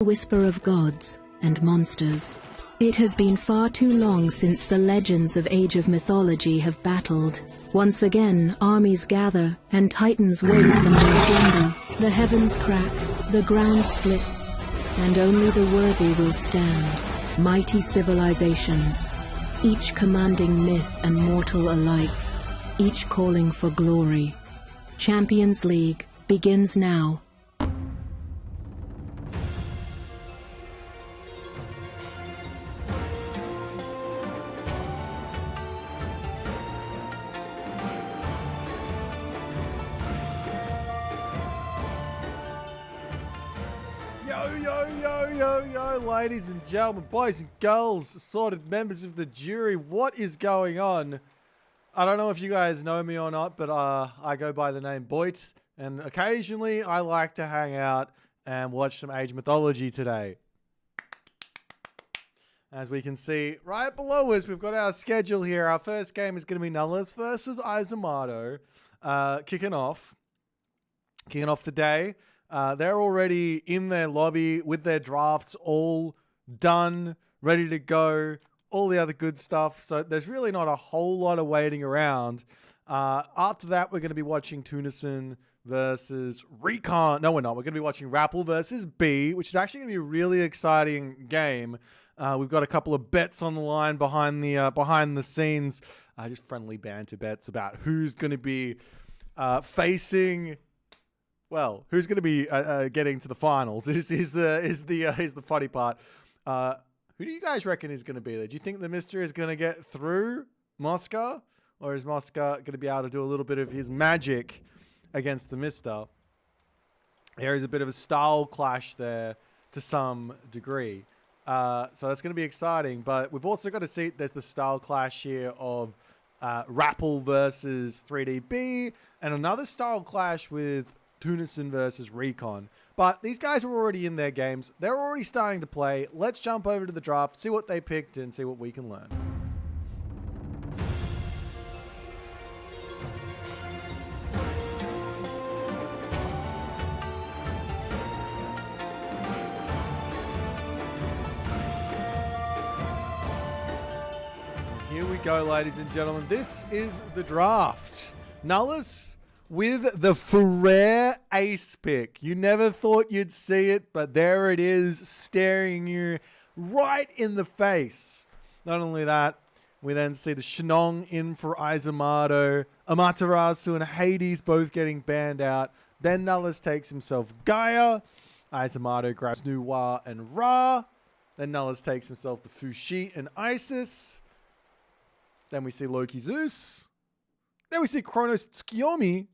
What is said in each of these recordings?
whisper of gods and monsters. It has been far too long since the legends of Age of Mythology have battled. Once again, armies gather, and titans wake from their slumber. The heavens crack, the ground splits, and only the worthy will stand. Mighty civilizations, each commanding myth and mortal alike, each calling for glory. Champions League begins now. Ladies and gentlemen, boys and girls, assorted members of the jury, what is going on? I don't know if you guys know me or not, but I go by the name Boit, and occasionally I like to hang out and watch some Age Mythology today. As we can see right below us, we've got our schedule here. Our first game is going to be Nullis versus Isamato, kicking off the day. They're already in their lobby with their drafts all done, ready to go, all the other good stuff. So there's really not a whole lot of waiting around. After that, we're going to be watching Tunison versus Recon. No, we're not. We're going to be watching Rappel versus B, which is actually going to be a really exciting game. We've got a couple of bets on the line behind the scenes. Just friendly banter bets about who's going to be facing... Well, who's going to be getting to the finals is the funny part. Who do you guys reckon is going to be there? Do you think the Mister is going to get through Mosca? Or is Mosca going to be able to do a little bit of his magic against the Mister? There is a bit of a style clash there to some degree. So that's going to be exciting. But we've also got to see there's the style clash here of Rappel versus 3DB. And another style clash with Tunison versus Recon. But these guys are already in their games. They're already starting to play. Let's jump over to the draft, see what they picked, and see what we can learn. Here we go, ladies and gentlemen. This is the draft. Nullis with the Ferrer ace pick. You never thought you'd see it, but there it is, staring you right in the face. Not only that, we then see the Shenong in for Isamato, Amaterasu and Hades both getting banned out. Then Nullis takes himself Gaia. Isamato grabs Noir and Ra. Then Nullis takes himself the Fushi and Isis. Then we see Loki Zeus. Then we see Kronos Tsukiyomi.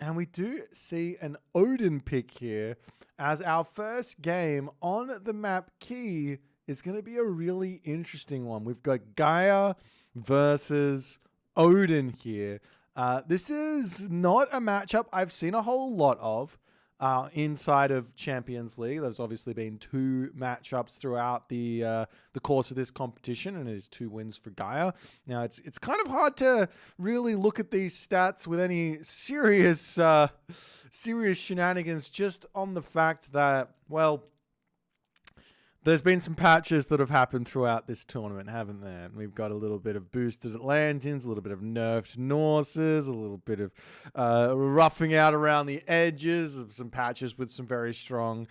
And we do see an Odin pick here as our first game on the map key is going to be a really interesting one. We've got Gaia versus Odin here. This is not a matchup I've seen a whole lot of inside of Champions League. There's obviously been 2 matchups throughout the course of this competition, and it is 2 wins for Gaia. Now, it's kind of hard to really look at these stats with any serious shenanigans, just on the fact that, well, there's been some patches that have happened throughout this tournament, haven't there? We've got a little bit of boosted Atlanteans, a little bit of nerfed Norses, a little bit of roughing out around the edges, some patches with some very strong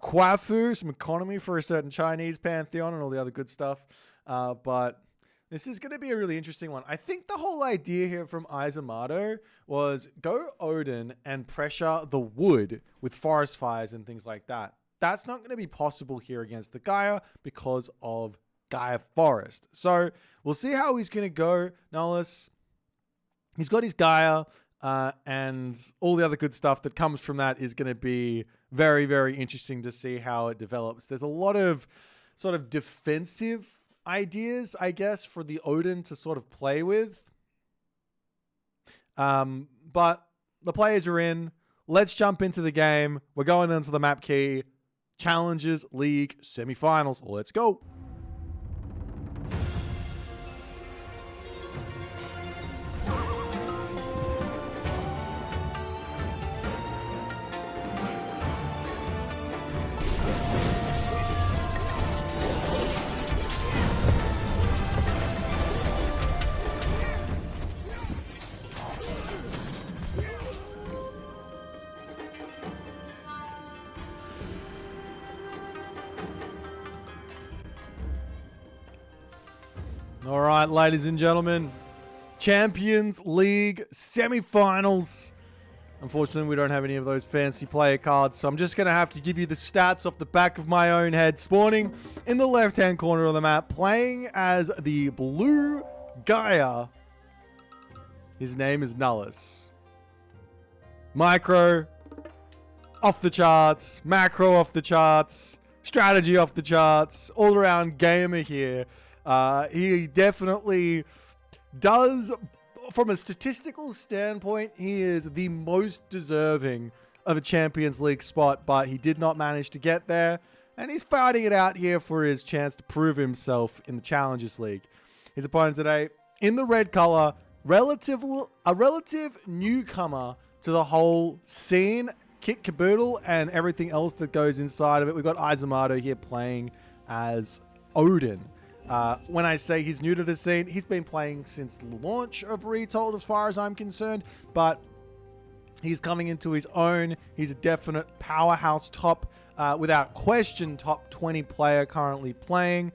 Quafu, some economy for a certain Chinese pantheon, and all the other good stuff. But this is going to be a really interesting one. I think the whole idea here from Isamato was go Odin and pressure the wood with forest fires and things like that. That's not going to be possible here against the Gaia because of Gaia Forest. So we'll see how he's going to go. Nullis, he's got his Gaia, and all the other good stuff that comes from that is going to be very, very interesting to see how it develops. There's a lot of sort of defensive ideas, I guess, for the Odin to sort of play with. But the players are in. Let's jump into the game. We're going into the map key. Challengers League semifinals. Let's go. All right, ladies and gentlemen. Champions League semi-finals. Unfortunately, we don't have any of those fancy player cards, so I'm just going to have to give you the stats off the back of my own head. Spawning in the left-hand corner of the map, playing as the blue Gaia. His name is Nullis. Micro, off the charts. Macro, off the charts. Strategy, off the charts. All-around gamer here. He definitely does... From a statistical standpoint, he is the most deserving of a Champions League spot, but he did not manage to get there, and he's fighting it out here for his chance to prove himself in the Challengers League. His opponent today, in the red color, a relative newcomer to the whole scene, kit caboodle, and everything else that goes inside of it. We've got Isamato here playing as Odin. When I say he's new to the scene, he's been playing since the launch of Retold as far as I'm concerned, but he's coming into his own. He's a definite powerhouse top, without question, top 20 player currently playing,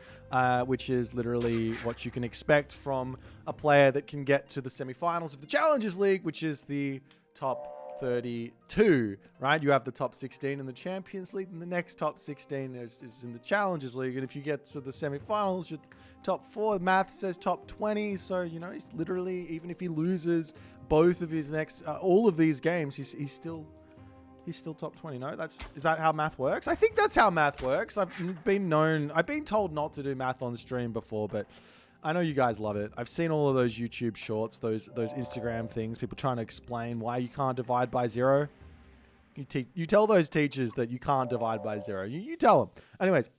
which is literally what you can expect from a player that can get to the semifinals of the Challengers League, which is the top 32, right? You have the top 16 in the Champions League, and the next top 16 is in the Challengers League. And if you get to the semifinals, you're top 4. Math says top 20, so you know he's literally, even if he loses both of his next, all of these games, he's still top 20. No, is that how math works? I think that's how math works. I've been told not to do math on stream before, but I know you guys love it. I've seen all of those YouTube shorts, those Instagram things, people trying to explain why you can't divide by 0. You tell those teachers that you can't divide by 0. You tell them. Anyways,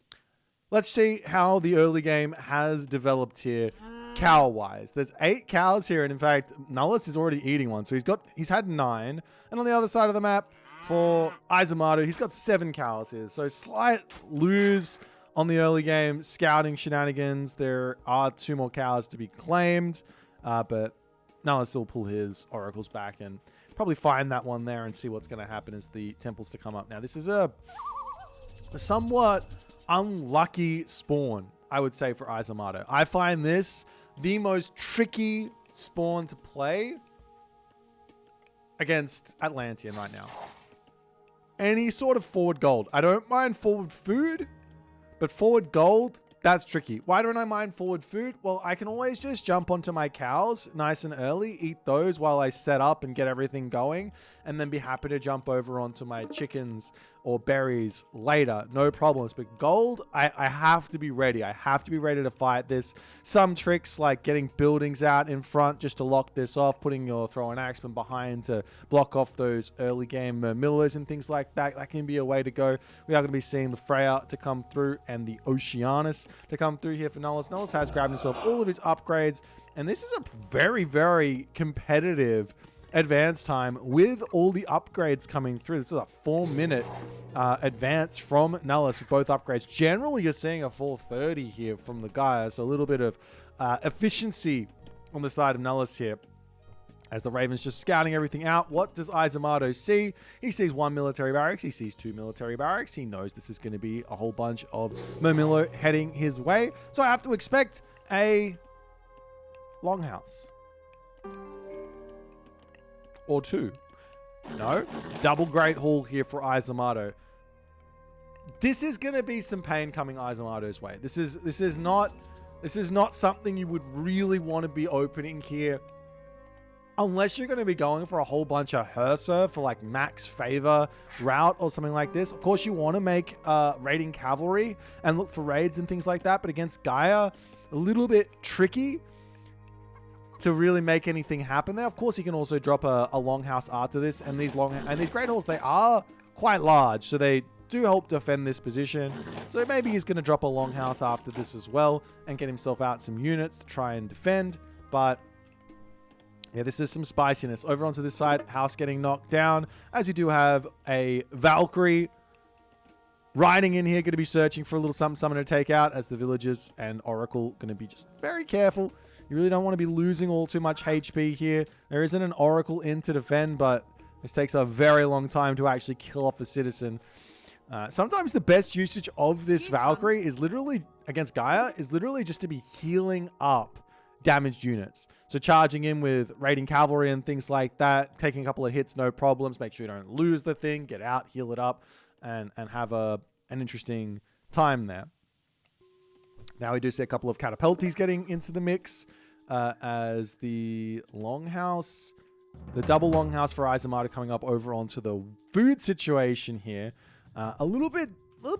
let's see how the early game has developed here, cow-wise. There's 8 cows here, and in fact, Nullis is already eating one, so he's had 9. And on the other side of the map, for Isamato, he's got 7 cows here. So slight lose on the early game, scouting shenanigans. There are 2 more cows to be claimed, but Nullis will pull his oracles back and probably find that one there and see what's going to happen as the temples to come up. Now, this is a somewhat unlucky spawn, I would say, for Isamato. I find this the most tricky spawn to play against Atlantean right now. Any sort of forward gold. I don't mind forward food, but forward gold, that's tricky. Why don't I mind forward food? Well, I can always just jump onto my cows nice and early, eat those while I set up and get everything going, and then be happy to jump over onto my chickens or berries later. No problems. But gold, I have to be ready. I have to be ready to fight this. Some tricks like getting buildings out in front just to lock this off, putting your throwing axeman behind to block off those early game Millers and things like that. That can be a way to go. We are going to be seeing the Freya to come through and the Oceanus to come through here for Nullis. Nullis has grabbed himself all of his upgrades, and this is a very, very competitive advance time with all the upgrades coming through. This is a 4-minute advance from Nullis with both upgrades. Generally, you're seeing a 4:30 here from the guy, so a little bit of efficiency on the side of Nullis here. As the Ravens just scouting everything out, what does Isamato see? He sees 1 military barracks. He sees 2 military barracks. He knows this is going to be a whole bunch of Mermillo heading his way. So I have to expect a longhouse. Or 2. No. Double Great Hall here for Isamato. This is going to be some pain coming Isamato's way. This is not something you would really want to be opening here. Unless you're going to be going for a whole bunch of Hersa for like max favor route or something like this. Of course, you want to make raiding cavalry and look for raids and things like that. But against Gaia, a little bit tricky to really make anything happen there. Of course, he can also drop a longhouse after this. And these great halls, they are quite large. So they do help defend this position. So maybe he's going to drop a longhouse after this as well and get himself out some units to try and defend. But yeah, this is some spiciness. Over onto this side, house getting knocked down. As you do have a Valkyrie riding in here, going to be searching for a little something to take out, as the villagers and Oracle going to be just very careful. You really don't want to be losing all too much HP here. There isn't an Oracle in to defend, but this takes a very long time to actually kill off a citizen. Sometimes the best usage of this Valkyrie is literally, against Gaia, is literally just to be healing up damaged units. So charging in with raiding cavalry and things like that, taking a couple of hits, no problems. Make sure you don't lose the thing. Get out, heal it up, and have an interesting time there. Now we do see a couple of catapulties getting into the mix as the longhouse, the double longhouse for Isamato coming up over onto the food situation here. A little bit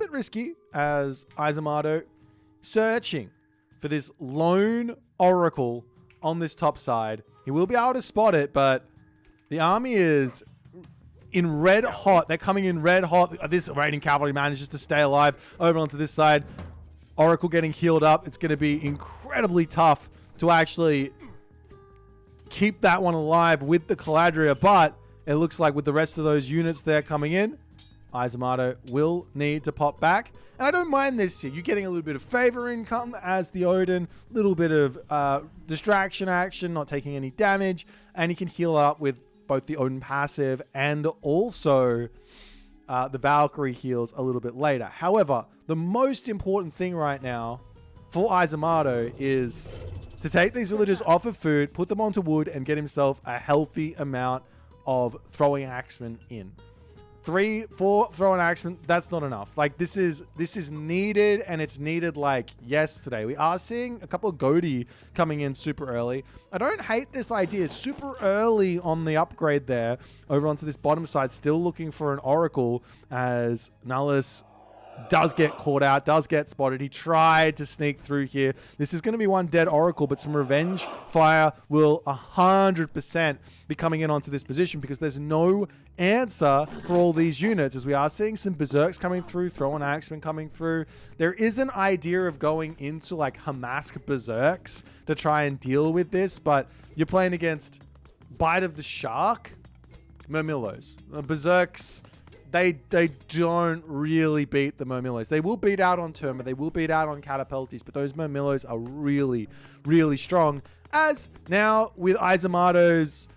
risky as Isamato searching for this lone oracle on this top side. He will be able to spot it, but the army is in red hot. They're coming in red hot. This raiding cavalry manages to stay alive over onto this side. Oracle getting healed up. It's going to be incredibly tough to actually keep that one alive with the Caladria, but it looks like with the rest of those units there coming in, Isamato will need to pop back. And I don't mind this here. You're getting a little bit of favor income as the Odin, a little bit of distraction action, not taking any damage, and you can heal up with both the Odin passive and also the Valkyrie heals a little bit later. However, the most important thing right now for Isamato is to take these villagers off of food, put them onto wood, and get himself a healthy amount of throwing axemen in. 3, 4 throwing axemen, that's not enough. Like, this is needed, and it's needed like yesterday. We are seeing a couple of Godi coming in super early. I don't hate this idea. Super early on the upgrade there, over onto this bottom side, still looking for an Oracle as Nullis does get caught out, does get spotted. He tried to sneak through here. This is going to be one dead Oracle, but some revenge fire will 100% be coming in onto this position because there's no answer for all these units, as we are seeing some Berserks coming through, throwing Axemen coming through. There is an idea of going into like Hamask Berserks to try and deal with this, but you're playing against Bite of the Shark, Murmillos. Berserks, they don't really beat the Murmillos. They will beat out on Terma, they will beat out on Catapultis, but those Murmillos are really, really strong. As now with Isamato's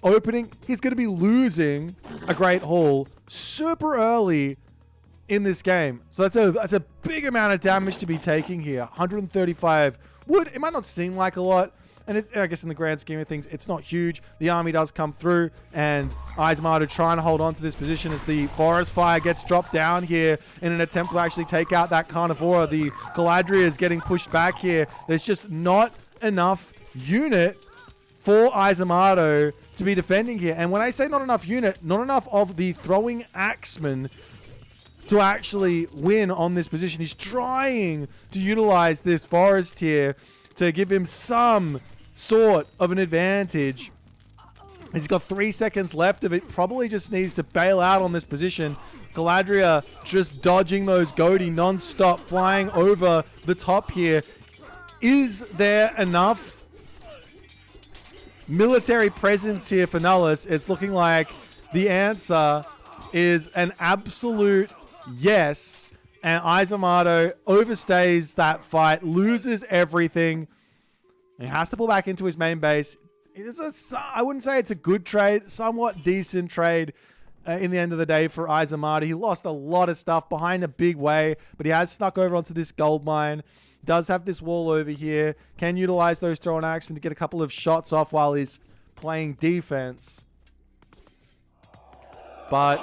opening, he's going to be losing a Great Hall super early in this game. So that's a big amount of damage to be taking here. 135 wood. It might not seem like a lot, and I guess in the grand scheme of things, it's not huge. The army does come through, and Isamato trying to hold on to this position as the forest fire gets dropped down here in an attempt to actually take out that Carnivora. The Caladria is getting pushed back here. There's just not enough unit for Isamato to be defending here. And when I say not enough unit, not enough of the throwing axemen to actually win on this position. He's trying to utilize this forest here to give him some sort of an advantage. He's got 3 seconds left of it. Probably just needs to bail out on this position. Caladria just dodging those Godi non-stop, flying over the top here. Is there enough military presence here for Nullis? It's looking like the answer is an absolute yes. And Isamato overstays that fight, loses everything. He has to pull back into his main base. I wouldn't say it's a good trade, somewhat decent trade in the end of the day for Isamato. He lost a lot of stuff behind a big way, but he has snuck over onto this gold mine. Does have this wall over here. Can utilize those throwing axes to get a couple of shots off while he's playing defense. But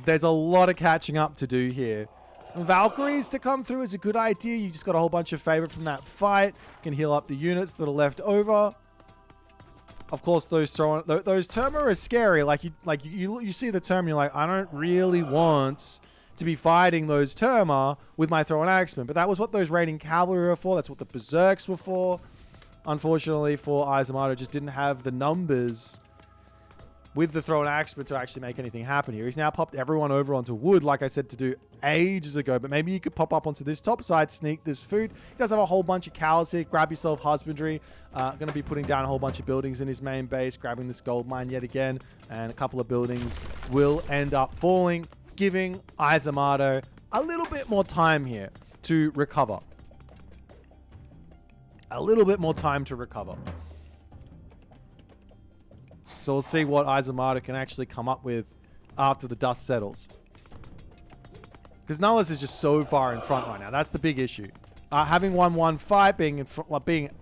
there's a lot of catching up to do here. Valkyries to come through is a good idea. You just got a whole bunch of favor from that fight. You can heal up the units that are left over. Of course, those Terma are scary. You see the Terma, you're like, I don't really want to be fighting those Terma with my throwing axemen. But that was what those raiding cavalry were for. That's what the Berserks were for. Unfortunately for Isamato, just didn't have the numbers with the throwing axemen to actually make anything happen here. He's now popped everyone over onto wood, like I said to do ages ago. But maybe you could pop up onto this top side, sneak this food. He does have a whole bunch of cows here. Grab yourself husbandry. Going to be putting down a whole bunch of buildings in his main base, grabbing this gold mine yet again. And a couple of buildings will end up falling, giving Isamato a little bit more time here to recover. A little bit more time to recover. So we'll see what Isamato can actually come up with after the dust settles. Because Nullis is just so far in front right now. That's the big issue. having 1-1 fight,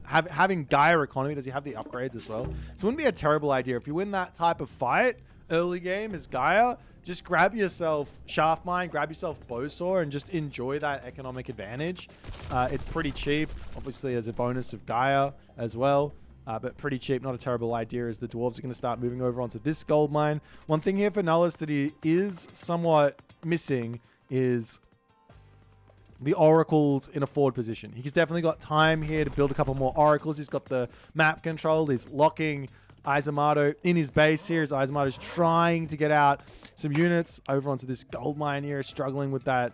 having Gaia economy. Does he have the upgrades as well? So it wouldn't be a terrible idea. If you win that type of fight early game as Gaia, just grab yourself Shaft Mine, grab yourself Bowsaw, and just enjoy that economic advantage. It's pretty cheap, obviously as a bonus of Gaia as well. But pretty cheap, not a terrible idea, as the dwarves are going to start moving over onto this gold mine. One thing here for Nullis that he is somewhat missing is the oracles in a forward position. He's definitely got time here to build a couple more oracles. He's got the map control. He's locking Isamato in his base here, as Isamato's trying to get out some units over onto this gold mine here, struggling with that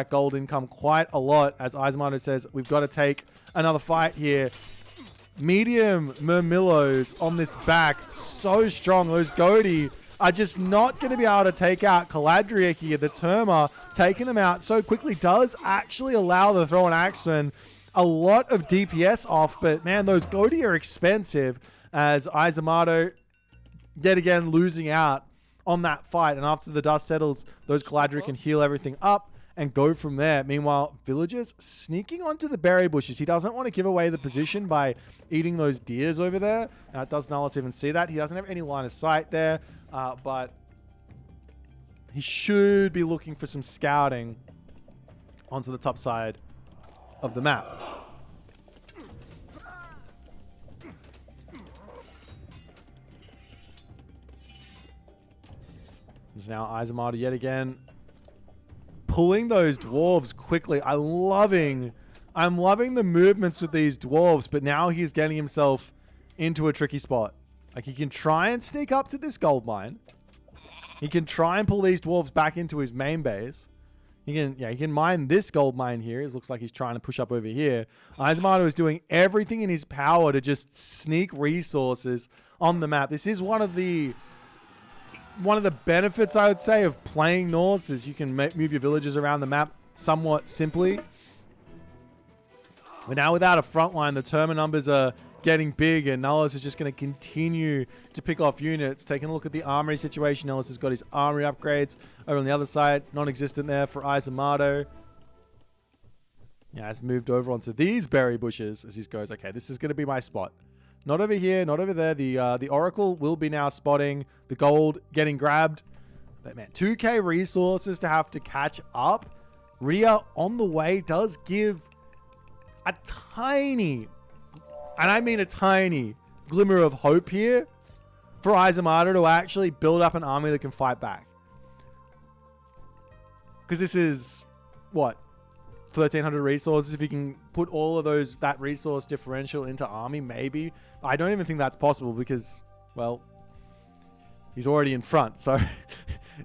gold income quite a lot, as Isamato says, we've got to take another fight here. Medium Murmillos on this back, so strong. Those Goaty are just not going to be able to take out Caladria here. The Terma taking them out so quickly does actually allow the Throw and Axeman a lot of DPS off, but man, those Goaty are expensive, as Isamato yet again losing out on that fight. And after the dust settles, those Caladria can heal everything up and go from there. Meanwhile, villagers sneaking onto the berry bushes. He doesn't want to give away the position by eating those deers over there. Does Nullis even see that? He doesn't have any line of sight there, but he should be looking for some scouting onto the top side of the map. There's now Isamato yet again pulling those dwarves quickly. I'm loving the movements with these dwarves, but now he's getting himself into a tricky spot. Like, he can try and sneak up to this gold mine. He can try and pull these dwarves back into his main base. He can mine this gold mine here. It looks like he's trying to push up over here. Isamato is doing everything in his power to just sneak resources on the map. This is one of the benefits, I would say, of playing Norse, is you can move your villages around the map somewhat simply. But now without a front line, the Terma numbers are getting big, and Nullis is just going to continue to pick off units. Taking a look at the armory situation, Nullis has got his armory upgrades over on the other side. Non-existent there for Isamato. Yeah, has moved over onto these berry bushes as he goes, okay, this is going to be my spot. Not over here, not over there. The Oracle will be now spotting the gold getting grabbed. But man, 2k resources to have to catch up. Rhea on the way does give a tiny, and I mean a tiny, glimmer of hope here for Isamato to actually build up an army that can fight back. Because this is, what, 1,300 resources. If you can put all of that resource differential into army, maybe. I don't even think that's possible because, well, he's already in front. So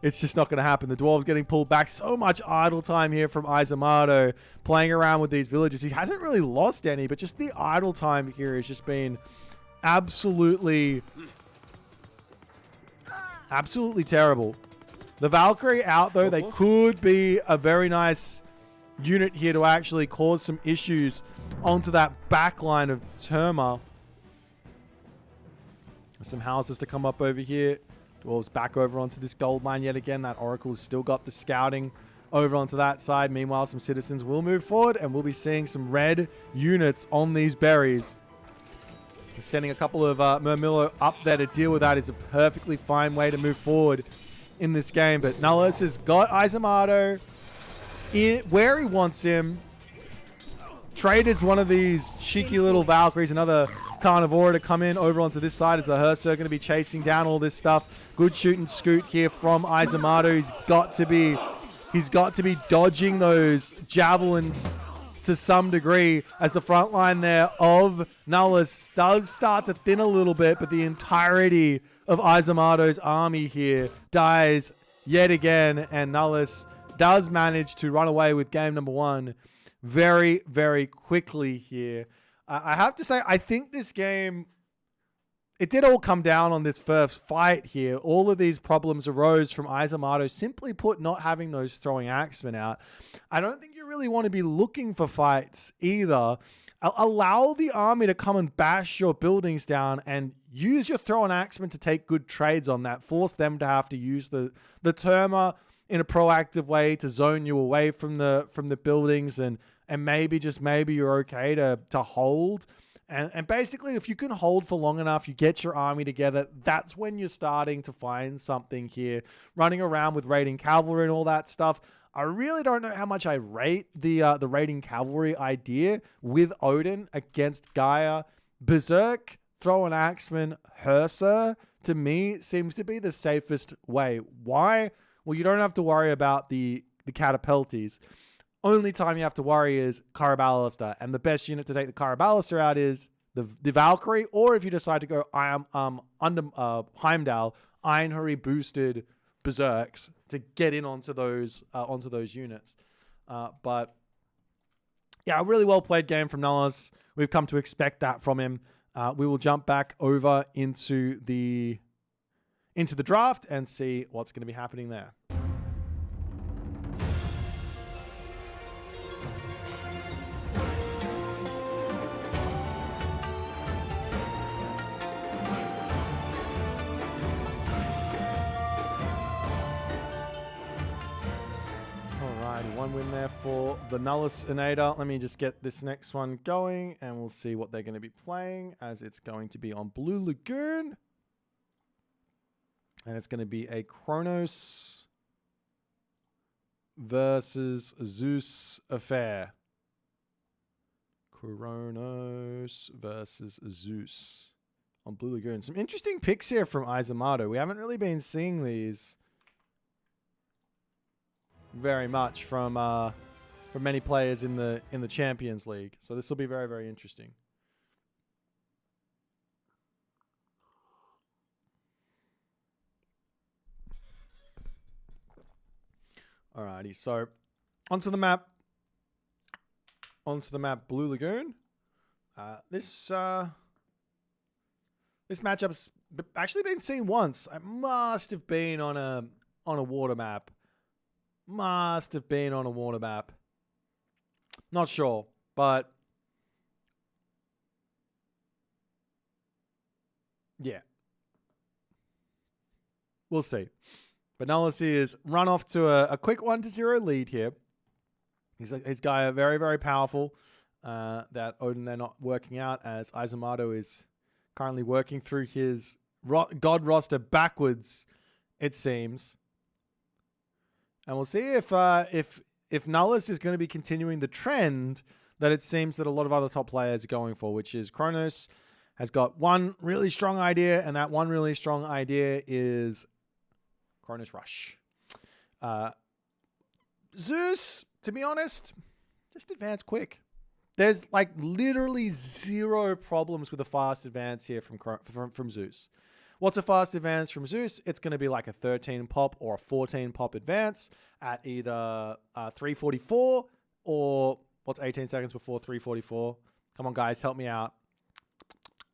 it's just not going to happen. The dwarves getting pulled back. So much idle time here from Isamato playing around with these villages. He hasn't really lost any, but just the idle time here has just been absolutely terrible. The Valkyrie out, though. They could be a very nice unit here to actually cause some issues onto that back line of Terma. Some houses to come up over here. Dwarves back over onto this gold mine yet again. That Oracle's still got the scouting over onto that side. Meanwhile, some citizens will move forward, and we'll be seeing some red units on these berries. Sending a couple of Murmillo up there to deal with that is a perfectly fine way to move forward in this game. But Nullis has got Isamato where he wants him. Trade is one of these cheeky little Valkyries, another Carnivore to come in over onto this side, as the Hearser are going to be chasing down all this stuff. Good shoot and scoot here from Isamato. He's got to be dodging those javelins to some degree, as the front line there of Nullis does start to thin a little bit, but the entirety of Isamato's army here dies yet again, and Nullis does manage to run away with game number one very, very quickly here. I have to say, I think this game, it did all come down on this first fight here. All of these problems arose from Isamato, simply put, not having those throwing axemen out. I don't think you really want to be looking for fights either. Allow the army to come and bash your buildings down, and use your throwing axemen to take good trades on that. Force them to have to use the Terma in a proactive way to zone you away from the buildings, and and maybe, just maybe, you're okay to hold. And basically, if you can hold for long enough, you get your army together, that's when you're starting to find something here. Running around with raiding cavalry and all that stuff, I really don't know how much I rate the raiding cavalry idea with Odin against Gaia. Berserk, throw an axeman, Hersa, to me, seems to be the safest way. Why? Well, you don't have to worry about the catapulties. Only time you have to worry is Caraballister, and the best unit to take the Caraballister out is the Valkyrie, or if you decide to go under Heimdall, Einherjar boosted Berserks to get in onto those units. But yeah, a really well played game from Nullis. We've come to expect that from him. We will jump back over into the draft and see what's going to be happening there. One win there for the Nullis Inator. Let me just get this next one going and we'll see what they're going to be playing, as it's going to be on Blue Lagoon. And it's going to be a Kronos versus Zeus affair. Kronos versus Zeus on Blue Lagoon. Some interesting picks here from Isamato. We haven't really been seeing these very much from many players in the Champions League. So this will be very, very interesting. Alrighty, so onto the map. Blue Lagoon. This matchup's actually been seen once. It must have been on a water map. Not sure, but yeah, we'll see. But Nullis is run off to a quick 1-0 lead here. He's guy very, very powerful. That Odin, they're not working out, as Isamato is currently working through his god roster backwards, it seems. And we'll see if Nullis is going to be continuing the trend that it seems that a lot of other top players are going for, which is Kronos has got one really strong idea, and that one really strong idea is Kronos Rush. Zeus, to be honest, just advance quick. There's like literally zero problems with a fast advance here from Zeus. What's a fast advance from Zeus? It's going to be like a 13 pop or a 14 pop advance at either 344 or what's 18 seconds before 344? Come on, guys, help me out.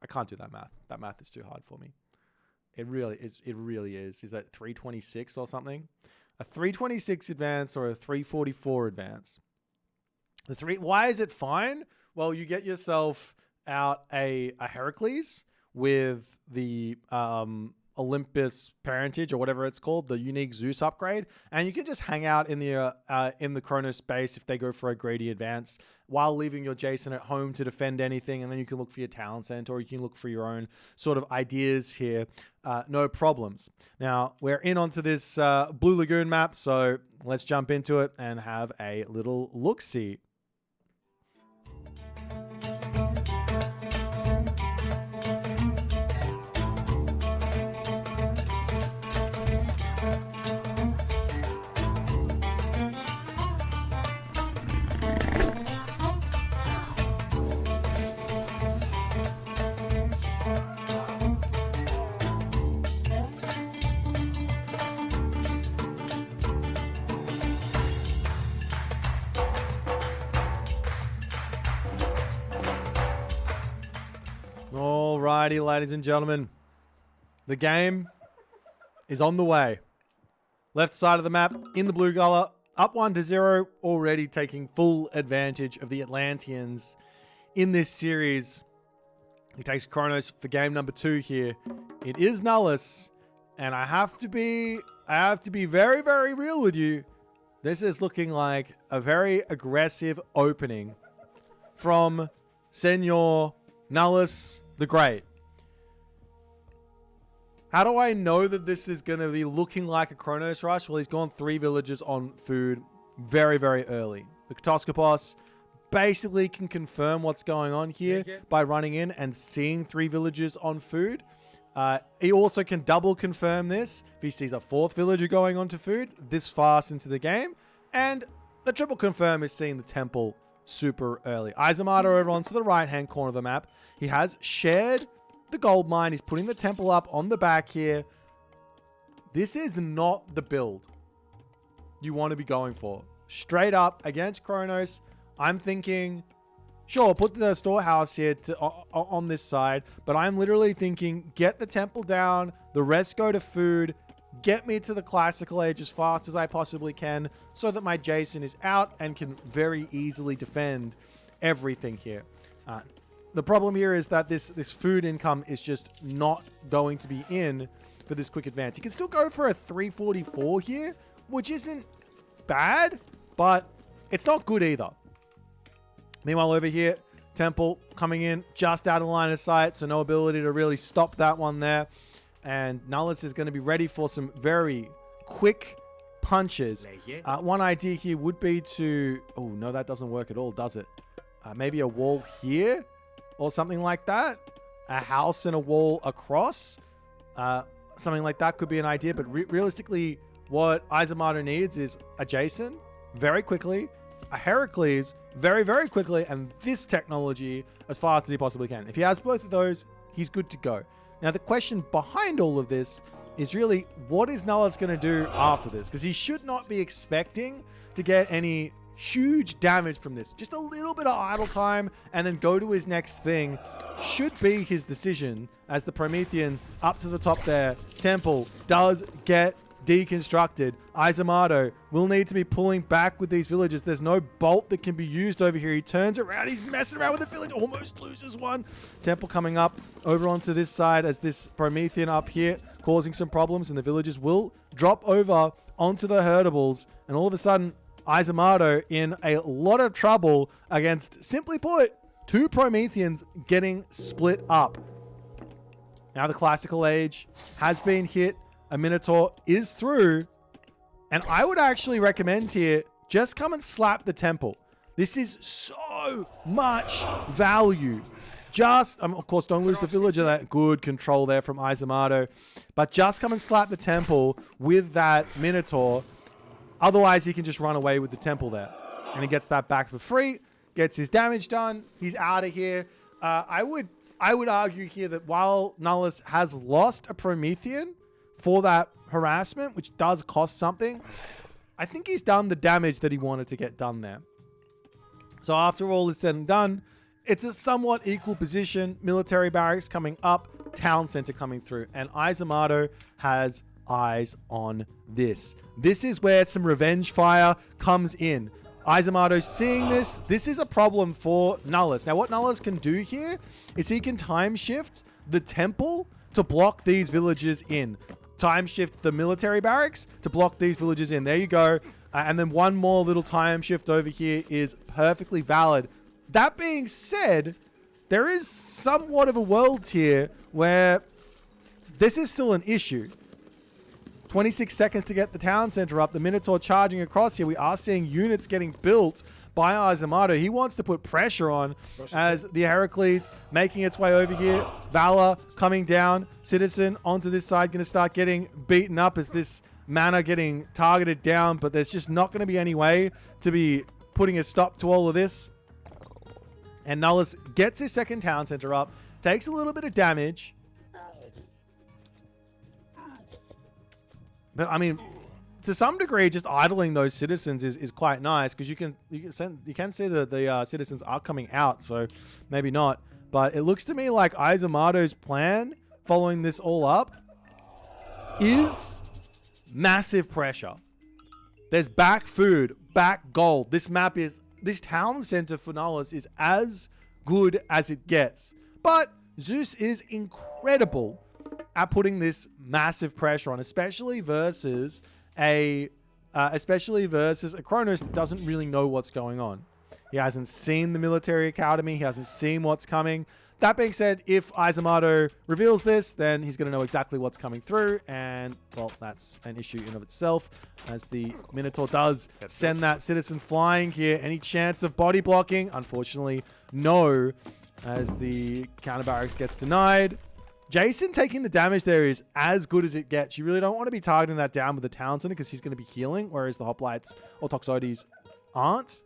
I can't do that math. That math is too hard for me. It really is. Is that 326 or something? A 326 advance or a 344 advance? Why is it fine? Well, you get yourself out a Heracles with the Olympus parentage or whatever it's called, the unique Zeus upgrade, and you can just hang out in the Kronos base if they go for a greedy advance, while leaving your Jason at home to defend anything, and then you can look for your talent center, or you can look for your own sort of ideas here. No problems. Now we're in onto this Blue Lagoon map, so let's jump into it and have a little look-see. Alrighty, ladies and gentlemen, the game is on the way. Left side of the map in the blue color, up 1-0, already taking full advantage of the Atlanteans in this series. He takes Kronos for game number 2 here. It is Nullis, and I have to be very, very real with you. This is looking like a very aggressive opening from Senor Nullis the Great. How do I know that this is going to be looking like a Chronos Rush? Well, he's gone 3 villages on food very, very early. The Katoskopos basically can confirm what's going on here by running in and seeing 3 villages on food. He also can double confirm this if he sees a 4th villager going onto food this fast into the game. And the triple confirm is seeing the temple super early. Isamato over onto the right-hand corner of the map. He has shared the gold mine. He's putting the temple up on the back here. This is not the build you want to be going for. Straight up against Chronos, I'm thinking, sure, put the storehouse here on this side, but I'm literally thinking, get the temple down, the rest go to food, get me to the classical age as fast as I possibly can so that my Jason is out and can very easily defend everything here. The problem here is that this food income is just not going to be in for this quick advance. You can still go for a 344 here, which isn't bad, but it's not good either. Meanwhile, over here, Temple coming in just out of line of sight, so no ability to really stop that one there. And Nullis is going to be ready for some very quick punches. One idea here would be to... Oh, no, that doesn't work at all, does it? Maybe a wall here or something like that. A house and a wall across. Something like that could be an idea, but realistically, what Isamato needs is a Jason very quickly, a Heracles very, very quickly, and this technology as fast as he possibly can. If he has both of those, he's good to go. Now, the question behind all of this is really, what is Nullis going to do after this? Because he should not be expecting to get any huge damage from this. Just a little bit of idle time and then go to his next thing should be his decision, as the Promethean up to the top there. Temple does get deconstructed. Isamato will need to be pulling back with these villages. There's no bolt that can be used over here. He turns around. He's messing around with the village. Almost loses one. Temple coming up over onto this side as this Promethean up here causing some problems, and the villagers will drop over onto the herdables. And all of a sudden, Isamato in a lot of trouble against, simply put, 2 Prometheans getting split up. Now the classical age has been hit. A Minotaur is through. And I would actually recommend here, just come and slap the temple. This is so much value. Just, of course, don't lose the villager. That good control there from Isamato. But just come and slap the temple with that Minotaur. Otherwise, he can just run away with the temple there. And he gets that back for free. Gets his damage done. He's out of here. I would argue here that while Nullis has lost a Promethean for that harassment, which does cost something, I think he's done the damage that he wanted to get done there. So after all is said and done, it's a somewhat equal position. Military barracks coming up, town center coming through, and Isamato has eyes on this. This is where some revenge fire comes in. Isamato seeing this. This is a problem for Nullis. Now, what Nullis can do here is he can time shift the temple to block these villages in. Time shift the military barracks to block these villages in. There you go. And then one more little time shift over here is perfectly valid. That being said, there is somewhat of a world here where this is still an issue. 26 seconds to get the town center up. The Minotaur charging across here. We are seeing units getting built by Isamato. He wants to put pressure on as the Heracles making its way over here. Valor coming down. Citizen onto this side. Going to start getting beaten up as this mana getting targeted down. But there's just not going to be any way to be putting a stop to all of this. And Nullis gets his second town center up. Takes a little bit of damage. But I mean, to some degree, just idling those citizens is quite nice, because you can see that the citizens are coming out, so maybe not. But it looks to me like Isamato's plan, following this all up, is massive pressure. There's back food, back gold. This town center for Nullis is as good as it gets. But Zeus is incredible at putting this massive pressure on, especially versus a especially versus a Kronos that doesn't really know what's going on. He hasn't seen the military academy. He hasn't seen what's coming. That being said, if Isamato reveals this, then he's going to know exactly what's coming through. And, well, that's an issue in of itself, as the Minotaur does send that citizen flying here. Any chance of body blocking? Unfortunately, no, as the counter barracks gets denied. Jason taking the damage there is as good as it gets. You really don't want to be targeting that down with the Townsend because he's going to be healing, whereas the Hoplites or Toxotes aren't.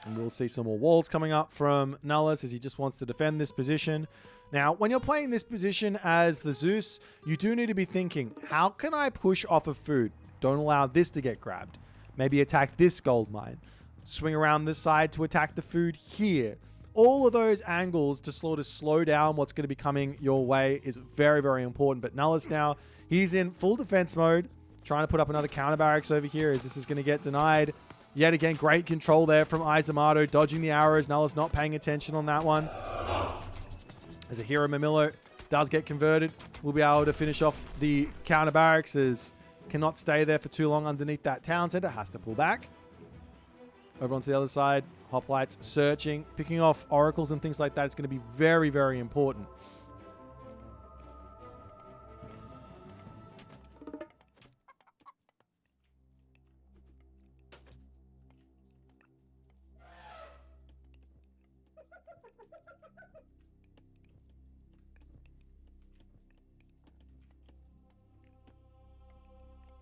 And we'll see some more walls coming up from Nullis as he just wants to defend this position. Now, when you're playing this position as the Zeus, you do need to be thinking, how can I push off of food? Don't allow this to get grabbed. Maybe attack this gold mine. Swing around this side to attack the food here. All of those angles to sort of slow down what's going to be coming your way is very, very important. But Nullis now, he's in full defense mode, trying to put up another counter barracks over here as this is going to get denied. Yet again, great control there from Isamato, dodging the arrows. Nullis not paying attention on that one. As a hero, Mamillo does get converted. We'll be able to finish off the counter barracks as cannot stay there for too long underneath that town center. Has to pull back. Over onto the other side, Hoplites searching, picking off oracles and things like that. It's going to be very, very important.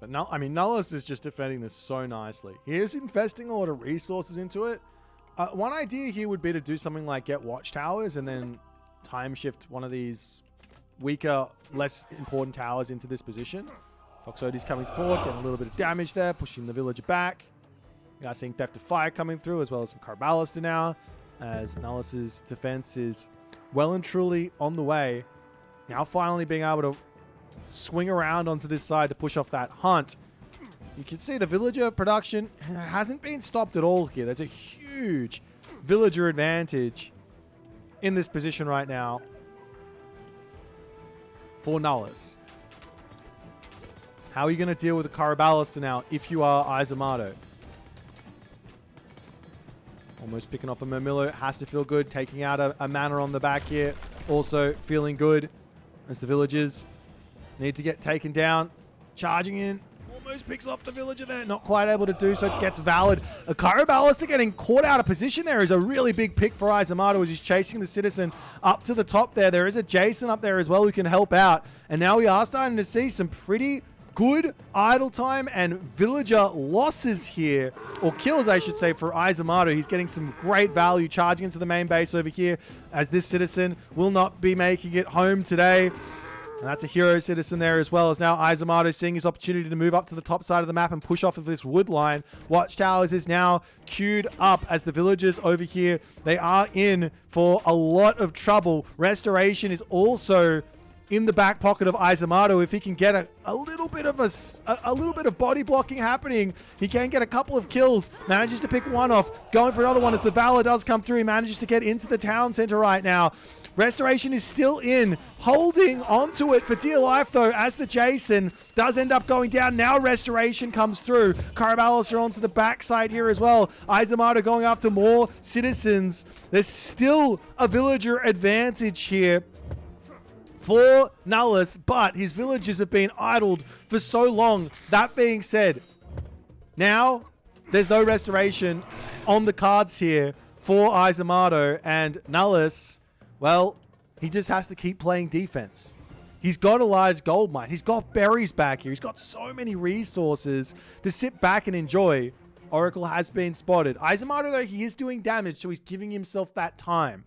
But no, I mean, Nullis is just defending this so nicely. He is investing a lot of resources into it. One idea here would be to do something like get watchtowers and then time shift one of these weaker, less important towers into this position. Toxotes coming forward, getting a little bit of damage there, pushing the villager back. We are seeing Theft of Fire coming through, as well as some Caraballister now, as Nullis's defense is well and truly on the way. Now finally being able to swing around onto this side to push off that hunt. You can see the villager production hasn't been stopped at all here. There's a huge villager advantage in this position right now for Nullis. How are you going to deal with the Caraballister now if you are Isamato? Almost picking off a Mamillo. Has to feel good. Taking out a mana on the back here. Also feeling good as the villagers need to get taken down. Charging in. Almost picks off the villager there. Not quite able to do so. It gets valid. A Caraballister getting caught out of position there is a really big pick for Isamato as he's chasing the citizen up to the top there. There is a Jason up there as well who can help out. And now we are starting to see some pretty good idle time and villager losses here, or kills I should say, for Isamato. He's getting some great value charging into the main base over here as this citizen will not be making it home today. And that's a hero citizen there as well, as now Isamato seeing his opportunity to move up to the top side of the map and push off of this wood line. Watchtowers is now queued up as the villagers over here, they are in for a lot of trouble. Restoration is also in the back pocket of Isamato. If he can get a little bit of body blocking happening, he can get a couple of kills. Manages to pick one off, going for another one as the Valor does come through. He manages to get into the town center right now. Restoration is still in, holding onto it for dear life though, as the Jason does end up going down. Now Restoration comes through. Caraballister onto the backside here as well. Isamato going after more citizens. There's still a villager advantage here for Nullis, but his villagers have been idled for so long. That being said, now there's no restoration on the cards here for Isamato, and Nullis, well, he just has to keep playing defense. He's got a large gold mine. He's got berries back here. He's got so many resources to sit back and enjoy. Oracle has been spotted. Isamato, though, he is doing damage, so he's giving himself that time.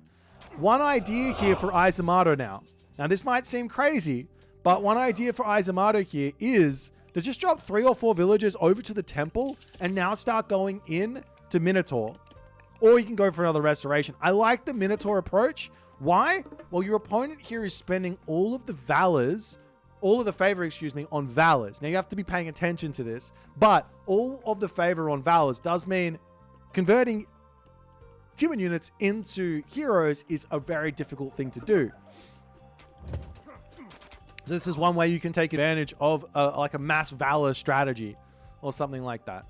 One idea here for Isamato now. Now, this might seem crazy, but one idea for Isamato here is to just drop 3 or 4 villagers over to the temple and now start going in to Minotaur. Or you can go for another restoration. I like the Minotaur approach. Why? Well, your opponent here is spending all of the valors, all of the favor, excuse me, on valors. Now, you have to be paying attention to this, but all of the favor on valors does mean converting human units into heroes is a very difficult thing to do. So this is one way you can take advantage of like a mass valor strategy or something like that.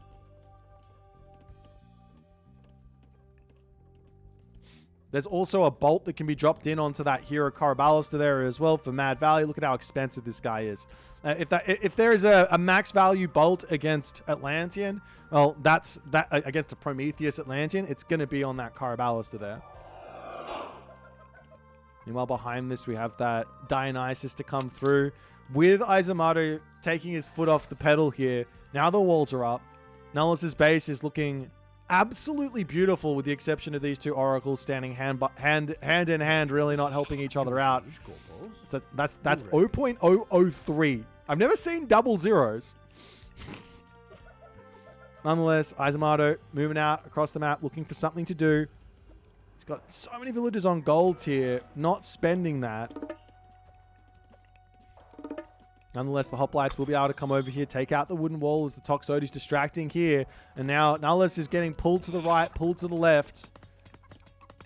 There's also a bolt that can be dropped in onto that hero Caraballister there as well for mad value. Look at how expensive this guy is. If there is a max value bolt against Atlantean, well, that's that against a Prometheus Atlantean, it's going to be on that Caraballister there. Meanwhile, behind this, we have that Dionysus to come through with Isamato taking his foot off the pedal here. Now the walls are up. Nullis' base is looking absolutely beautiful with the exception of these two oracles standing hand in hand, really not helping each other out. So that's 0.003. I've never seen double zeros. Nonetheless, Isamato moving out across the map, looking for something to do. He's got so many villagers on gold here, not spending that. Nonetheless, the hoplites will be able to come over here, take out the wooden wall as the Toxotes distracting here. And now Nullis is getting pulled to the right, pulled to the left.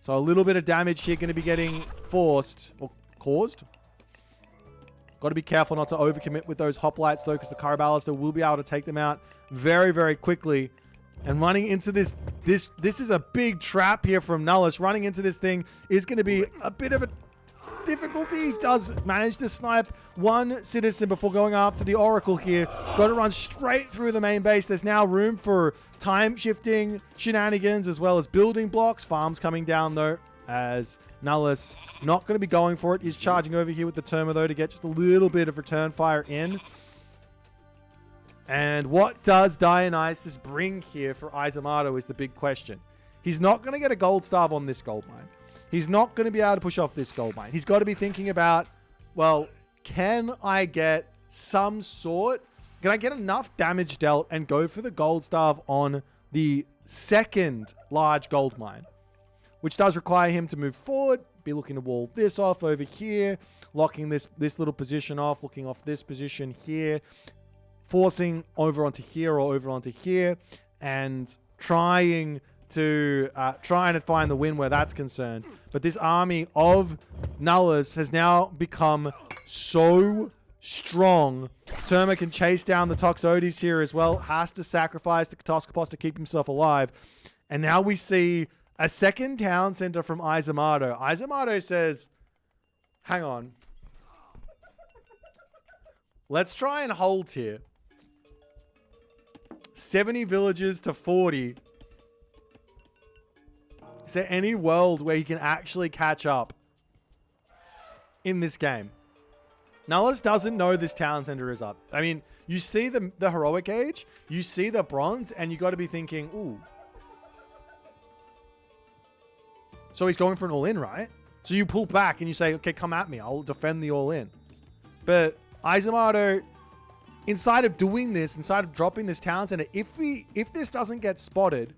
So a little bit of damage here going to be getting forced or caused. Got to be careful not to overcommit with those hoplites though, because the Caraballister will be able to take them out very, very quickly. And running into this is a big trap here from Nullis. Running into this thing is going to be a bit of a difficulty. He does manage to snipe one citizen before going after the oracle here. Got to run straight through the main base. There's now room for time shifting shenanigans as well as building blocks. Farms coming down though, as Nullis not going to be going for it. He's charging over here with the Terma though to get just a little bit of return fire in. And what does Dionysus bring here for Isamato is the big question. He's not going to get a gold starve on this gold mine. He's not going to be able to push off this gold mine. He's got to be thinking about, well, can I get some sort? Can I get enough damage dealt and go for the gold starve on the second large gold mine? Which does require him to move forward, be looking to wall this off over here, locking this little position off, looking off this position here, forcing over onto here or over onto here, and trying to find the win where that's concerned. But this army of Nullis has now become so strong. Terma can chase down the Toxotes here as well. Has to sacrifice the Katoskopos to keep himself alive. And now we see a second town center from Isamato. Isamato says, hang on. Let's try and hold here. 70 villages to 40. Is there any world where he can actually catch up in this game? Nullis doesn't know this town center is up. I mean, you see the heroic age, you see the bronze, and you got to be thinking, ooh. So he's going for an all-in, right? So you pull back and you say, okay, come at me. I'll defend the all-in. But Isamato, inside of doing this, inside of dropping this town center, if this doesn't get spotted,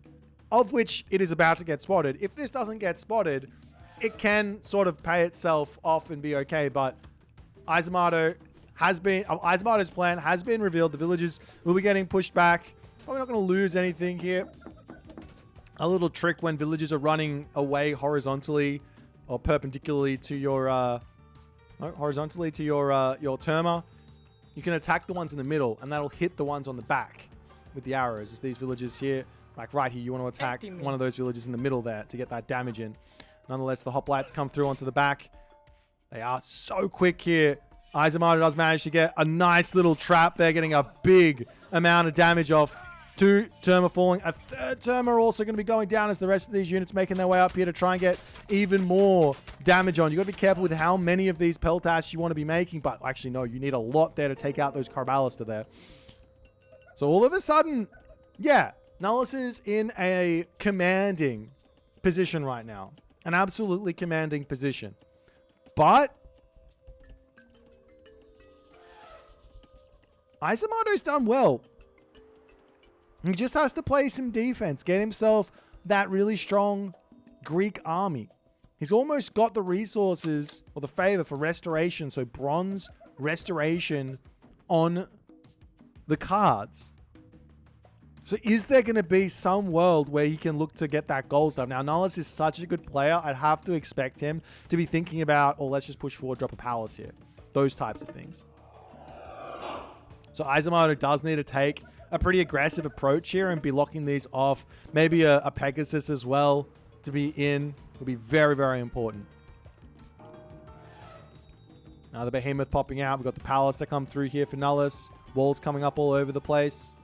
of which it is about to get spotted. If this doesn't get spotted, it can sort of pay itself off and be okay. But Isamato's plan has been revealed. The villages will be getting pushed back. Probably not going to lose anything here. A little trick when villages are running away horizontally or perpendicularly to your Terma. You can attack the ones in the middle, and that'll hit the ones on the back with the arrows. As these villages here. Like right here, you want to attack one of those villages in the middle there to get that damage in. Nonetheless, the hoplites come through onto the back. They are so quick here. Isamato does manage to get a nice little trap there, getting a big amount of damage off. 2 Terma falling. A 3rd Terma also going to be going down as the rest of these units making their way up here to try and get even more damage on. You got to be careful with how many of these Peltas you want to be making. But actually, no, you need a lot there to take out those Caraballister there. So all of a sudden, yeah. Nullis is in a commanding position right now. An absolutely commanding position. But Isamato's done well. He just has to play some defense. Get himself that really strong Greek army. He's almost got the resources or the favor for restoration. So bronze restoration on the cards. So is there going to be some world where he can look to get that gold stuff? Now, Nullis is such a good player. I'd have to expect him to be thinking about, oh, let's just push forward, drop a palace here. those types of things. So Isamato does need to take a pretty aggressive approach here and be locking these off. Maybe a Pegasus as well to be in will be very, very important. Now the Behemoth popping out. We've got the Palace to come through here for Nullis. Walls coming up all over the place.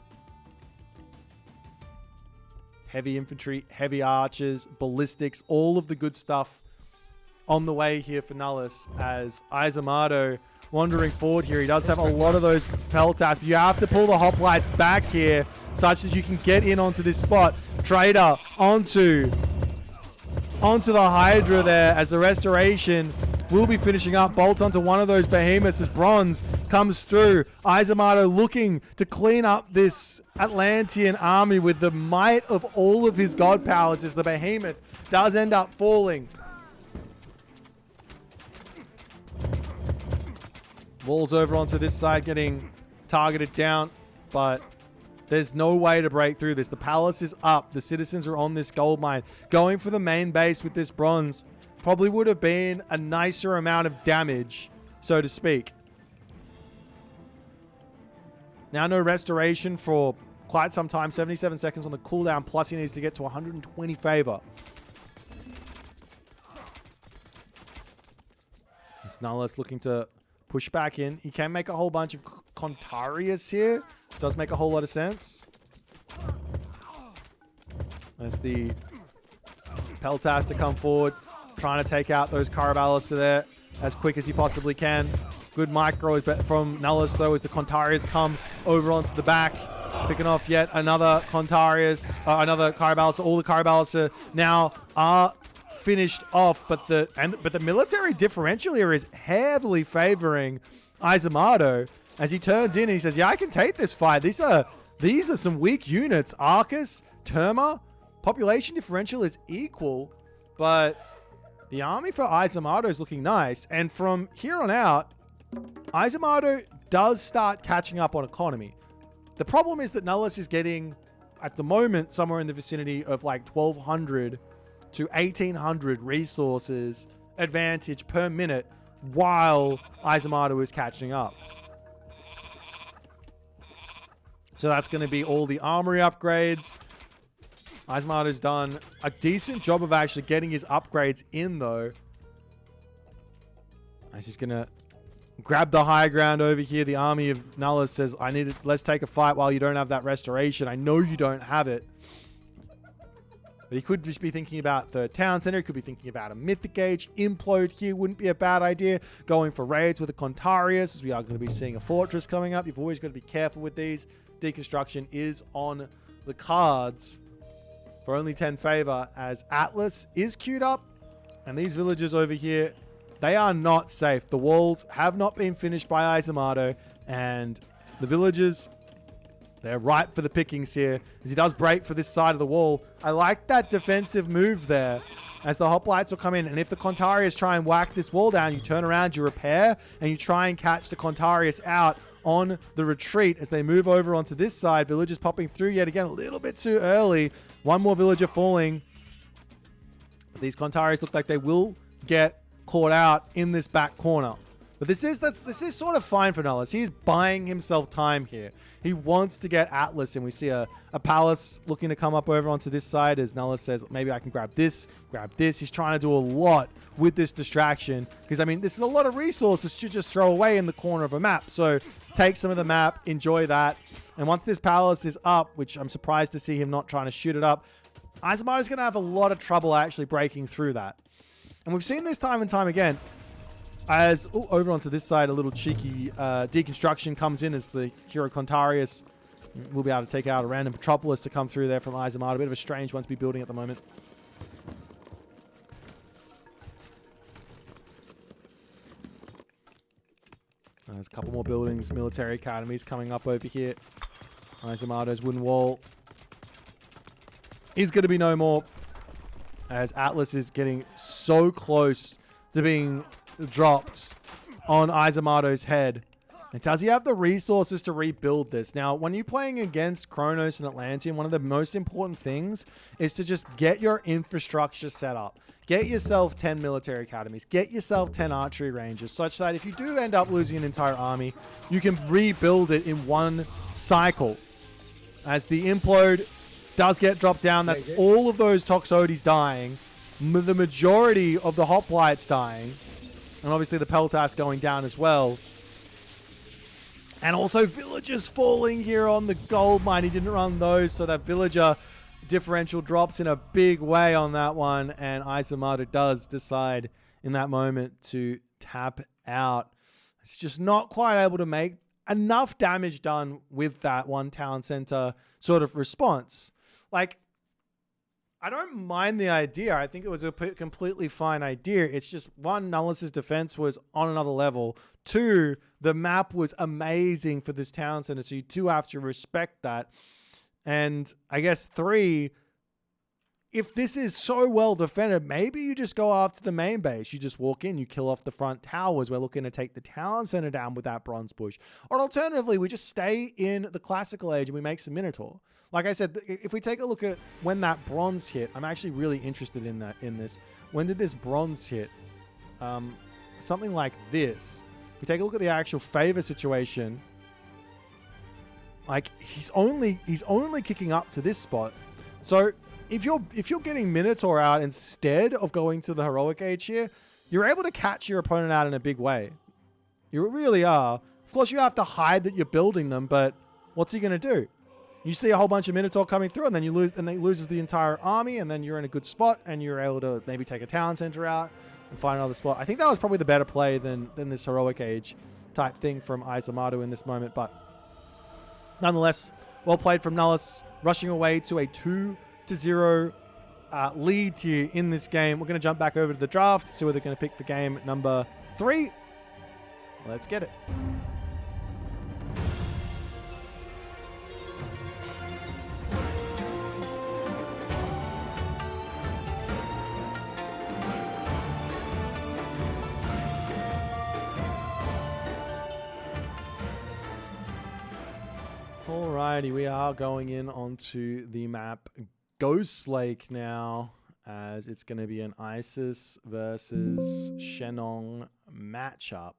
Heavy infantry, heavy archers, ballistics, all of the good stuff on the way here for Nullis as Isamato wandering forward here. He does have a lot of those peltas, but you have to pull the hoplites back here such that you can get in onto this spot. Trader onto the Hydra there as the restoration will be finishing up. Bolt onto one of those behemoths as bronze comes through. Isamato looking to clean up this Atlantean army with the might of all of his god powers as the behemoth does end up falling. Walls over onto this side getting targeted down, but there's no way to break through this. The palace is up. The citizens are on this gold mine. Going for the main base with this bronze probably would have been a nicer amount of damage, so to speak. Now no restoration for quite some time. 77 seconds on the cooldown, plus he needs to get to 120 favor. It's Nullis looking to push back in. He can make a whole bunch of Contarius here, which does make a whole lot of sense. There's the Peltas to come forward, trying to take out those Caraballas to there as quick as he possibly can. Good micro from Nullis, though, as the Contarius come over onto the back, picking off yet another Contarius, another Caraballas. So all the Caraballas now are finished off, but the military differential here is heavily favoring Isamato as he turns in and he says, yeah, I can take this fight. These are some weak units. Arcus, Terma, population differential is equal, but the army for Isamato is looking nice. And from here on out, Isamato does start catching up on economy. The problem is that Nullis is getting, at the moment, somewhere in the vicinity of like 1,200 to 1,800 resources advantage per minute while Isamato is catching up. So that's going to be all the armory upgrades. Isamato's done a decent job of actually getting his upgrades in, though. As he's going to grab the high ground over here. The army of Nullis says, let's take a fight while you don't have that restoration. I know you don't have it. But he could just be thinking about the town center. He could be thinking about a mythic age. Implode here wouldn't be a bad idea. Going for raids with a Contarius, as we are going to be seeing a fortress coming up. You've always got to be careful with these. Deconstruction is on the cards for only 10 favor as Atlas is queued up. And these villagers over here, they are not safe. The walls have not been finished by Isamato. And the villagers, they're ripe for the pickings here as he does break for this side of the wall. I like that defensive move there as the hoplites will come in. And if the Contarius try and whack this wall down, you turn around, you repair, and you try and catch the Contarius out on the retreat as they move over onto this side. Villagers popping through yet again a little bit too early. One more villager falling. But these Contarius look like they will get caught out in this back corner. But this is sort of fine for Nullis. He's buying himself time here. He wants to get Atlas, and we see a palace looking to come up over onto this side as Nullis says, maybe I can grab this, grab this. He's trying to do a lot with this distraction because, I mean, this is a lot of resources to just throw away in the corner of a map. So take some of the map, enjoy that. And once this palace is up, which I'm surprised to see him not trying to shoot it up, Isamato is going to have a lot of trouble actually breaking through that. And we've seen this time and time again. As over onto this side, a little cheeky deconstruction comes in as the hero Contarius will be able to take out a random Metropolis to come through there from Isamato. A bit of a strange one to be building at the moment. There's a couple more buildings, military academies coming up over here. Isamato's wooden wall is going to be no more as Atlas is getting so close to being dropped on Isamato's head And does he have the resources to rebuild this? Now, when you're playing against Kronos and Atlantean, one of the most important things is to just get your infrastructure set up. Get yourself 10 military academies. Get yourself 10 archery ranges, such that if you do end up losing an entire army, you can rebuild it in one cycle. As the implode does get dropped down, that's all of those Toxotes dying. The majority of the hoplites dying. And obviously the Peltas going down as well. And also villagers falling here on the gold mine. He didn't run those, so that villager differential drops in a big way on that one. And Isamato does decide in that moment to tap out. It's just not quite able to make enough damage done with that one town center sort of response. Like, I don't mind the idea. I think it was a completely fine idea. It's just, one, Nullis' defense was on another level. Two, the map was amazing for this town center, so you do have to respect that. And I guess three, if this is so well defended, maybe you just go after the main base. You just walk in, you kill off the front towers. We're looking to take the town center down with that bronze push. Or alternatively, we just stay in the classical age and we make some Minotaur. Like I said, if we take a look at when that bronze hit, I'm actually really interested in this. When did this bronze hit? Something like this. If we take a look at the actual favor situation, like he's only kicking up to this spot. So if you're getting Minotaur out instead of going to the heroic age here, you're able to catch your opponent out in a big way. You really are. Of course, you have to hide that you're building them, but what's he going to do? You see a whole bunch of Minotaur coming through, and then you lose, and he loses the entire army, and then you're in a good spot, and you're able to maybe take a town center out and find another spot. I think that was probably the better play than this heroic age type thing from Isamato in this moment, but nonetheless, well played from Nullis, rushing away to a 2-0 lead here in this game. We're going to jump back over to the draft, see what they're going to pick for game number 3. Let's get it. Alrighty, we are going in onto the map Ghost Lake now, as it's going to be an Isis versus Shenong matchup.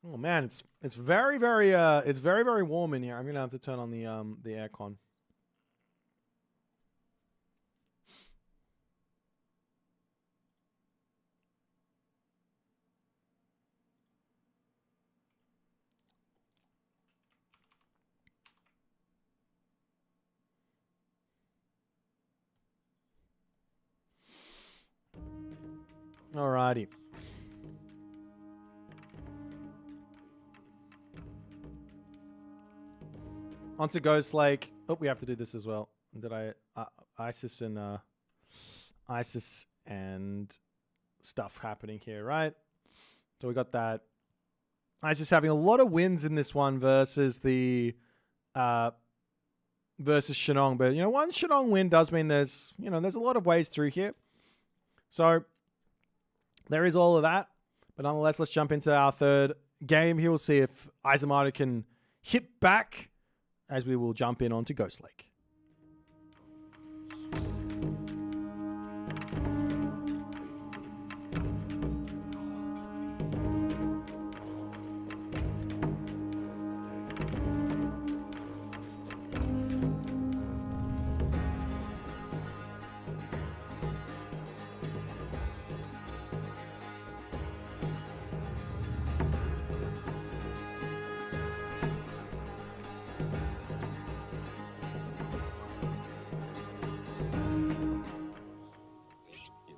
Oh man, it's very very warm in here. I'm gonna have to turn on the aircon. Alrighty. Onto Ghost Lake. Oh, we have to do this as well. Did I ISIS and stuff happening here, right? So we got that. ISIS having a lot of wins in this one versus the versus Shenong, but you know, one Shenong win does mean there's a lot of ways through here. So there is all of that, but nonetheless, let's jump into our third game here. We'll see if Isamato can hit back, as we will jump in onto Ghost Lake.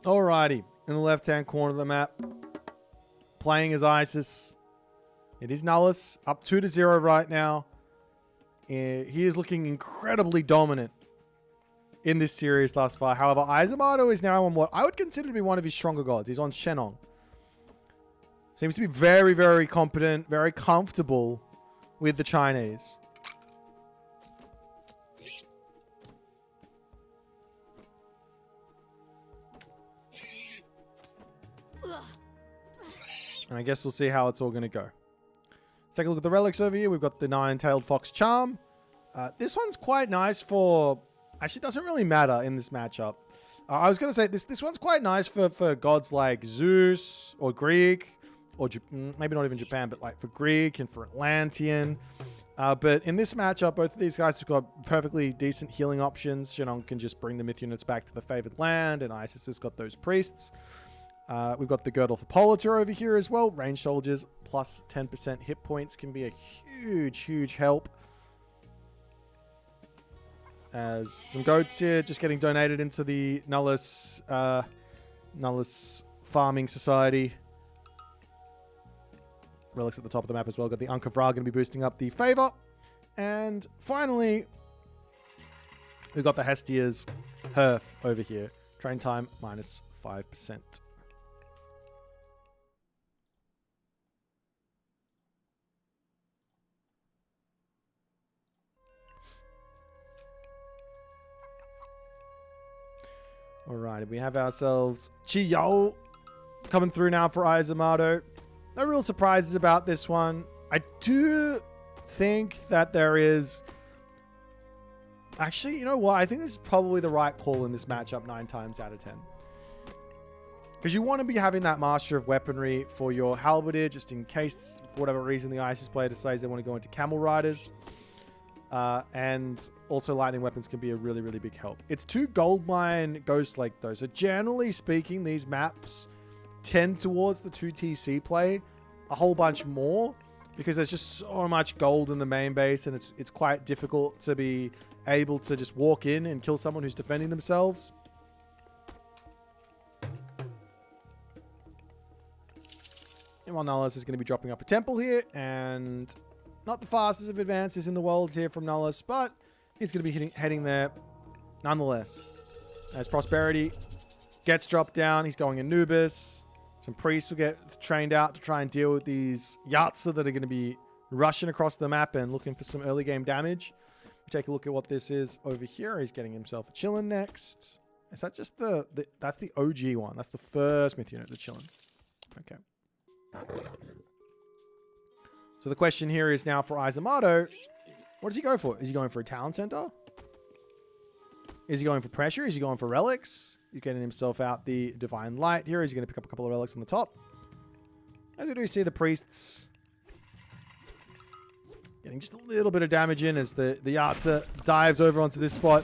Alrighty, in the left-hand corner of the map, playing as Isis. It is Nullis, up 2-0 right now. He is looking incredibly dominant in this series thus far. However, Isamato is now on what I would consider to be one of his stronger gods. He's on Shenong. Seems to be very, very competent, very comfortable with the Chinese. And I guess we'll see how it's all going to go. Let's take a look at the relics over here. We've got the Nine-Tailed Fox Charm. This one's quite nice for... Actually, it doesn't really matter in this matchup. I was going to say, this one's quite nice for gods like Zeus or Greek. Or maybe not even Japan, but like for Greek and for Atlantean. But in this matchup, both of these guys have got perfectly decent healing options. Shenong can just bring the myth units back to the favored land, and Isis has got those priests. We've got the Girdle for Politor over here as well. Range soldiers plus 10% hit points can be a huge, huge help. As some goats here just getting donated into the Nullis Farming Society. Relics at the top of the map as well. Got the Ankh of Ra going to be boosting up the favor. And finally, we've got the Hestia's Hearth over here. Train time minus 5%. Alright, we have ourselves Chiyao coming through now for Isamato. No real surprises about this one. I do think that there is... Actually, you know what? I think this is probably the right call in this matchup 9 times out of 10. Because you want to be having that Master of Weaponry for your Halberdier, just in case, for whatever reason, the ISIS player decides they want to go into Camel Riders. And also Lightning Weapons can be a really, really big help. It's 2 Goldmine Ghost Lake, though. So generally speaking, these maps tend towards the 2 TC play a whole bunch more because there's just so much gold in the main base, and it's quite difficult to be able to just walk in and kill someone who's defending themselves. And while Nullis is going to be dropping up a temple here, and not the fastest of advances in the world here from Nullis, but he's going to be heading there nonetheless. As Prosperity gets dropped down, he's going Anubis. Some priests will get trained out to try and deal with these Yatza that are going to be rushing across the map and looking for some early game damage. We take a look at what this is over here. He's getting himself a Chillin next. Is that just that's the OG one? That's the first myth unit, the Chillin. Okay. So the question here is now for Isamato, what does he go for? Is he going for a talent center? Is he going for pressure? Is he going for relics? He's getting himself out the Divine Light here. Is he going to pick up a couple of relics on the top? As we do see the priests getting just a little bit of damage in as the Yatza dives over onto this spot.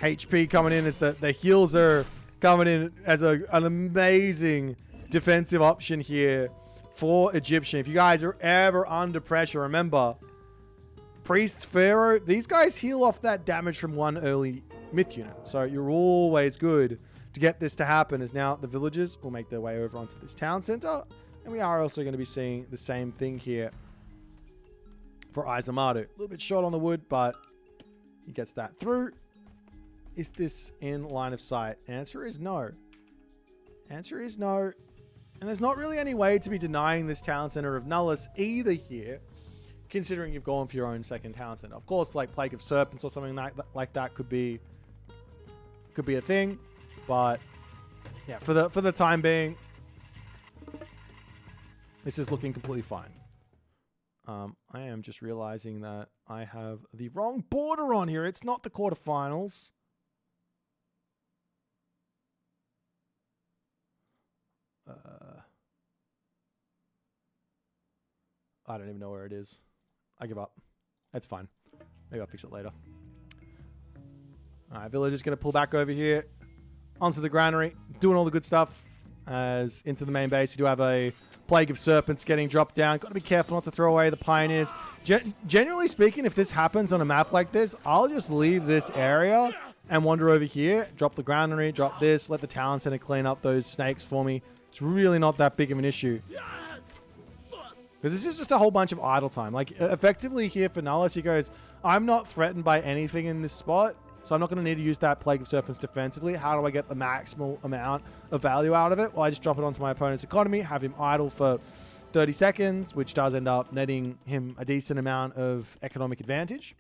HP coming in as the heals are coming in as an amazing defensive option here for Egyptian. If you guys are ever under pressure, remember, Priests, Pharaoh, these guys heal off that damage from one early myth unit. So you're always good to get this to happen, as now the villagers will make their way over onto this town center. And we are also going to be seeing the same thing here for Isamato. A little bit short on the wood, but he gets that through. Is this in line of sight? Answer is no. Answer is no. And there's not really any way to be denying this talent center of Nullis either here, considering you've gone for your own second talent center. Of course, like Plague of Serpents or something like that could be a thing, but yeah, for the time being, this is looking completely fine. I am just realizing that I have the wrong border on here. It's not the quarterfinals. I don't even know where it is. I give up. That's fine. Maybe I'll fix it later. Alright, Villager's going to pull back over here onto the granary, doing all the good stuff. As into the main base, we do have a Plague of Serpents getting dropped down. Got to be careful not to throw away the Pioneers. Generally speaking, if this happens on a map like this, I'll just leave this area and wander over here, drop the granary, drop this, let the Talent Center clean up those snakes for me. It's really not that big of an issue. Because this is just a whole bunch of idle time. Like, effectively here for Nullis, he goes, I'm not threatened by anything in this spot, so I'm not going to need to use that Plague of Serpents defensively. How do I get the maximal amount of value out of it? Well, I just drop it onto my opponent's economy, have him idle for 30 seconds, which does end up netting him a decent amount of economic advantage.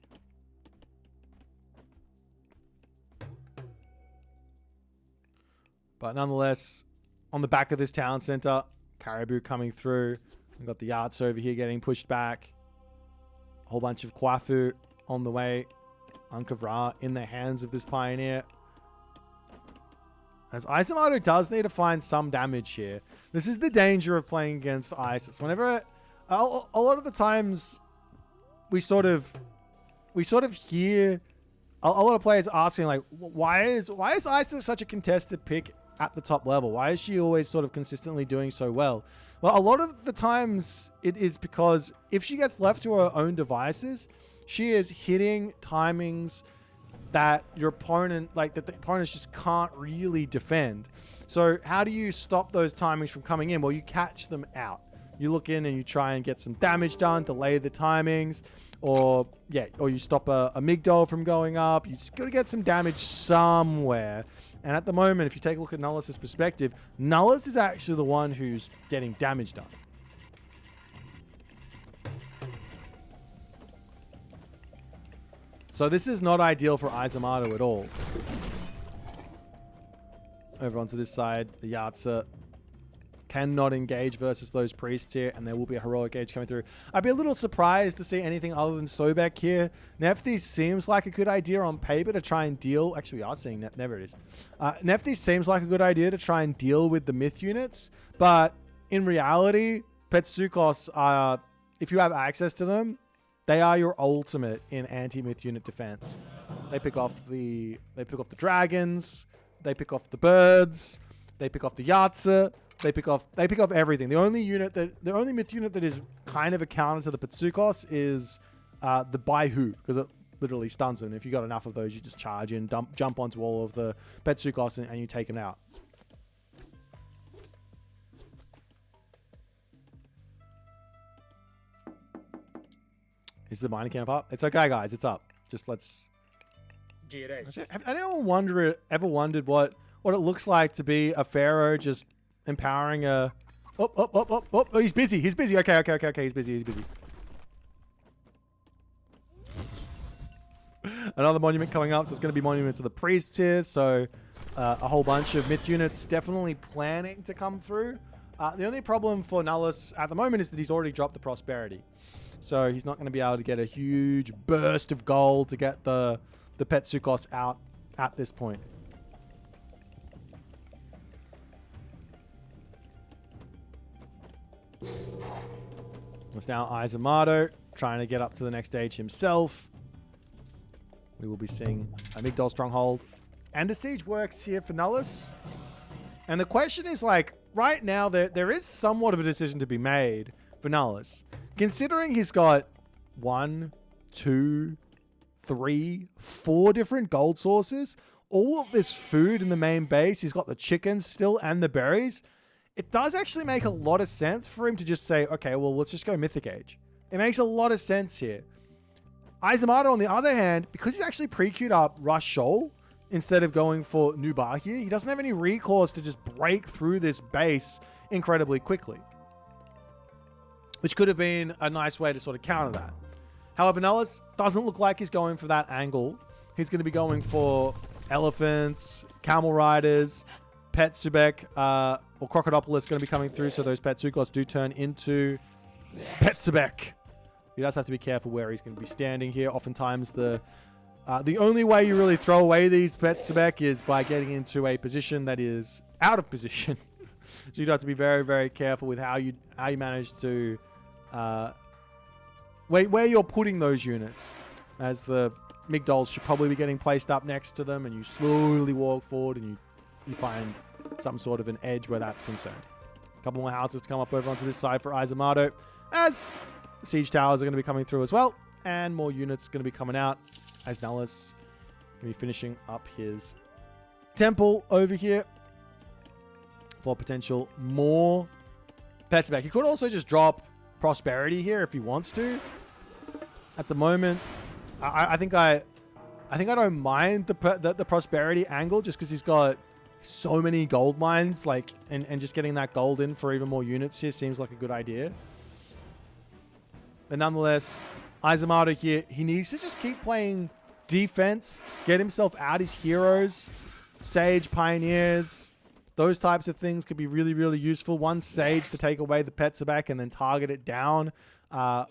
But nonetheless, on the back of this town center, Caribou coming through. We've got the Yarts over here getting pushed back. A whole bunch of Kwafu on the way. Ankh of Ra in the hands of this Pioneer. As Isamato does need to find some damage here. This is the danger of playing against Isis. Whenever... a lot of the times, we sort of hear a lot of players asking, like, why is Isis such a contested pick at the top level? Why is she always sort of consistently doing so well? Well, a lot of the times it is because if she gets left to her own devices, she is hitting timings that your opponent, like that the opponents just can't really defend. So how do you stop those timings from coming in? Well, you catch them out. You look in and you try and get some damage done, delay the timings, or you stop a Migdol from going up. You just got to get some damage somewhere. And at the moment, if you take a look at Nullis' perspective, Nullis is actually the one who's getting damage done. So this is not ideal for Isamato at all. Over onto this side, the Yatsa cannot engage versus those priests here, and there will be a heroic age coming through. I'd be a little surprised to see anything other than Sobek here. Nephthys seems like a good idea on paper to try and deal... Actually, we are seeing... Never it is. Nephthys seems like a good idea to try and deal with the myth units, but in reality, Petsukos are... If you have access to them, they are your ultimate in anti-myth unit defense. They pick off the dragons, they pick off the birds, they pick off the Yatsa. They pick off everything. The only myth unit that is kind of a counter to the Petsukos is the Baihu, because it literally stuns them. If you got enough of those, you just charge in, jump onto all of the Petsukos, and you take them out. Is the mining camp up? It's okay, guys. It's up. Just let's... Have anyone ever wondered what it looks like to be a pharaoh just empowering a... Oh, he's busy. He's busy. Okay. He's busy. Another monument coming up. So it's going to be monument to the priests here. So a whole bunch of myth units definitely planning to come through. The only problem for Nullis at the moment is that he's already dropped the prosperity. So he's not going to be able to get a huge burst of gold to get the Petsukos out at this point. It's now Isamato trying to get up to the next stage himself. We will be seeing a Migdol stronghold and a siege works here for Nullis. And the question is, like, right now there is somewhat of a decision to be made for Nullis. Considering he's got 1, 2, 3, 4 different gold sources, all of this food in the main base, he's got the chickens still and the berries. It does actually make a lot of sense for him to just say, okay, well, let's just go Mythic Age. It makes a lot of sense here. Isamato, on the other hand, because he's actually pre-queued up Rush Shoal instead of going for Nubar here, he doesn't have any recourse to just break through this base incredibly quickly, which could have been a nice way to sort of counter that. However, Nullis doesn't look like he's going for that angle. He's going to be going for elephants, camel riders, Petsubek, or Crocodilopolis going to be coming through, so those Petsukos do turn into Petsubek. He does have to be careful where he's going to be standing here. Oftentimes, the only way you really throw away these Petsubek is by getting into a position that is out of position. So you'd have to be very, very careful with how you manage to where you're putting those units, as the Migdols should probably be getting placed up next to them, and you slowly walk forward and you find some sort of an edge where that's concerned. A couple more houses to come up over onto this side for Isamato, as the siege towers are going to be coming through as well, and more units going to be coming out as Nullis going to be finishing up his temple over here for potential more pets back. He could also just drop prosperity here if he wants to. At the moment, I think I I think I don't mind the prosperity angle just because he's got so many gold mines, like, and just getting that gold in for even more units here seems like a good idea. But nonetheless, Isamato here, he needs to just keep playing defense, get himself out his heroes, Sage, Pioneers, those types of things could be really, really useful. One Sage to take away the Petsabek and then target it down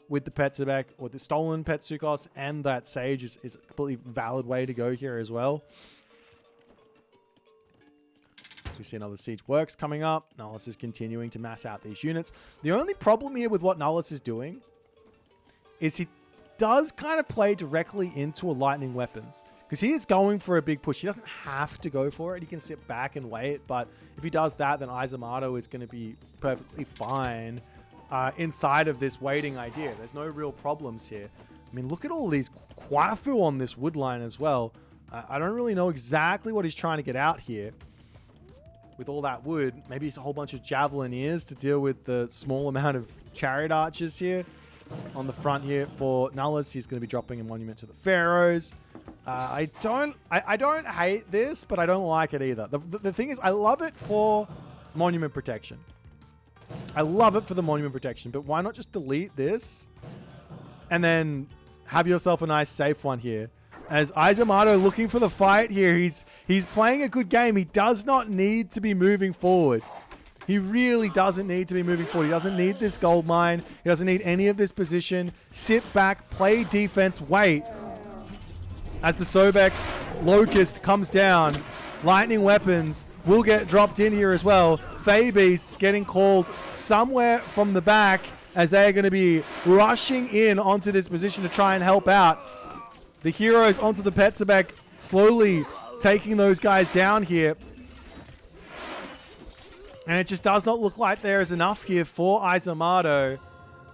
with the Petsabek or the stolen Petsukos, and that Sage is a completely valid way to go here as well. We see another Siege Works coming up. Nullis is continuing to mass out these units. The only problem here with what Nullis is doing is he does kind of play directly into a lightning weapons, because he is going for a big push. He doesn't have to go for it. He can sit back and wait, but if he does that, then Isamato is going to be perfectly fine inside of this waiting idea. There's no real problems here. I mean, look at all these Kwafu on this wood line as well. I don't really know exactly what he's trying to get out here. With all that wood, maybe it's a whole bunch of Javelineers to deal with the small amount of Chariot Archers here. On the front here for Nullis, he's going to be dropping a monument to the Pharaohs. I don't hate this, but I don't like it either. The thing is, I love it for monument protection. I love it for the monument protection, but why not just delete this and then have yourself a nice safe one here? As Isamato looking for the fight here, he's playing a good game. He does not need to be moving forward. He really doesn't need to be moving forward. He doesn't need this gold mine. He doesn't need any of this position. Sit back, play defense, wait. As the Sobek Locust comes down, lightning weapons will get dropped in here as well. Fae Beasts getting called somewhere from the back as they are going to be rushing in onto this position to try and help out. The heroes onto the Petsabek, slowly taking those guys down here. And it just does not look like there is enough here for Isamato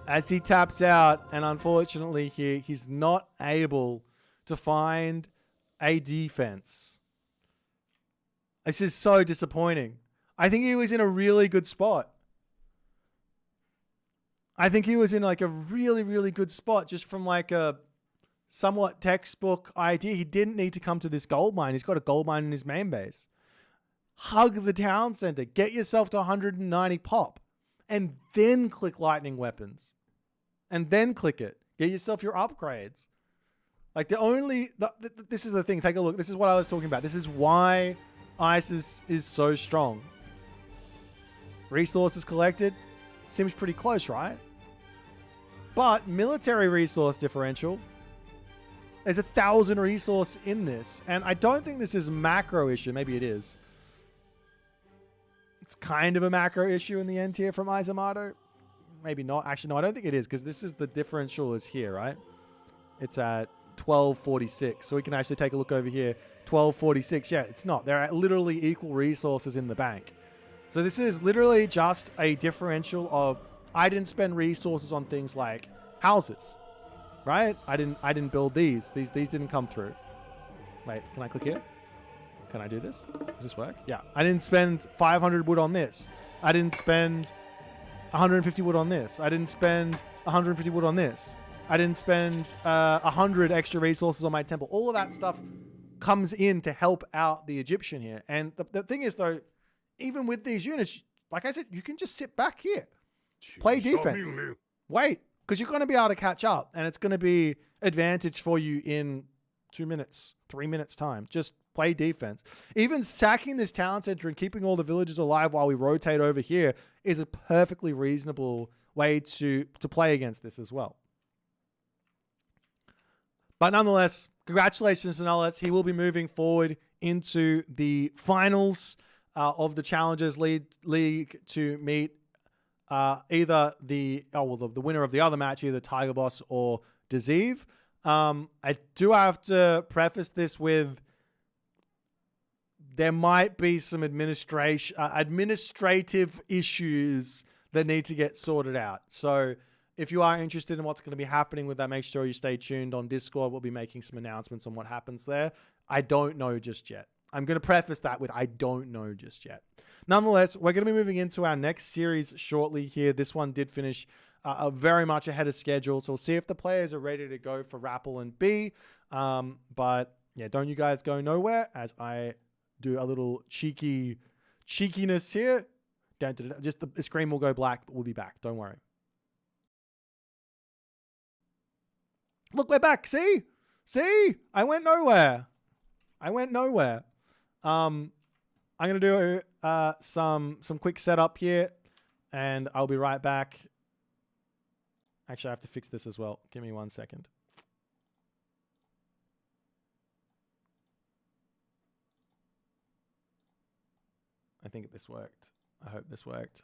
as he taps out. And unfortunately here, he's not able to find a defense. This is so disappointing. I think he was in a really good spot. I think he was in like a really, really good spot just from like a somewhat textbook idea. He didn't need to come to this gold mine. He's got a gold mine in his main base. Hug the town center. Get yourself to 190 pop. And then click lightning weapons. And then click it. Get yourself your upgrades. Like this is the thing. Take a look. This is what I was talking about. This is why ISIS is so strong. Resources collected. Seems pretty close, right? But military resource differential. There's 1,000 resource in this. And I don't think this is a macro issue. Maybe it is. It's kind of a macro issue in the end here from Isamato. Maybe not. Actually, no, I don't think it is, because this is the differential is here, right? It's at 1246. So we can actually take a look over here. 1246. Yeah, it's not. There are literally equal resources in the bank. So this is literally just a differential of I didn't spend resources on things like houses. Right? I didn't build these. These didn't come through. Wait, can I click here? Can I do this? Does this work? Yeah. I didn't spend 500 wood on this. I didn't spend 150 wood on this. I didn't spend 150 wood on this. I didn't spend 100 extra resources on my temple. All of that stuff comes in to help out the Egyptian here. And the thing is, though, even with these units, like I said, you can just sit back here. Play defense. Wait. Because you're going to be able to catch up, and it's going to be advantage for you in 2 minutes, 3 minutes time. Just play defense. Even sacking this town center and keeping all the villages alive while we rotate over here is a perfectly reasonable way to play against this as well. But nonetheless, congratulations to Nullis. He will be moving forward into the finals of the Challengers League to meet either the winner of the other match, either Tiger Boss or Deceive. I do have to preface this with there might be some administrative issues that need to get sorted out. So if you are interested in what's going to be happening with that, make sure you stay tuned on Discord. We'll be making some announcements on what happens there. I don't know just yet. I'm going to preface that with I don't know just yet. Nonetheless, we're going to be moving into our next series shortly here. This one did finish very much ahead of schedule. So we'll see if the players are ready to go for Rappel and B. But Yeah, don't you guys go nowhere as I do a little cheekiness here. Just the screen will go black, but we'll be back. Don't worry. Look, we're back. See? I went nowhere. I'm gonna do some quick setup here, and I'll be right back. Actually, I have to fix this as well. Give me 1 second. I think this worked. I hope this worked.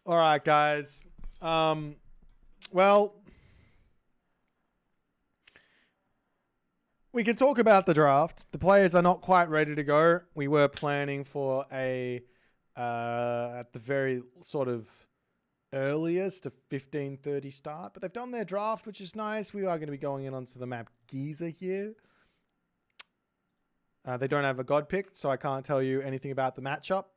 All right, guys. Well, we can talk about the draft. The players are not quite ready to go. We were planning for a, at the very sort of earliest, a 15:30 start, but they've done their draft, which is nice. We are going to be going in onto the map Giza here. They don't have a god picked, so I can't tell you anything about the matchup.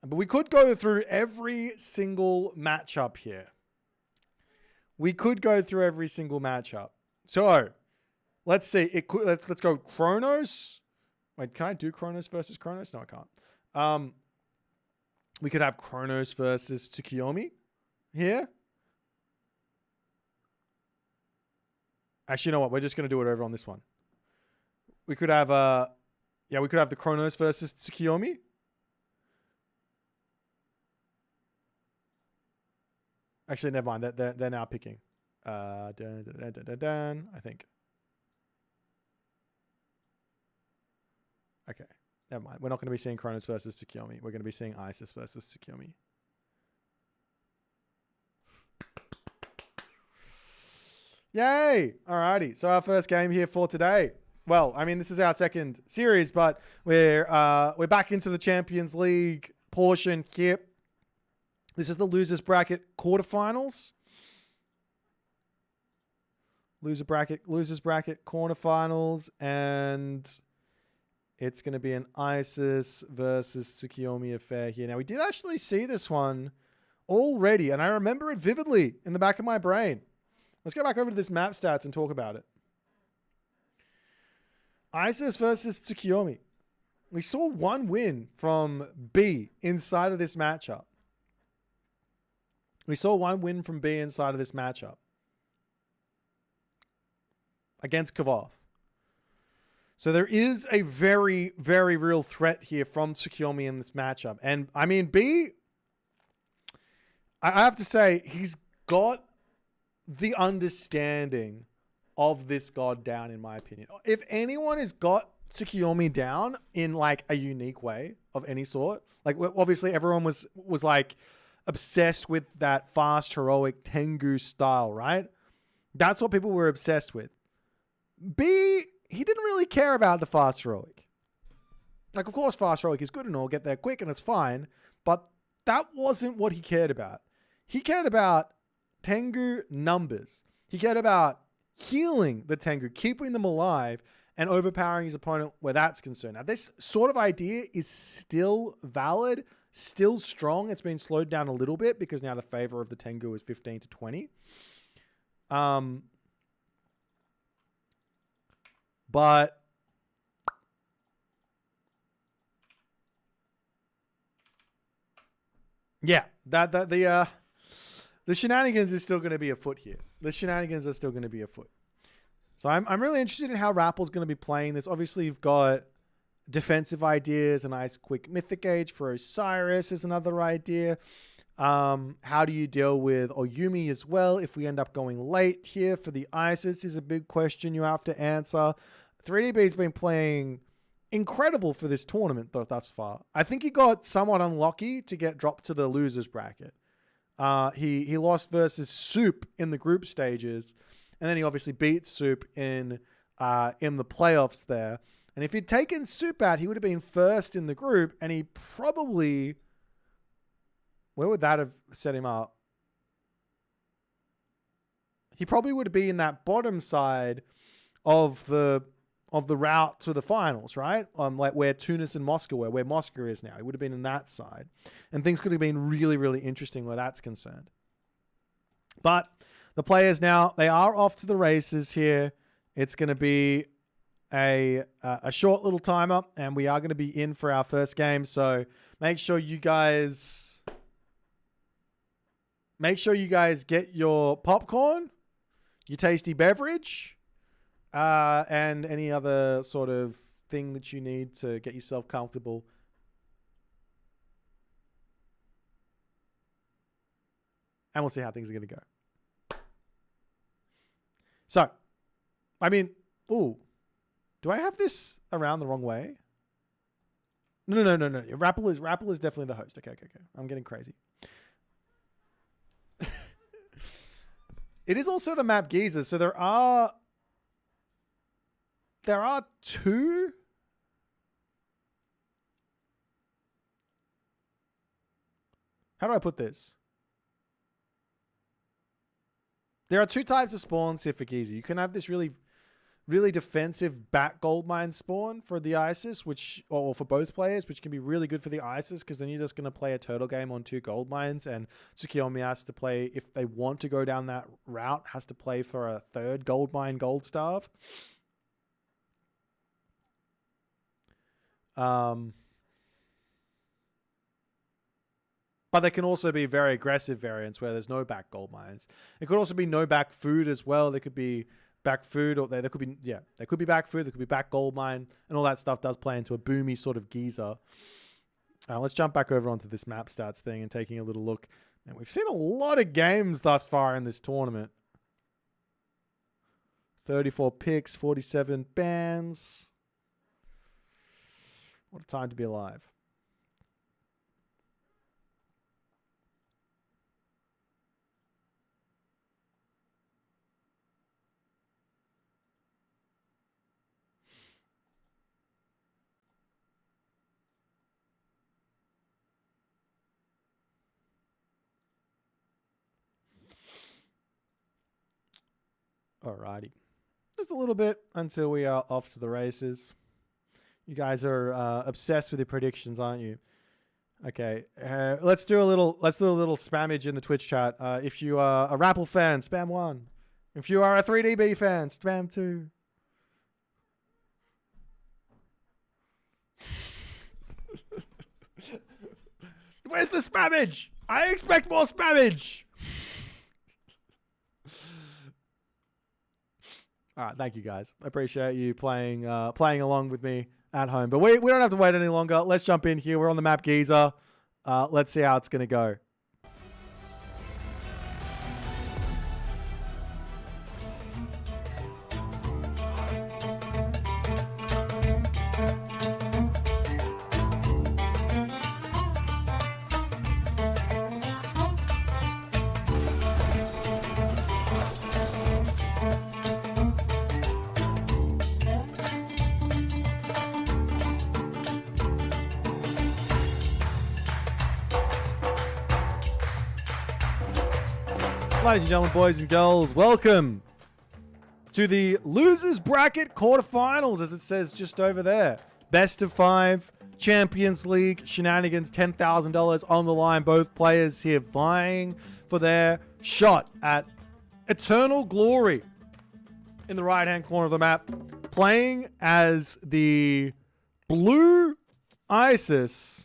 But we could go through every single matchup here. We could go through every single matchup. So let's see. Let's go Kronos. Wait, can I do Kronos versus Kronos? No, I can't. We could have Kronos versus Tsukiyomi here. Actually, you know what? We're just going to do it over on this one. We could have we could have the Kronos versus Tsukiyomi. Actually, never mind. They're now picking. I think. Okay, never mind. We're not going to be seeing Kronos versus Tsukiyomi. We're going to be seeing Isis versus Tsukiyomi. Yay! Alrighty. So our first game here for today. Well, I mean, this is our second series, but we're back into the Champions League portion here. This is the losers bracket quarterfinals. Losers bracket quarterfinals, and it's going to be an Isis versus Tsukiyomi affair here. Now, we did actually see this one already, and I remember it vividly in the back of my brain. Let's go back over to this map stats and talk about it. Isis versus Tsukiyomi. We saw one win from B inside of this matchup. We saw one win from B inside of this matchup against Kvov. So there is a very, very real threat here from Tsukiyomi in this matchup. And I mean, B, I have to say, he's got the understanding of this god down, in my opinion. If anyone has got Tsukiyomi down in like a unique way of any sort, like obviously everyone was like obsessed with that fast, heroic Tengu style, right? That's what people were obsessed with. B, he didn't really care about the fast heroic. Like, of course, fast heroic is good and all, get there quick and it's fine, but that wasn't what he cared about. He cared about Tengu numbers. He cared about healing the Tengu, keeping them alive, and overpowering his opponent where that's concerned. Now, this sort of idea is still valid, still strong. It's been slowed down a little bit because now the favor of the Tengu is 15 to 20. But yeah, the shenanigans is still going to be afoot here. The shenanigans are still going to be afoot. So I'm really interested in how Rappel's going to be playing this. Obviously, you've got defensive ideas. A nice quick mythic age for Osiris is another idea. How do you deal with Oyumi as well if we end up going late here for the Isis is a big question you have to answer. 3DB's been playing incredible for this tournament thus far. I think he got somewhat unlucky to get dropped to the losers bracket. He lost versus Soup in the group stages, and then he obviously beat Soup in the playoffs there. And if he'd taken Soup out, he would have been first in the group, and he probably... Where would that have set him up? He probably would be in that bottom side of the route to the finals, right? Like where Tunis and Moscow were, where Moscow is now. He would have been in that side. And things could have been really, really interesting where that's concerned. But the players now, they are off to the races here. It's going to be a short little timer, and we are going to be in for our first game. So make sure you guys get your popcorn, your tasty beverage, and any other sort of thing that you need to get yourself comfortable. And we'll see how things are going to go. So, I mean, ooh, do I have this around the wrong way? No. Rappel is definitely the host. Okay. I'm getting crazy. It is also the map Giza, so there are two. How do I put this? There are two types of spawns here for Giza. You can have this really defensive back gold mine spawn for the ISIS, or for both players, which can be really good for the ISIS because then you're just going to play a turtle game on 2 gold mines, and Tsukiyomi has to play, if they want to go down that route, has to play for a 3rd gold mine gold starve. But there can also be very aggressive variants where there's no back gold mines. It could also be no back food as well. There could be back food, or there could be back food, there could be back gold mine, and all that stuff does play into a boomy sort of Giza. Let's jump back over onto this map stats thing and taking a little look. And we've seen a lot of games thus far in this tournament. 34 picks, 47 bans. What a time to be alive. Alrighty. Just a little bit until we are off to the races. You guys are obsessed with your predictions, aren't you? Okay. Let's do a little spammage in the Twitch chat. If you are a Rappel fan, spam 1. If you are a 3DB fan, spam 2. Where's the spammage? I expect more spammage. All right, thank you guys. I appreciate you playing along with me at home. But we don't have to wait any longer. Let's jump in here. We're on the map Giza. Let's see how it's going to go. Ladies and gentlemen, boys and girls, welcome to the losers bracket quarterfinals, as it says just over there. Best of 5, Champions League shenanigans, $10,000 on the line. Both players here vying for their shot at eternal glory in the right-hand corner of the map. Playing as the blue ISIS.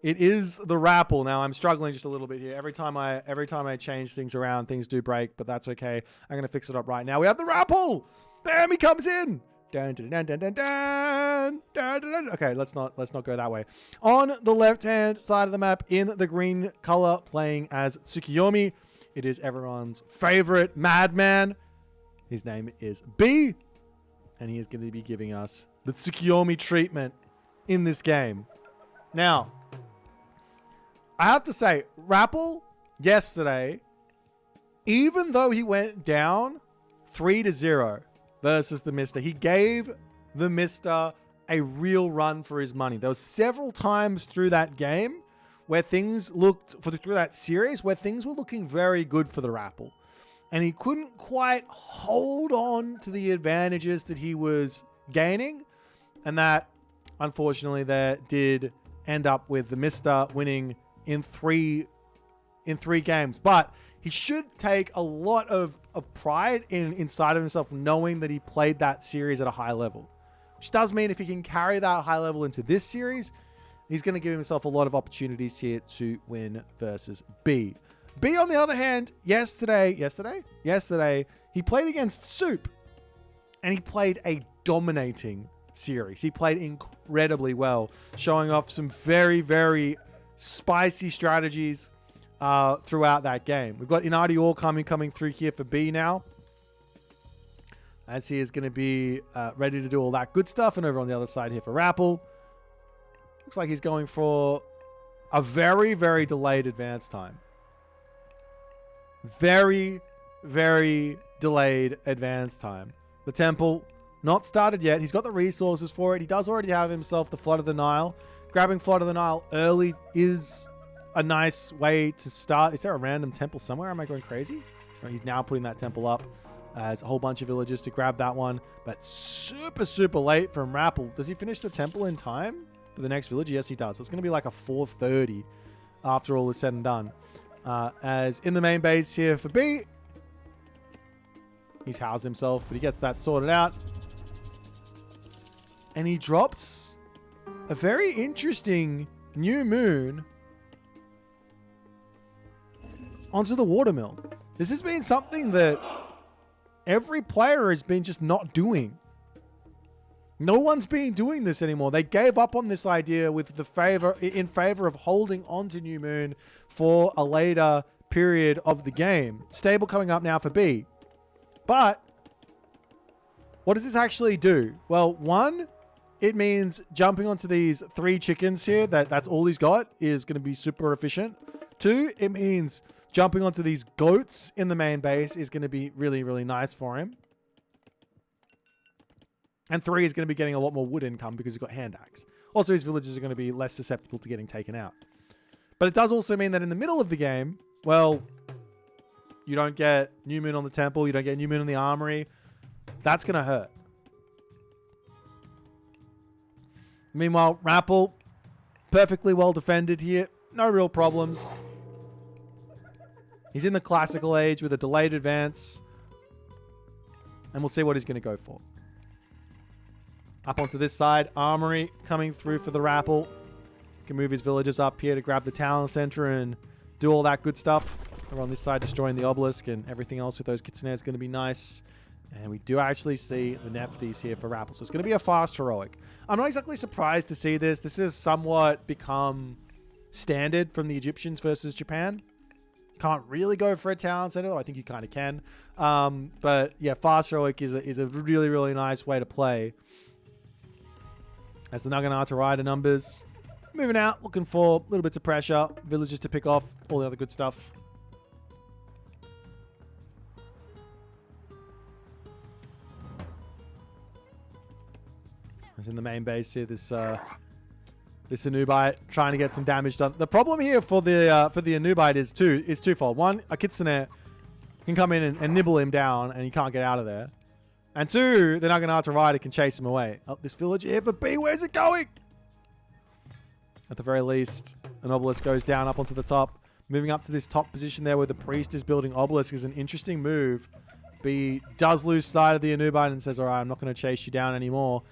It is the Rappel. Now I'm struggling just a little bit here. Every time I change things around, things do break, but that's okay. I'm gonna fix it up right now. We have the Rappel. Bam! He comes in. Dun, dun, dun, dun, dun, dun, dun, dun, dun. Okay, let's not go that way. On the left-hand side of the map, in the green color, playing as Tsukiyomi, it is everyone's favorite madman. His name is B, and he is going to be giving us the Tsukiyomi treatment in this game. Now, I have to say, Rappel yesterday, even though he went down 3-0 versus the Mister, he gave the Mister a real run for his money. There were several times through that game where things looked, through that series, where things were looking very good for the Rappel. And he couldn't quite hold on to the advantages that he was gaining. And that, unfortunately, there did end up with the Mister winning in three games. But he should take a lot of pride inside of himself, knowing that he played that series at a high level. Which does mean if he can carry that high level into this series, he's going to give himself a lot of opportunities here to win versus B. B, on the other hand, yesterday, he played against Soup. And he played a dominating series. He played incredibly well, showing off some very, very spicy strategies throughout that game. We've got Inadi All coming through here for B now, as he is going to be ready to do all that good stuff. And over on the other side here for Rappel, looks like he's going for a very, very delayed advance time. Very, very delayed advance time. The temple, not started yet. He's got the resources for it. He does already have himself the Flood of the Nile. Grabbing Flood of the Nile early is a nice way to start. Is there a random temple somewhere? Am I going crazy? No, he's now putting that temple up as a whole bunch of villagers to grab that one. But super, super late from Rappel. Does he finish the temple in time for the next village? Yes, he does. So it's going to be like a 4:30 after all is said and done. As in the main base here for B, he's housed himself, but he gets that sorted out. And he drops a very interesting new moon onto the watermill. This has been something that every player has been just not doing. No one's been doing this anymore. They gave up on this idea with in favor of holding on to New Moon for a later period of the game. Stable coming up now for B. But what does this actually do? Well, one, it means jumping onto these 3 chickens here, that's all he's got, is going to be super efficient. 2, it means jumping onto these goats in the main base is going to be really, really nice for him. And 3 is going to be getting a lot more wood income because he's got hand axe. Also, his villages are going to be less susceptible to getting taken out. But it does also mean that in the middle of the game, well, you don't get New Moon on the temple, you don't get New Moon on the armory. That's going to hurt. Meanwhile, Rappel, perfectly well defended here. No real problems. He's in the classical age with a delayed advance. And we'll see what he's going to go for. Up onto this side, armory coming through for the Rappel. Can move his villagers up here to grab the talent center and do all that good stuff. Over on this side, destroying the obelisk and everything else with those kitsune is going to be nice. And we do actually see the Nephthys here for Rappel. So it's going to be a fast heroic. I'm not exactly surprised to see this. This has somewhat become standard from the Egyptians versus Japan. Can't really go for a talent center. I think you kind of can. But yeah, fast heroic is a really, really nice way to play. As the Naginata rider numbers moving out, looking for little bits of pressure, villagers to pick off, all the other good stuff. As in the main base here, this Anubite trying to get some damage done. The problem here for the Anubite is twofold. One, a Kitsune can come in and nibble him down, and he can't get out of there. And 2, the Naginata rider can chase him away. Oh, this village here for B, where's it going? At the very least, an obelisk goes down up onto the top. Moving up to this top position there where the priest is building obelisk is an interesting move. B does lose sight of the Anubite and says, all right, I'm not going to chase you down anymore.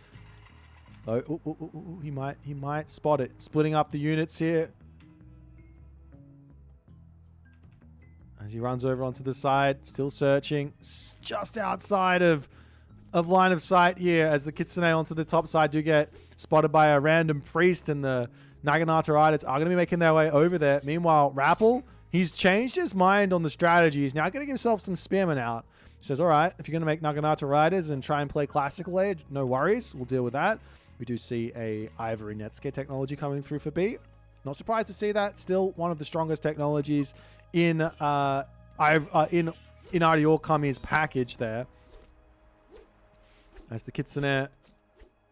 Oh, he might spot it. Splitting up the units here. As he runs over onto the side, still searching. Just outside of line of sight here as the Kitsune onto the top side do get spotted by a random priest, and the Naginata riders are going to be making their way over there. Meanwhile, Rappel, he's changed his mind on the strategy. He's now getting himself some spearmen out. He says, all right, if you're going to make Naginata riders and try and play classical age, no worries. We'll deal with that. We do see a Ivory Netscape technology coming through for B. Not surprised to see that. Still one of the strongest technologies in Arior Kami's package there. As the Kitsune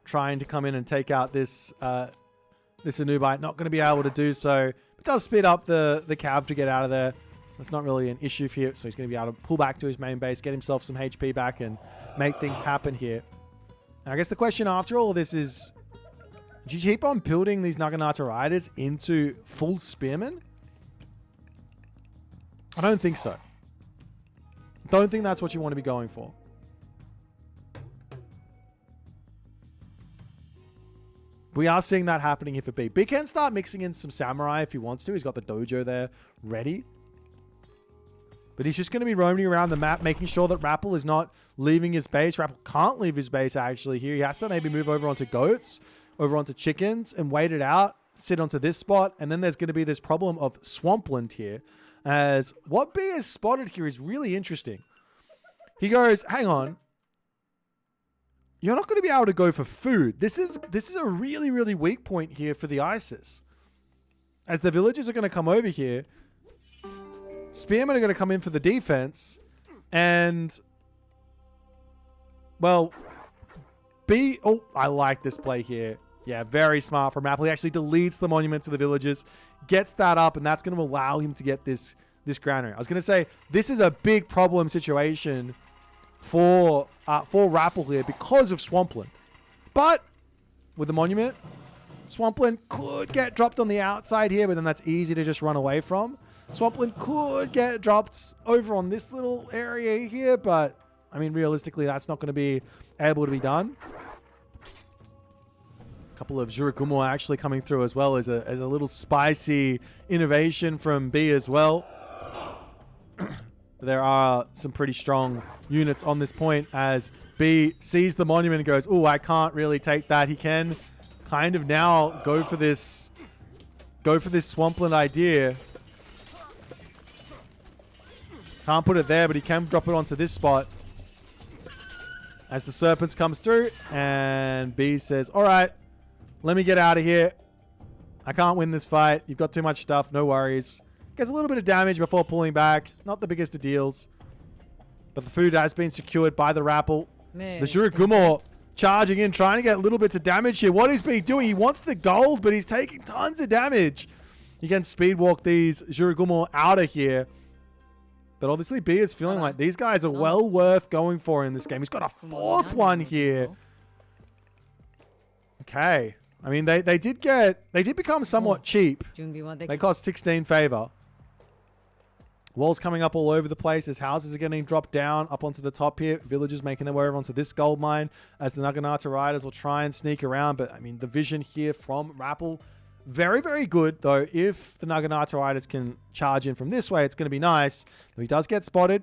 trying to come in and take out this Anubite, not going to be able to do so. It does speed up the cav to get out of there. So it's not really an issue here. So he's going to be able to pull back to his main base, get himself some HP back, and make things happen here. Now, I guess the question after all of this is, do you keep on building these Naginata riders into full spearmen? I don't think so. Don't think that's what you want to be going for. We are seeing that happening here for B. B can start mixing in some samurai if he wants to. He's got the dojo there ready. But he's just going to be roaming around the map, making sure that Rappel is not leaving his base. Rappel can't leave his base, actually, here. He has to maybe move over onto goats, over onto chickens, and wait it out, sit onto this spot. And then there's going to be this problem of swampland here. As what B has spotted here is really interesting. He goes, hang on. You're not going to be able to go for food. This is a really, really weak point here for the ISIS. As the villagers are going to come over here. Spearmen are going to come in for the defense. And, well, B... Oh, I like this play here. Yeah, very smart from Apple. He actually deletes the monument to the villages, gets that up, and that's going to allow him to get this granary. I was going to say, this is a big problem situation for Rappel here because of Swampland. But with the monument, Swampland could get dropped on the outside here, but then that's easy to just run away from. Swampland could get dropped over on this little area here, but, I mean, realistically, that's not going to be able to be done. A couple of Juragumo actually coming through as well as a little spicy innovation from B as well. There are some pretty strong units on this point as B sees the monument and goes, "Oh, I can't really take that." He can kind of now go for this Swampland idea. Can't put it there, but he can drop it onto this spot. As the Serpents comes through, and B says, "All right, let me get out of here. I can't win this fight. You've got too much stuff. No worries." Gets a little bit of damage before pulling back. Not the biggest of deals. But the food has been secured by the Rappel. The Juragumo charging in, trying to get little bits of damage here. What is B doing? He wants the gold, but he's taking tons of damage. He can speed walk these Juragumo out of here. But obviously B is feeling like these guys are well worth going for in this game. He's got a fourth one here. Okay. I mean, they did become somewhat cheap. They cost 16 favor. Walls coming up all over the place as houses are getting dropped down up onto the top here. Villagers making their way over onto this gold mine as the Naginata Riders will try and sneak around. But, I mean, the vision here from Rappel, very, very good. Though, if the Naginata Riders can charge in from this way, it's going to be nice. Though he does get spotted.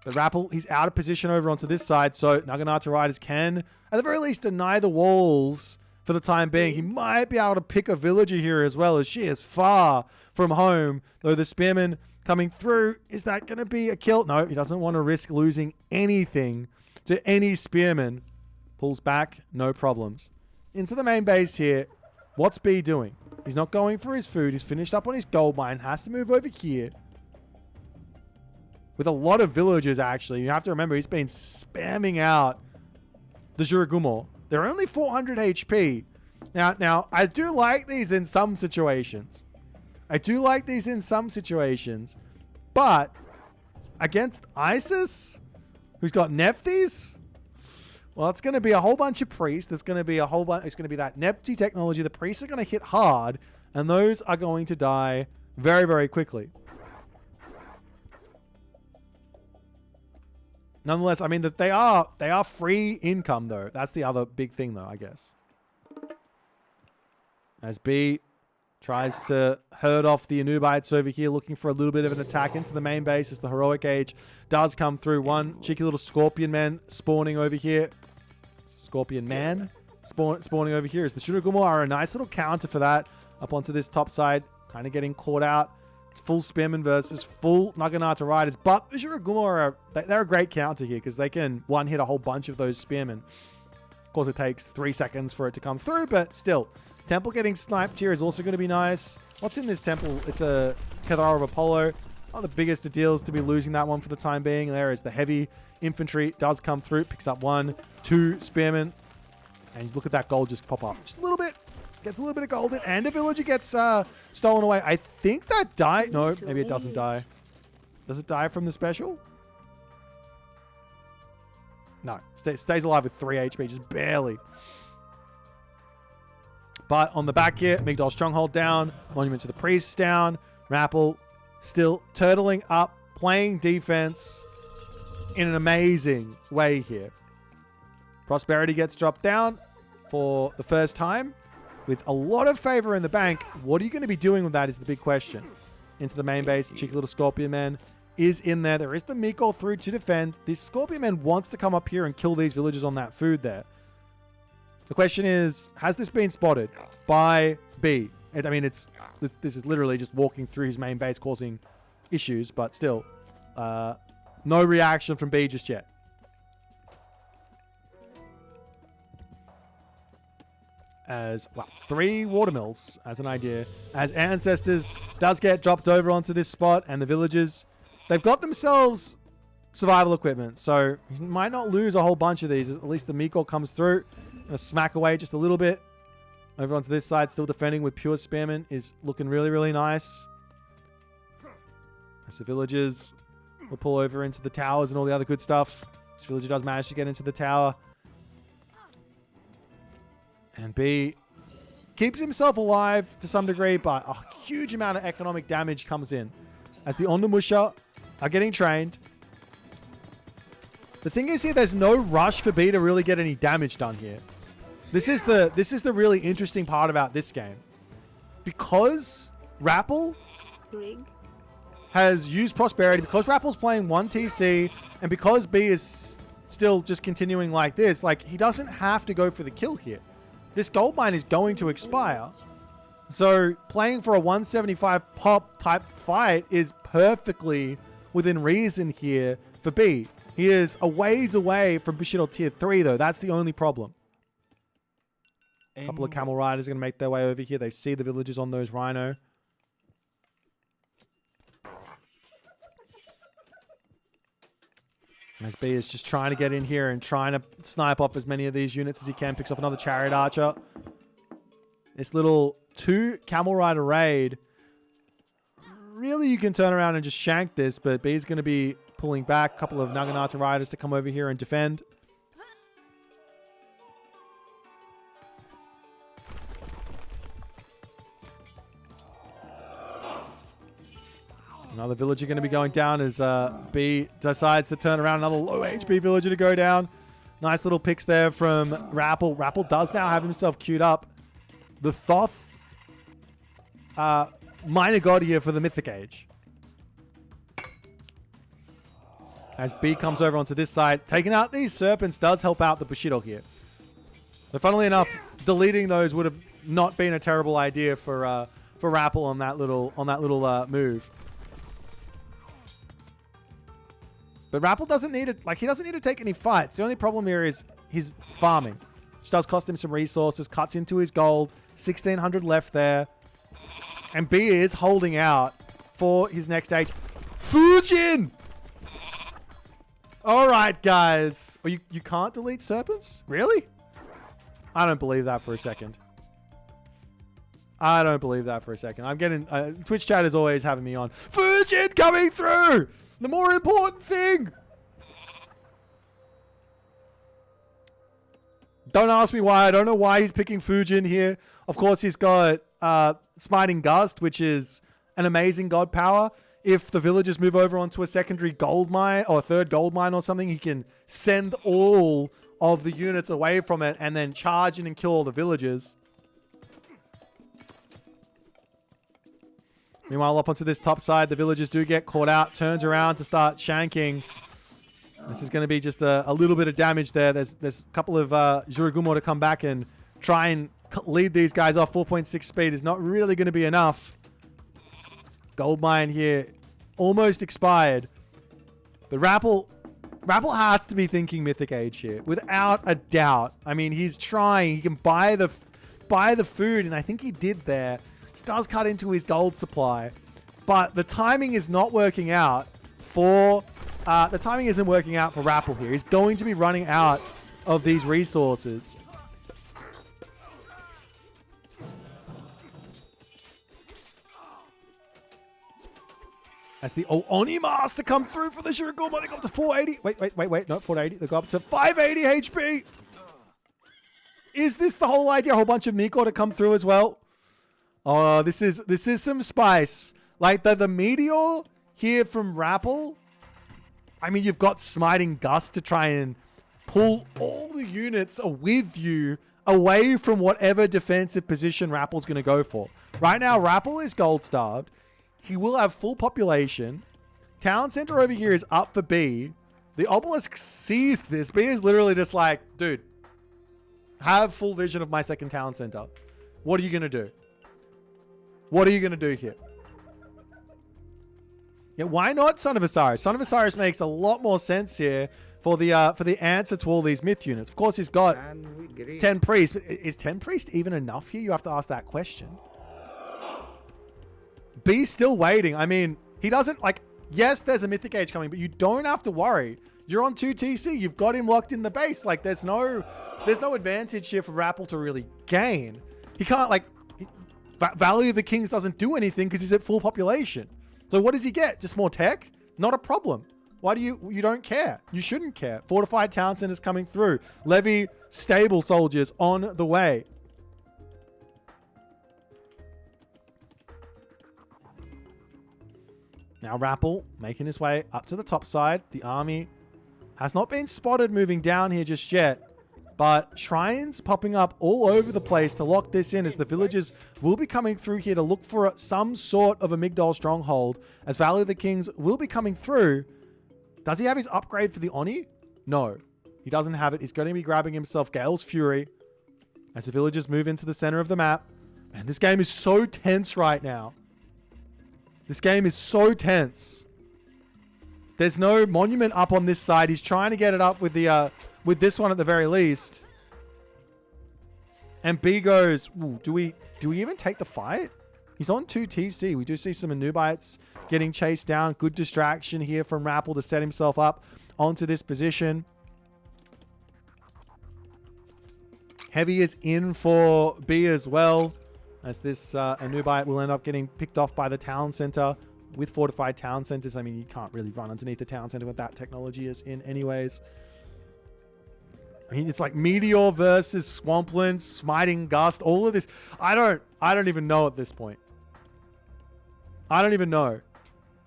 But Rappel, he's out of position over onto this side. So, Naginata Riders can, at the very least, deny the walls for the time being. He might be able to pick a villager here as well, as she is far from home. Though the Spearman coming through, is that going to be a kill? No, he doesn't want to risk losing anything to any Spearman. Pulls back, no problems. Into the main base here. What's B doing? He's not going for his food. He's finished up on his gold mine. Has to move over here. With a lot of villagers, actually. You have to remember, he's been spamming out the Juragumo. They're only 400 HP. Now, I do like these in some situations. But against Isis, who's got Nephthys, well, it's going to be a whole bunch of priests. It's going to be that Nepti technology. The priests are going to hit hard, and those are going to die very, very quickly. Nonetheless, I mean, that they are free income, though. That's the other big thing, though, I guess. As B tries to herd off the Anubites over here, looking for a little bit of an attack into the main base as the Heroic Age does come through. One cheeky little Scorpion Man spawning over here. Scorpion Man spawning over here. As the Juragumo are a nice little counter for that. Up onto this top side, kind of getting caught out. It's full Spearman versus full Naginata Riders. But the Juragumo they're a great counter here because they can one-hit a whole bunch of those Spearmen. Of course, it takes 3 seconds for it to come through, but still. Temple getting sniped here is also going to be nice. What's in this temple? It's a Cathar of Apollo. Not the biggest of deals to be losing that one for the time being. There is the heavy infantry. Does come through. Picks up 1, 2 spearmen. And look at that gold just pop up. Just a little bit. Gets a little bit of gold in. And a villager gets stolen away. I think that died. No, maybe it doesn't die. Does it die from the special? No. Stays alive with 3 HP. Just barely. But on the back here, Migdol Stronghold down. Monument to the Priests down. Rappel still turtling up, playing defense in an amazing way here. Prosperity gets dropped down for the first time with a lot of favor in the bank. What are you going to be doing with that is the big question. Into the main base, cheeky little Scorpion Man is in there. There is the Miko through to defend. This Scorpion Man wants to come up here and kill these villagers on that food there. The question is, has this been spotted by B? I mean, this is literally just walking through his main base causing issues, but still, no reaction from B just yet. as, well, 3 watermills as an idea. As Ancestors does get dropped over onto this spot, and the villagers, they've got themselves survival equipment, so he might not lose a whole bunch of these. At least the Miko comes through. Gonna smack away just a little bit. Over onto this side, still defending with pure Spearman is looking really, really nice. As the villagers will pull over into the towers and all the other good stuff. This villager does manage to get into the tower. And B keeps himself alive to some degree, but a huge amount of economic damage comes in. As the Ondamusha are getting trained. The thing is here, there's no rush for B to really get any damage done here. This is the really interesting part about this game. Because Rappel has used Prosperity, because Rappel's playing 1 TC, and because B is still just continuing like this, like, he doesn't have to go for the kill here. This gold mine is going to expire. So playing for a 175 pop type fight is perfectly within reason here for B. He is a ways away from Bushido tier 3 though. That's the only problem. A couple of camel riders are going to make their way over here. They see the villagers on those rhino. As B is just trying to get in here and trying to snipe off as many of these units as he can. Picks off another chariot archer. This little 2 camel rider raid. Really, you can turn around and just shank this, but B is going to be pulling back. A couple of Naginata riders to come over here and defend. Another villager going to be going down as B decides to turn around. Another low HP villager to go down. Nice little picks there from Rappel. Rappel does now have himself queued up. The Thoth minor god here for the Mythic Age. As B comes over onto this side. Taking out these serpents does help out the Bushido here. But funnily enough, deleting those would have not been a terrible idea for Rappel on that little move. But Rappel doesn't need it. Like, he doesn't need to take any fights. The only problem here is he's farming, which does cost him some resources. Cuts into his gold. 1,600 left there. And B is holding out for his next age. Fujin! All right, guys. Well, you can't delete serpents? Really? I don't believe that for a second. I don't believe that for a second. I'm getting... Twitch chat is always having me on. Fujin coming through! The more important thing! Don't ask me why. I don't know why he's picking Fujin here. Of course, he's got Smiting Gust, which is an amazing god power. If the villagers move over onto a secondary gold mine or a third gold mine or something, he can send all of the units away from it and then charge in and kill all the villagers. Meanwhile, up onto this top side, the villagers do get caught out. Turns around to start shanking. This is going to be just a little bit of damage there. There's a couple of Juragumo to come back and try and lead these guys off. 4.6 speed is not really going to be enough. Gold mine here almost expired. But Rappel has to be thinking Mythic Age here, without a doubt. I mean, he's trying. He can buy the food, and I think he did there. He does cut into his gold supply, but the timing is not working out for... the timing isn't working out for Rappel here. He's going to be running out of these resources. As the Oni Master come through for the Shiroguma. They go up to 480. Wait. No, 480. They go up to 580 HP. Is this the whole idea? A whole bunch of Miko to come through as well? Oh, this is some spice. Like the Meteor here from Rappel. I mean, you've got Smiting Gust to try and pull all the units with you away from whatever defensive position Rappel's going to go for. Right now, Rappel is gold starved. He will have full population. Town center over here is up for B. The obelisk sees this. B is literally just like, dude, have full vision of my second town center. What are you going to do? What are you going to do here? Yeah, why not Son of Osiris? Son of Osiris makes a lot more sense here for the answer to all these myth units. Of course, he's got 10 priests. But is 10 priests even enough here? You have to ask that question. B's still waiting. I mean, he doesn't like... Yes, there's a Mythic Age coming, but you don't have to worry. You're on 2 TC. You've got him locked in the base. Like, there's no advantage here for Rappel to really gain. He can't, like... Value of the Kings doesn't do anything because he's at full population. So what does he get? Just more tech? Not a problem. Why do you don't care? You shouldn't care. Fortified town centers coming through. Levy stable soldiers on the way. Now Rappel making his way up to the top side. The army has not been spotted moving down here just yet. But shrines popping up all over the place to lock this in as the villagers will be coming through here to look for some sort of a Migdol stronghold. As Valley of the Kings will be coming through. Does he have his upgrade for the Oni? No, he doesn't have it. He's going to be grabbing himself Gale's Fury as the villagers move into the center of the map. Man, this game is so tense right now. This game is so tense. There's no monument up on this side. He's trying to get it up with the with this one at the very least. And B goes, ooh, do we even take the fight? He's on 2 TC. We do see some Anubites getting chased down. Good distraction here from Rappel to set himself up onto this position. Heavy is in for B as well, as this Anubite will end up getting picked off by the town center. With fortified town centers, I mean, you can't really run underneath the town center with that technology is in anyways. I mean, it's like Meteor versus Swampland, Smiting Gust, all of this. I don't even know at this point. I don't even know.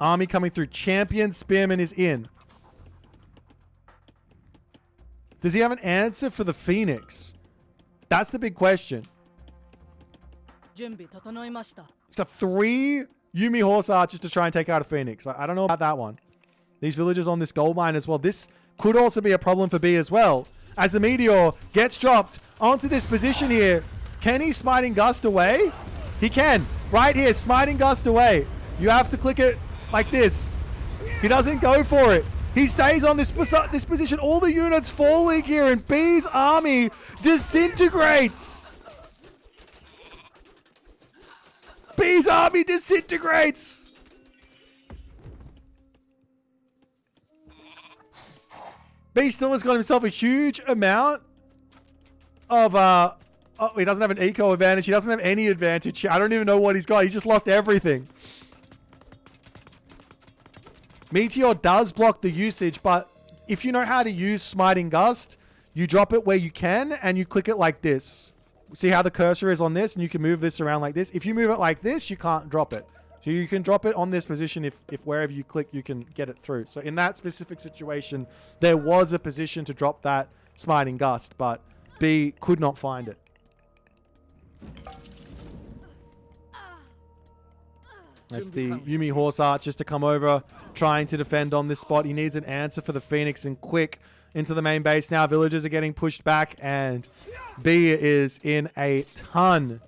Army coming through. Champion Spearman is in. Does he have an answer for the Phoenix? That's the big question. He's got 3 Yumi Horse Archers to try and take out a Phoenix. I don't know about that one. These villagers on this gold mine as well. This could also be a problem for B as well. As the Meteor gets dropped onto this position here. Can he Smiting Gust away? He can. Right here, Smiting Gust away. You have to click it like this. He doesn't go for it. He stays on this position. All the units falling here and B's army disintegrates. B's army disintegrates. B still has got himself a huge amount of oh, he doesn't have an eco advantage. He doesn't have any advantage. I don't even know what he's got. He just lost everything. Meteor does block the usage, but if you know how to use Smiting Gust, you drop it where you can and you click it like this. See how the cursor is on this and you can move this around like this. If you move it like this, you can't drop it. So you can drop it on this position if wherever you click, you can get it through. So in that specific situation, there was a position to drop that Smiting Gust, but B could not find it. That's the Yumi Horse Archers to come over, trying to defend on this spot. He needs an answer for the Phoenix and quick into the main base now. Villagers are getting pushed back and B is in a ton.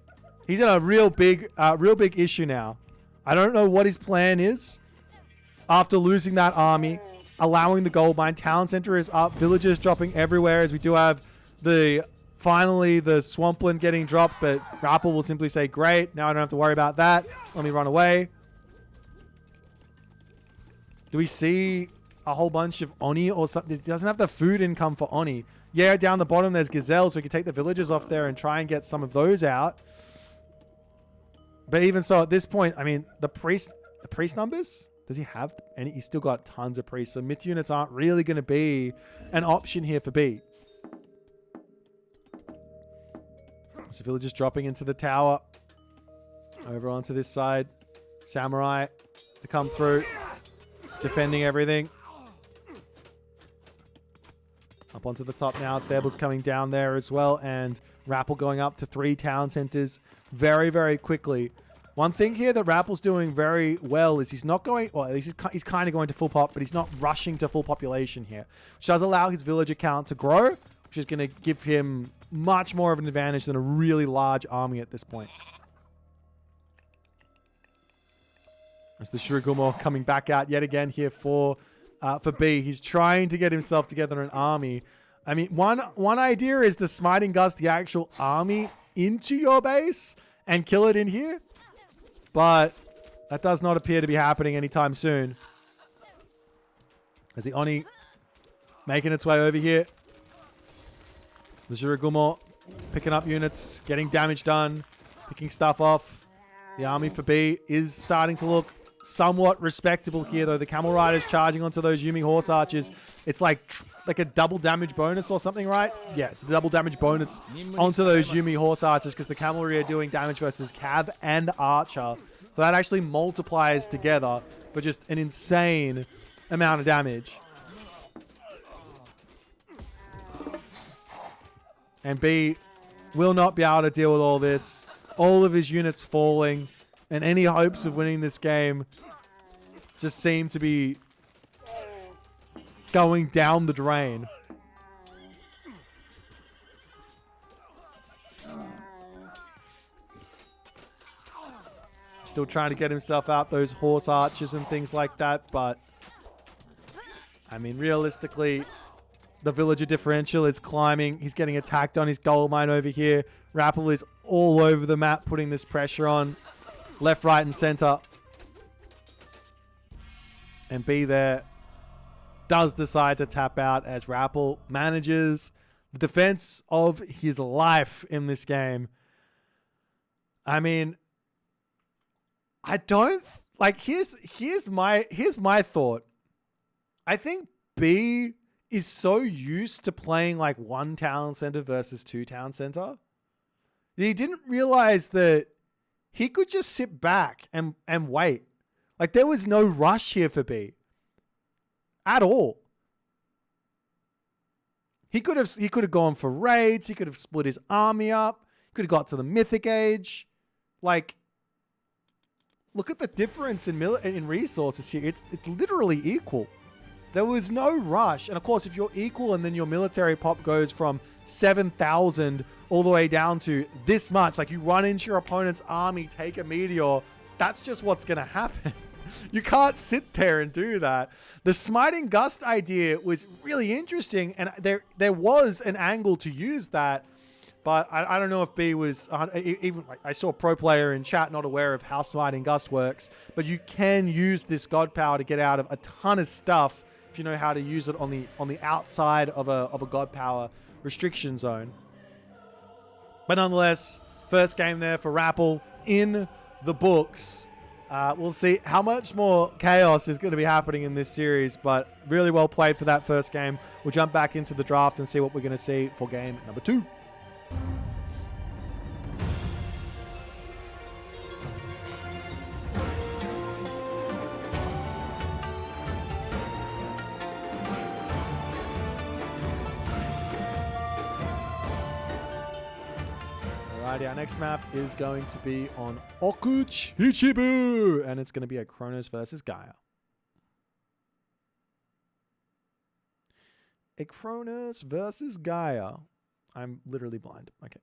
He's in a real big issue now. I don't know what his plan is after losing that army, allowing the gold mine. Town center is up. Villagers dropping everywhere as we do have finally the Swampland getting dropped, but Rappel will simply say, great, now I don't have to worry about that. Let me run away. Do we see a whole bunch of Oni or something? It doesn't have the food income for Oni. Yeah, down the bottom there's gazelles, so we can take the villagers off there and try and get some of those out. But even so, at this point, I mean, the priest numbers? Does he have any? He's still got tons of priests, so myth units aren't really going to be an option here for B. So villagers dropping into the tower. Over onto this side. Samurai to come through. Defending everything. Up onto the top now. Stables coming down there as well. And Rappel going up to 3 town centers very, very quickly. One thing here that Rappel's doing very well is he's not going... Well, he's kind of going to full pop, but he's not rushing to full population here. Which does allow his villager count to grow. Which is going to give him much more of an advantage than a really large army at this point. As the Shurigumo coming back out yet again here for B. He's trying to get himself together an army. I mean, one idea is to smiting gust the actual army into your base and kill it in here. But that does not appear to be happening anytime soon. As the Oni making its way over here. The Jiragumo picking up units, getting damage done, picking stuff off. The army for B is starting to look somewhat respectable here, though. The Camel Riders charging onto those Yumi Horse Archers. It's like a double damage bonus or something, right? Yeah, it's a double damage bonus onto those Yumi Horse Archers because the Cavalry are doing damage versus Cav and Archer. So that actually multiplies together for just an insane amount of damage. And B will not be able to deal with all this. All of his units falling. And any hopes of winning this game just seem to be going down the drain. Still trying to get himself out those horse archers and things like that. But, I mean, realistically, the villager differential is climbing. He's getting attacked on his gold mine over here. Rappel is all over the map, putting this pressure on. Left, right, and center. And B there does decide to tap out as Rappel manages the defense of his life in this game. I mean, I don't like. Here's my thought. I think B is so used to playing like one town center versus two town center that he didn't realize that he could just sit back and wait. Like there was no rush here for B at all. He could have gone for raids. He could have split his army up. He could have got to the Mythic Age. Like, look at the difference in resources here. It's literally equal. There was no rush. And of course, if you're equal and then your military pop goes from 7,000 all the way down to this much, like you run into your opponent's army, take a meteor, that's just what's going to happen. You can't sit there and do that. The Smiting Gust idea was really interesting, and there was an angle to use that, but I don't know if B was, even I saw a pro player in chat not aware of how Smiting Gust works, but you can use this God Power to get out of a ton of stuff if you know how to use it on the outside of a God Power restriction zone. But nonetheless, first game there for Rappel in the books. We'll see how much more chaos is going to be happening in this series, but really well played for that first game. We'll jump back into the draft and see what we're going to see for game number 2. Alrighty, our next map is going to be on Okuch Ichibu, and it's going to be a Kronos versus Gaia. A Kronos versus Gaia. I'm literally blind. Okay.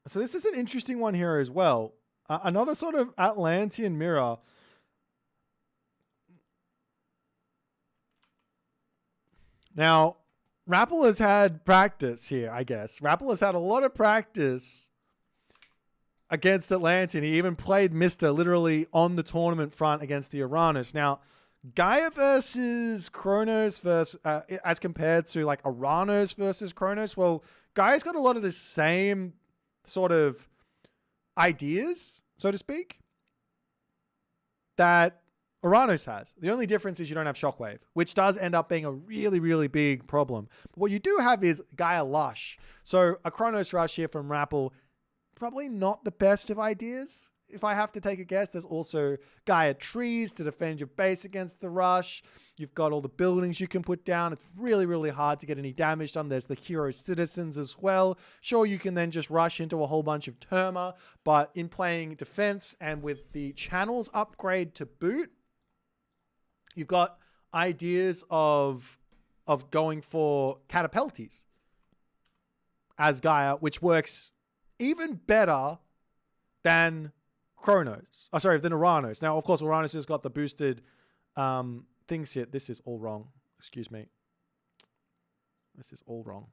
So this is an interesting one here as well. Another sort of Atlantean mirror. Now, Rappel has had practice here, I guess. Rappel has had a lot of practice against Atlantean. He even played Mr. literally on the tournament front against the Uranus. Now, Gaia versus Kronos versus, as compared to like Uranus versus Kronos, well, Gaia's got a lot of the same sort of ideas, so to speak, that Uranus has. The only difference is you don't have Shockwave, which does end up being a really, really big problem. But what you do have is Gaia Lush. So a Kronos Rush here from Rappel, probably not the best of ideas. If I have to take a guess, there's also Gaia Trees to defend your base against the Rush. You've got all the buildings you can put down. It's really, really hard to get any damage done. There's the Hero Citizens as well. Sure, you can then just rush into a whole bunch of Terma, but in playing defense and with the channels upgrade to boot, you've got ideas of going for Catapultes as Gaia, which works even better than Chronos. Oh, sorry, than Uranus. Now, of course, Uranus has got the boosted things here. This is all wrong. Excuse me. This is all wrong.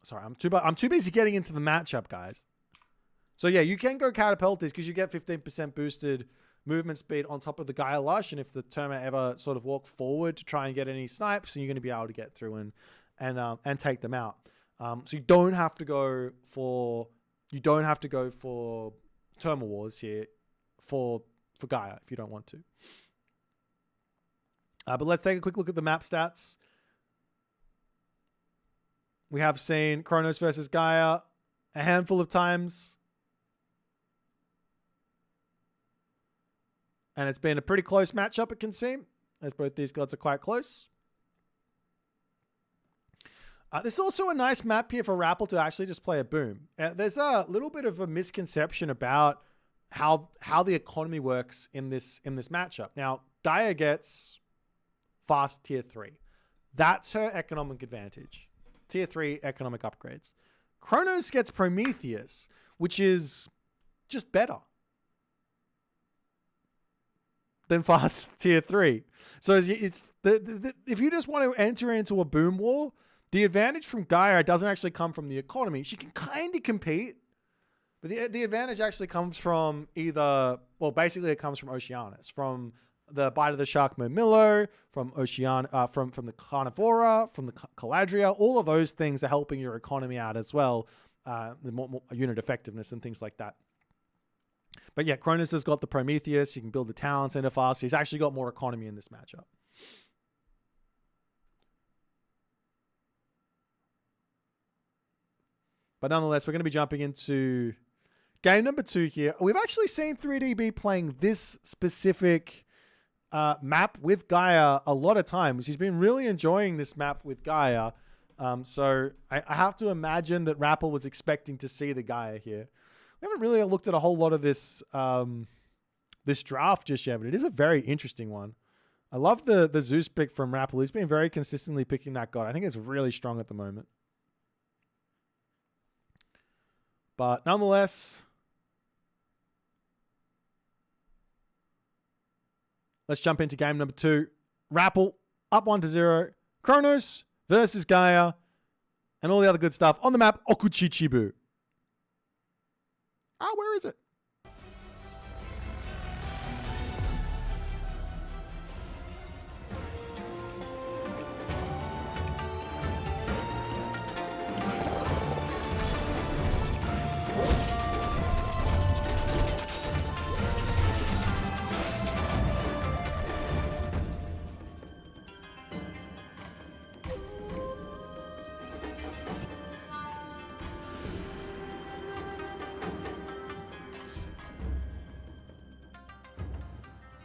Sorry, I'm too busy getting into the matchup, guys. So yeah, you can go Catapultis because you get 15% boosted movement speed on top of the Gaia Lush, and if the Terma ever sort of walk forward to try and get any snipes, then you're going to be able to get through and take them out. So you don't have to go for Terma Wars here for Gaia if you don't want to. But let's take a quick look at the map stats. We have seen Chronos versus Gaia a handful of times. And it's been a pretty close matchup, it can seem, as both these gods are quite close. There's also a nice map here for Rappel to actually just play a boom. There's a little bit of a misconception about how the economy works in this matchup. Now, Gaia gets fast tier 3. That's her economic advantage. Tier 3 economic upgrades. Chronos gets Prometheus, which is just better than fast tier 3. So it's if you just want to enter into a boom war, the advantage from Gaia doesn't actually come from the economy. She can kind of compete, but the advantage actually comes from basically it comes from Oceanus, from the Bite of the Shark Murmillo, from from the Carnivora, from the Caladria. All of those things are helping your economy out as well, the more unit effectiveness and things like that. But yeah, Cronus has got the Prometheus. You can build the talent center faster. He's actually got more economy in this matchup. But nonetheless, we're going to be jumping into game number 2 here. We've actually seen 3DB playing this specific map with Gaia a lot of times. He's been really enjoying this map with Gaia. So I have to imagine that Rappel was expecting to see the Gaia here. We haven't really looked at a whole lot of this this draft just yet, but it is a very interesting one. I love the Zeus pick from Rappel. He's been very consistently picking that god. I think it's really strong at the moment. But nonetheless, let's jump into game number 2. Rappel up 1-0. Chronos versus Gaia and all the other good stuff on the map Okuchichibu. Where is it?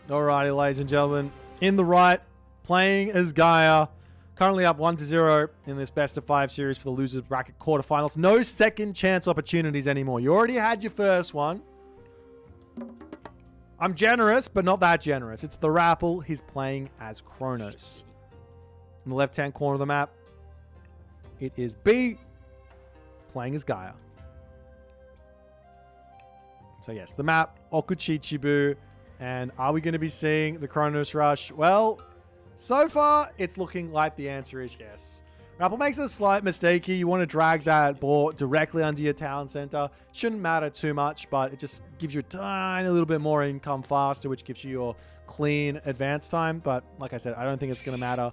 Alrighty, ladies and gentlemen, in the right, playing as Gaia, currently up 1-0 in this best of 5 series for the losers bracket quarterfinals. No second chance opportunities anymore. You already had your first one. I'm generous, but not that generous. It's the Rappel. He's playing as Chronos. In the left-hand corner of the map, it is B, playing as Gaia. So yes, the map, Okuchichibu. And are we going to be seeing the Chronos Rush? Well, so far, it's looking like the answer is yes. Rappel makes a slight mistake here. You want to drag that ball directly under your talent center. Shouldn't matter too much, but it just gives you a tiny little bit more income faster, which gives you your clean advance time. But like I said, I don't think it's going to matter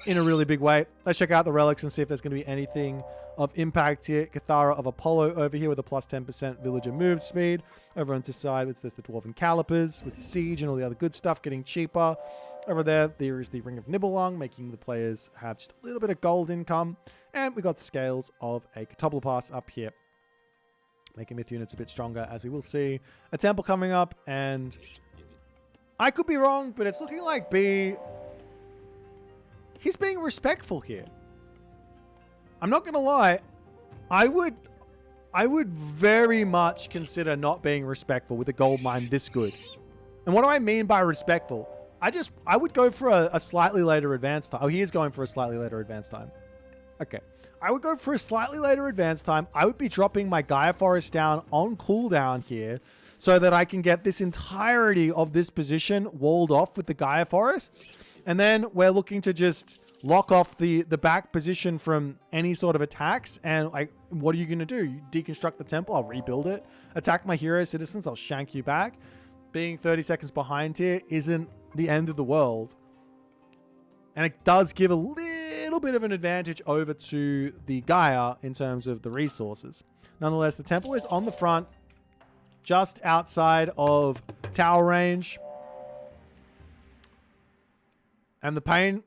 in a really big way. Let's check out the relics and see if there's going to be anything of impact here. Cathara of Apollo over here with a plus 10% villager move speed. Over on this side, there's the Dwarven Calipers with the Siege and all the other good stuff getting cheaper. Over there is the Ring of Nibelung, making the players have just a little bit of gold income. And we got the scales of a Catoblepas up here, making myth units a bit stronger, as we will see. A temple coming up, and I could be wrong, but it's looking like B, he's being respectful here. I'm not going to lie, I would very much consider not being respectful with a gold mine this good. And what do I mean by respectful? I would go for a slightly later advance time. Oh, he is going for a slightly later advance time. Okay. I would go for a slightly later advance time. I would be dropping my Gaia Forest down on cooldown here so that I can get this entirety of this position walled off with the Gaia Forests. And then we're looking to just lock off the back position from any sort of attacks. And like, what are you going to do? You deconstruct the temple, I'll rebuild it. Attack my hero citizens, I'll shank you back. Being 30 seconds behind here isn't the end of the world. And it does give a little bit of an advantage over to the Gaia in terms of the resources. Nonetheless, the temple is on the front, just outside of tower range. And the pain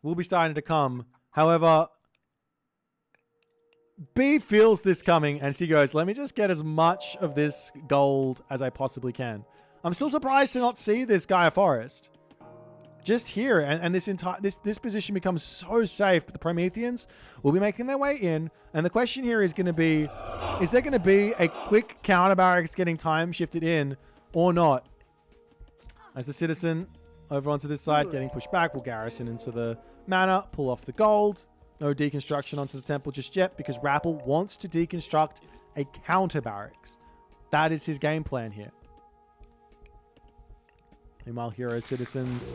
will be starting to come. However, B feels this coming and she goes, let me just get as much of this gold as I possibly can. I'm still surprised to not see this Gaia Forest. Just here, and this position becomes so safe, but the Prometheans will be making their way in. And the question here is going to be, is there going to be a quick counter barracks getting time shifted in or not? As the citizen over onto this side getting pushed back, will garrison into the manor, pull off the gold. No deconstruction onto the temple just yet because Rappel wants to deconstruct a counter barracks. That is his game plan here. Meanwhile, hero citizens.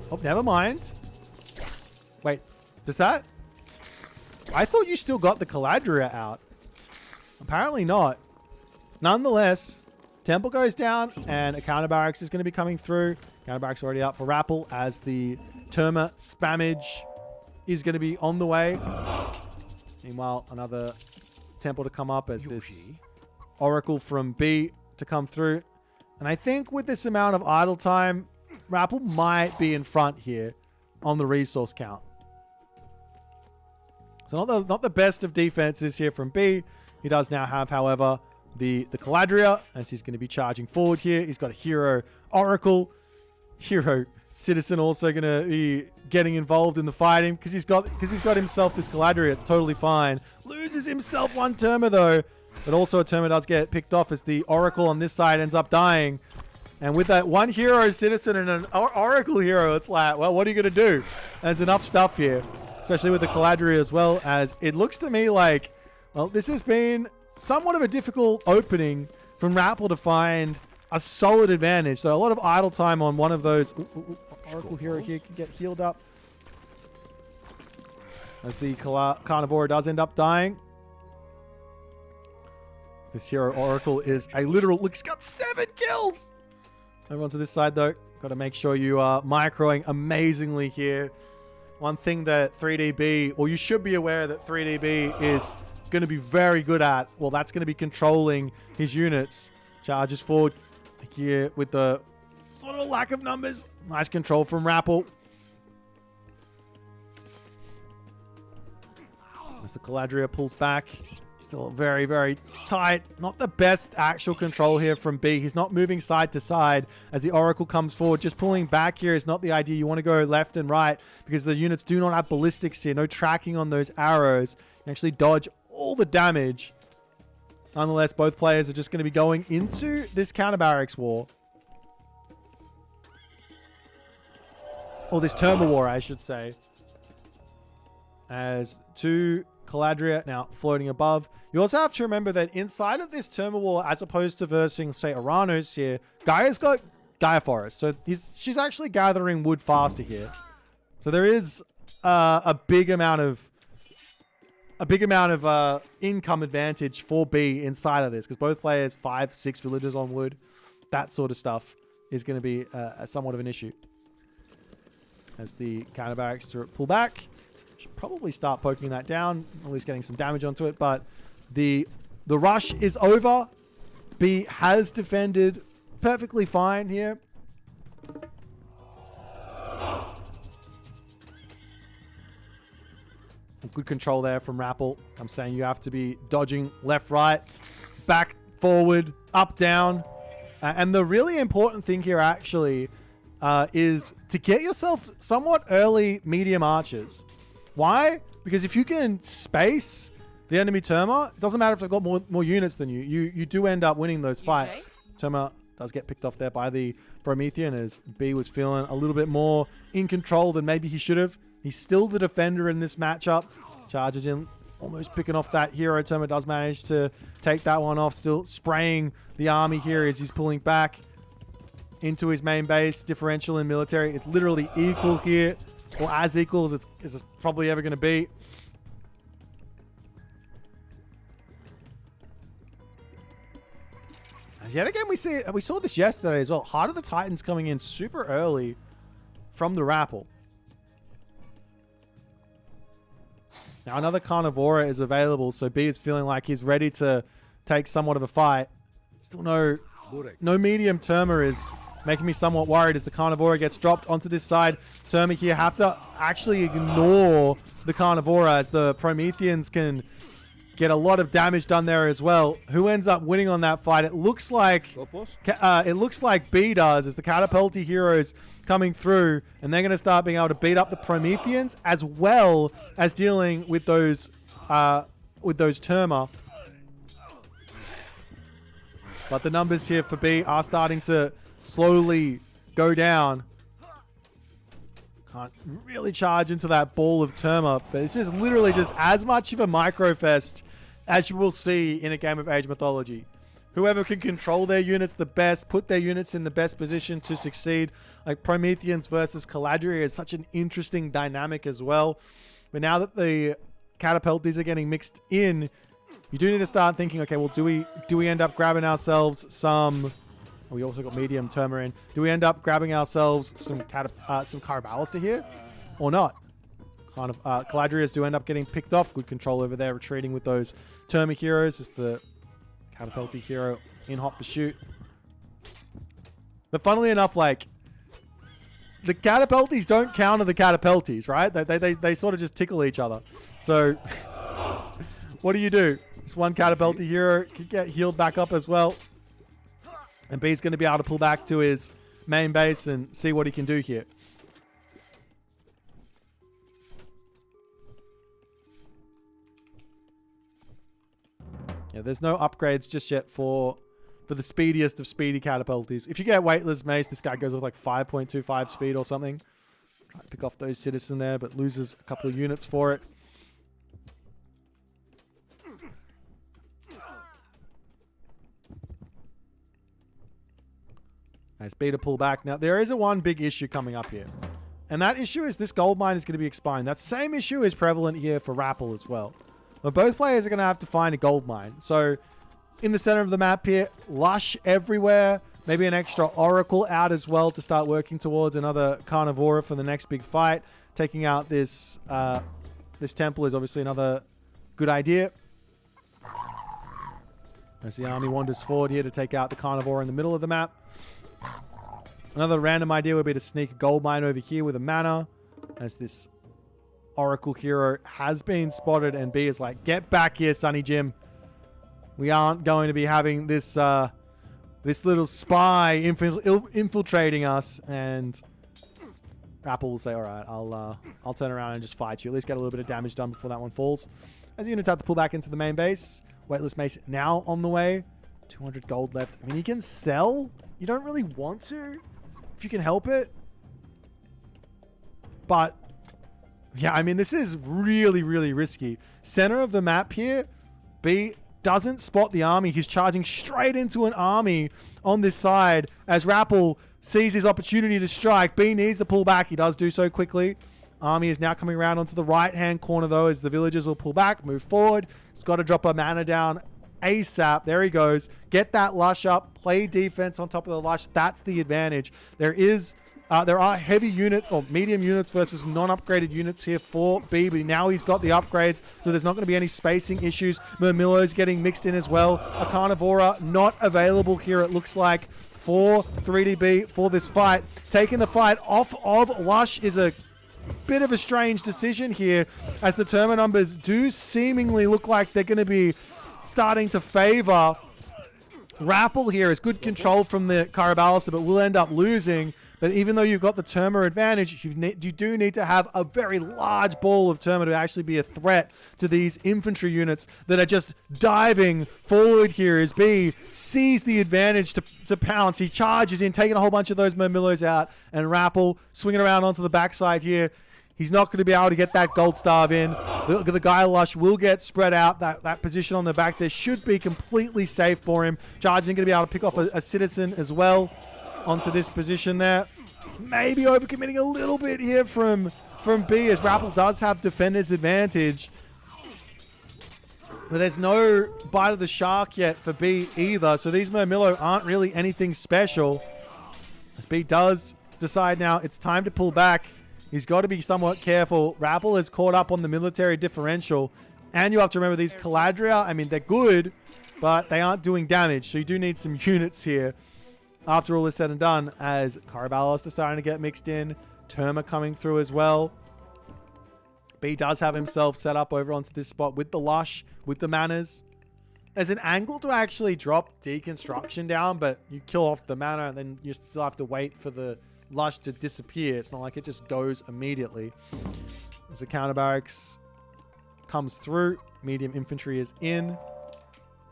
Oh, never mind. Wait, does that? I thought you still got the Caladria out. Apparently not. Nonetheless, temple goes down and a counter barracks is going to be coming through. Counter barracks already out for Rappel as the Terma spammage is going to be on the way. Meanwhile, another temple to come up as this Oracle from B to come through. And I think with this amount of idle time, Rappel might be in front here on the resource count. So not the best of defenses here from B. He does now have, however, the Caladria, as he's going to be charging forward here. He's got a hero Oracle. Hero Citizen also going to be getting involved in the fighting because he's got himself this Caladria. It's totally fine. Loses himself one Terma though. But also a Terma does get picked off as the Oracle on this side ends up dying. And with that one hero citizen and an Oracle hero, it's like, well, what are you going to do? There's enough stuff here, especially with the Caladria as well, as it looks to me like, well, this has been somewhat of a difficult opening from Rappel to find a solid advantage. So a lot of idle time on one of those. Oracle hero here can get healed up. As the Carnivore does end up dying. This hero Oracle is a literal... Look, he's got 7 kills! Over onto this side, though. Got to make sure you are microing amazingly here. One thing that 3DB... Or you should be aware that 3DB is going to be very good at... Well, that's going to be controlling his units. Charges forward here with the sort of lack of numbers. Nice control from Rappel. As the Caladria pulls back... Still very, very tight. Not the best actual control here from B. He's not moving side to side as the Oracle comes forward. Just pulling back here is not the idea. You want to go left and right because the units do not have ballistics here. No tracking on those arrows. You actually dodge all the damage. Nonetheless, both players are just going to be going into this counter barracks war. Or this Terma war, I should say. As two... Caladria now floating above. You also have to remember that inside of this Terma War, as opposed to versing, say, Aranos here, Gaia's got Gaia Forest. So she's actually gathering wood faster here. So there is a big amount of income advantage for B inside of this because both players 5, 6 villagers on wood. That sort of stuff is going to be somewhat of an issue. As the counter barracks to pull back. Should probably start poking that down, at least getting some damage onto it. But the rush is over. B has defended perfectly fine here. Good control there from Rappel. I'm saying you have to be dodging left, right, back, forward, up, down. And the really important thing here actually is to get yourself somewhat early medium archers. Why? Because if you can space the enemy Terma, it doesn't matter if they've got more units than you. You do end up winning those fights. Terma does get picked off there by the Promethean as B was feeling a little bit more in control than maybe he should have. He's still the defender in this matchup. Charges in, almost picking off that hero. Terma does manage to take that one off. Still spraying the army here as he's pulling back into his main base. Differential in military. It's literally equal here, or as equal as it's probably ever going to be. Yet again, we saw this yesterday as well. Heart of the Titans coming in super early from the Rappel. Now another Carnivora is available, so B is feeling like he's ready to take somewhat of a fight. Still no medium Terma is making me somewhat worried as the Carnivora gets dropped onto this side. Terma here have to actually ignore the Carnivora as the Prometheans can get a lot of damage done there as well. Who ends up winning on that fight? It looks like B does, as the Catapulti heroes coming through, and they're going to start being able to beat up the Prometheans as well as dealing with those Terma. But the numbers here for B are starting to slowly go down. Can't really charge into that ball of Terma, but this is literally just as much of a microfest as you will see in a game of Age Mythology. Whoever can control their units the best, put their units in the best position to succeed. Like Prometheans versus Caladria is such an interesting dynamic as well. But now that the Catapultis are getting mixed in, you do need to start thinking, okay, well, do we end up grabbing ourselves some... We also got medium Terma in. Do we end up grabbing ourselves some Carabalista here or not? Kind of Caladrias do end up getting picked off. Good control over there, retreating with those Terma heroes. Just the Catapulti hero in hot pursuit. But funnily enough, like, the Catapultis don't counter the Catapultis, right? They sort of just tickle each other. So what do? This one Catapulti hero could get healed back up as well. And B's going to be able to pull back to his main base and see what he can do here. Yeah, there's no upgrades just yet for the speediest of speedy Catapultis. If you get Weightless Mace, this guy goes with like 5.25 speed or something. Try to pick off those Citizen there, but loses a couple of units for it. Nice B to pull back. Now, there is one big issue coming up here. And that issue is this gold mine is going to be expiring. That same issue is prevalent here for Rappel as well. But both players are going to have to find a gold mine. So, in the center of the map here, Lush everywhere. Maybe an extra Oracle out as well to start working towards another Carnivora for the next big fight. Taking out this temple is obviously another good idea. As the army wanders forward here to take out the Carnivora in the middle of the map. Another random idea would be to sneak a gold mine over here with a mana, as this Oracle hero has been spotted, and B is like, get back here, Sonny Jim. We aren't going to be having this this little spy infiltrating us. And Rappel will say, all right, I'll turn around and just fight you. At least get a little bit of damage done before that one falls. As units have to pull back into the main base. Weightless Mace now on the way. 200 gold left. I mean, you can sell. You don't really want to, if you can help it. But yeah, I mean, this is really, really risky. Center of the map here, B doesn't spot the army. He's charging straight into an army on this side as Rappel sees his opportunity to strike. B needs to pull back. He does do so quickly. Army is now coming around onto the right-hand corner, though, as the villagers will pull back, move forward. He's got to drop a mana down ASAP. There he goes. Get that Lush up. Play defense on top of the Lush. That's the advantage. There are heavy units or medium units versus non-upgraded units here for B, but now he's got the upgrades, so there's not going to be any spacing issues. Murmillo's getting mixed in as well. A Carnivora not available here, it looks like, for 3DB for this fight. Taking the fight off of Lush is a bit of a strange decision here, as the Terma numbers do seemingly look like they're going to be starting to favor Rappel here. Is good control from the Carabalista, but will end up losing. But even though you've got the Terma advantage, you do need to have a very large ball of Terma to actually be a threat to these infantry units that are just diving forward here as B sees the advantage to pounce. He charges in, taking a whole bunch of those Murmillos out, and Rappel swinging around onto the backside here. He's not going to be able to get that gold starve in. The Gaia Lush will get spread out. That position on the back there should be completely safe for him. Charging going to be able to pick off a citizen as well onto this position there. Maybe overcommitting a little bit here from B, as Rappel does have defender's advantage. But there's no bite of the shark yet for B either. So these Murmillo aren't really anything special. As B does decide now it's time to pull back. He's got to be somewhat careful. Rappel is caught up on the military differential. And you have to remember these Caladria, I mean, they're good, but they aren't doing damage. So you do need some units here after all is said and done, as Caraballos is starting to get mixed in. Terma coming through as well. B does have himself set up over onto this spot with the Lush, with the Manas. There's an angle to actually drop Deconstruction down, but you kill off the mana and then you still have to wait for the Lush to disappear. It's not like it just goes immediately. As the counter barracks comes through, medium infantry is in.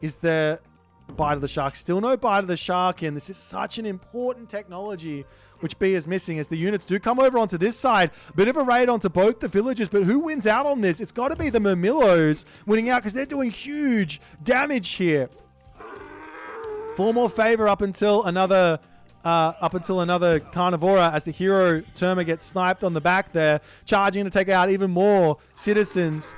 Is there bite of the shark? Still no bite of the shark in. This is such an important technology which B is missing, as the units do come over onto this side. Bit of a raid onto both the villages, but who wins out on this? It's got to be the Murmillos winning out, because they're doing huge damage here. 4 more favor up until another Carnivora, as the hero Terma gets sniped on the back there, charging to take out even more citizens.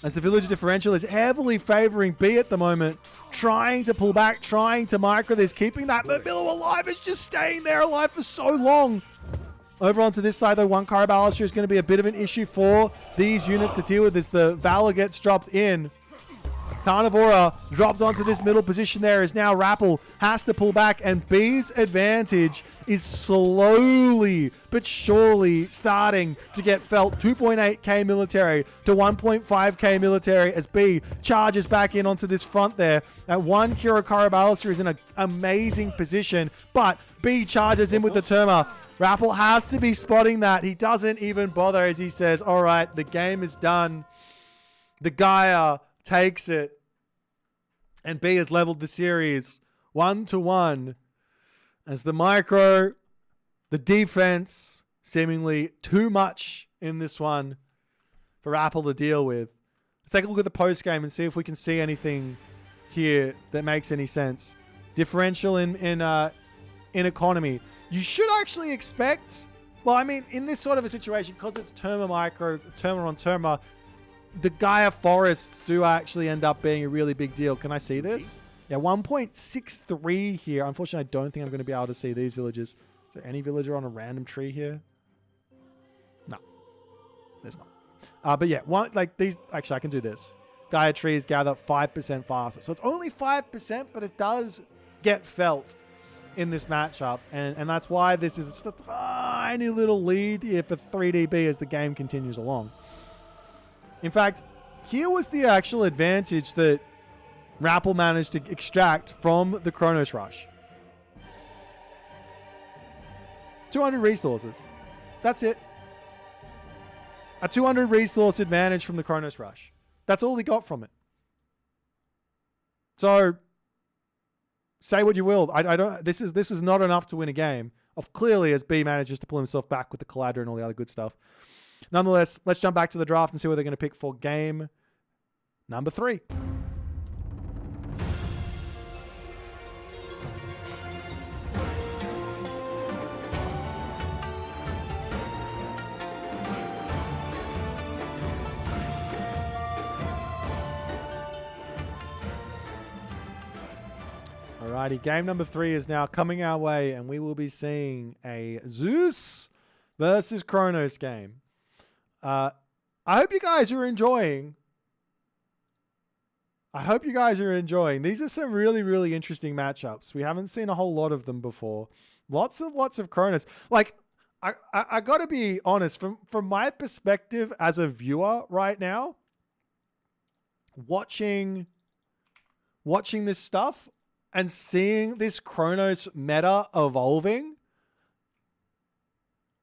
As the villager differential is heavily favoring B at the moment, trying to pull back, trying to micro this, keeping that Murmillo alive. It's just staying there alive for so long. Over onto this side, though, one Caraballister is going to be a bit of an issue for these units to deal with as the Valor gets dropped in. Carnivora drops onto this middle position there, as now Rappel has to pull back, and B's advantage is slowly but surely starting to get felt. 2.8k military to 1.5k military as B charges back in onto this front there. That one Hero Caraballister is in an amazing position, but B charges in with the Terma. Rappel has to be spotting that. He doesn't even bother, as he says, all right, the game is done. The Gaia takes it. And B has leveled the series 1-1 as the micro, the defense, seemingly too much in this one for Apple to deal with. Let's take a look at the post game and see if we can see anything here that makes any sense. Differential in economy. You should actually expect, well, I mean, in this sort of a situation, because it's Terma micro, Terma on Terma, the Gaia forests do actually end up being a really big deal. Can I see this? Yeah, 1.63 here. Unfortunately, I don't think I'm going to be able to see these villages. Is there any villager on a random tree here? No, there's not. But yeah, these. Actually, I can do this. Gaia trees gather 5% faster. So it's only 5%, but it does get felt in this matchup. And that's why this is just a tiny little lead here for 3DB as the game continues along. In fact, here was the actual advantage that Rappel managed to extract from the Kronos Rush. 200 resources. That's it. A 200 resource advantage from the Kronos Rush. That's all he got from it. So, say what you will. I don't. This is not enough to win a game. Clearly, as B manages to pull himself back with the Caladra and all the other good stuff. Nonetheless, let's jump back to the draft and see what they're going to pick for game number 3. Alrighty, game number 3 is now coming our way, and we will be seeing a Zeus versus Kronos game. I hope you guys are enjoying. These are some really, really interesting matchups. We haven't seen a whole lot of them before. Lots of Kronos. Like, I got to be honest, from my perspective as a viewer right now, watching this stuff and seeing this Kronos meta evolving,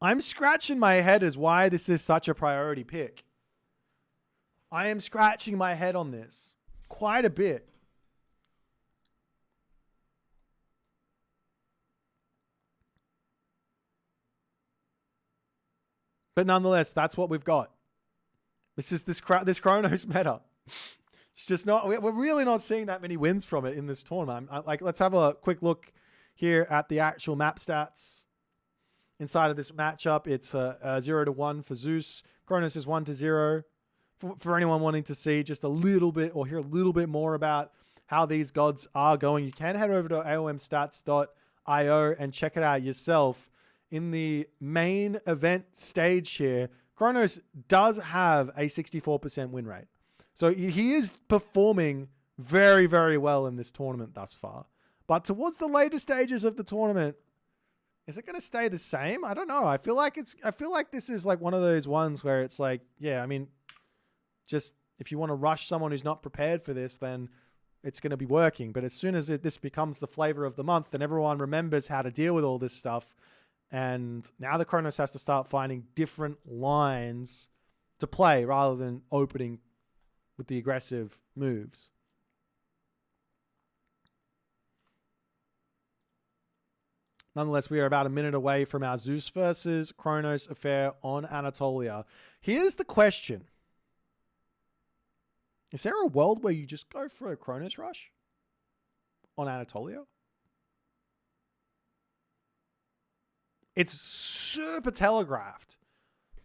I'm scratching my head as why this is such a priority pick. I am scratching my head on this quite a bit. But nonetheless, that's what we've got. It's just this Chronos meta. It's just not, we're really not seeing that many wins from it in this tournament. Let's have a quick look here at the actual map stats inside of this matchup. It's 0-1 for Zeus. Chronos is 1-0. For anyone wanting to see just a little bit or hear a little bit more about how these gods are going, you can head over to aomstats.io and check it out yourself. In the main event stage here, Chronos does have a 64% win rate. So he is performing very, very well in this tournament thus far. But towards the later stages of the tournament, is it going to stay the same? I don't know. I feel like this is like one of those ones where it's like, yeah, I mean, just if you want to rush someone who's not prepared for this, then it's going to be working. But as soon as this becomes the flavor of the month, then everyone remembers how to deal with all this stuff. And now the Chronos has to start finding different lines to play rather than opening with the aggressive moves. Nonetheless, we are about a minute away from our Zeus versus Chronos affair on Anatolia. Here's the question. Is there a world where you just go for a Chronos rush on Anatolia? It's super telegraphed.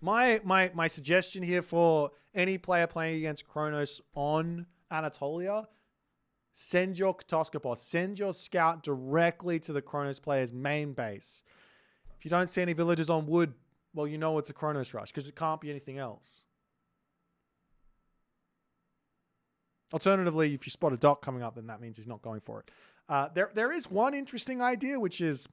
My suggestion here for any player playing against Chronos on Anatolia, send your Katoskopos, send your scout directly to the Chronos player's main base. If you don't see any villagers on wood, well, you know it's a Chronos rush because it can't be anything else. Alternatively, if you spot a dock coming up, then that means he's not going for it. There is one interesting idea, which is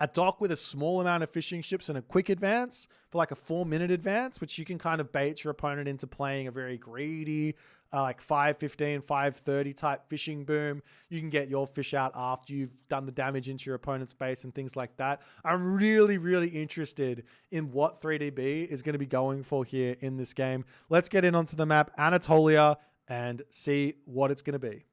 a dock with a small amount of fishing ships and a quick advance for like a 4-minute advance, which you can kind of bait your opponent into playing a very greedy, like 5:15, 5:30 type fishing boom. You can get your fish out after you've done the damage into your opponent's base and things like that. I'm really, really interested in what 3DB is going to be going for here in this game. Let's get in onto the map, Anatolia, and see what it's going to be.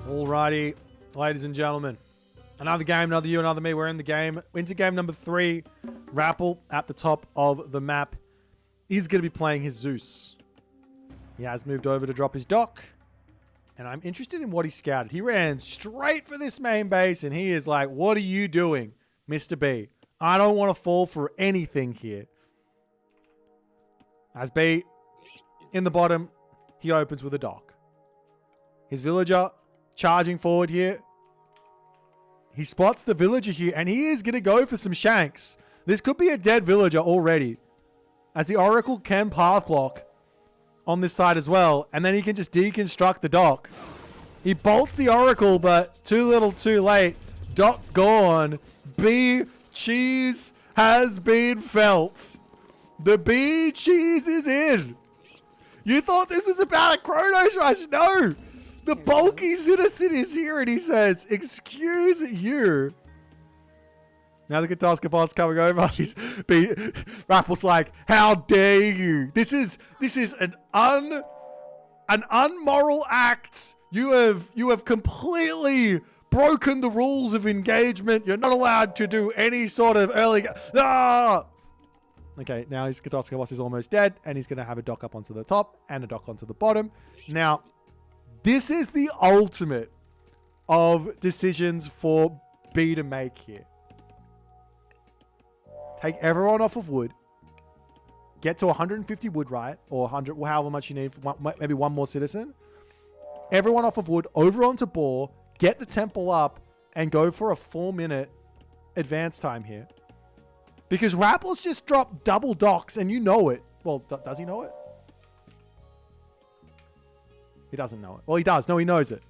Alrighty, ladies and gentlemen. Another game, another you, another me. We're in the game. Into game number 3. Rappel at the top of the map. He's going to be playing his Zeus. He has moved over to drop his dock. And I'm interested in what he scouted. He ran straight for this main base. And he is like, what are you doing, Mr. B? I don't want to fall for anything here. As B, in the bottom, he opens with a dock. His villager charging forward here. He spots the villager here, and he is going to go for some shanks. This could be a dead villager already, as the Oracle can path block on this side as well, and then he can just deconstruct the dock. He bolts the Oracle, but too little too late. Dock gone. B cheese has been felt. The B cheese is in. You thought this was about a Chronos rush? No. The bulky citizen is here, and he says, excuse you. Now the Katoskopos coming over. Rappel's like, how dare you? This is an unmoral act. You have completely broken the rules of engagement. You're not allowed to do any sort of early... Ah! Okay, now his Katoskopos is almost dead, and he's going to have a dock up onto the top and a dock onto the bottom. Now... this is the ultimate of decisions for B to make here. Take everyone off of wood. Get to 150 wood, right? Or 100, however much you need. For maybe one more citizen. Everyone off of wood, over onto boar. Get the temple up and go for a 4-minute advance time here. Because Rappel's just dropped double docks and you know it. Well, does he know it? He doesn't know it. Well, he does. No, he knows it.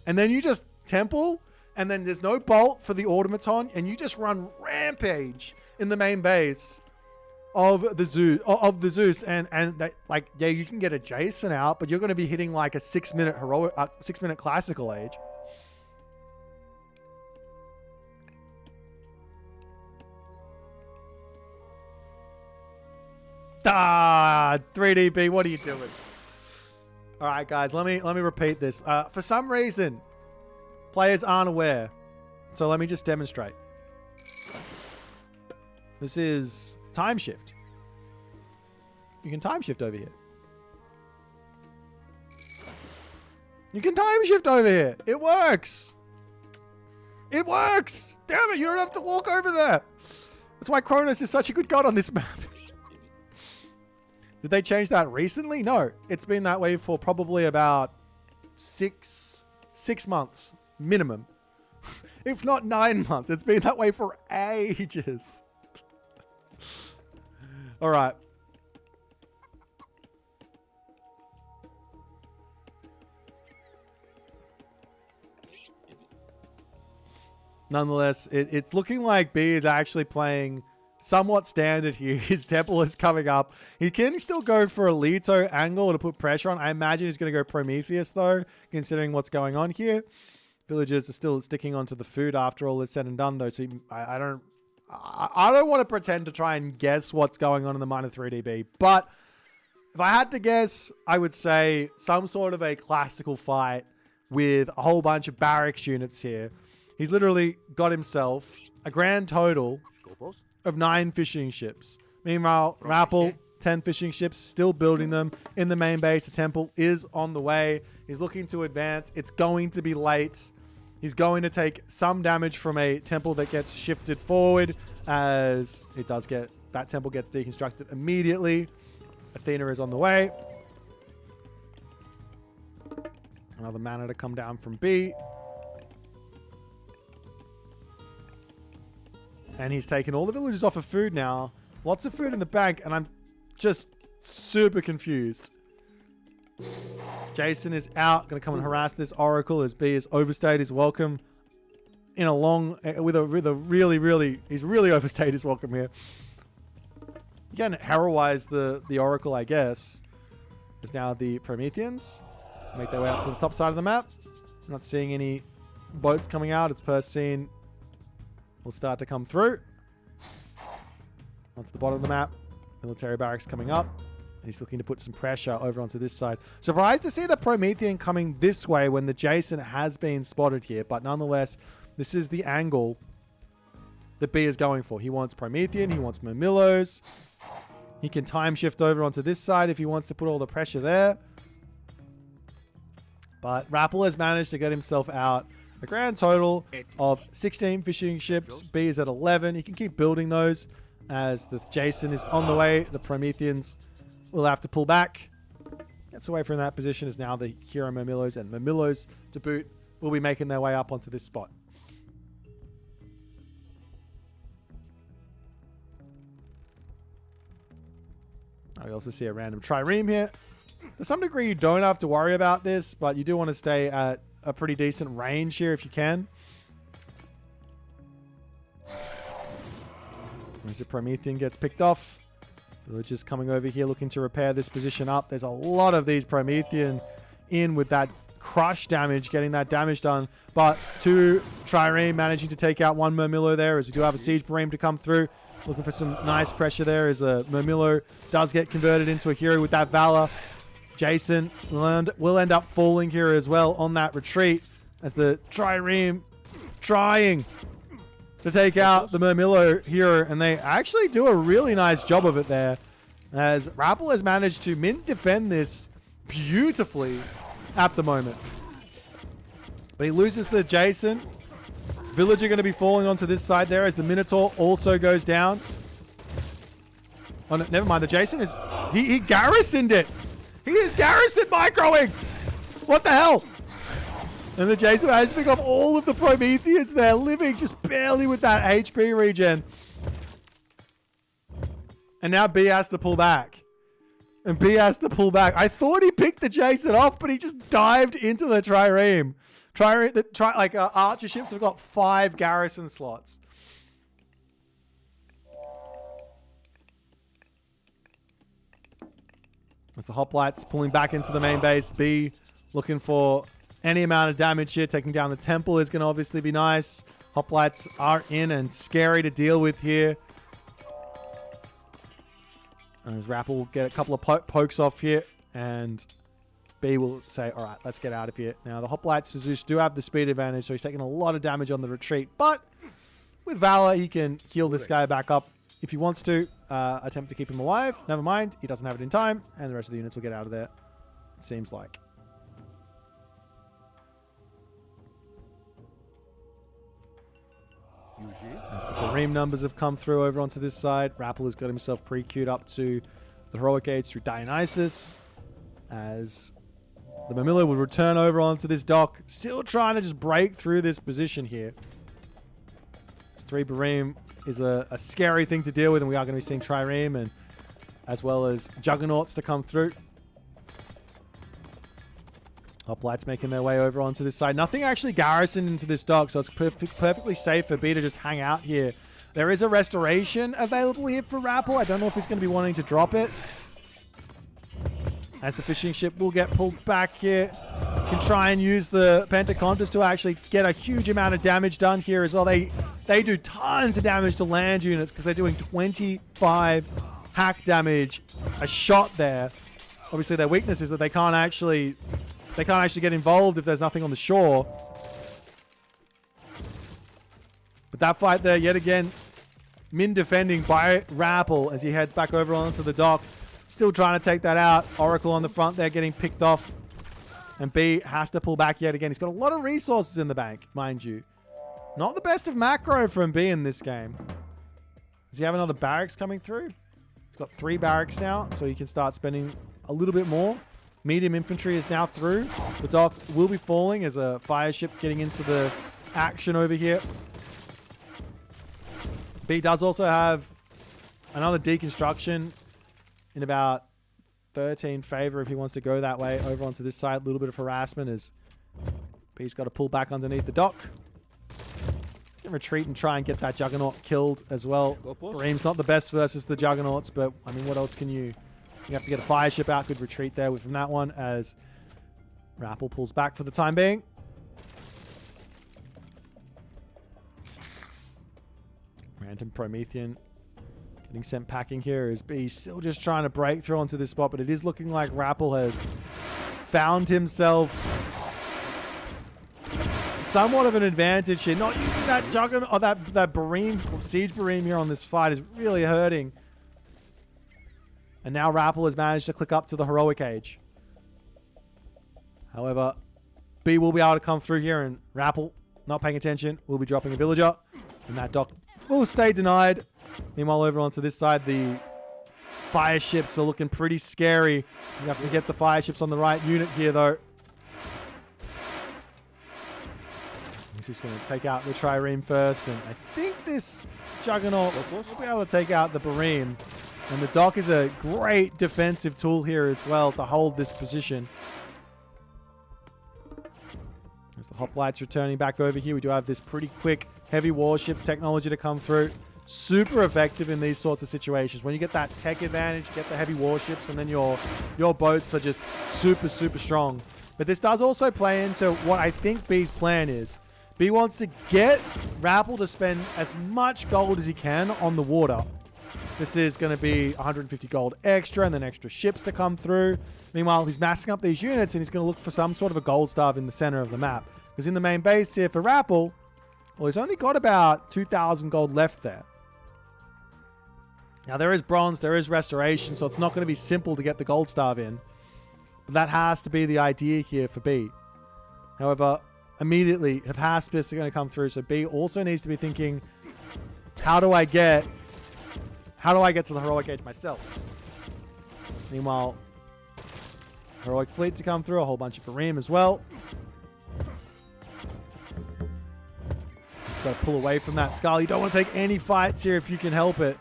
And then you just temple, and then there's no bolt for the automaton, and you just run rampage in the main base of the Zeus, and that, like, yeah, you can get a Jason out, but you're going to be hitting like a 6-minute heroic, 6-minute classical age. Ah, 3DB, what are you doing? All right, guys, let me repeat this. For some reason, players aren't aware, so let me just demonstrate. This is time shift. You can time shift over here. You can time shift over here. It works. It works. Damn it, you don't have to walk over there. That's why Kronos is such a good god on this map. Did they change that recently? No. It's been that way for probably about six months minimum. If not 9 months. It's been that way for ages. All right. Nonetheless, it's looking like B is actually playing somewhat standard here. His temple is coming up. He can still go for a Leto angle to put pressure on. I imagine he's going to go Prometheus though, considering what's going on here. Villagers are still sticking onto the food after all is said and done though. So I don't want to pretend to try and guess what's going on in the minor 3DB. But if I had to guess, I would say some sort of a classical fight with a whole bunch of barracks units here. He's literally got himself a grand total of 9 fishing ships. Meanwhile, Rappel, 10 fishing ships, still building them in the main base. The temple is on the way. He's looking to advance. It's going to be late. He's going to take some damage from a temple that gets shifted forward, as it does get, that temple gets deconstructed immediately. Athena is on the way. Another mana to come down from B. And he's taken all the villagers off of food now. Lots of food in the bank, and I'm just super confused. Jason is out, going to come and harass this Oracle as B has overstayed his welcome in a long, with a really, he's really overstayed his welcome here. You can heroize the Oracle, I guess. There's now the Prometheans make their way up to the top side of the map. Not seeing any boats coming out. It's per scene. Will start to come through. Onto the bottom of the map. Military barracks coming up. He's looking to put some pressure over onto this side. Surprised to see the Promethean coming this way when the Jason has been spotted here. But nonetheless, this is the angle that B is going for. He wants Promethean. He wants Murmillos. He can time shift over onto this side if he wants to put all the pressure there. But Rappel has managed to get himself out a grand total of 16 fishing ships. B is at 11. He can keep building those as the Jason is on the way. The Prometheans will have to pull back. Gets away from that position as now the Hero Murmillos and Murmillos to boot will be making their way up onto this spot. I also see a random trireme here. To some degree, you don't have to worry about this, but you do want to stay at a pretty decent range here if you can. As the Promethean gets picked off. Villagers coming over here looking to repair this position up. There's a lot of these Promethean in with that crush damage, getting that damage done. But 2 trireme managing to take out 1 Murmillo there, as we do have a siege Bareme to come through. Looking for some nice pressure there as a Murmillo does get converted into a hero with that Valor. Jason will end up falling here as well on that retreat as the trireme trying to take out the Murmillo hero, and they actually do a really nice job of it there as Rappel has managed to mint defend this beautifully at the moment. But he loses the Jason. Villager going to be falling onto this side there as the Minotaur also goes down. Oh, no, never mind. The Jason is... He garrisoned it. He is garrison microing. What the hell? And the Jason managed to pick off all of the Prometheans there, living just barely with that HP regen. And now B has to pull back. And B has to pull back. I thought he picked the Jason off, but he just dived into the Trireme. Archer ships have got 5 garrison slots. As the hoplites pulling back into the main base, B looking for any amount of damage here. Taking down the temple is going to obviously be nice. Hoplites are in and scary to deal with here. And as Rappel will get a couple of pokes off here, and B will say, all right, let's get out of here. Now, the Hoplites for Zeus do have the speed advantage, so he's taking a lot of damage on the retreat. But with Valor, he can heal this guy back up if he wants to. Attempt to keep him alive. Never mind. He doesn't have it in time, and the rest of the units will get out of there, it seems like. As the Kareem numbers have come through over onto this side, Rappel has got himself pre-queued up to the Heroic Age through Dionysus. As the Mamilla will return over onto this dock, still trying to just break through this position here. This 3 Bareem is a scary thing to deal with, and we are going to be seeing Trireme and as well as Juggernauts to come through. Hoplites making their way over onto this side. Nothing actually garrisoned into this dock, so it's perfectly safe for B to just hang out here. There is a restoration available here for Rappel. I don't know if he's going to be wanting to drop it. As the fishing ship will get pulled back here. Can try and use the Pentacontas to actually get a huge amount of damage done here as well. They do tons of damage to land units because they're doing 25 hack damage a shot there. Obviously, their weakness is that they can't actually get involved if there's nothing on the shore. But that fight there, yet again, min defending by Rappel as he heads back over onto the dock. Still trying to take that out. Oracle on the front there getting picked off. And B has to pull back yet again. He's got a lot of resources in the bank, mind you. Not the best of macro from B in this game. Does he have another barracks coming through? He's got 3 barracks now, so he can start spending a little bit more. Medium infantry is now through. The dock will be falling as a fire ship getting into the action over here. B does also have another deconstruction in about 13 favor if he wants to go that way. Over onto this side, a little bit of harassment as B's got to pull back underneath the dock. Can retreat and try and get that Juggernaut killed as well. Bareem's not the best versus the Juggernauts, but I mean, what else can you... You have to get a fire ship out. Good retreat there from that one as Rappel pulls back for the time being. Random Promethean getting sent packing here as B still just trying to break through onto this spot, but it is looking like Rappel has found himself somewhat of an advantage here. Not using that Juggernaut or that Bareem, Siege Bareem here on this fight is really hurting. And now Rappel has managed to click up to the Heroic Age. However, B will be able to come through here, and Rappel, not paying attention, will be dropping a villager. And that dock will stay denied. Meanwhile, over onto this side, the fire ships are looking pretty scary. You have to get the fire ships on the right unit here, though. He's just going to take out the Trireme first, and I think this Juggernaut will be able to take out the Bareem. And the dock is a great defensive tool here as well to hold this position. As the hoplites returning back over here, we do have this pretty quick heavy warships technology to come through. Super effective in these sorts of situations. When you get that tech advantage, you get the heavy warships, and then your boats are just super, super strong. But this does also play into what I think B's plan is. B wants to get Rappel to spend as much gold as he can on the water. This is going to be 150 gold extra and then extra ships to come through. Meanwhile, he's massing up these units and he's going to look for some sort of a gold starve in the center of the map. Because in the main base here for Rappel, well, he's only got about 2,000 gold left there. Now, there is bronze, there is restoration, so it's not going to be simple to get the gold starve in. But that has to be the idea here for B. However, immediately, Hephaestus are going to come through, so B also needs to be thinking, how do I get to the Heroic Age myself? Meanwhile, Heroic Fleet to come through, a whole bunch of Bareem as well. Just got to pull away from that Skull. You don't want to take any fights here if you can help it.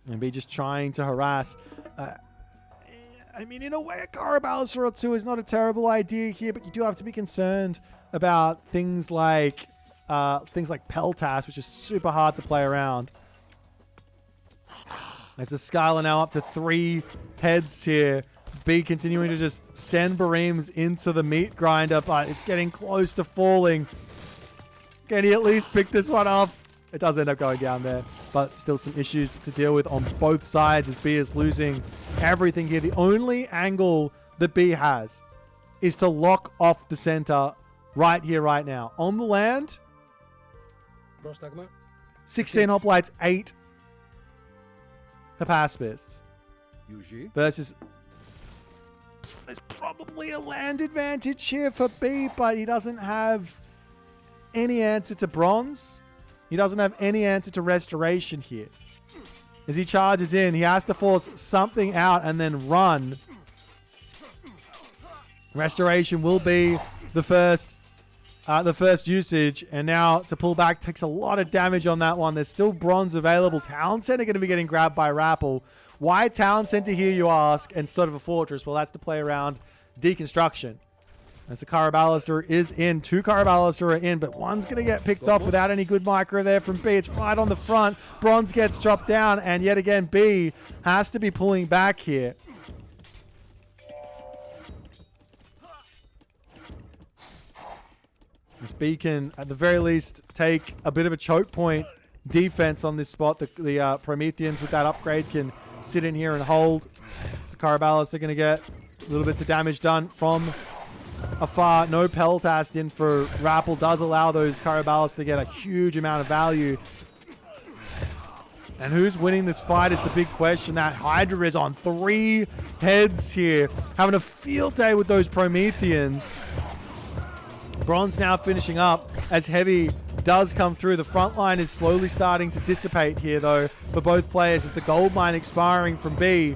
And be just trying to harass. I mean, in a way, a Carabalis or two is not a terrible idea here, but you do have to be concerned about things like Peltas, which is super hard to play around. As the Skylar now up to 3 heads here. B continuing to just send Bareems into the meat grinder, but it's getting close to falling. Can he at least pick this one off? It does end up going down there, but still some issues to deal with on both sides as B is losing everything here. The only angle that B has is to lock off the center right here, right now. On the land, 16 hoplites, 8 Hapaspists versus... There's probably a land advantage here for B, but he doesn't have any answer to bronze. He doesn't have any answer to restoration here. As he charges in, he has to force something out and then run. Restoration will be the first usage, and now to pull back takes a lot of damage on that one. There's still bronze available. Town Center going to be getting grabbed by Rapple. Why Town Center here, you ask, instead of a fortress? Well, that's to play around deconstruction. As the Caraballister is in. 2 Caraballister are in, but one's going to get picked off without any good micro there from B. It's right on the front. Bronze gets chopped down, and yet again, B has to be pulling back here. This B can, at the very least, take a bit of a choke point defense on this spot. The Prometheans with that upgrade can sit in here and hold. So Caraballister are going to get little bits of damage done from afar. No Peltast in for Rapple does allow those Caraballister to get a huge amount of value. And who's winning this fight is the big question. That Hydra is on 3 heads here, having a field day with those Prometheans. Bronze now finishing up as Heavy does come through. The front line is slowly starting to dissipate here, though, for both players as the gold mine expiring from B.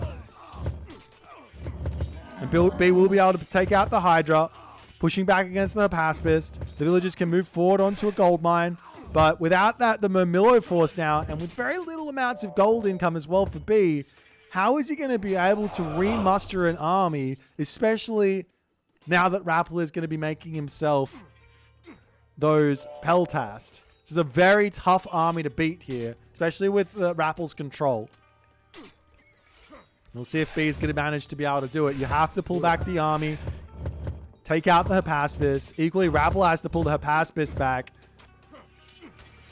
And B will be able to take out the Hydra, pushing back against the Paspist. The villagers can move forward onto a gold mine, but without that, the Murmillo force now, and with very little amounts of gold income as well for B, how is he going to be able to remuster an army, especially now that Rapple is going to be making himself those Peltast? This is a very tough army to beat here, especially with Rapple's control. We'll see if B is going to manage to be able to do it. You have to pull back the army, take out the Hapaspist. Equally, Rapple has to pull the Hapaspist back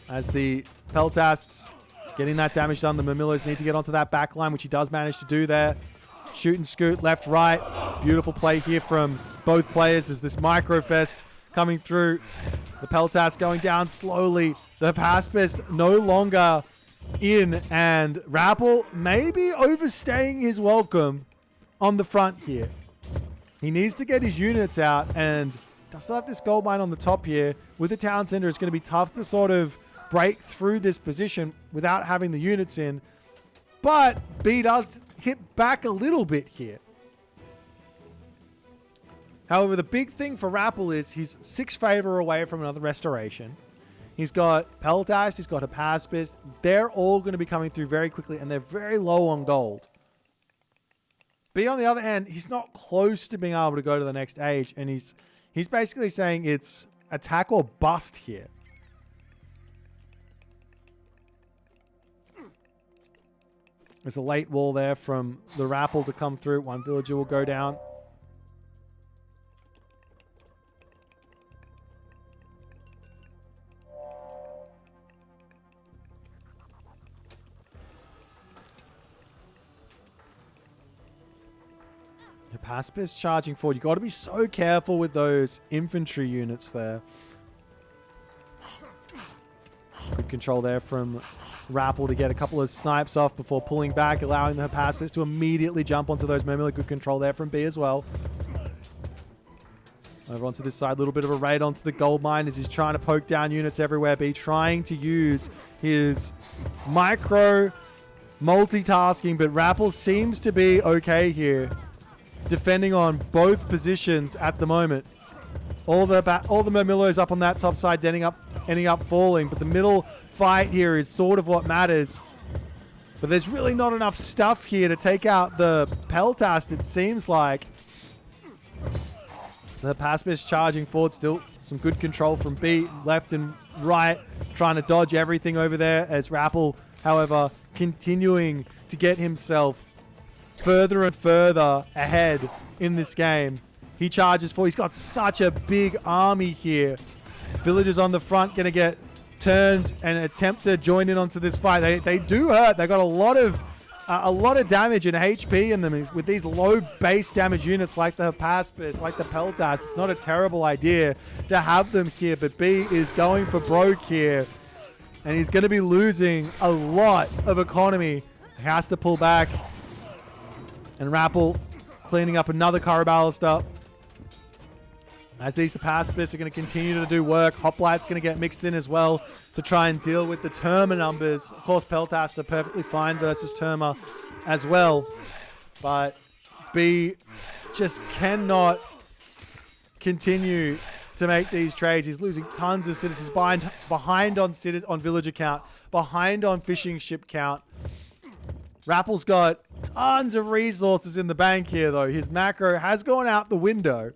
as the Peltasts getting that damage done. The Murmillos need to get onto that back line, which he does manage to do there. Shoot and scoot, left, right. Beautiful play here from both players as this Microfest coming through. The Peltas going down slowly. The Hapaspist no longer in, and Rapple maybe overstaying his welcome on the front here. He needs to get his units out, and does have this gold mine on the top here. With the town center, it's going to be tough to sort of break through this position without having the units in. But B does hit back a little bit here. However, the big thing for Rapple is he's 6 favor away from another restoration. He's got Peltast, he's got a Hapaspist. They're all going to be coming through very quickly, and they're very low on gold. B, on the other hand, he's not close to being able to go to the next age, and he's basically saying it's attack or bust here. There's a late wall there from the Rapple to come through. 1 villager will go down. Hapaspist charging forward. You've got to be so careful with those infantry units there. Good control there from Rapple to get a couple of snipes off before pulling back, allowing the Hapaspist to immediately jump onto those Murmillo. Good control there from B as well. Over onto this side, a little bit of a raid onto the gold mine as he's trying to poke down units everywhere. B trying to use his micro multitasking, but Rapple seems to be okay here, defending on both positions at the moment. All the Murmillos up on that top side ending up falling. But the middle fight here is sort of what matters. But there's really not enough stuff here to take out the Peltast, it seems like. So the Paspis charging forward still. Some good control from B, left and right, trying to dodge everything over there as Rappel, however, continuing to get himself further and further ahead in this game. He charges forward. He's got such a big army here. Villagers on the front going to get turned and attempt to join in onto this fight. They do hurt. They got a lot of damage and HP in them with these low base damage units like the Paspis, like the Peltas. It's not a terrible idea to have them here, but B is going for broke here. And he's going to be losing a lot of economy. He has to pull back. And Rappel cleaning up another Carabalista. As these Paspis are going to continue to do work. Hoplight's going to get mixed in as well to try and deal with the Terma numbers. Of course, Peltas are perfectly fine versus Terma as well. But B just cannot continue to make these trades. He's losing tons of citizens, behind on villager count, behind on fishing ship count. Rappel's got tons of resources in the bank here, though. His macro has gone out the window.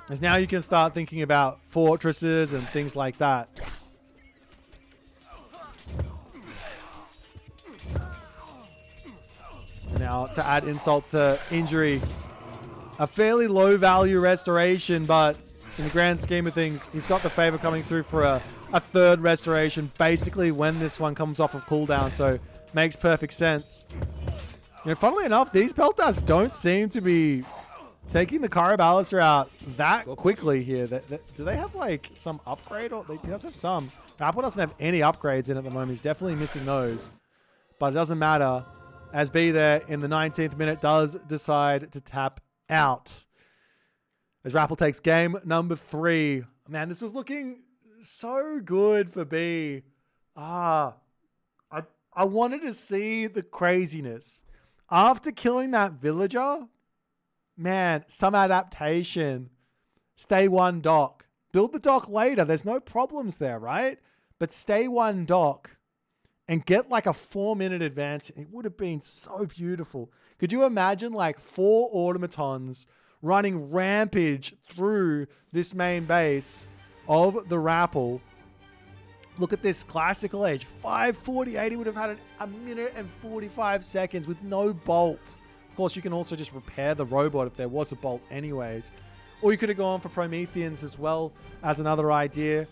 As now you can start thinking about fortresses and things like that. And now to add insult to injury, a fairly low value restoration, but in the grand scheme of things, he's got the favor coming through for a third restoration, basically when this one comes off of cooldown, so makes perfect sense. You know, funnily enough, these Peltas don't seem to be taking the Carabalista out that quickly here. Do they have like some upgrade? Or they does have some. Apple doesn't have any upgrades in at the moment. He's definitely missing those. But it doesn't matter, as B there in the 19th minute does decide to tap out. As Rappel takes game number 3. Man, this was looking so good for B. I wanted to see the craziness. After killing that villager, man, some adaptation. Stay one dock. Build the dock later. There's no problems there, right? But stay one dock and get like a 4-minute advance. It would have been so beautiful. Could you imagine like 4 automatons running rampage through this main base of the Rappel? Look at this classical age. 548. He would have had a minute and 45 seconds with no bolt. Of course, you can also just repair the robot if there was a bolt anyways. Or you could have gone for Prometheans as well as another idea.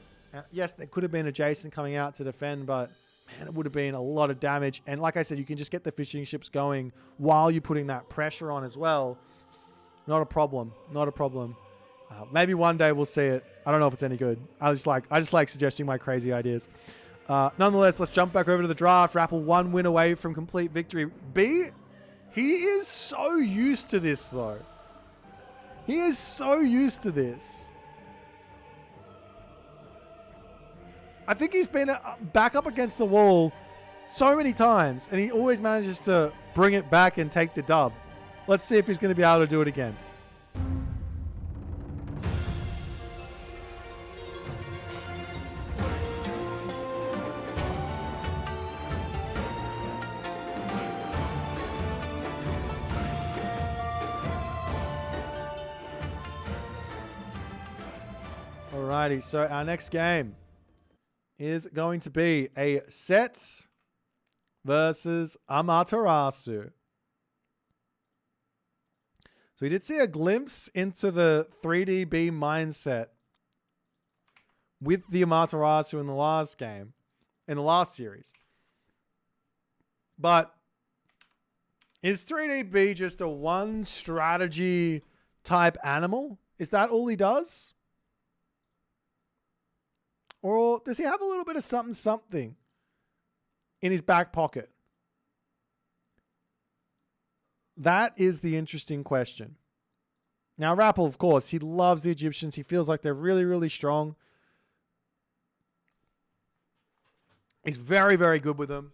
Yes, there could have been a Jason coming out to defend, but man, it would have been a lot of damage. And like I said, you can just get the fishing ships going while you're putting that pressure on as well. Not a problem. Not a problem. Maybe one day we'll see it. I don't know if it's any good. I just like suggesting my crazy ideas. Nonetheless, let's jump back over to the draft. Rappel 1 win away from complete victory. B, he is so used to this, though. He is so used to this. I think he's been back up against the wall so many times, and he always manages to bring it back and take the dub. Let's see if he's going to be able to do it again. Alrighty, so our next game is going to be a Set versus Amaterasu. So we did see a glimpse into the 3DB mindset with the Amaterasu in the last game, in the last series. But is 3DB just a one strategy type animal? Is that all he does? Or does he have a little bit of something in his back pocket? That is the interesting question. Now, Rappel, of course, he loves the Egyptians. He feels like they're really, really strong. He's very, very good with them.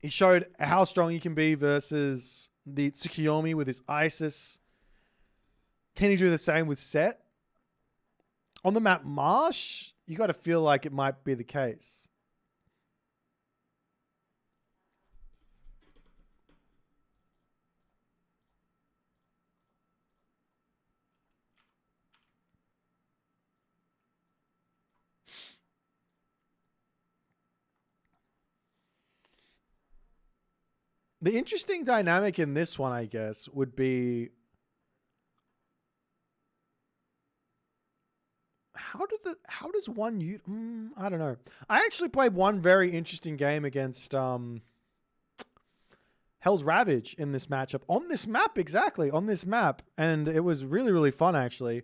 He showed how strong he can be versus the Tsukiyomi with his Isis. Can he do the same with Set? On the map Marsh, you got to feel like it might be the case. The interesting dynamic in this one, I guess, would be how does one I don't know. I actually played one very interesting game against Hell's Ravage in this matchup on this map, exactly on this map, and it was really, really fun actually.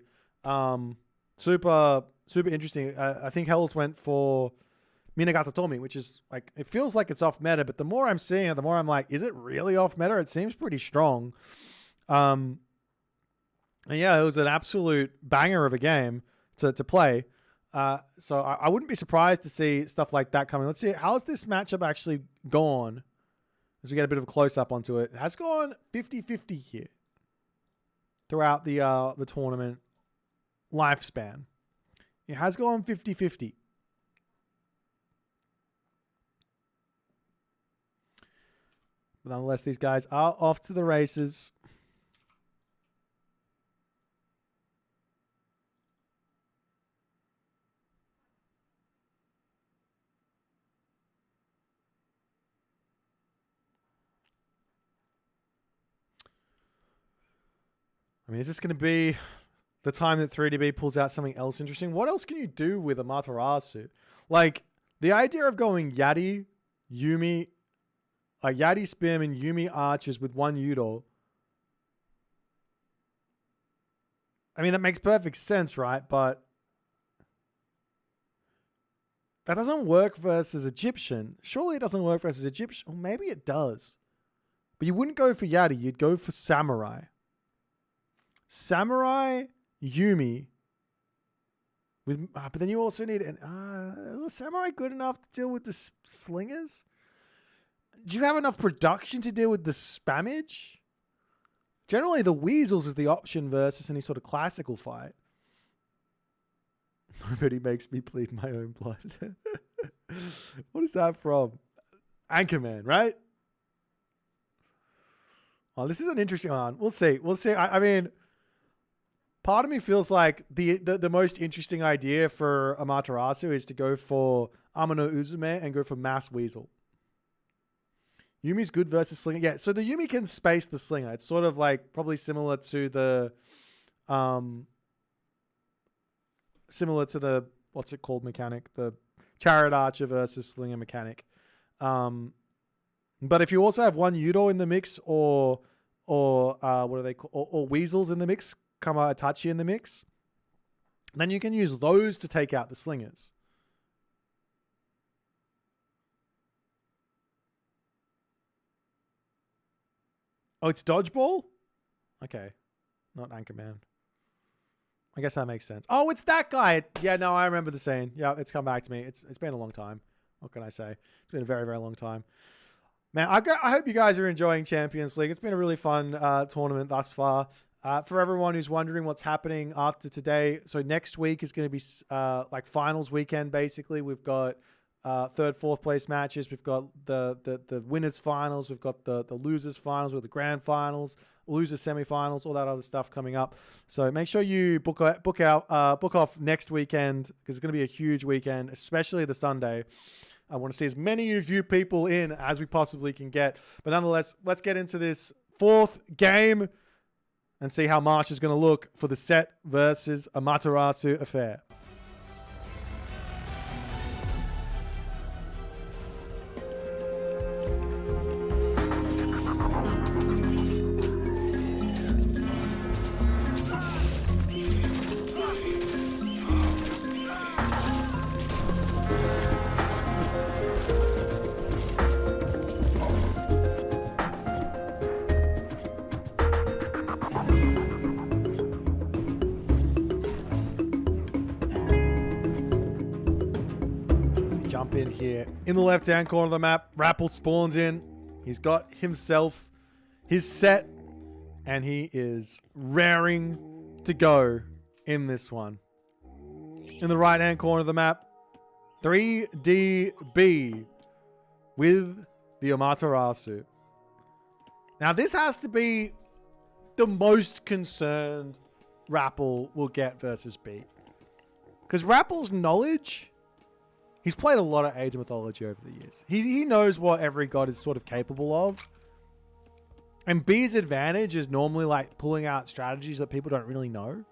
Super interesting. I think Hell's went for Minagata Tomi, which is like, it feels like it's off meta, but the more I'm seeing it, the more I'm like, is it really off meta? It seems pretty strong. And yeah, it was an absolute banger of a game to play. So I wouldn't be surprised to see stuff like that coming. Let's see, how's this matchup actually gone? As we get a bit of a close up onto it. It has gone 50-50 here throughout the tournament lifespan. It has gone 50-50. But nonetheless, these guys are off to the races. I mean, is this going to be the time that 3DB pulls out something else interesting? What else can you do with Amaterasu? Like, the idea of going Yati, Yumi, Yati Spearman, Yumi Archers with one Yudo. I mean, that makes perfect sense, right? But that doesn't work versus Egyptian. Surely it doesn't work versus Egyptian. Or maybe it does. But you wouldn't go for Yati. You'd go for Samurai. Samurai, Yumi. But then you also need is Samurai good enough to deal with the slingers? Do you have enough production to deal with the spammage? Generally, the Weasels is the option versus any sort of classical fight. Nobody makes me bleed my own blood. What is that from? Anchorman, right? Oh, this is an interesting one. We'll see. We'll see. I mean, part of me feels like the most interesting idea for Amaterasu is to go for Amano Uzume and go for Mass Weasel. Yumi's good versus Slinger. Yeah, so the Yumi can space the Slinger. It's sort of like probably similar to the what's it called mechanic? The Chariot Archer versus Slinger mechanic. But if you also have one Yudo in the mix or what are they called? Or Weasels in the mix, Kama Itachi in the mix, then you can use those to take out the Slingers. Oh, it's Dodgeball? Okay. Not Anchorman. I guess that makes sense. Oh, it's that guy. Yeah, no, I remember the scene. Yeah, it's come back to me. It's been a long time. What can I say? It's been a very, very long time. Man, I hope you guys are enjoying Champions League. It's been a really fun tournament thus far. For everyone who's wondering what's happening after today, so next week is going to be like finals weekend, basically. We've got third, fourth place matches. We've got the winners finals. We've got the losers finals with the grand finals, losers semifinals, all that other stuff coming up. So make sure you book off next weekend because it's going to be a huge weekend, especially the Sunday. I want to see as many of you people in as we possibly can get. But nonetheless, let's get into this fourth game and see how Marsh is going to look for the Set versus Amaterasu affair. jump in here. In the left-hand corner of the map, Rappel spawns in. He's got himself his set, and he is raring to go in this one. In the right-hand corner of the map, 3DB with the Amaterasu. Now, this has to be the most concerned Rappel will get versus B. Because Rappel's knowledge, he's played a lot of Age of Mythology over the years. He knows what every god is sort of capable of. And B's advantage is normally like pulling out strategies that people don't really know.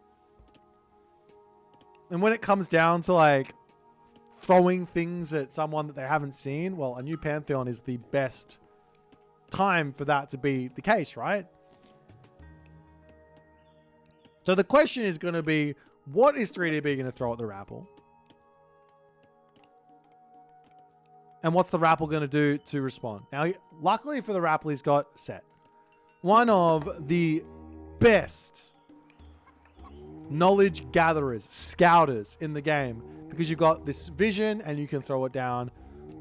And when it comes down to like throwing things at someone that they haven't seen, well, a new Pantheon is the best time for that to be the case, right? So the question is going to be, what is 3DB going to throw at the Rappel? And what's the Rappel going to do to respond? Now, luckily for the Rappel, he's got set. One of the best knowledge gatherers, scouters in the game, because you've got this vision and you can throw it down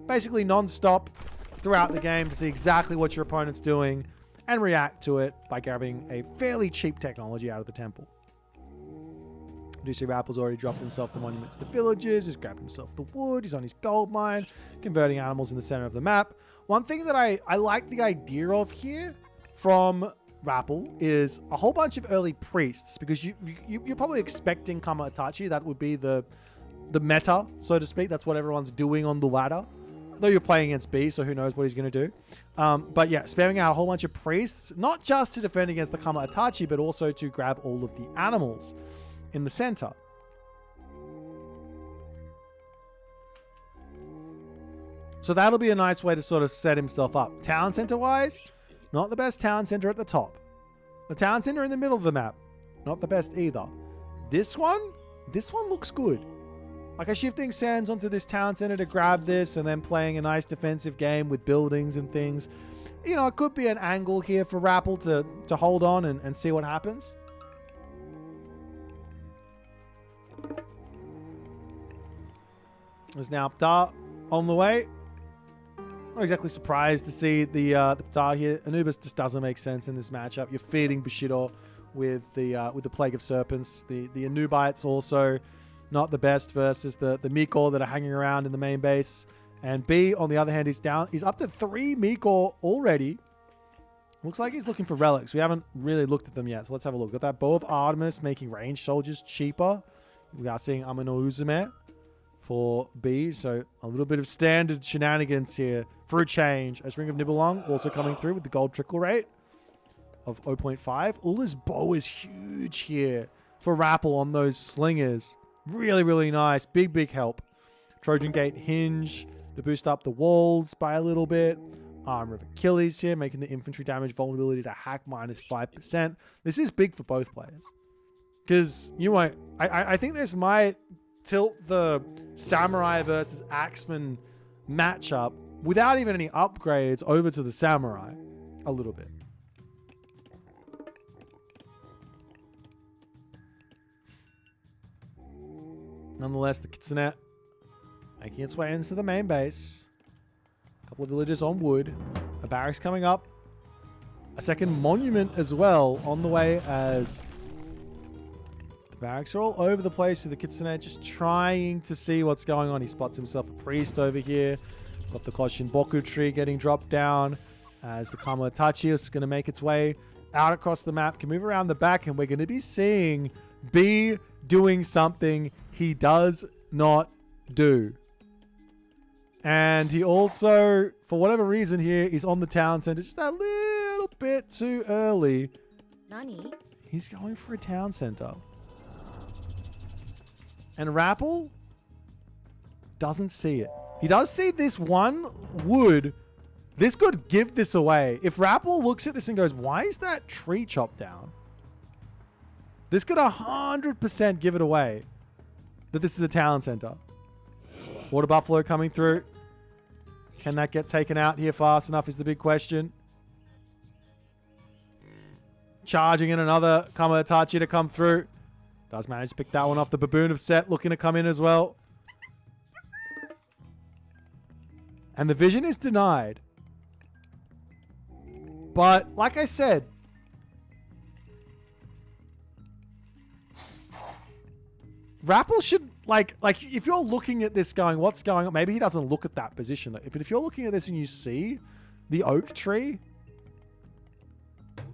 basically non-stop throughout the game to see exactly what your opponent's doing and react to it by grabbing a fairly cheap technology out of the temple. Do you see Rappel's already dropped himself the monument to the villages, he's grabbed himself the wood, he's on his gold mine, converting animals in the center of the map. One thing that I like the idea of here from Rappel is a whole bunch of early priests, because you're probably expecting Kama Itachi. That would be the meta, so to speak. That's what everyone's doing on the ladder. Though you're playing against B, so who knows what he's going to do. But yeah, spamming out a whole bunch of priests, not just to defend against the Kama Itachi, but also to grab all of the animals in the center. So that'll be a nice way to sort of set himself up. Town center wise, not the best town center at the top. The town center in the middle of the map, not the best either. This one looks good. Like a shifting sands onto this town center to grab this and then playing a nice defensive game with buildings and things. You know, it could be an angle here for Rappel to hold on and see what happens. There's now Ptah on the way. Not exactly surprised to see the Ptah here. Anubis just doesn't make sense in this matchup. You're feeding Bushido with the Plague of Serpents. The Anubites also not the best versus the Mikor that are hanging around in the main base. And B, on the other hand, he's up to 3 Mikor already. Looks like he's looking for relics. We haven't really looked at them yet, so let's have a look. Got that Bow of Artemis making ranged soldiers cheaper. We are seeing Amino Uzume for B, so a little bit of standard shenanigans here for a change. As Ring of Nibelung also coming through with the gold trickle rate of 0.5. Ulla's bow is huge here for Rappel on those slingers. Really, really nice. Big help. Trojan Gate hinge to boost up the walls by a little bit. Armor of Achilles here, making the infantry damage vulnerability to hack minus 5%. This is big for both players. Because, you might... I think this might tilt the Samurai versus Axeman matchup without even any upgrades over to the Samurai a little bit. Nonetheless, the Kitsune making its way into the main base. A couple of villages on wood. A barracks coming up. A second monument as well on the way, as the barracks are all over the place. So the Kitsune just trying to see what's going on. He spots himself a priest over here. Got the Koshin Boku tree getting dropped down, as the Kama Itachi is going to make its way out across the map. Can move around the back, and we're going to be seeing B doing something he does not do. And he also, for whatever reason here, is on the town center just a little bit too early. Nani? He's going for a town center. And Rappel doesn't see it. He does see this one wood. This could give this away. If Rappel looks at this and goes, why is that tree chopped down? This could 100% give it away that this is a town center. Water Buffalo coming through. Can that get taken out here fast enough is the big question. Charging in another Kama Itachi to come through. Does manage to pick that one off. The Baboon of Set looking to come in as well. And the vision is denied. But, like I said, Rappel should, like if you're looking at this going, what's going on? Maybe he doesn't look at that position. But if you're looking at this and you see the oak tree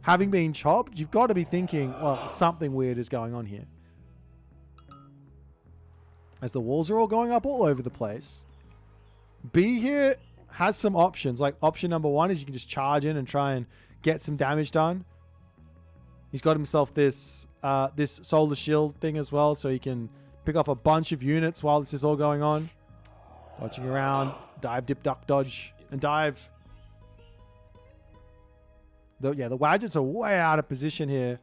having been chopped, you've got to be thinking, well, something weird is going on here. As the walls are all going up all over the place. B here has some options. Like option number one is you can just charge in and try and get some damage done. He's got himself this this solar shield thing as well, so he can pick off a bunch of units while this is all going on. Dodging around, dive, dip, duck, dodge, and dive. The Wadgets are way out of position here.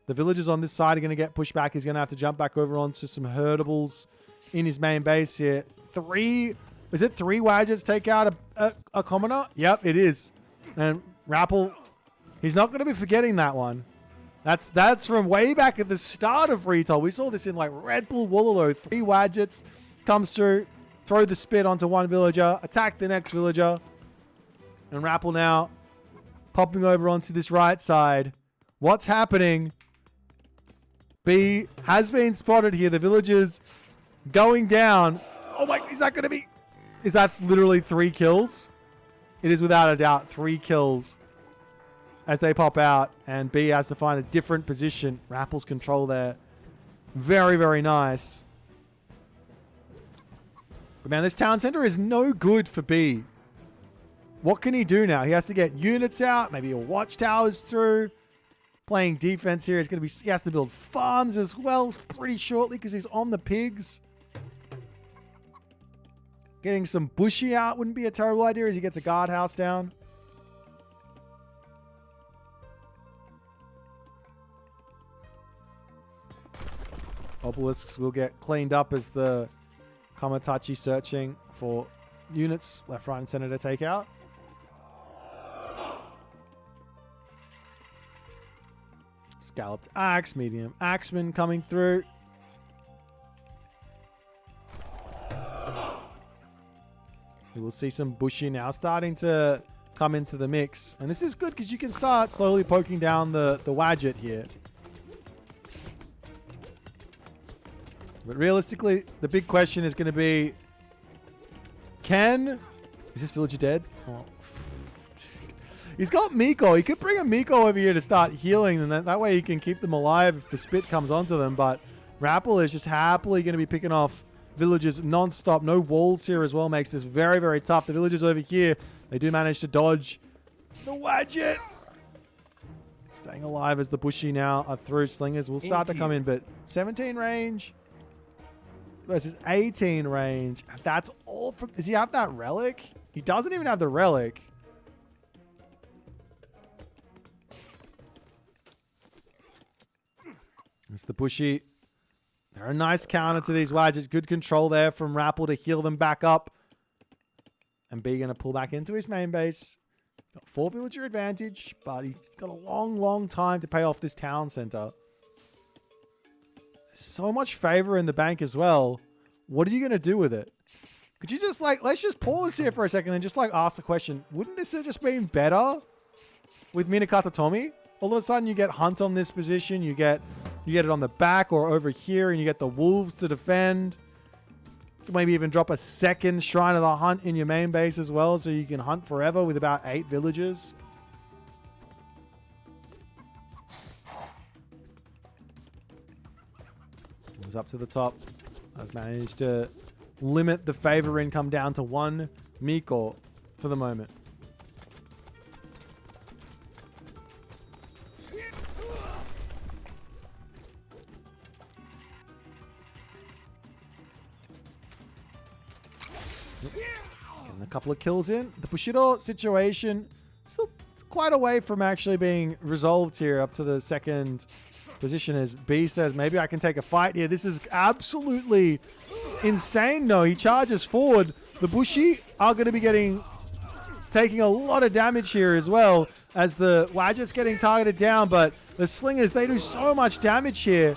The villagers on this side are going to get pushed back. He's going to have to jump back over onto some herdables in his main base here. Three Wadgets take out a commoner? Yep, it is. And Rappel, he's not going to be forgetting that one. That's from way back at the start of Retold. We saw this in like Red Bull Woololo. 3 Wadgets comes through, throw the spit onto one villager, attack the next villager. And Rappel now popping over onto this right side. What's happening? B has been spotted here. The villagers going down. Oh my, is that going to be... Is that literally 3 kills? It is without a doubt 3 kills as they pop out, and B has to find a different position. Rappel's control there. Very, very nice. But man, this town center is no good for B. What can he do now? He has to get units out, maybe a watchtowers through. Playing defense here is going to be... He has to build farms as well pretty shortly because he's on the pigs. Getting some bushy out wouldn't be a terrible idea as he gets a guardhouse down. Obelisks will get cleaned up as the Kamatachi searching for units left, right, and center to take out. Scalloped axe, medium axeman coming through. We will see some bushy now starting to come into the mix. And this is good because you can start slowly poking down the Wadget here. But realistically, the big question is going to be, is this villager dead? Oh. He's got Miko. He could bring a Miko over here to start healing, and that way he can keep them alive if the spit comes onto them. But Rappel is just happily going to be picking off villagers non-stop. No walls here as well makes this very, very tough. The villagers over here, they do manage to dodge the Wadget. Staying alive as the bushy now are through. Slingers will start to come in, but 17 range versus 18 range. That's all from... Does he have that relic? He doesn't even have the relic. It's the bushy. They're a nice counter to these Wadgets. Good control there from Rappel to heal them back up. And B going to pull back into his main base. Got 4 villager advantage, but he's got a long, long time to pay off this town center. So much favor in the bank as well. What are you going to do with it? Could you just like, let's just pause here for a second and just like ask the question, wouldn't this have just been better with Minakata Tomi? All of a sudden you get Hunt on this position, you get it on the back or over here, and you get the Wolves to defend. Maybe even drop a second Shrine of the Hunt in your main base as well, so you can hunt forever with about 8 villagers. Moves up to the top. Has managed to limit the favor income down to 1 Miko for the moment. Getting a couple of kills in. The Bushido situation still quite a way from actually being resolved here up to the second position as B says, maybe I can take a fight here. This is absolutely insane. No, he charges forward. The Bushi are going to be taking a lot of damage here as well as the Wadget's getting targeted down, but the Slingers, they do so much damage here.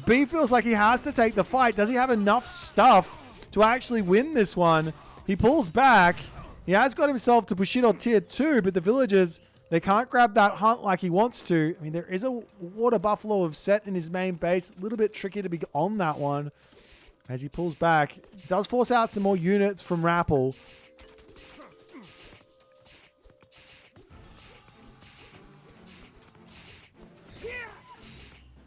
B feels like he has to take the fight. Does he have enough stuff to actually win this one? He pulls back. He has got himself to Bushido tier 2, but the villagers, they can't grab that hunt like he wants to. I mean, there is a water buffalo of set in his main base. A little bit tricky to be on that one. As he pulls back, he does force out some more units from Rappel.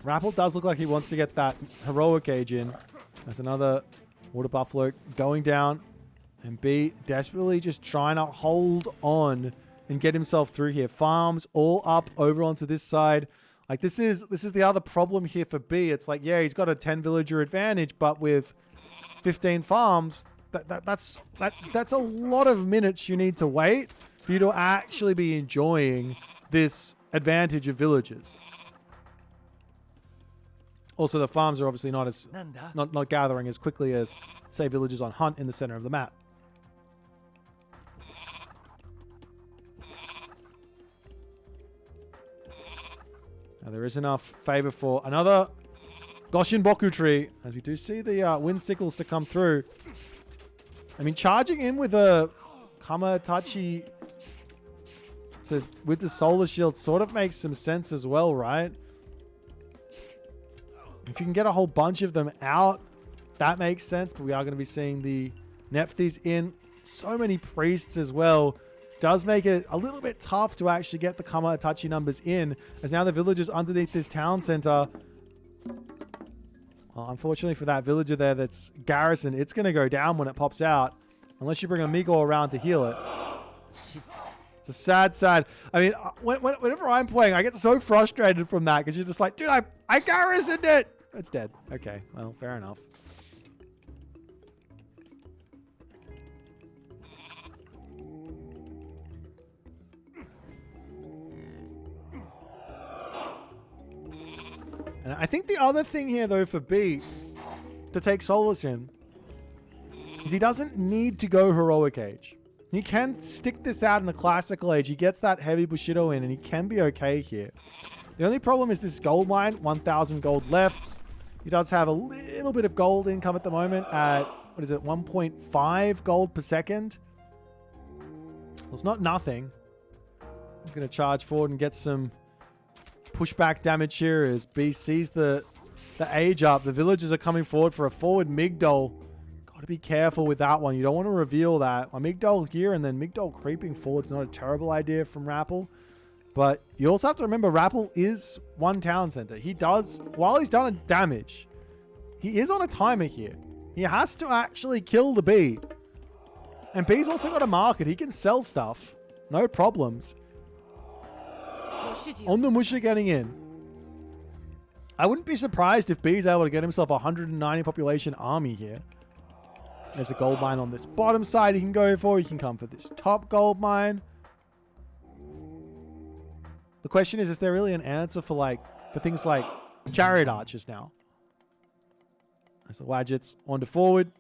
Rappel does look like he wants to get that heroic age in. There's another water buffalo going down. And B desperately just trying to hold on and get himself through here. Farms all up over onto this side. Like this is the other problem here for B. It's like, yeah, he's got a 10 villager advantage, but with 15 farms, that's a lot of minutes you need to wait for you to actually be enjoying this advantage of villagers. Also, the farms are obviously not gathering as quickly as, say, villagers on hunt in the center of the map. Now, there is enough favor for another Goshin Boku tree, as we do see the wind sickles to come through. I mean, charging in with a Kamatachi with the solar shield sort of makes some sense as well, right? If you can get a whole bunch of them out, that makes sense. But we are going to be seeing the Nephthys in. So many priests as well. Does make it a little bit tough to actually get the Kamatachi numbers in, as now the villagers underneath this town center. Well, unfortunately for that villager there that's garrisoned, it's going to go down when it pops out, unless you bring a Migo around to heal it. It's a sad. I mean, whenever I'm playing, I get so frustrated from that, because you're just like, dude, I garrisoned it. It's dead. Okay, well, fair enough. And I think the other thing here, though, for B to take Solace in is he doesn't need to go Heroic Age. He can stick this out in the Classical Age. He gets that heavy Bushido in, and he can be okay here. The only problem is this gold mine, 1,000 gold left. He does have a little bit of gold income at the moment at, 1.5 gold per second. Well, it's not nothing. I'm going to charge forward and get some pushback damage here as B sees the age up. The villagers are coming forward for a forward Migdol. Got to be careful with that one. You don't want to reveal that. A Migdol here and then Migdol creeping forward is not a terrible idea from Rappel. But you also have to remember Rappel is one town center. He does, while he's done damage, he is on a timer here. He has to actually kill the bee. And B's also got a market. He can sell stuff. No problems. On the Musha getting in. I wouldn't be surprised if B's able to get himself a 190 population army here. There's a gold mine on this bottom side he can go for. He can come for this top gold mine. The question is there really an answer for things like chariot archers now? As the Wadgets on to forward.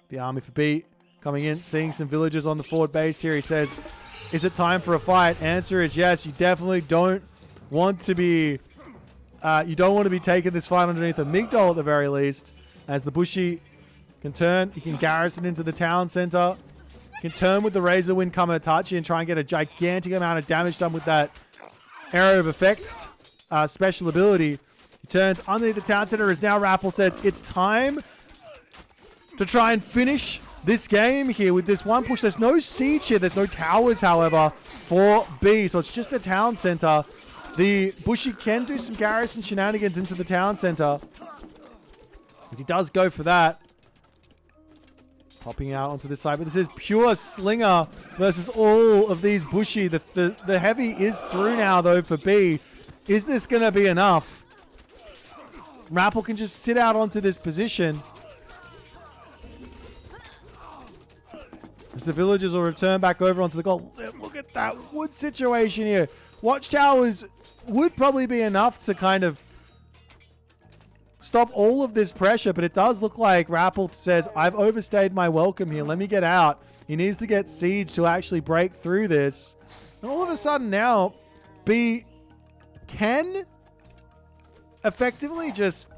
The army for B coming in, seeing some villagers on the forward base here. He says, is it time for a fight? Answer is yes. You definitely don't want to be taking this fight underneath a Migdol at the very least. As the Bushi can turn, he can garrison into the town center. He can turn with the Razor Wind Kamatachi and try and get a gigantic amount of damage done with that Area of Effects special ability. He turns underneath the town center as now Rappel says it's time to try and finish this game here with this one push. There's no siege here. There's no towers, however, for B. So it's just a town center. The Bushi can do some garrison shenanigans into the town center, as he does go for that. Popping out onto this side. But this is pure Slinger versus all of these Bushi. The heavy is through now, though, for B. Is this going to be enough? Rappel can just sit out onto this position. As the villagers will return back over onto the gold. Look at that wood situation here. Watchtowers would probably be enough to kind of stop all of this pressure, but it does look like Rappel says, I've overstayed my welcome here. Let me get out. He needs to get siege to actually break through this. And all of a sudden now, B can effectively just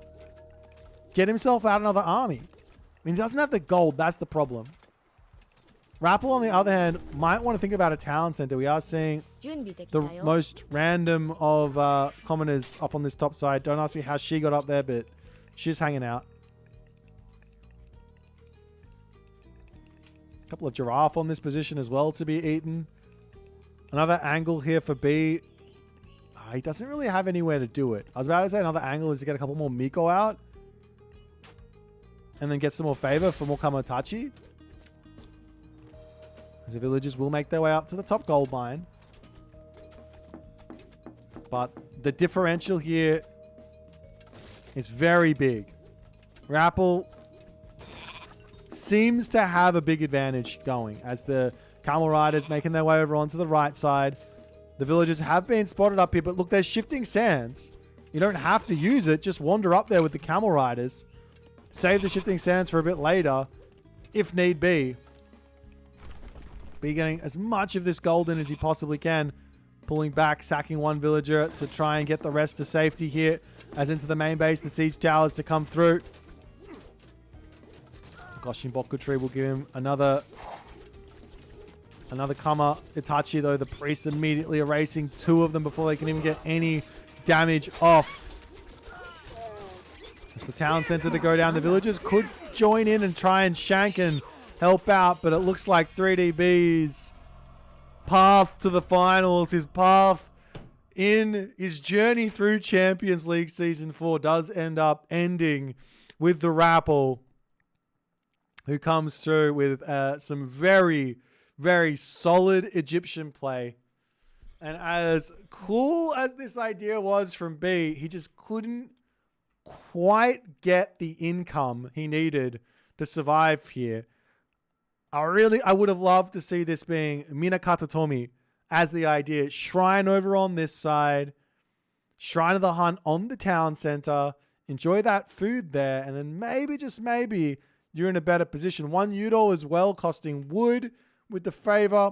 get himself out another army. I mean, he doesn't have the gold. That's the problem. Rappel, on the other hand, might want to think about a town center. We are seeing the most random of commoners up on this top side. Don't ask me how she got up there, but she's hanging out. A couple of giraffe on this position as well to be eaten. Another angle here for B. He doesn't really have anywhere to do it. I was about to say another angle is to get a couple more Miko out. And then get some more favor for more Kamotachi. The villagers will make their way up to the top gold mine. But the differential here is very big. Rappel seems to have a big advantage going as the camel riders making their way over onto the right side. The villagers have been spotted up here, but look, there's shifting sands. You don't have to use it. Just wander up there with the camel riders. Save the shifting sands for a bit later, if need be. Be getting as much of this gold in as he possibly can. Pulling back, sacking one villager to try and get the rest to safety here. As into the main base, the siege towers to come through. Goshinboku tree will give him another Kama Itachi, though. The priest immediately erasing two of them before they can even get any damage off. It's the town center to go down. The villagers could join in and try and shank and help out, but it looks like 3DB's path to the finals, his path in his journey through Champions League Season 4 does end up ending with the Rappel, who comes through with some very, very solid Egyptian play. And as cool as this idea was from B, he just couldn't quite get the income he needed to survive here. I would have loved to see this being Minakata Tomi as the idea. Shrine over on this side. Shrine of the Hunt on the town center. Enjoy that food there. And then maybe, just maybe, you're in a better position. One Udo as well, costing wood with the favor.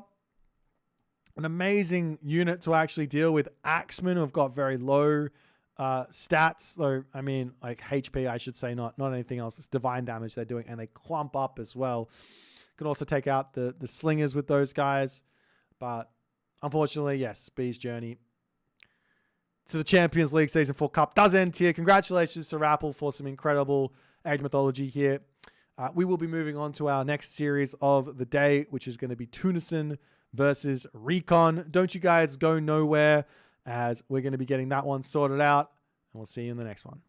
An amazing unit to actually deal with. Axemen, who have got very low stats. Though, I mean, like HP, I should say, not anything else. It's divine damage they're doing. And they clump up as well. Could also take out the slingers with those guys. But unfortunately, yes, B's journey to the Champions League Season 4 Cup does end here. Congratulations to Rappel for some incredible Age Mythology here. We will be moving on to our next series of the day, which is going to be Tunison versus Recon. Don't you guys go nowhere, as we're going to be getting that one sorted out. And we'll see you in the next one.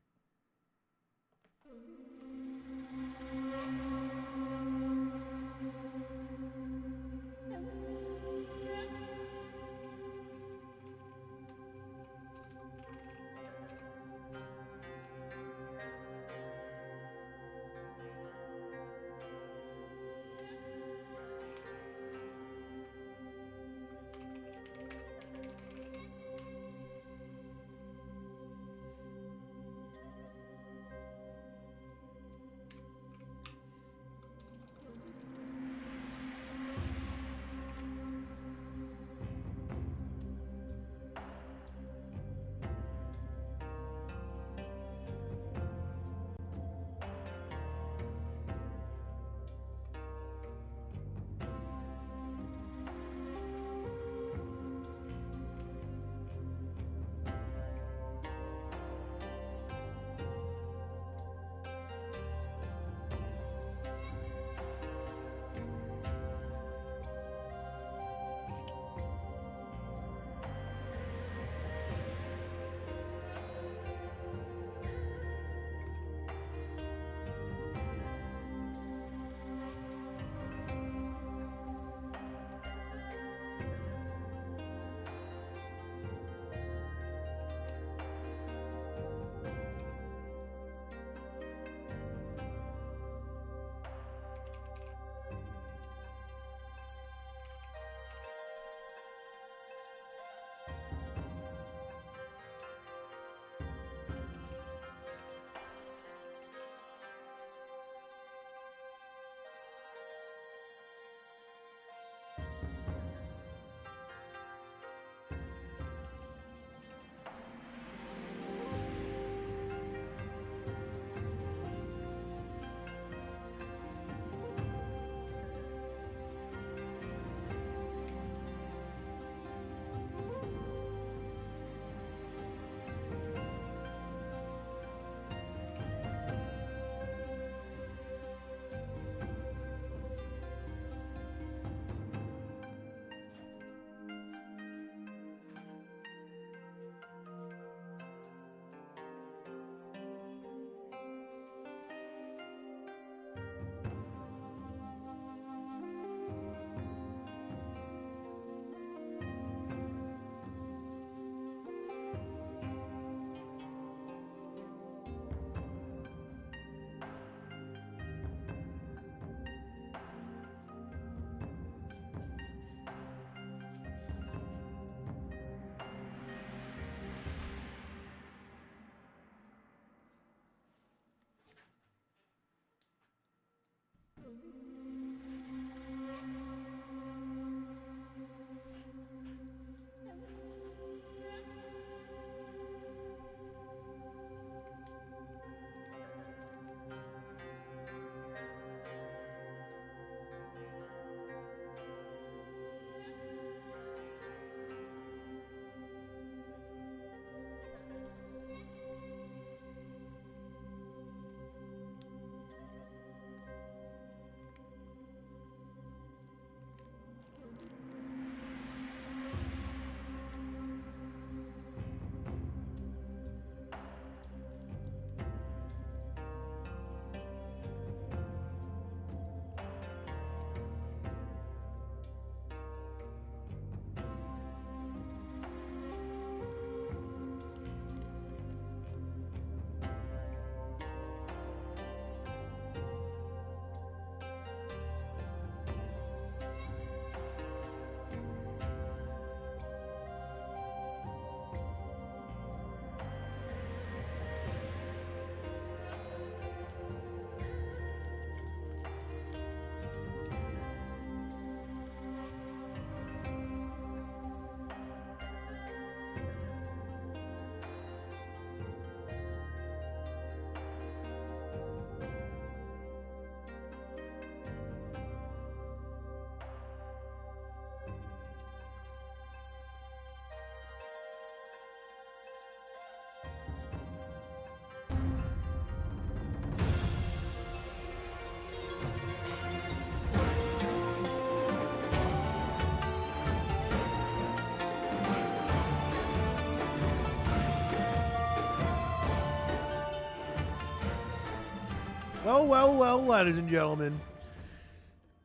Well, ladies and gentlemen.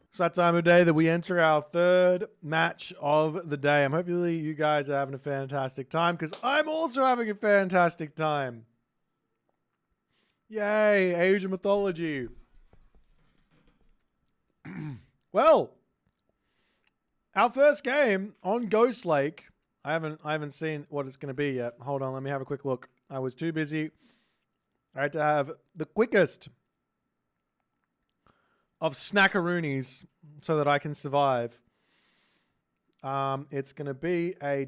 It's that time of day that we enter our third match of the day. Hopefully you guys are having a fantastic time, because I'm also having a fantastic time. Yay, Age of Mythology. Well, our first game on Ghost Lake. I haven't seen what it's going to be yet. Hold on, let me have a quick look. I was too busy. I had to have the quickest of snackaroonies so that I can survive. It's going to be a a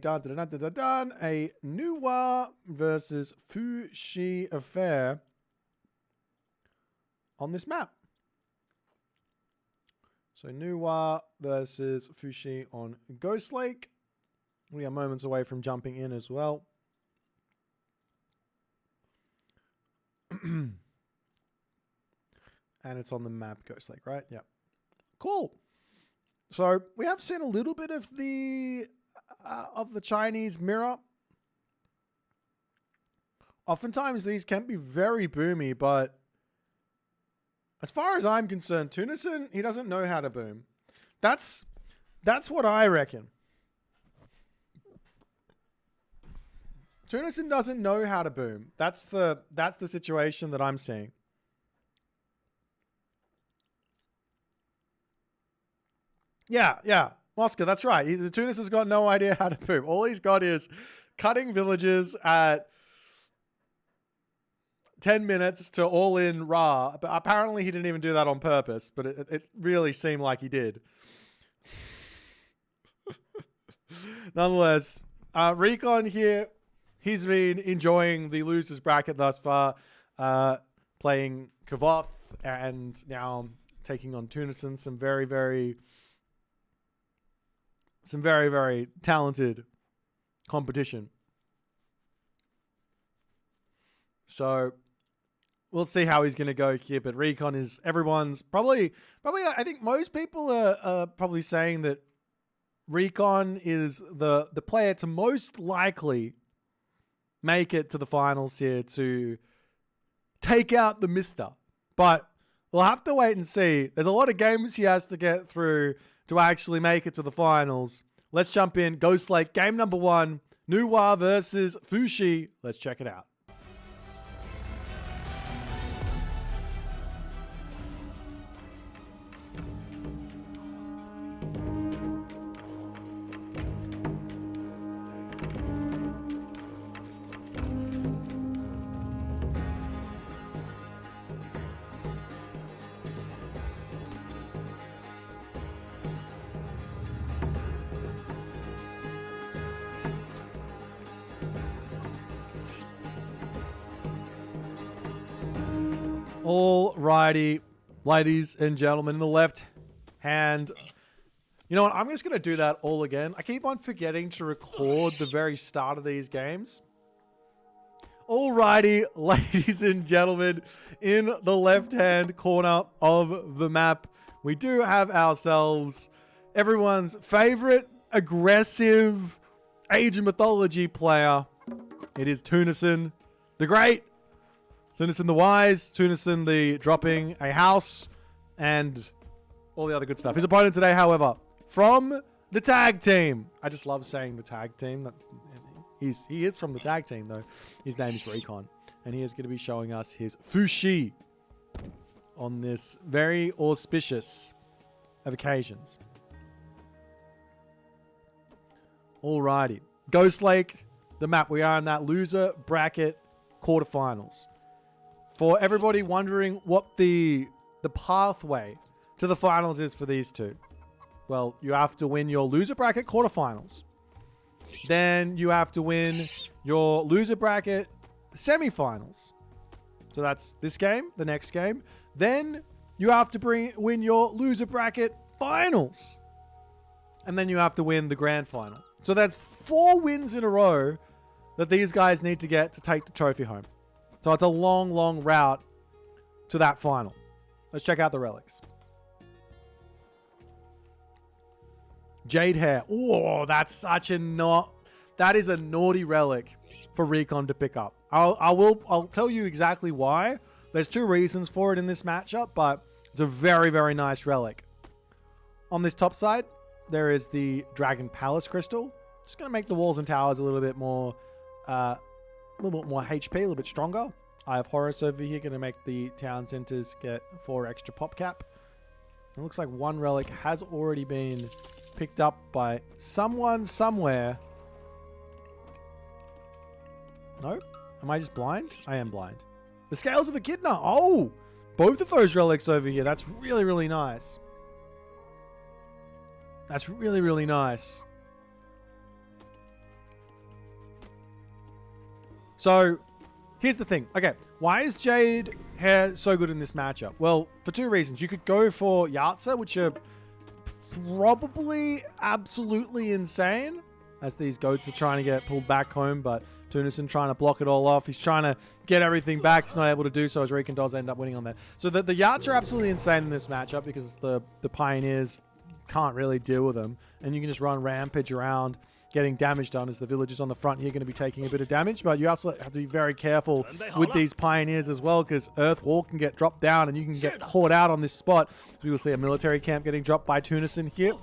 Nuwa versus Fushi affair on this map. So Nuwa versus Fushi on Ghost Lake. We are moments away from jumping in as well. And it's on the map Ghost Lake, right? Yeah. Cool. So we have seen a little bit of the Chinese mirror. Oftentimes these can be very boomy, but as far as I'm concerned, Tunison, he doesn't know how to boom. That's what I reckon. Tunison doesn't know how to boom. That's the situation that I'm seeing. Yeah. Mosca, that's right. The Tunis has got no idea how to boom. All he's got is cutting villages at 10 minutes to all in Ra. But apparently he didn't even do that on purpose, but it really seemed like he did. Nonetheless, Recon here, he's been enjoying the losers bracket thus far, playing Kavoth and now taking on Tunison, some very, very talented competition. So we'll see how he's going to go here. But Recon is everyone's probably. I think most people are probably saying that Recon is the player to most likely make it to the finals here to take out the Mister. But we'll have to wait and see. There's a lot of games he has to get through to actually make it to the finals. Let's jump in. Ghost Lake, game number 1. Nuwa versus Fushi. Let's check it out. Alrighty, ladies and gentlemen, in the left hand. You know what? I'm just going to do that all again. I keep on forgetting to record the very start of these games. Alrighty, ladies and gentlemen, in the left-hand corner of the map, we do have ourselves everyone's favorite aggressive Age of Mythology player. It is Tunison the Great. Tunison the Wise, Tunison the dropping a house, and all the other good stuff. His opponent today, however, from the tag team. I just love saying the tag team. He is from the tag team, though. His name is Recon, and he is going to be showing us his Fushi on this very auspicious of occasions. Alrighty. Ghost Lake, the map. We are in that loser bracket quarterfinals. For everybody wondering what the pathway to the finals is for these two. Well, you have to win your loser bracket quarterfinals. Then you have to win your loser bracket semifinals. So that's this game, the next game. Then you have to win your loser bracket finals. And then you have to win the grand final. So that's 4 wins in a row that these guys need to get to take the trophy home. So it's a long, long route to that final. Let's check out the relics. Jade hair. Oh, that's such a that is a naughty relic for Recon to pick up. I'll tell you exactly why, There's two reasons for it in this matchup, but it's a very, very nice relic. On this top side, there is the Dragon Palace Crystal. Just going to make the walls and towers a little bit more HP, a little bit stronger. I have Horus over here, going to make the town centers get 4 extra pop cap. It looks like one relic has already been picked up by someone somewhere. No? Am I just blind? I am blind. The Scales of Echidna. Oh! Both of those relics over here. That's really, really nice. That's really, really nice. So, here's the thing. Okay, why is Jade Hair so good in this matchup? Well, for two reasons. You could go for Yatsa, which are probably absolutely insane, as these goats are trying to get pulled back home, but Tunison trying to block it all off. He's trying to get everything back. He's not able to do so, as Recon does end up winning on that. So the Yats are absolutely insane in this matchup because the Pioneers can't really deal with them. And you can just run Rampage around, getting damage done, as the villagers on the front here are going to be taking a bit of damage. But you also have to be very careful with these Pioneers as well, because Earth Wall can get dropped down and you can get caught out on this spot. So we will see a military camp getting dropped by Tunison here.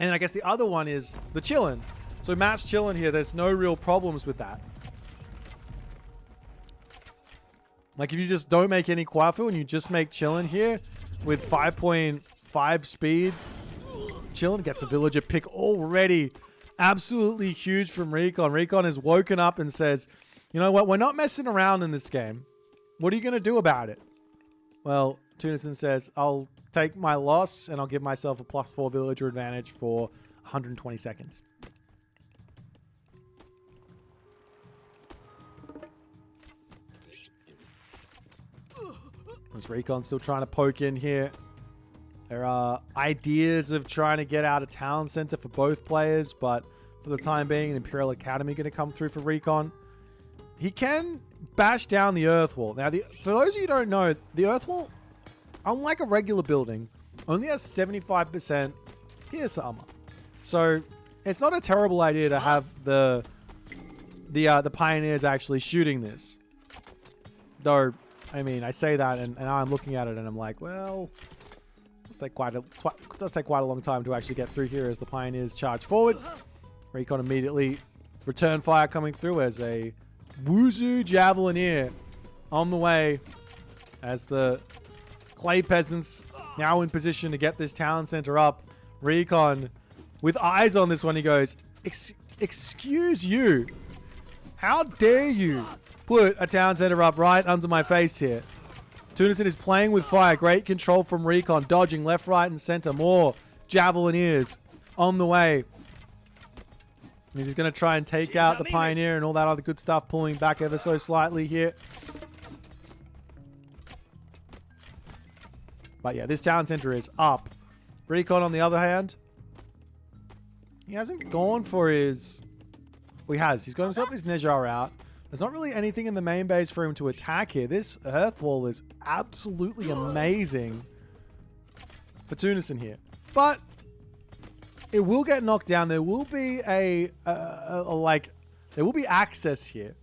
And I guess the other one is the Chillin'. So Matt's Chillin' here. There's no real problems with that. Like if you just don't make any Kwafu and you just make Chillin' here with 5.5 speed, Chillin' gets a villager pick already. Absolutely huge from Recon. Recon has woken up and says, you know what? We're not messing around in this game. What are you going to do about it? Well, Tunison says, I'll take my loss and I'll give myself a +4 villager advantage for 120 seconds. There's Recon still trying to poke in here. There are ideas of trying to get out a town center for both players, but for the time being, an Imperial Academy going to come through for Recon. He can bash down the Earth Wall. Now, for those of you who don't know, the Earth Wall, unlike a regular building, only has 75% pierce armor. So it's not a terrible idea to have the Pioneers actually shooting this. Though, I mean, I say that and now I'm looking at it and I'm like, well, it does take quite a long time to actually get through here as the Pioneers charge forward. Recon immediately return fire coming through as a Wuzu Javelineer on the way, as the Clay Peasants now in position to get this town center up. Recon with eyes on this one, he goes, excuse you, how dare you put a town center up right under my face here. Tunison is playing with fire. Great control from Recon, dodging left, right, and center. More Javelineers on the way. He's going to try and take out the Pioneer and all that other good stuff, pulling back ever so slightly here. But yeah, this town center is up. Recon, on the other hand, he hasn't gone for his... Well, he has. He's got himself his Nejar out. There's not really anything in the main base for him to attack here. This Earth Wall is absolutely amazing for Tunison here. But it will get knocked down. There will be there will be access here.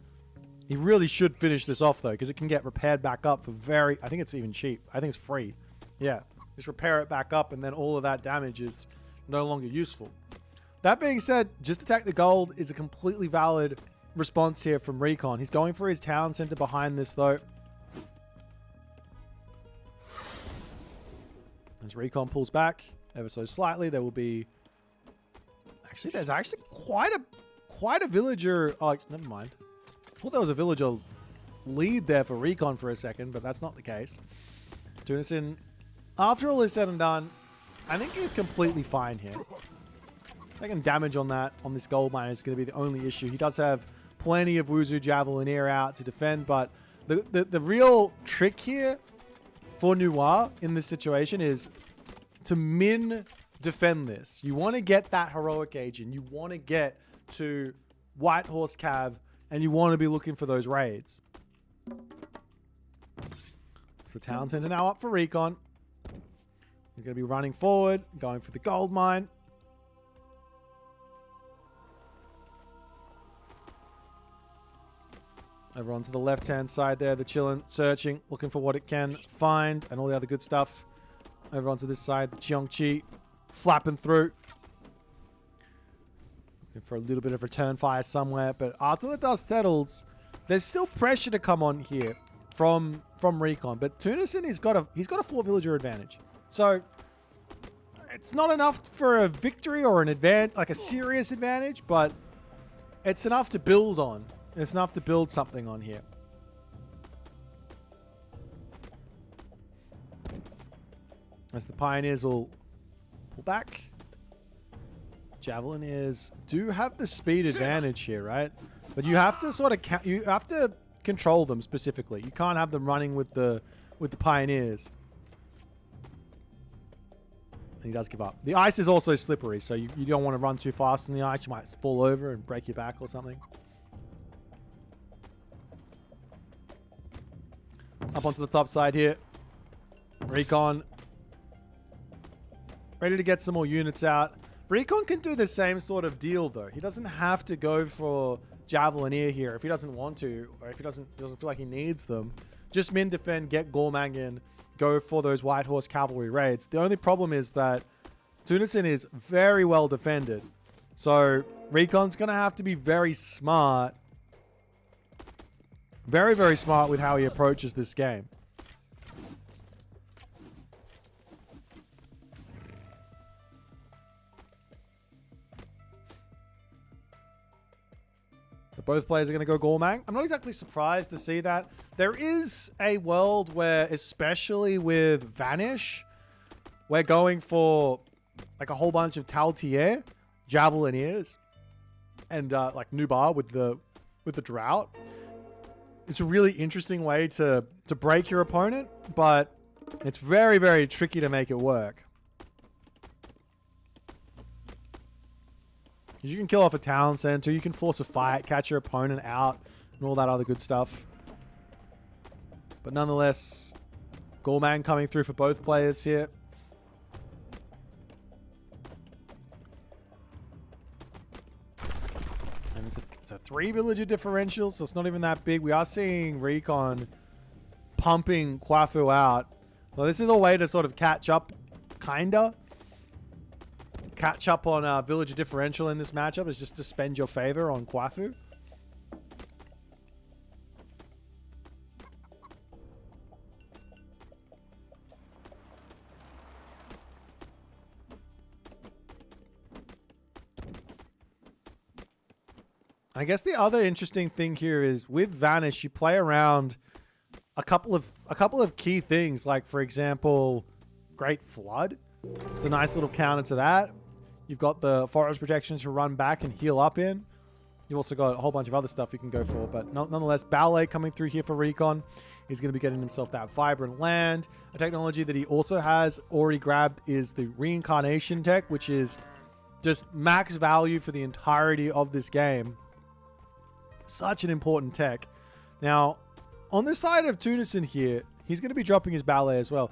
He really should finish this off though, because it can get repaired back up for I think it's even cheap. I think it's free. Yeah, just repair it back up and then all of that damage is no longer useful. That being said, just attack the gold is a completely valid response here from Recon. He's going for his town center behind this though. As Recon pulls back ever so slightly, there will be... Actually, there's actually quite a villager... Oh, never mind. I thought there was a villager lead there for Recon for a second, but that's not the case. Tunison, after all is said and done, I think he's completely fine here. Taking damage on this gold mine is going to be the only issue. He does have plenty of Wuzu Javelineer out to defend, but the real trick here for Noir in this situation is to defend this. You want to get that heroic agent. You want to get to White Horse Cav, and you want to be looking for those raids. So town center now up for Recon. He's going to be running forward, going for the gold mine. Over onto the left-hand side there, they're chilling, searching, looking for what it can find, and all the other good stuff. Over onto this side, the Jiangqi flapping through. Looking for a little bit of return fire somewhere, but after the dust settles, there's still pressure to come on here from Recon. But Tunison, he's got a 4-villager advantage. So it's not enough for a victory or an advantage, like a serious advantage, but it's enough to build on. It's enough to build something on here. As the Pioneers will pull back. Javelineers do have the speed advantage here, right? But you have to sort of you have to control them specifically. You can't have them running with the Pioneers. And he does give up. The ice is also slippery, so you don't want to run too fast on the ice. You might fall over and break your back or something. Up onto the top side here. Recon. Ready to get some more units out. Recon can do the same sort of deal, though. He doesn't have to go for Javelineer here if he doesn't want to, or if he doesn't feel like he needs them. Just min defend, get Gormang in, go for those White Horse cavalry raids. The only problem is that Tunison is very well defended. So Recon's going to have to be very smart. Very, very smart with how he approaches this game. Both players are going to go Gormang. I'm not exactly surprised to see that. There is a world where, especially with Vanish, we're going for like a whole bunch of Taltier, Javelineers, and like Nubar with the Drought. It's a really interesting way to break your opponent, but it's very, very tricky to make it work. You can kill off a town center, you can force a fight, catch your opponent out, and all that other good stuff. But nonetheless, Gormang coming through for both players here. And it's a 3-villager differential, so it's not even that big. We are seeing Recon pumping Kwafu out. Well, this is a way to sort of catch up, kinda. Catch up on villager differential in this matchup is just to spend your favor on Kwafu. I guess the other interesting thing here is with Vanish, you play around a couple of key things, like for example, Great Flood. It's a nice little counter to that. You've got the forest protections to run back and heal up in. You've also got a whole bunch of other stuff you can go for. But nonetheless, Ballet coming through here for Recon. He's going to be getting himself that Vibrant Land. A technology that he also has already grabbed is the Reincarnation tech, which is just max value for the entirety of this game. Such an important tech. Now, on the side of Tunison here, he's going to be dropping his Ballet as well.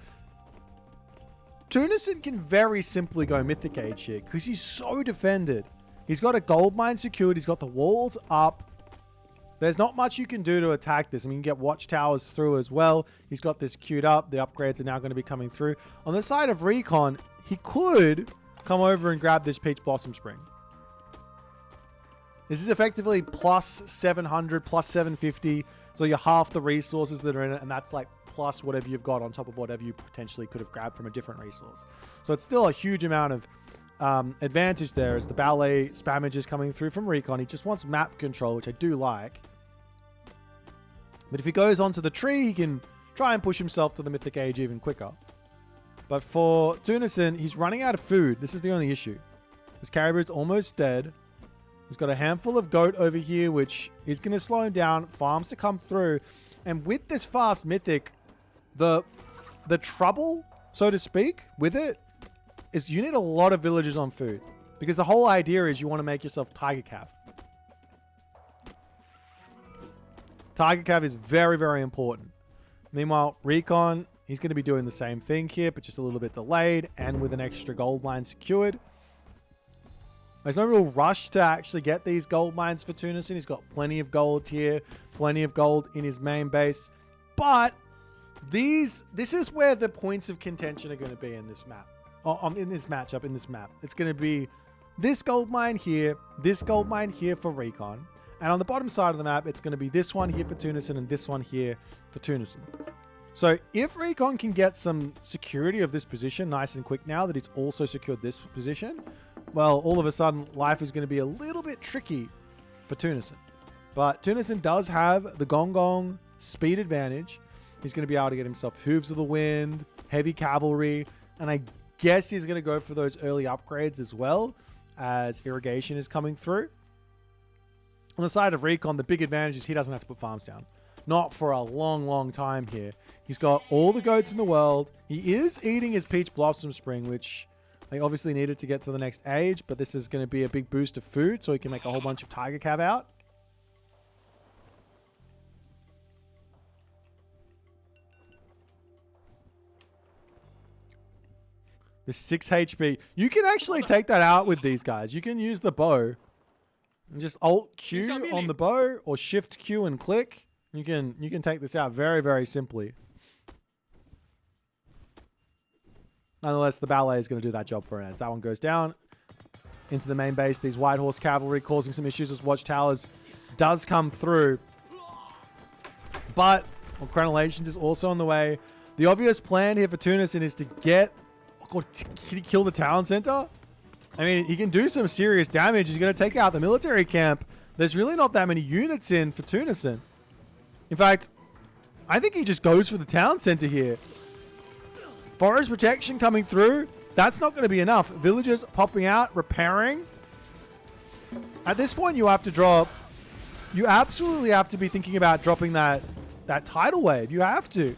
Tunison can very simply go Mythic Age here because he's so defended. He's got a gold mine secured. He's got the walls up. There's not much you can do to attack this. I mean, you can get watchtowers through as well. He's got this queued up. The upgrades are now going to be coming through. On the side of Recon, he could come over and grab this Peach Blossom Spring. This is effectively plus 700, plus 750. So you're half the resources that are in it, and that's like plus whatever you've got on top of whatever you potentially could have grabbed from a different resource. So it's still a huge amount of advantage there as the Ballet spammage is coming through from Recon. He just wants map control, which I do like. But if he goes onto the tree, he can try and push himself to the Mythic Age even quicker. But for Tunison, he's running out of food. This is the only issue. His Caribou's almost dead. He's got a handful of goat over here, which is going to slow him down. Farms to come through. And with this fast Mythic, the trouble, so to speak, with it is you need a lot of villagers on food. Because the whole idea is you want to make yourself Tiger Cav. Tiger Cav is very, very important. Meanwhile, Recon, he's going to be doing the same thing here, but just a little bit delayed and with an extra gold mine secured. There's no real rush to actually get these gold mines for Tunison. He's got plenty of gold here, plenty of gold in his main base. But this is where the points of contention are going to be in this map. In this matchup, in this map. It's going to be this gold mine here for Recon. And on the bottom side of the map, it's going to be this one here for Tunison and this one here for Tunison. So if Recon can get some security of this position nice and quick now that it's also secured this position, well, all of a sudden, life is going to be a little bit tricky for Tunison. But Tunison does have the Gong Gong speed advantage. He's going to be able to get himself Hooves of the Wind, heavy cavalry, and I guess he's going to go for those early upgrades as well as irrigation is coming through. On the side of Recon, the big advantage is he doesn't have to put farms down. Not for a long, long time here. He's got all the goats in the world. He is eating his Peach Blossom Spring, which they obviously needed to get to the next age, but this is going to be a big boost of food, so he can make a whole bunch of Tiger Cav out. The 6 HP. You can actually take that out with these guys. You can use the bow. And just Alt Q on the bow or Shift Q and click. You can take this out very, very simply. Nonetheless, the ballet is going to do that job for it. As that one goes down into the main base, these White Horse Cavalry causing some issues as Watchtowers does come through. But Crenellations is also on the way. The obvious plan here for Tunison is to get... Oh God, can he kill the town center? I mean, he can do some serious damage. He's going to take out the military camp. There's really not that many units in for Tunison. In fact, I think he just goes for the town center here. Forest protection coming through. That's not going to be enough. Villagers popping out, repairing. At this point, you have to drop... You absolutely have to be thinking about dropping that tidal wave. You have to.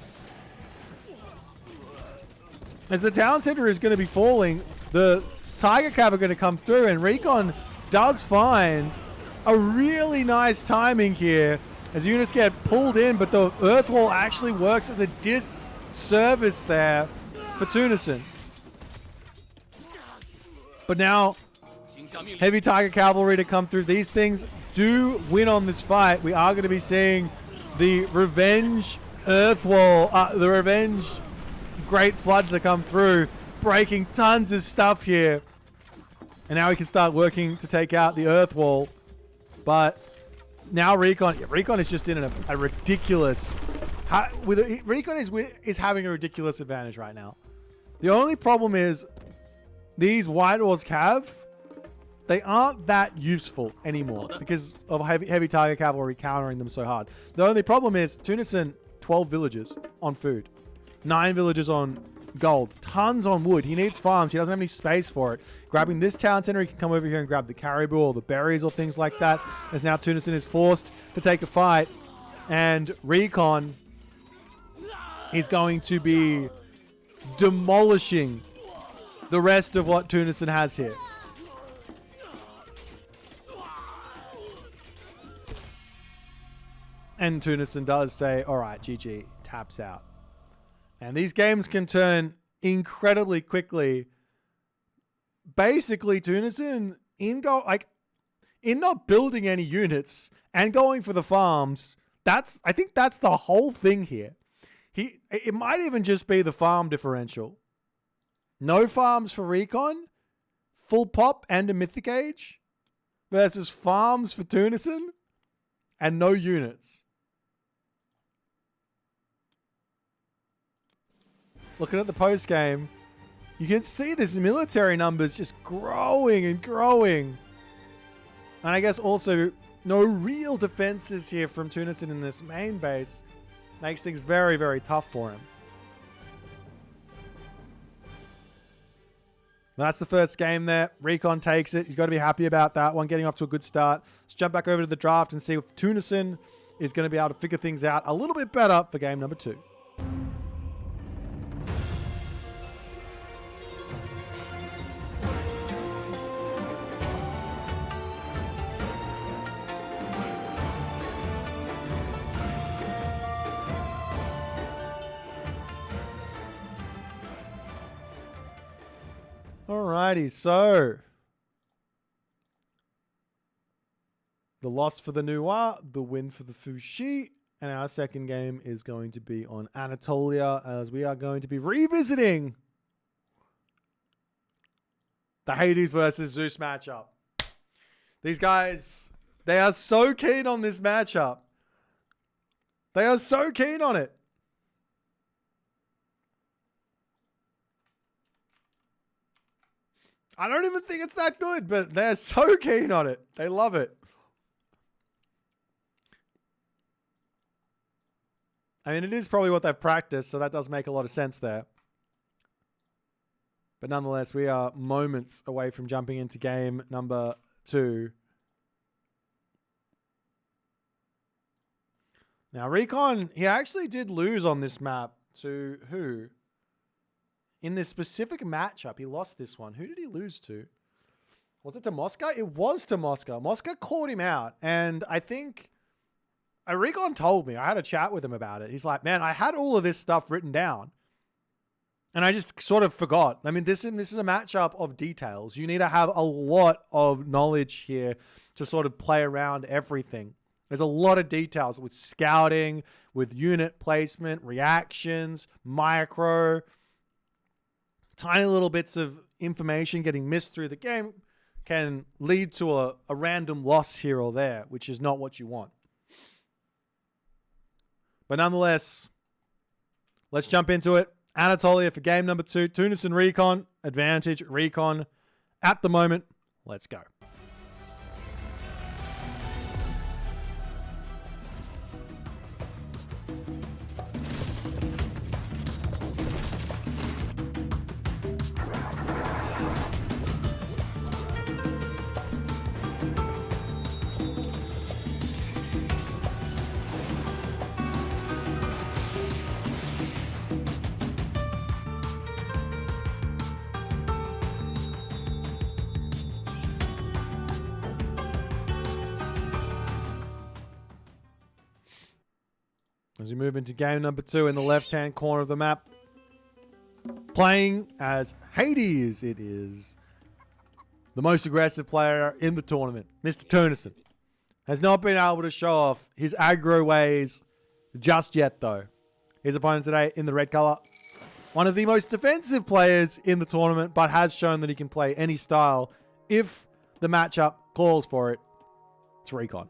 As the town center is going to be falling, the Tiger Cav are going to come through, and Recon does find a really nice timing here as units get pulled in, but the earth wall actually works as a disservice there for Tunison. But now, heavy Tiger Cavalry to come through. These things do win on this fight. We are going to be seeing the Revenge Earth Wall, the Revenge Great Flood to come through, breaking tons of stuff here. And now we can start working to take out the Earth Wall. But now Recon is just in a ridiculous... Recon is having a ridiculous advantage right now. The only problem is these White Horse Cav, they aren't that useful anymore because of heavy Tiger Cavalry countering them so hard. The only problem is Tunison, 12 villages on food, 9 villages on gold, tons on wood. He needs farms. He doesn't have any space for it. Grabbing this town center, he can come over here and grab the caribou or the berries or things like that. As now Tunison is forced to take a fight, and Recon is going to be demolishing the rest of what Tunison has here. And Tunison does say, all right, GG, taps out. And these games can turn incredibly quickly. Basically, Tunison, in not building any units and going for the farms, I think that's the whole thing here. It might even just be the farm differential. No farms for Recon, full pop and a Mythic Age, versus farms for Tunison and no units. Looking at the post game, you can see this military numbers just growing and growing. And I guess also no real defenses here from Tunison in this main base makes things very, very tough for him. That's the first game there. Recon takes it. He's got to be happy about that one, getting off to a good start. Let's jump back over to the draft and see if Tunison is going to be able to figure things out a little bit better for game number 2. Alrighty, so The loss for the Noir, the win for the Fushi. And our second game is going to be on Anatolia, as we are going to be revisiting the Hades versus Zeus matchup. These guys, they are so keen on this matchup. They are so keen on it. I don't even think it's that good, but they're so keen on it. They love it. I mean, it is probably what they've practiced, so that does make a lot of sense there. But nonetheless, we are moments away from jumping into game number 2. Now, Recon, he actually did lose on this map to who? In this specific matchup, he lost this one. Who did he lose to? Was it to Moscow? It was to Moscow. Moscow caught him out, and I think... Recon told me, I had a chat with him about it. He's like, man, I had all of this stuff written down and I just sort of forgot. I mean, this is a matchup of details. You need to have a lot of knowledge here to sort of play around everything. There's a lot of details with scouting, with unit placement, reactions, micro, tiny little bits of information getting missed through the game can lead to a random loss here or there, which is not what you want. But nonetheless, let's jump into it. Anatolia for game number 2. Tunison Recon. Advantage Recon at the moment. Let's go. As we move into game number 2 in the left-hand corner of the map. Playing as Hades, it is the most aggressive player in the tournament, Mr. Tunison. Has not been able to show off his aggro ways just yet, though. His opponent today in the red color, one of the most defensive players in the tournament, but has shown that he can play any style if the matchup calls for it. It's Recon.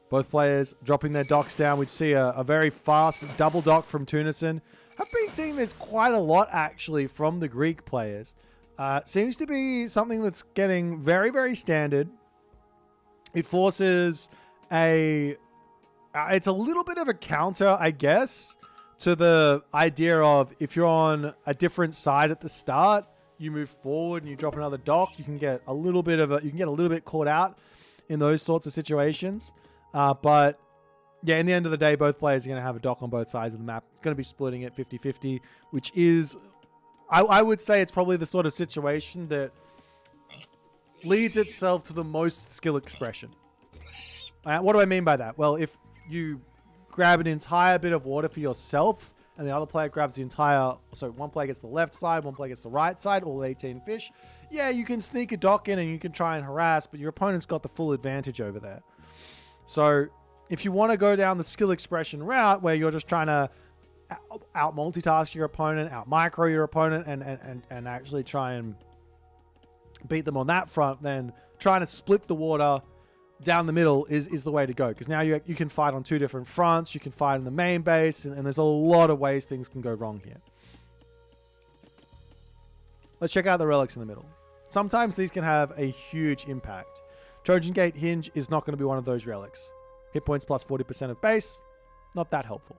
Both players dropping their docks down. We'd see a very fast double dock from Tunison. I've been seeing this quite a lot, actually, from the Greek players. Seems to be something that's getting very, very standard. It forces it's a little bit of a counter, I guess, to the idea of if you're on a different side at the start, you move forward and you drop another dock, you can get a little bit caught out in those sorts of situations. But yeah, in the end of the day, both players are going to have a dock on both sides of the map. It's going to be splitting it 50-50, which is, I would say it's probably the sort of situation that leads itself to the most skill expression. What do I mean by that? Well, if you grab an entire bit of water for yourself and the other player grabs the entire, so one player gets the left side, one player gets the right side, all 18 fish. Yeah, you can sneak a dock in and you can try and harass, but your opponent's got the full advantage over there. So if you want to go down the skill expression route where you're just trying to out multitask your opponent, out micro your opponent, and actually try and beat them on that front, then trying to split the water down the middle is the way to go. Because now you can fight on 2 different fronts, you can fight in the main base, and there's a lot of ways things can go wrong here. Let's check out the relics in the middle. Sometimes these can have a huge impact. Trojan Gate Hinge is not going to be one of those relics. Hit points plus 40% of base. Not that helpful.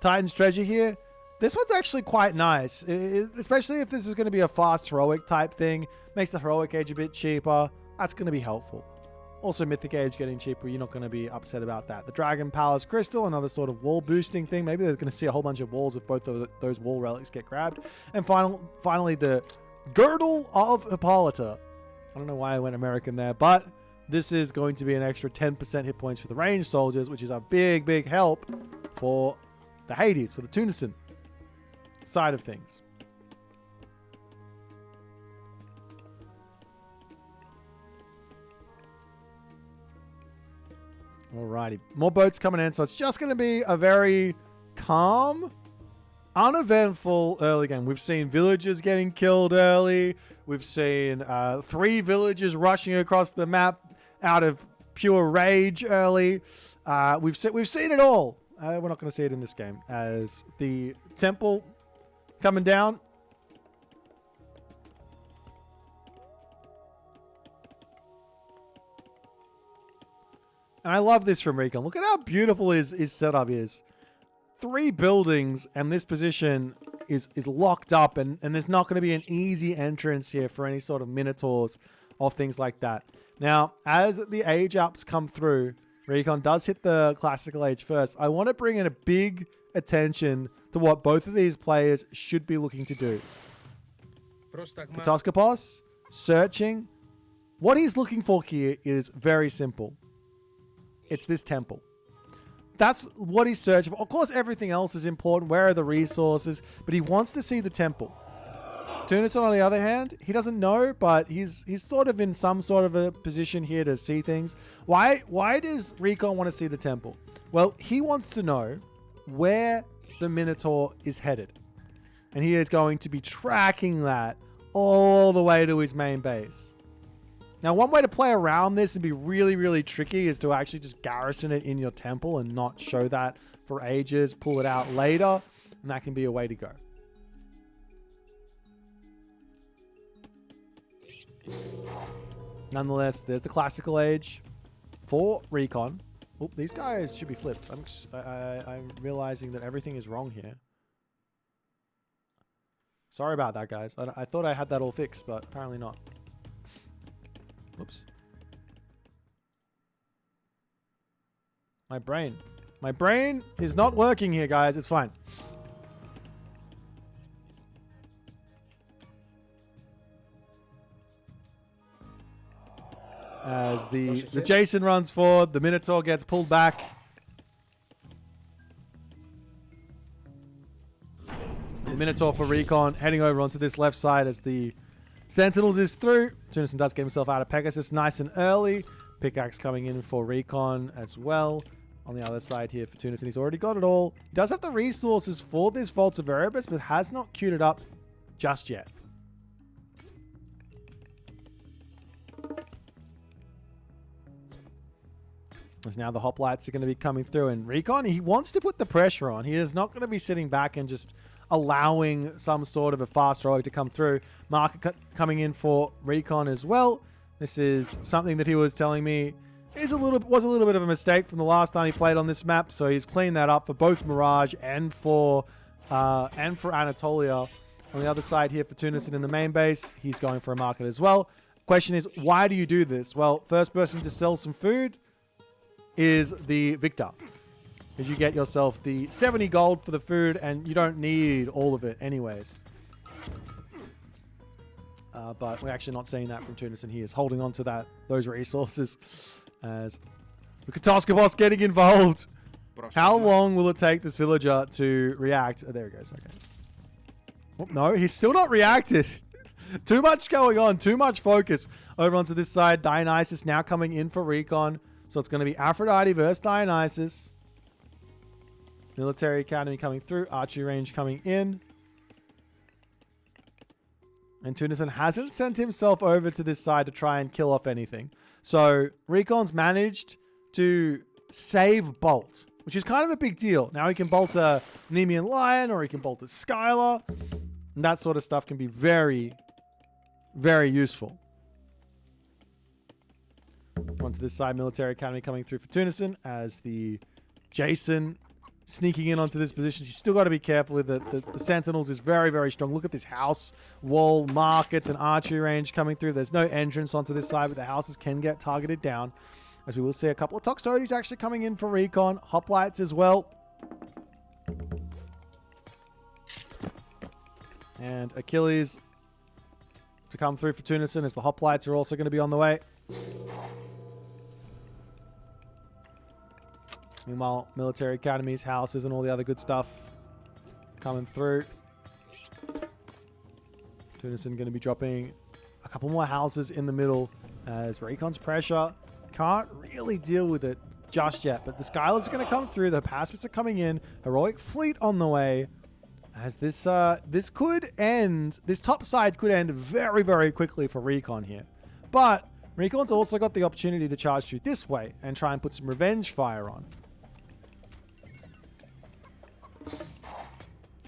Titan's Treasure here. This one's actually quite nice. Especially if this is going to be a fast heroic type thing. Makes the heroic age a bit cheaper. That's going to be helpful. Also Mythic Age getting cheaper. You're not going to be upset about that. The Dragon Palace Crystal. Another sort of wall boosting thing. Maybe they're going to see a whole bunch of walls if both of those wall relics get grabbed. And finally the Girdle of Hippolyta. I don't know why I went American there, but this is going to be an extra 10% hit points for the ranged soldiers, which is a big, big help for the Hades, for the Tunison side of things. Alrighty. More boats coming in. So it's just going to be a very calm, uneventful early game. We've seen villagers getting killed early. We've seen 3 villagers rushing across the map out of pure rage early. We've seen it all. We're not going to see it in this game as the temple coming down. And I love this from Recon. Look at how beautiful his setup is. 3 buildings, and this position is locked up, and there's not going to be an easy entrance here for any sort of minotaurs or things like that. Now, as the age ups come through, Recon does hit the classical age first. I want to bring in a big attention to what both of these players should be looking to do. Katoskopos, searching. What he's looking for here is very simple. It's this temple. That's what he's searching for. Of course, everything else is important. Where are the resources? But he wants to see the temple. Tunison, on the other hand, he doesn't know, but he's sort of in some sort of a position here to see things. Why does Recon want to see the temple? Well, he wants to know where the Minotaur is headed. And he is going to be tracking that all the way to his main base. Now, one way to play around this and be really, really tricky is to actually just garrison it in your temple and not show that for ages, pull it out later, and that can be a way to go. Nonetheless, there's the classical age for Recon. Oh, these guys should be flipped. I'm realizing that everything is wrong here. Sorry about that, guys. I thought I had that all fixed, but apparently not. Oops. My brain is not working here, guys. It's fine. As the Jason runs forward, the Minotaur gets pulled back. The Minotaur for Recon heading over onto this left side as the Sentinels is through. Tunison does get himself out of Pegasus nice and early. Pickaxe coming in for Recon as well. On the other side here for Tunison, he's already got it all. He does have the resources for this Vault of Erebus, but has not queued it up just yet. As now the hoplites are going to be coming through, and Recon, he wants to put the pressure on. He is not going to be sitting back and just allowing some sort of a fast rogue to come through. Market coming in for Recon as well. This is something that he was telling me was a little bit of a mistake from the last time he played on this map. So he's cleaned that up for both Mirage and for Anatolia. On the other side here for Tunison in the main base, he's going for a market as well. Question is, why do you do this? Well, first person to sell some food is the victor. Because you get yourself the 70 gold for the food, and you don't need all of it anyways. But we're actually not seeing that from Tunison. He is holding on to those resources as the Katoskopos getting involved. How long will it take this villager to react? Oh, there he goes. Okay. Oh, no, he's still not reacted. Too much going on. Too much focus. Over onto this side, Dionysus now coming in for Recon. So it's going to be Aphrodite versus Dionysus. Military Academy coming through. Archery range coming in. And Tunison hasn't sent himself over to this side to try and kill off anything. So Recon's managed to save Bolt, which is kind of a big deal. Now he can bolt a Nemean Lion, or he can bolt a Skylar. And that sort of stuff can be very, very useful. Onto this side, Military Academy coming through for Tunison as the Jason sneaking in onto this position. She's still got to be careful with the Sentinels is very, very strong. Look at this house, wall, markets, and archery range coming through. There's no entrance onto this side, but the houses can get targeted down. As we will see a couple of Toxotes actually coming in for Recon. Hoplites as well. And Achilles to come through for Tunison as the Hoplites are also going to be on the way. Meanwhile, military academies, houses, and all the other good stuff coming through. Tunison going to be dropping a couple more houses in the middle as Recon's pressure can't really deal with it just yet. But the Skylers are going to come through. The pacifists are coming in. Heroic Fleet on the way. As this could end, this top side could end very, very quickly for Recon here. But Recon's also got the opportunity to charge through this way and try and put some revenge fire on.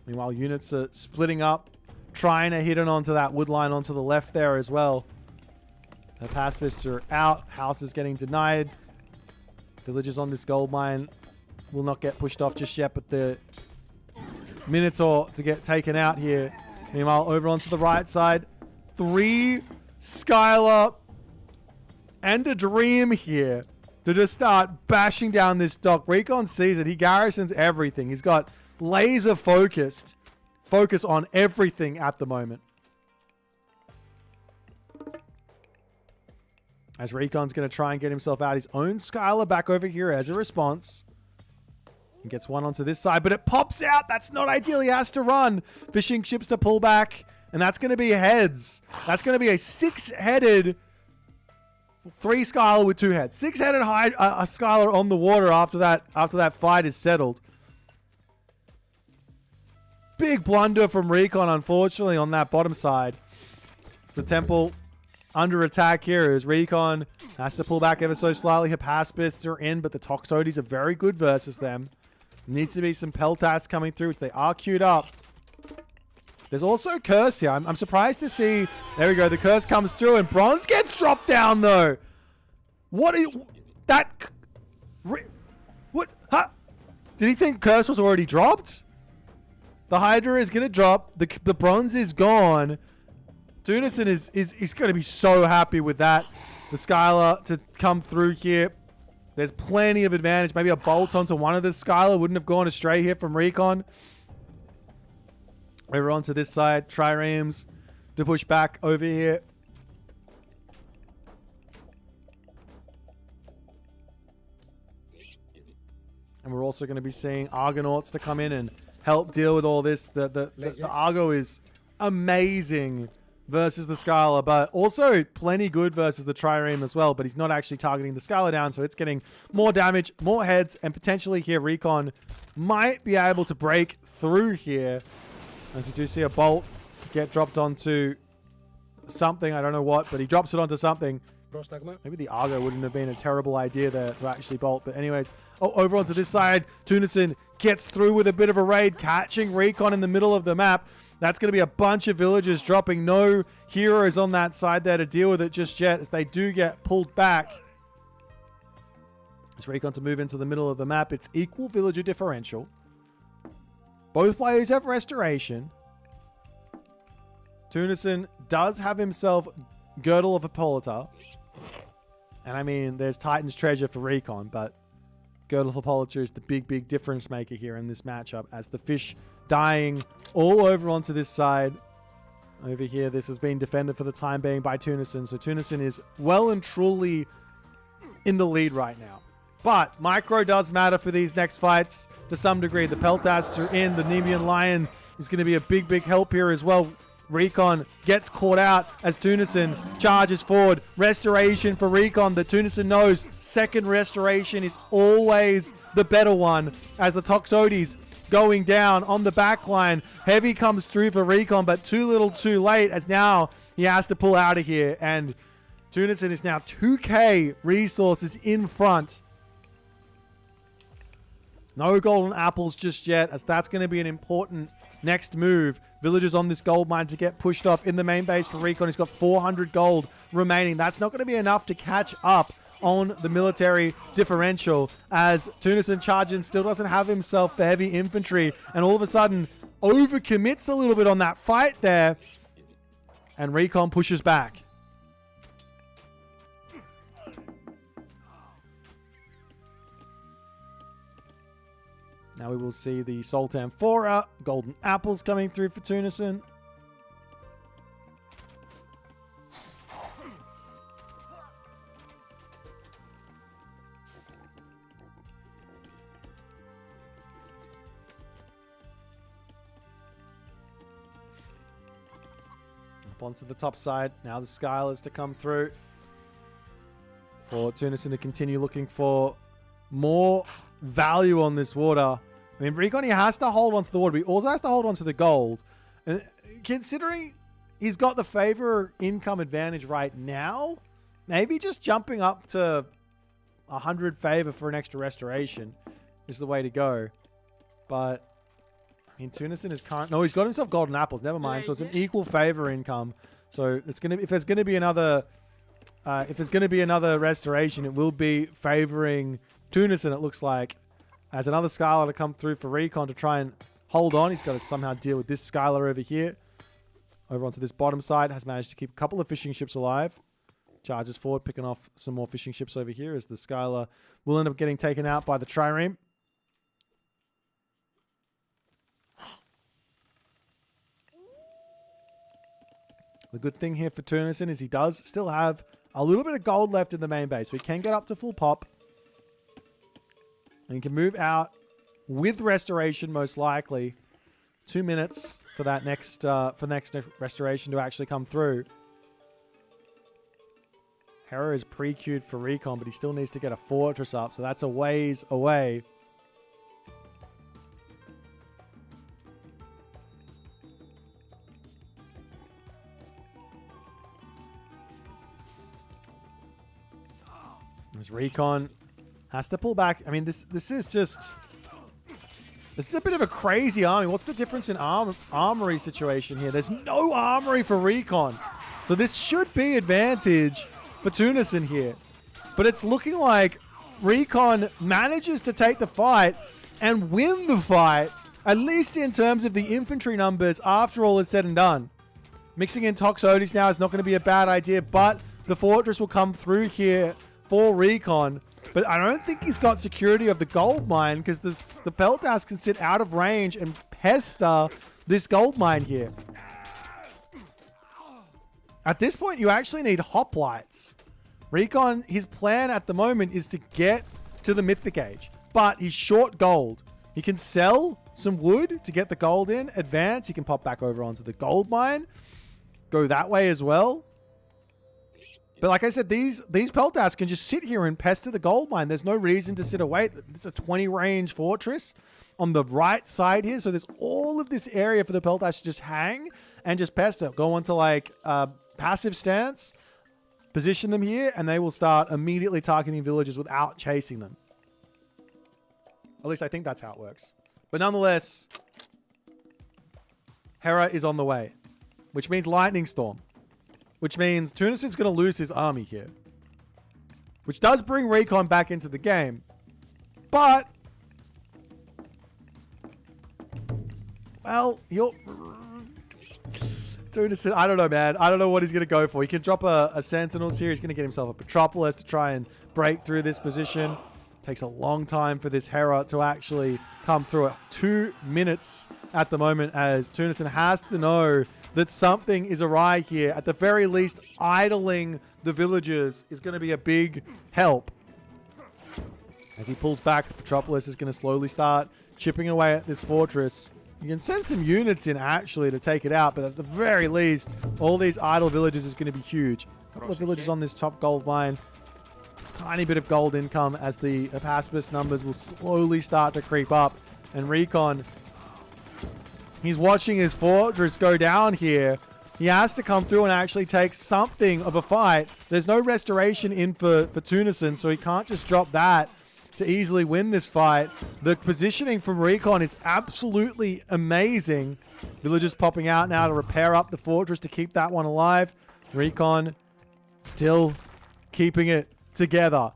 Meanwhile, units are splitting up, trying to hit it onto that wood line onto the left there as well. The pacifists are out. House is getting denied. Villagers on this gold mine will not get pushed off just yet, but the Minotaur to get taken out here. Meanwhile, over onto the right side, 3 Skylar and a Dream here to just start bashing down this dock. Recon sees it. He garrisons everything. He's got laser focus on everything at the moment. As Recon's going to try and get himself out. His own Skylar back over here as a response. He gets one onto this side, but it pops out. That's not ideal. He has to run. Fishing ships to pull back, and that's going to be heads. That's going to be a 6-headed 3 Skylar with 2 heads. 6-headed Skylar on the water after that fight is settled. Big blunder from Recon, unfortunately, on that bottom side. It's the temple under attack here as Recon has to pull back ever so slightly. Hypaspists are in, but the Toxotes are very good versus them. Needs to be some Peltats coming through, which they are queued up. There's also Curse here. I'm surprised to see... There we go. The Curse comes through and Bronze gets dropped down, though. What is... That... What? Huh? Did he think Curse was already dropped? The Hydra is going to drop. The Bronze is gone. Tunison is going to be so happy with that. The Skylar to come through here. There's plenty of advantage. Maybe a bolt onto one of the Skylar wouldn't have gone astray here from Recon. Over onto this side. Triremes to push back over here. And we're also going to be seeing Argonauts to come in and help deal with all this. The Argo is amazing versus the Skylar, but also plenty good versus the Trireme as well, but he's not actually targeting the Skylar down, so it's getting more damage, more heads, and potentially here Recon might be able to break through here. As we do see a bolt get dropped onto something, I don't know what, but he drops it onto something. Maybe the Argo wouldn't have been a terrible idea there to actually bolt, but anyways. Oh, over onto this side, Tunison gets through with a bit of a raid, catching Recon in the middle of the map. That's going to be a bunch of villagers dropping. No heroes on that side there to deal with it just yet, as they do get pulled back. It's Recon to move into the middle of the map. It's equal villager differential. Both players have restoration. Tunison does have himself Girdle of Hippolyta. And I mean, there's Titan's Treasure for Recon, but Girdle of Hippolyta is the big difference maker here in this matchup, as the fish dying all over onto this side. Over here, this has been defended for the time being by Tunison. So Tunison is well and truly in the lead right now. But micro does matter for these next fights to some degree. The Peltats are in. The Nemean Lion is going to be a big help here as well. Recon gets caught out as Tunison charges forward. Restoration for Recon. The Tunison knows second restoration is always the better one, as the Toxotes going down on the back line. Heavy comes through for Recon, but too little too late, as now he has to pull out of here. And Tunison is now 2k resources in front. No golden apples just yet, as that's going to be an important next move. Villagers on this gold mine to get pushed off in the main base for Recon. He's got 400 gold remaining. That's not going to be enough to catch up on the military differential, as Tunison charging still doesn't have himself the heavy infantry, and all of a sudden overcommits a little bit on that fight there, and Recon pushes back. Now we will see the Sultan Fora, golden apples coming through for Tunison. Up onto the top side. Now the Skylers to come through. For Tunison to continue looking for more value on this water. I mean, Recon, he has to hold on to the water, but he also has to hold on to the gold. And considering he's got the favor income advantage right now, maybe just jumping up to 100 favor for an extra restoration is the way to go. But I mean, Tunison is current. No, he's got himself golden apples. Never mind. So it's an equal favor income. So it's gonna. If there's gonna be another, restoration, it will be favoring Tunison. It looks like, as another Skylar to come through for Recon to try and hold on. He's got to somehow deal with this Skylar over here. Over onto this bottom side, has managed to keep a couple of fishing ships alive. Charges forward, picking off some more fishing ships over here as the Skylar will end up getting taken out by the trireme. The good thing here for Tunison is he does still have a little bit of gold left in the main base. So he can get up to full pop. And he can move out with restoration, most likely. 2 minutes for that next restoration to actually come through. Hera is pre-queued for Recon, but he still needs to get a fortress up. So that's a ways away. As Recon has to pull back. I mean, this is a bit of a crazy army. What's the difference in armory situation here? There's no armory for Recon. So this should be advantage for Tunison here. But it's looking like Recon manages to take the fight and win the fight, at least in terms of the infantry numbers after all is said and done. Mixing in Toxotes now is not going to be a bad idea, but the fortress will come through here for Recon. But I don't think he's got security of the gold mine, because the Peltas can sit out of range and pester this gold mine here. At this point, you actually need hoplites. Recon, his plan at the moment is to get to the Mythic Age, but he's short gold. He can sell some wood to get the gold in, advance. He can pop back over onto the gold mine, go that way as well. But like I said, these Peltas can just sit here and pester the gold mine. There's no reason to sit away. It's a 20 range fortress on the right side here. So there's all of this area for the Peltas to just hang and just pester. Go on to like passive stance, position them here, and they will start immediately targeting villages without chasing them. At least I think that's how it works. But nonetheless, Hera is on the way, which means Lightning Storm. Which means Tunison's going to lose his army here. Which does bring Recon back into the game. But, well, Tunison, I don't know, man. I don't know what he's going to go for. He can drop a Sentinels here. He's going to get himself a Petropolis to try and break through this position. Takes a long time for this Hera to actually come through it. 2 minutes at the moment, as Tunison has to know that something is awry here. At the very least, idling the villagers is going to be a big help. As he pulls back, Petropolis is going to slowly start chipping away at this fortress. You can send some units in, actually, to take it out, but at the very least, all these idle villages is going to be huge. A couple of villages on this top gold mine. Tiny bit of gold income as the Apaspis numbers will slowly start to creep up. And Recon, he's watching his fortress go down here. He has to come through and actually take something of a fight. There's no restoration in for Tunison, so he can't just drop that to easily win this fight. The positioning from Recon is absolutely amazing. Villagers popping out now to repair up the fortress to keep that one alive. Recon still keeping it together.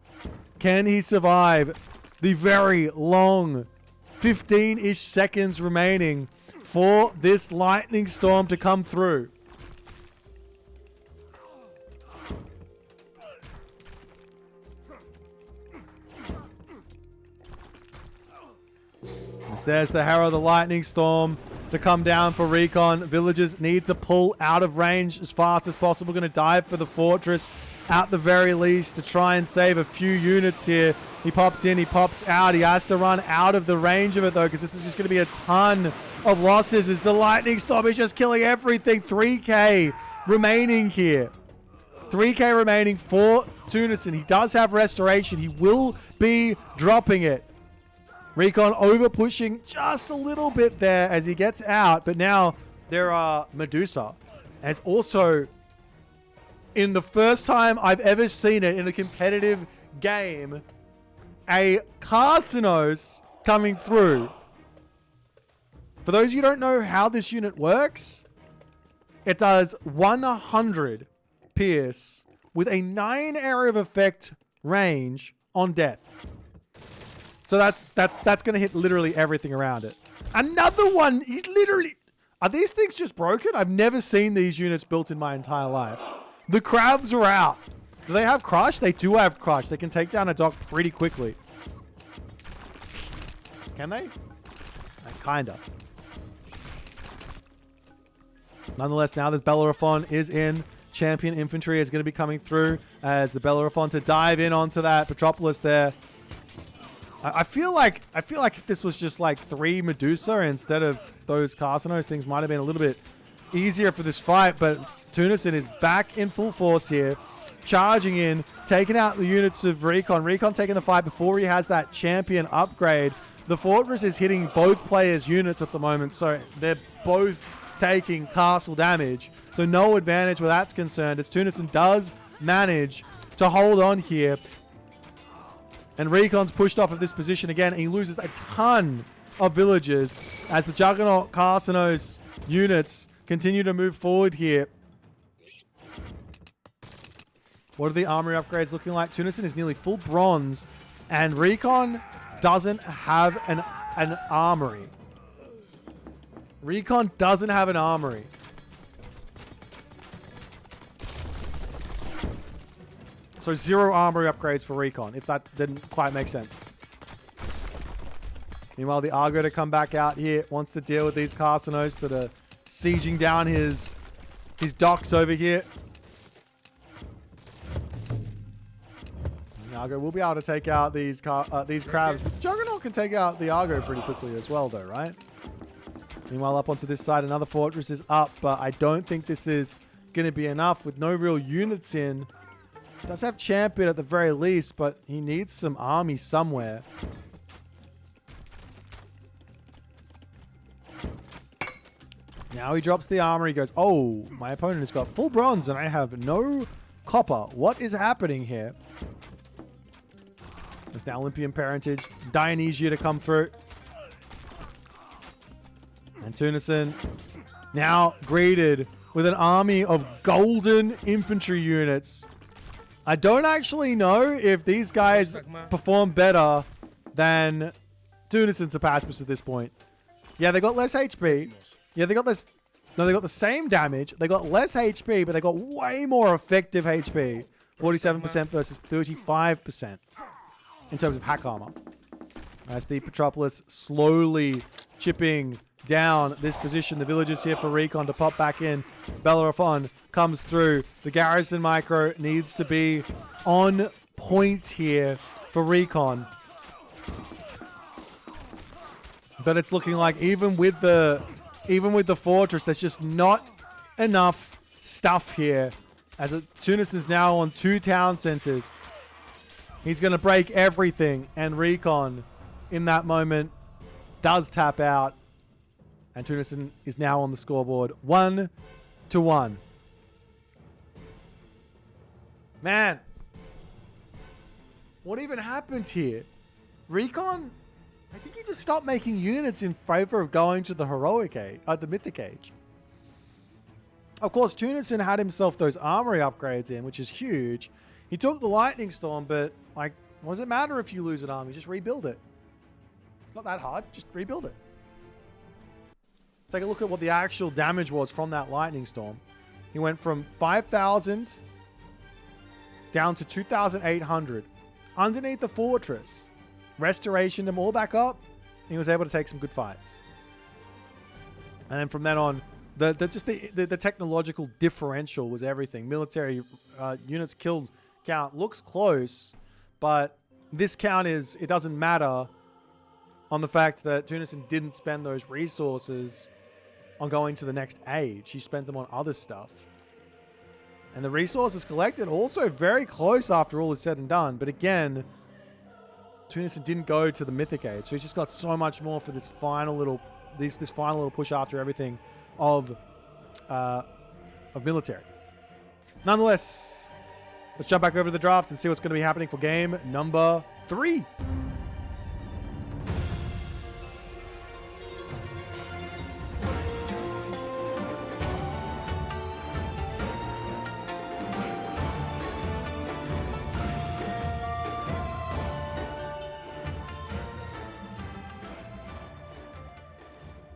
Can he survive the very long 15-ish seconds remaining for this lightning storm to come through? There's the Hera, the lightning storm to come down for Recon. Villagers need to pull out of range as fast as possible. Going to dive for the fortress at the very least to try and save a few units here. He pops in, he pops out. He has to run out of the range of it though, because this is just going to be a ton of losses as the lightning storm is just killing everything. 3k remaining here. 3k remaining for Tunison. He does have restoration. He will be dropping it. Recon over pushing just a little bit there as he gets out. But now there are Medusa. As also, in the first time I've ever seen it in a competitive game, a Carcinos coming through. For those of you who don't know how this unit works, it does 100 pierce with a 9 area of effect range on death. So that's going to hit literally everything around it. Another one, he's literally... Are these things just broken? I've never seen these units built in my entire life. The crabs are out. Do they have crush? They do have crush. They can take down a dock pretty quickly. Can they? Kinda. Nonetheless, now this Bellerophon is in. Champion infantry is going to be coming through as the Bellerophon to dive in onto that Petropolis there. I feel like if this was just like 3 Medusa instead of those Carcinos, things might have been a little bit easier for this fight. But Tunison is back in full force here, charging in, taking out the units of Recon. Recon taking the fight before he has that champion upgrade. The Fortress is hitting both players' units at the moment, so they're both taking castle damage. So no advantage where that's concerned, as Tunison does manage to hold on here. And Recon's pushed off of this position again, and he loses a ton of villagers as the Juggernaut Carcinos units continue to move forward here. What are the armory upgrades looking like? Tunison is nearly full bronze, and Recon doesn't have an armory. Recon doesn't have an armory. So 0 armory upgrades for Recon, if that didn't quite make sense. Meanwhile, the Argo to come back out here wants to deal with these Carcinos that are sieging down his docks over here. The Argo will be able to take out these crabs. But Juggernaut can take out the Argo pretty quickly as well, though, right? Meanwhile, up onto this side, another fortress is up, but I don't think this is going to be enough with no real units in. Does have champion at the very least, but he needs some army somewhere. Now he drops the armor. He goes, oh, my opponent has got full bronze and I have no copper. What is happening here? There's now Olympian parentage. Dionysia to come through. And Tunison now greeted with an army of golden infantry units. I don't actually know if these guys perform better than Tunison's Apaspis at this point. Yeah, they got less HP. Yeah, they got less... No, they got the same damage. They got less HP, but they got way more effective HP. 47% versus 35% in terms of hack armor. As the Petropolis slowly chipping down this position. The villagers here for Recon to pop back in. Bellerophon comes through. The garrison micro needs to be on point here for Recon. But it's looking like even with the fortress, there's just not enough stuff here. As Tunis is now on 2 town centers. He's going to break everything. And Recon, in that moment, does tap out. And Tunison is now on the scoreboard. 1-1. Man. What even happened here? Recon? I think he just stopped making units in favor of going to the heroic age, the mythic age. Of course, Tunison had himself those armory upgrades in, which is huge. He took the lightning storm, but like, what does it matter if you lose an army? Just rebuild it. It's not that hard. Just rebuild it. Take a look at what the actual damage was from that lightning storm. He went from 5,000 down to 2,800 underneath the fortress. Restoration them all back up. He was able to take some good fights. And then from then on, the technological differential was everything. Military units killed count looks close, but this count is, it doesn't matter on the fact that Tunison didn't spend those resources on going to the next age. He spent them on other stuff. And the resources collected also very close after all is said and done. But again, Tunison didn't go to the Mythic Age. So he's just got so much more for this final little push after everything of military. Nonetheless, let's jump back over to the draft and see what's going to be happening for game number 3.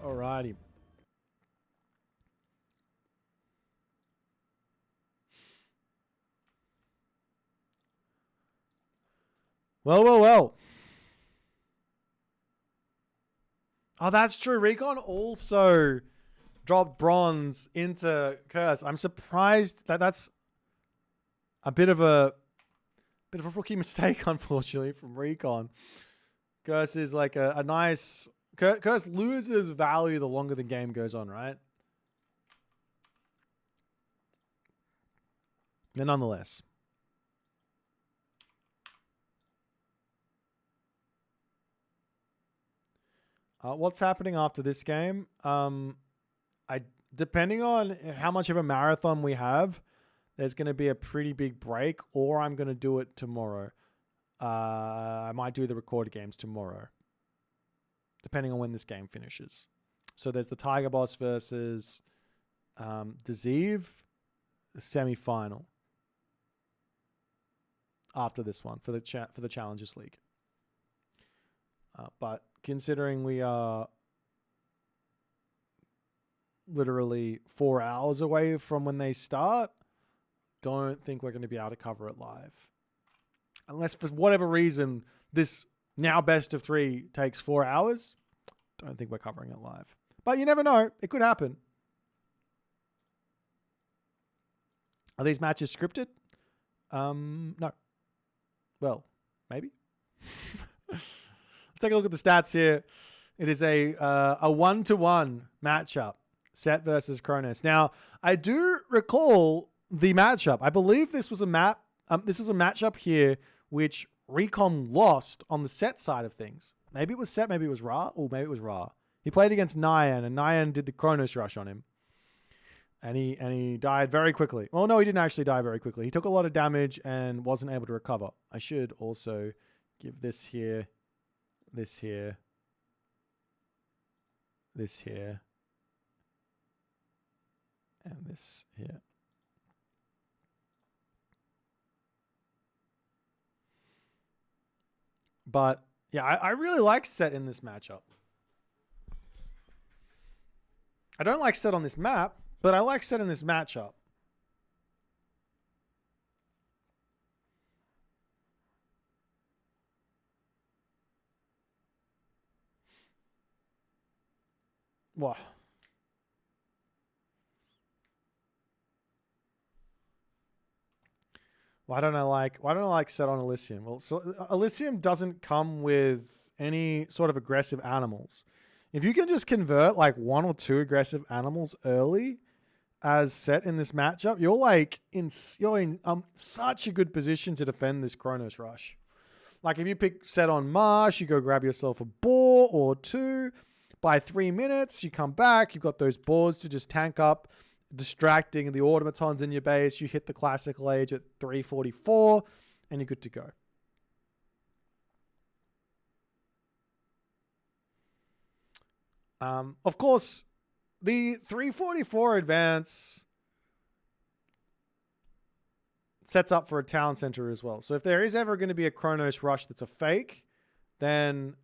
Alrighty. Well. Oh, that's true. Recon also dropped bronze into Curse. I'm surprised that that's a bit of a rookie mistake, unfortunately, from Recon. Curse is like a nice... Curse loses value the longer the game goes on, right? But nonetheless. What's happening after this game? Depending on how much of a marathon we have, there's going to be a pretty big break, or I'm going to do it tomorrow. I might do the recorded games tomorrow, depending on when this game finishes. So there's the Tiger Boss versus Deceive semi-final after this one for the Challengers League. But considering we are literally 4 hours away from when they start, don't think we're going to be able to cover it live. Unless for whatever reason, this now best of 3 takes 4 hours, don't think we're covering it live. But you never know. It could happen. Are these matches scripted? No. Well, maybe. Let's take a look at the stats here. It is a 1-to-1 matchup. Set versus Kronos. Now, I do recall the matchup. I believe this was a matchup here which Recon lost on the Set side of things. Maybe it was Set, maybe it was Ra. Or maybe it was Ra. He played against Nyan, and Nyan did the Kronos rush on him. And he died very quickly. Well, no, he didn't actually die very quickly. He took a lot of damage and wasn't able to recover. I should also give this here, this here, this here, and this here. But yeah, I really like Set in this matchup. I don't like Set on this map, but I like Set in this matchup. Wow. Why don't I like Set on Elysium? Well, so Elysium doesn't come with any sort of aggressive animals. If you can just convert like 1 or 2 aggressive animals early as Set in this matchup, you're in such a good position to defend this Kronos rush. Like if you pick Set on Marsh, you go grab yourself a boar or 2. By 3 minutes, you come back, you've got those boars to just tank up, distracting the automatons in your base. You hit the classical age at 344 and you're good to go. Of course, the 344 advance sets up for a town center as well. So if there is ever going to be a Kronos rush that's a fake, then,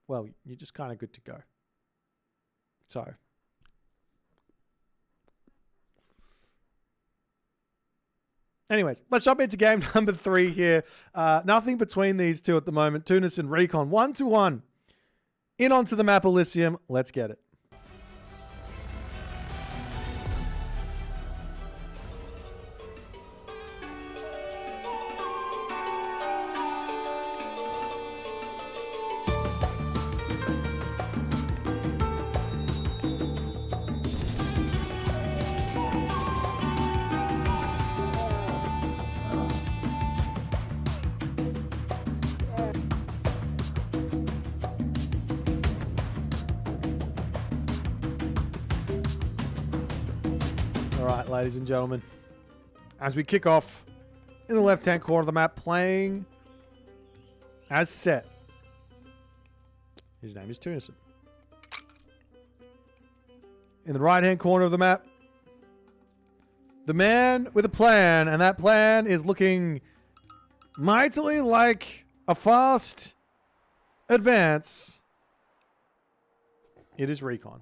well, you're just kind of good to go. So, anyways, let's jump into game number 3 here. Nothing between these two at the moment. Tunis and Recon, 1-to-1. In onto the map Elysium. Let's get it. ladies and gentlemen. As we kick off in the left-hand corner of the map, playing as Set. His name is Tunison. In the right-hand corner of the map, the man with a plan, and that plan is looking mightily like a fast advance. It is Recon.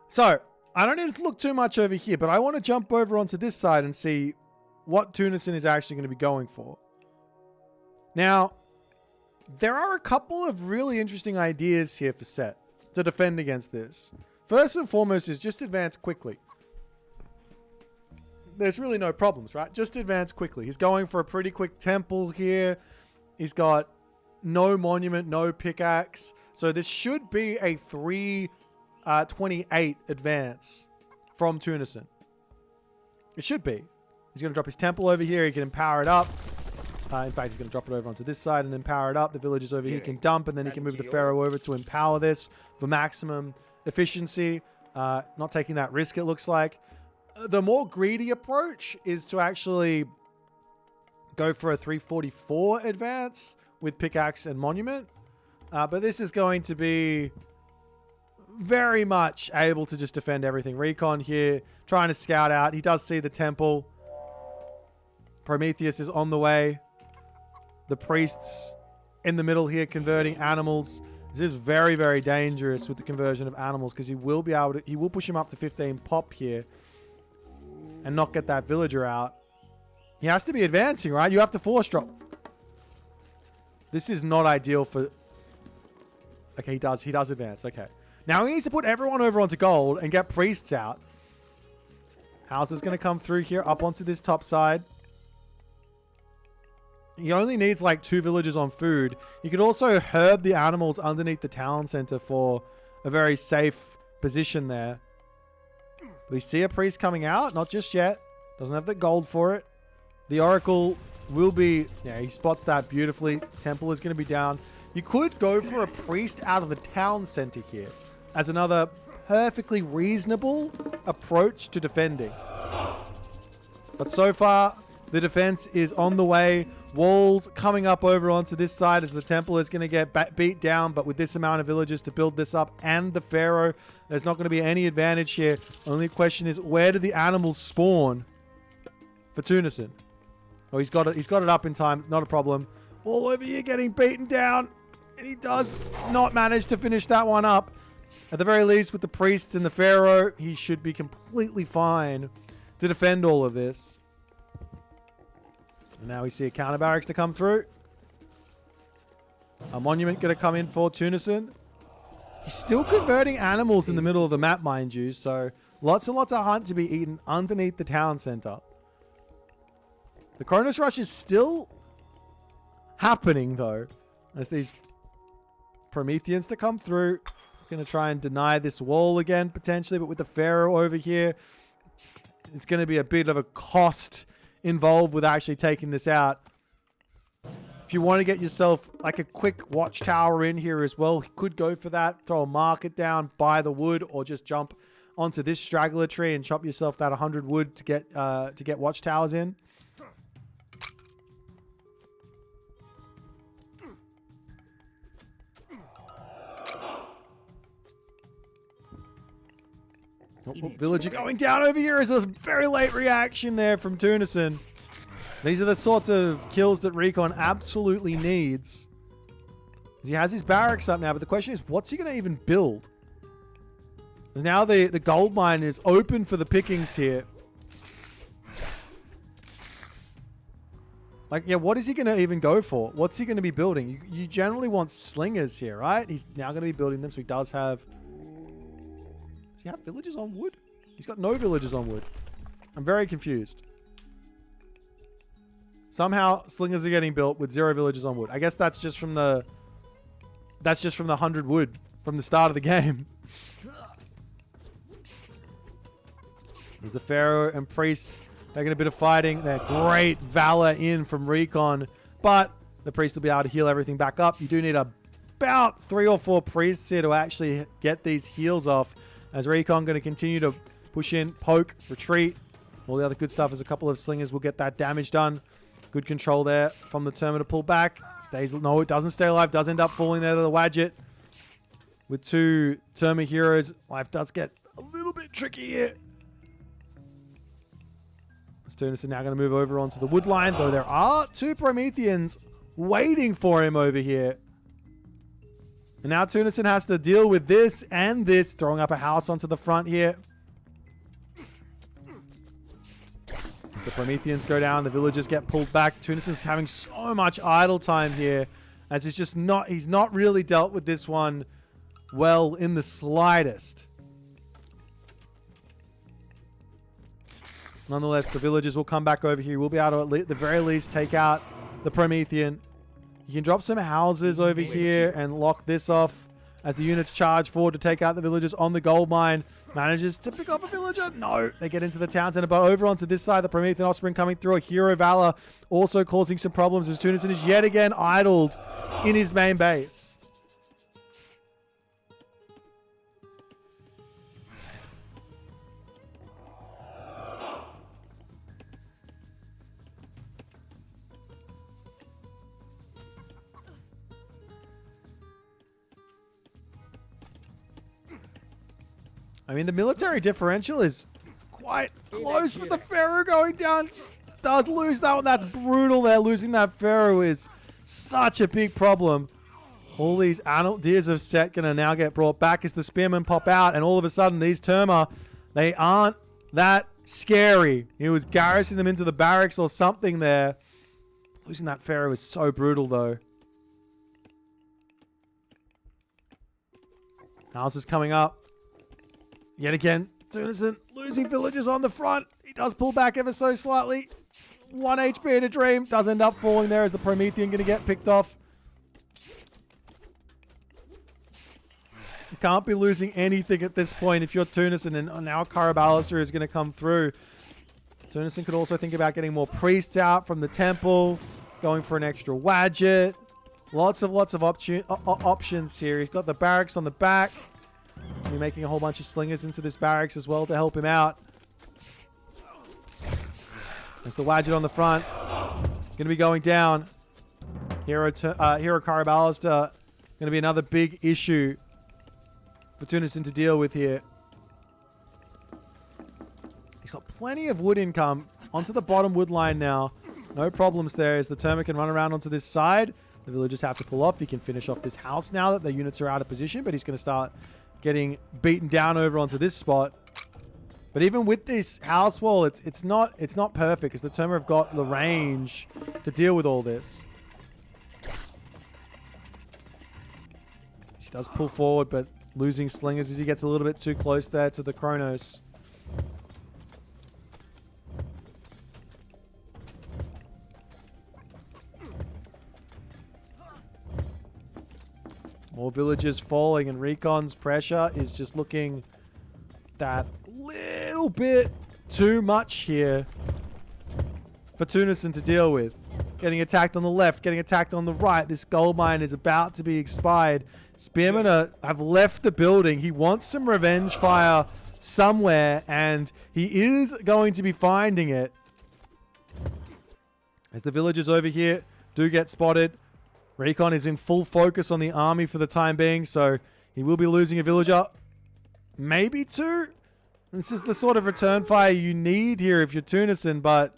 So, I don't need to look too much over here, but I want to jump over onto this side and see what Tunison is actually going to be going for. Now, there are a couple of really interesting ideas here for Set to defend against this. First and foremost is just advance quickly. There's really no problems, right? Just advance quickly. He's going for a pretty quick temple here. He's got no monument, no pickaxe. So this should be a 328 advance from Tunison. It should be. He's going to drop his temple over here. He can empower it up. In fact, he's going to drop it over onto this side and then power it up. The villagers over here can dump, and then he can move the Pharaoh over to empower this for maximum efficiency. Not taking that risk, it looks like. The more greedy approach is to actually go for a 344 advance with pickaxe and monument. But this is going to be very much able to just defend everything. Recon here, trying to scout out. He does see the temple. Prometheus is on the way. The priests in the middle here converting animals. This is very, very dangerous with the conversion of animals because he will be able to, he will push him up to 15 pop here and not get that villager out. He has to be advancing, right? You have to force drop. This is not ideal for... Okay, he does advance. Okay. Now he needs to put everyone over onto gold and get priests out. House is going to come through here up onto this top side. He only needs like 2 villagers on food. You could also herb the animals underneath the town center for a very safe position there. We see a priest coming out. Not just yet. Doesn't have the gold for it. The oracle will be... Yeah, he spots that beautifully. Temple is going to be down. You could go for a priest out of the town center here as another perfectly reasonable approach to defending. But so far, the defense is on the way. Walls coming up over onto this side as the temple is going to get beat down. But with this amount of villagers to build this up and the Pharaoh, there's not going to be any advantage here. Only question is, where do the animals spawn for Tunison? Oh, he's got it up in time. It's not a problem. All over here getting beaten down. And he does not manage to finish that one up. At the very least, with the priests and the Pharaoh, he should be completely fine to defend all of this. And now we see a counter barracks to come through. A monument going to come in for Tunison. He's still converting animals in the middle of the map, mind you. So lots and lots of hunt to be eaten underneath the town center. The Cronus Rush is still happening, though. As these Prometheans to come through. Going to try and deny this wall again, potentially. But with the Pharaoh over here, it's going to be a bit of a cost involved with actually taking this out. If you want to get yourself like a quick watchtower in here as well, you could go for that. Throw a market down, buy the wood, or just jump onto this straggler tree and chop yourself that 100 wood to get watchtowers in. Villager going down over here is a very late reaction there from Tunison. These are the sorts of kills that Recon absolutely needs. He has his barracks up now, but the question is, what's he going to even build? Because now the gold mine is open for the pickings here. Like, yeah, what is he going to even go for? What's he going to be building? You generally want slingers here, right? He's now going to be building them, so he does have... Does he have villagers on wood? He's got no villagers on wood. I'm very confused. Somehow slingers are getting built with 0 villagers on wood. I guess that's just from the 100 wood from the start of the game. There's the Pharaoh and Priest making a bit of fighting. That great valor in from Recon, but the Priest will be able to heal everything back up. You do need about 3 or 4 priests here to actually get these heals off. As Recon going to continue to push in, poke, retreat. All the other good stuff is a couple of slingers will get that damage done. Good control there from the Terma to pull back. No, it doesn't stay alive. Does end up falling there to the Wadjet. With 2 Terma heroes, life does get a little bit tricky here. Tunison now going to move over onto the wood line, though there are 2 Prometheans waiting for him over here. And now Tunison has to deal with this and this, throwing up a house onto the front here. So Prometheans go down, the villagers get pulled back. Tunison's having so much idle time here, as he's not really dealt with this one well in the slightest. Nonetheless, the villagers will come back over here. We'll be able to, at the very least, take out the Promethean. You can drop some houses over here and lock this off as the units charge forward to take out the villagers on the gold mine. Manages to pick up a villager. No, they get into the town center, but over onto this side, the Promethean offspring coming through. A Hero Valor also causing some problems as Tunison is yet again idled in his main base. I mean, the military differential is quite close, but the Pharaoh going down does lose that one. That's brutal there. Losing that Pharaoh is such a big problem. All these Deers of Set going to now get brought back as the Spearmen pop out, and all of a sudden, these Terma, they aren't that scary. He was garrisoning them into the barracks or something there. Losing that Pharaoh is so brutal, though. Houses coming up. Yet again, Tunison losing villagers on the front. He does pull back ever so slightly. 1 HP in a dream. Does end up falling there as the Promethean going to get picked off. You can't be losing anything at this point if you're Tunison, and now Karaballister is going to come through. Tunison could also think about getting more priests out from the temple, going for an extra Wadjet. Lots of options here. He's got the barracks on the back. He'll be making a whole bunch of slingers into this barracks as well to help him out. There's the Wadjet on the front. Going to be going down. Hero Karaballister going to be another big issue for Tunison to deal with here. He's got plenty of wood income onto the bottom wood line now. No problems there as the Terma can run around onto this side. The villagers have to pull off. He can finish off this house now that the units are out of position, but he's going to start getting beaten down over onto this spot. But even with this house wall, it's not perfect because the Terma have got the range to deal with all this. She does pull forward, but losing slingers as he gets a little bit too close there to the Kronos. More villagers falling, and Recon's pressure is just looking that little bit too much here for Tunison to deal with. Getting attacked on the left, getting attacked on the right. This gold mine is about to be expired. Spearmen have left the building. He wants some revenge fire somewhere, and he is going to be finding it. As the villagers over here do get spotted, Recon is in full focus on the army for the time being, so he will be losing a villager. Maybe 2. This is the sort of return fire you need here if you're Tunison, but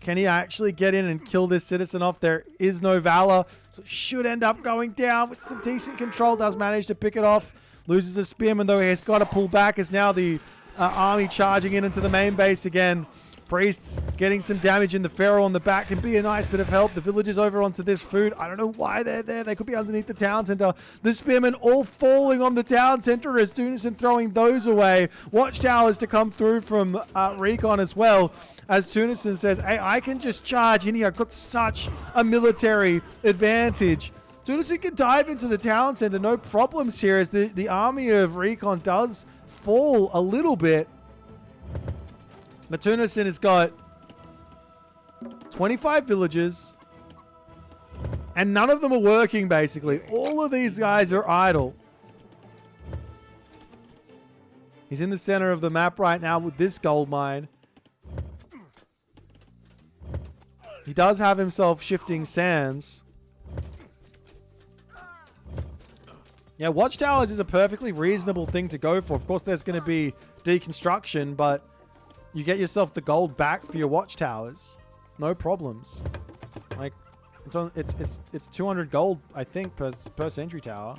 can he actually get in and kill this citizen off? There is no Valor, so it should end up going down with some decent control. Does manage to pick it off. Loses a Spearman, though he has got to pull back as now the army charging in into the main base again. Priests getting some damage in the Pharaoh on the back can be a nice bit of help. The villagers over onto this food. I don't know why they're there. They could be underneath the town center. The Spearmen all falling on the town center as Tunison throwing those away. Watchtowers to come through from Recon as well. As Tunison says, hey, I can just charge in here. I've got such a military advantage. Tunison can dive into the town center. No problems here as the army of Recon does fall a little bit. But Tunison has got 25 villagers, and none of them are working, basically. All of these guys are idle. He's in the center of the map right now with this gold mine. He does have himself shifting sands. Yeah, watchtowers is a perfectly reasonable thing to go for. Of course, there's going to be deconstruction, but you get yourself the gold back for your watchtowers. No problems. Like, it's 200 gold, I think, per sentry tower.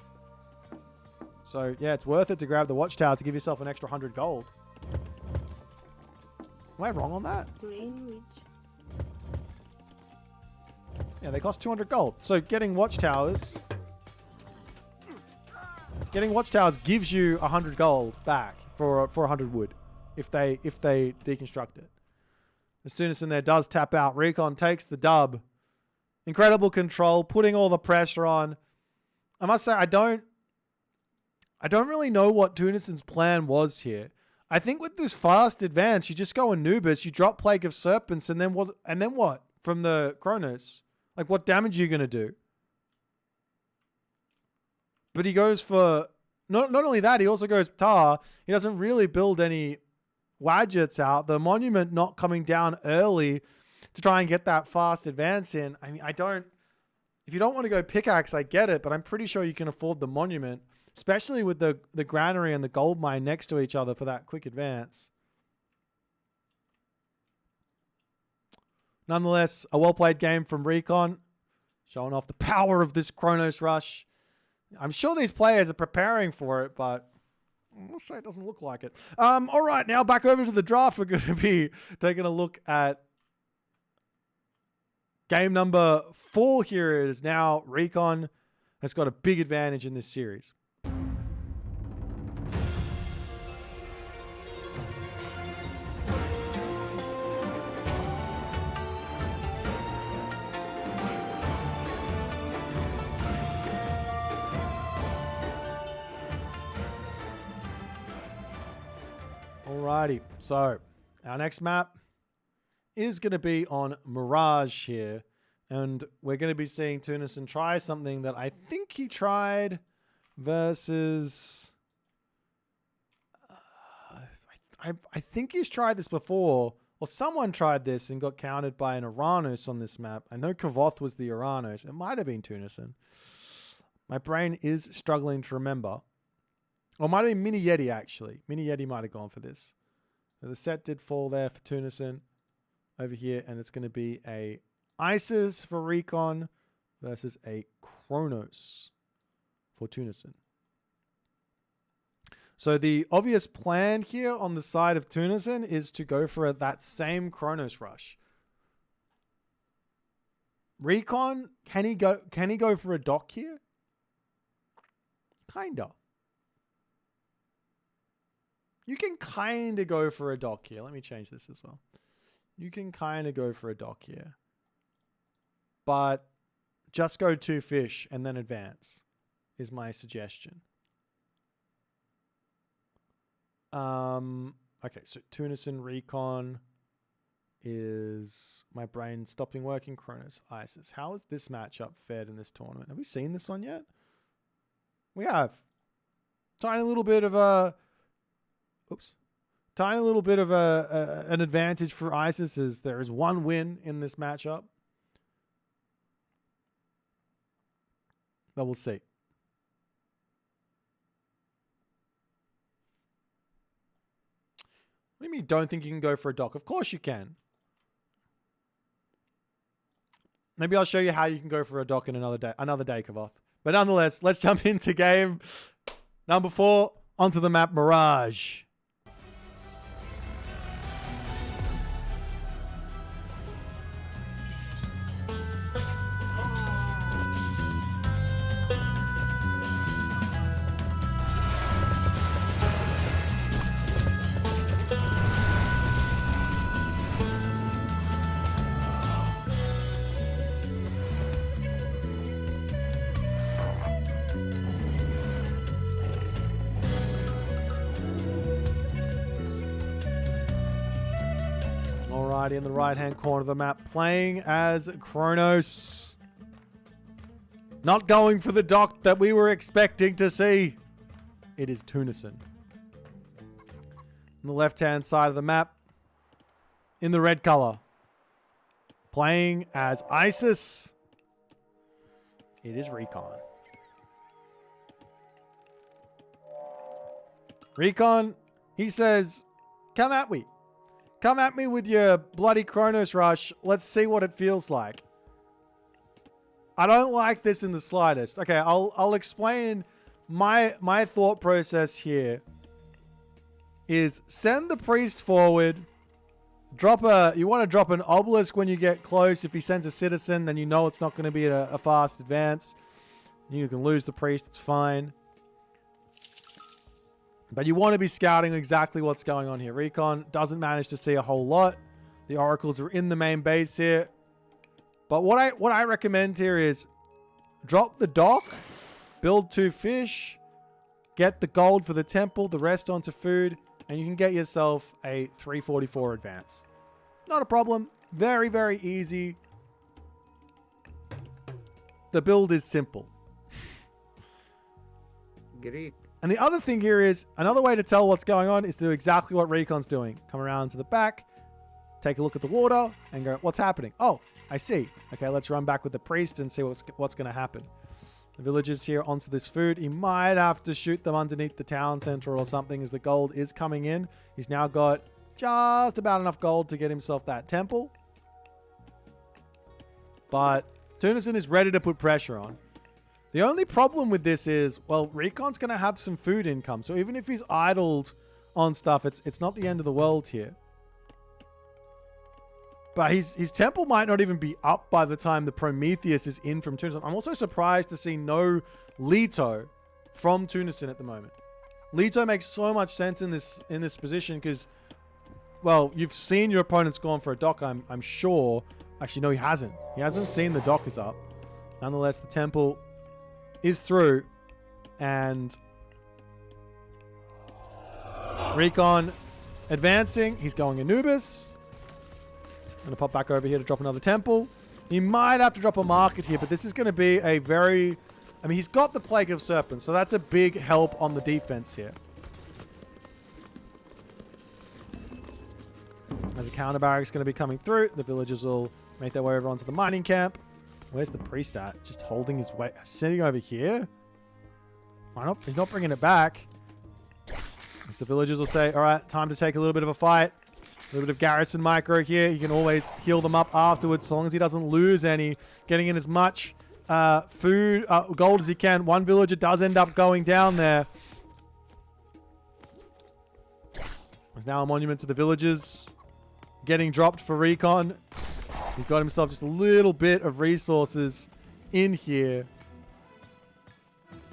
So, yeah, it's worth it to grab the watchtower to give yourself an extra 100 gold. Am I wrong on that? Yeah, they cost 200 gold. So, getting watchtowers gives you 100 gold back for 100 wood if they deconstruct it. As Tunison there does tap out. Recon takes the dub. Incredible control, putting all the pressure on. I must say, I don't really know what Tunison's plan was here. I think with this fast advance, you just go Anubis, you drop Plague of Serpents, and then what from the Kronos? Like, what damage are you gonna do? But he goes for not only that, he also goes Tar. He doesn't really build any Wadgets out. The monument not coming down early to try and get that fast advance in. I mean, if you don't want to go pickaxe, I get it, but I'm pretty sure you can afford the monument, especially with the granary and the gold mine next to each other for that quick advance. Nonetheless, a well-played game from Recon, showing off the power of this Kronos rush. I'm sure these players are preparing for it, but I'll say it doesn't look like it. All right, now back over to the draft. We're going to be taking a look at game number 4 here. It is now Recon has got a big advantage in this series. Alrighty, so our next map is going to be on Mirage here, and we're going to be seeing Tunison try something that I think he tried versus... I think he's tried this before, or someone tried this and got countered by an Uranus on this map. I know Kavoth was the Uranus. It might have been Tunison. My brain is struggling to remember. Or it might have been Mini Yeti, actually. Mini Yeti might have gone for this. So the set did fall there for Tunison over here, and it's going to be a Isis for Recon versus a Kronos for Tunison. So the obvious plan here on the side of Tunison is to go for that same Kronos rush. Recon, can he go for a dock here? Kinda. You can kind of go for a dock here. Let me change this as well. You can kind of go for a dock here. But just go 2 fish and then advance is my suggestion. Okay, so Tunison Recon is my brain stopping working. Kronos Isis. How is this matchup fared in this tournament? Have we seen this one yet? We have. Tiny little bit of a... Oops. Tiny little bit of an advantage for Isis as there is 1 win in this matchup. But we'll see. What do you mean you don't think you can go for a dock? Of course you can. Maybe I'll show you how you can go for a dock in another day, Kavoth. But nonetheless, let's jump into game number 4 onto the map Mirage. In the right-hand corner of the map, playing as Kronos. Not going for the dock that we were expecting to see. It is Tunison. on the left-hand side of the map in the red color. Playing as ISIS. It is Recon. Recon, he says, come at me. Come at me with your bloody Kronos rush. Let's see what it feels like. I don't like this in the slightest. Okay, I'll explain my thought process here. Is send the priest forward. You want to drop an obelisk when you get close. If he sends a citizen, then you know it's not going to be a fast advance. You can lose the priest, it's fine. But you want to be scouting exactly what's going on here. Recon doesn't manage to see a whole lot. The oracles are in the main base here. But what I recommend here is drop the dock, build 2 fish, get the gold for the temple, the rest onto food, and you can get yourself a 344 advance. Not a problem. Very, very easy. The build is simple. Greek. And the other thing here is, another way to tell what's going on is to do exactly what Recon's doing. Come around to the back, take a look at the water, and go, what's happening? Oh, I see. Okay, let's run back with the priest and see what's going to happen. The villagers here onto this food. He might have to shoot them underneath the town center or something as the gold is coming in. He's now got just about enough gold to get himself that temple. But Tunison is ready to put pressure on. The only problem with this is, well, Recon's going to have some food income. So even if he's idled on stuff, it's not the end of the world here. But his temple might not even be up by the time the Prometheus is in from Tunison. I'm also surprised to see no Leto from Tunison at the moment. Leto makes so much sense in this position because, well, you've seen your opponent's gone for a dock, I'm sure. Actually, no, he hasn't. He hasn't seen the dock is up. Nonetheless, the temple is through, and Recon advancing. He's going Anubis. I'm going to pop back over here to drop another temple. He might have to drop a market here, but this is going to be a very... I mean, he's got the Plague of Serpents, so that's a big help on the defense here. As a counter barrack's going to be coming through, the villagers will make their way over onto the mining camp. Where's the priest at? Just holding his weight. Sitting over here? Why not? He's not bringing it back. As the villagers will say, all right, time to take a little bit of a fight. A little bit of garrison micro here. You can always heal them up afterwards, so long as he doesn't lose any. Getting in as much food, gold as he can. One villager does end up going down there. There's now a monument to the villagers. Getting dropped for Recon. He's got himself just a little bit of resources in here.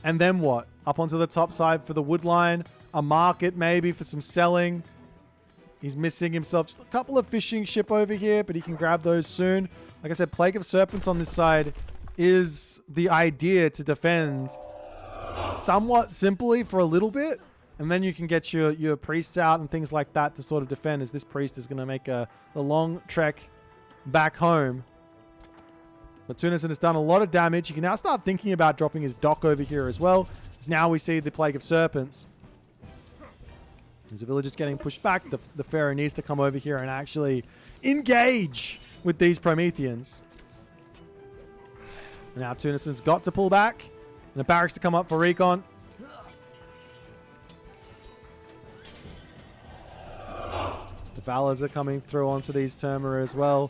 And then what? Up onto the top side for the wood line. A market maybe for some selling. He's missing himself just a couple of fishing ship over here, but he can grab those soon. Like I said, Plague of Serpents on this side is the idea to defend somewhat simply for a little bit. And then you can get your priests out and things like that to sort of defend, as this priest is going to make a long trek back home. But Tunison has done a lot of damage. You can now start thinking about dropping his dock over here as well. Because now we see the Plague of Serpents. As the villager's getting pushed back, the Pharaoh needs to come over here and actually engage with these Prometheans. And now Tunison's got to pull back. And the barracks to come up for Recon. The Ballas are coming through onto these Terma as well.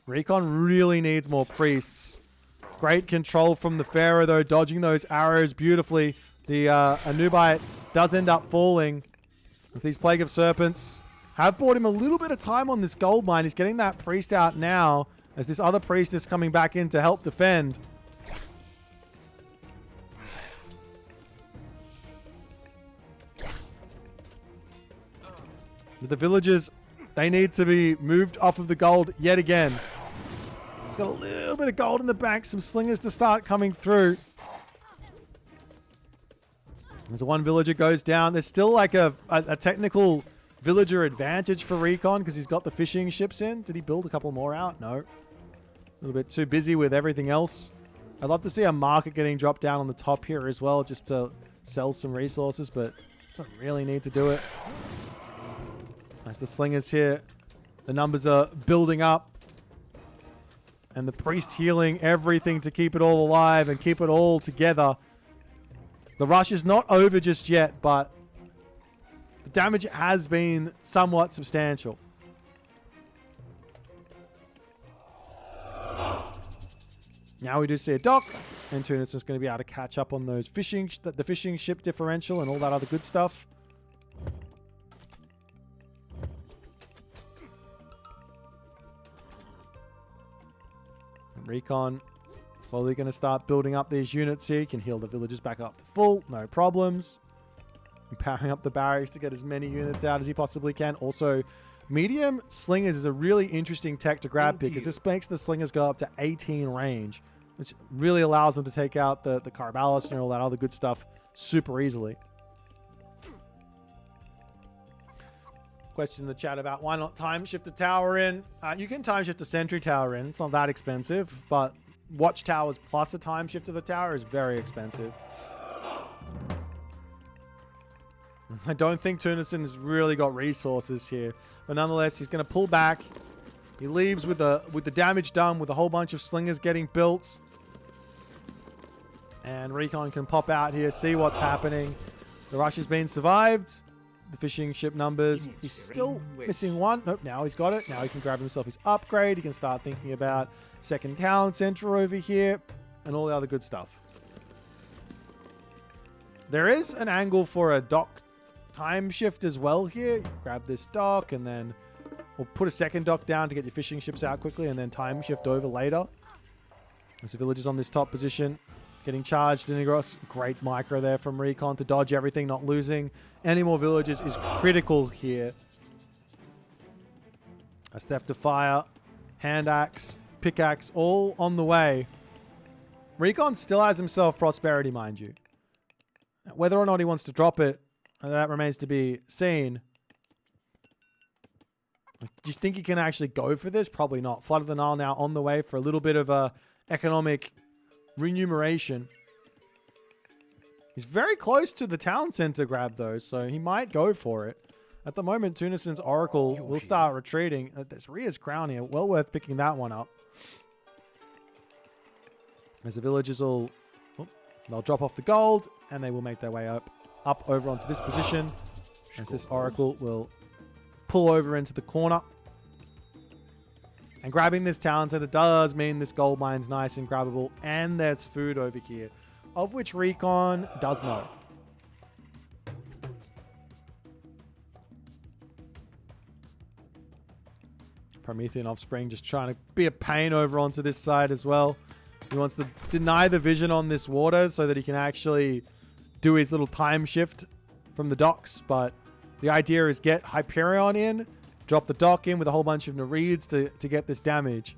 Recon really needs more priests. Great control from the Pharaoh, though, dodging those arrows beautifully. The Anubite does end up falling. As these Plague of Serpents have bought him a little bit of time on this gold mine. He's getting that priest out now, as this other priest is coming back in to help defend. The villagers, they need to be moved off of the gold yet again. He's got a little bit of gold in the bank. Some slingers to start coming through. As the one villager goes down, there's still like a technical villager advantage for Recon because he's got the fishing ships in. Did he build a couple more out? No. A little bit too busy with everything else. I'd love to see a market getting dropped down on the top here as well, just to sell some resources, but doesn't really need to do it. As the slingers here, the numbers are building up. And the priest healing everything to keep it all alive and keep it all together. The rush is not over just yet, but the damage has been somewhat substantial. Now we do see a dock, and Tunis is going to be able to catch up on those the fishing ship differential and all that other good stuff. And Recon slowly going to start building up these units here. He can heal the villagers back up to full, no problems. Empowering up the barracks to get as many units out as he possibly can. Also, medium slingers is a really interesting tech to grab because this makes the slingers go up to 18 range, which really allows them to take out the Caraballis and all that other good stuff super easily. Question in the chat about why not time shift the tower in. You can time shift the sentry tower in. It's not that expensive, but watchtowers plus a time shift to the tower is very expensive. I don't think Tunison has really got resources here, but nonetheless, he's going to pull back. He leaves with the damage done, with a whole bunch of slingers getting built. And Recon can pop out here, see what's happening. The rush has been survived. The fishing ship numbers, he's still missing one. Nope, now he's got it. Now he can grab himself his upgrade. He can start thinking about second talent center over here and all the other good stuff. There is an angle for a dock time shift as well here. You grab this dock and then we'll put a second dock down to get your fishing ships out quickly and then time shift over later. As the villagers on this top position getting charged in across. Great micro there from Recon to dodge everything, not losing any more villagers is critical here. A Theft to Fire, Hand Axe, Pickaxe, all on the way. Recon still has himself Prosperity, mind you. Whether or not he wants to drop it, that remains to be seen. Do you think he can actually go for this? Probably not. Flood of the Nile now on the way for a little bit of a economic remuneration. He's very close to the town center grab though, so he might go for it. At the moment, Tunison's Oracle will start retreating. There's Rhea's Crown here. Well worth picking that one up. As the villagers will... they'll drop off the gold, and they will make their way up over onto this position. As this Oracle will pull over into the corner. And grabbing this town center does mean this gold mine's nice and grabbable. And there's food over here, of which Recon does know. Promethean Offspring just trying to be a pain over onto this side as well. He wants to deny the vision on this water so that he can actually do his little time shift from the docks. But the idea is get Hyperion in, drop the dock in with a whole bunch of Nereids to get this damage.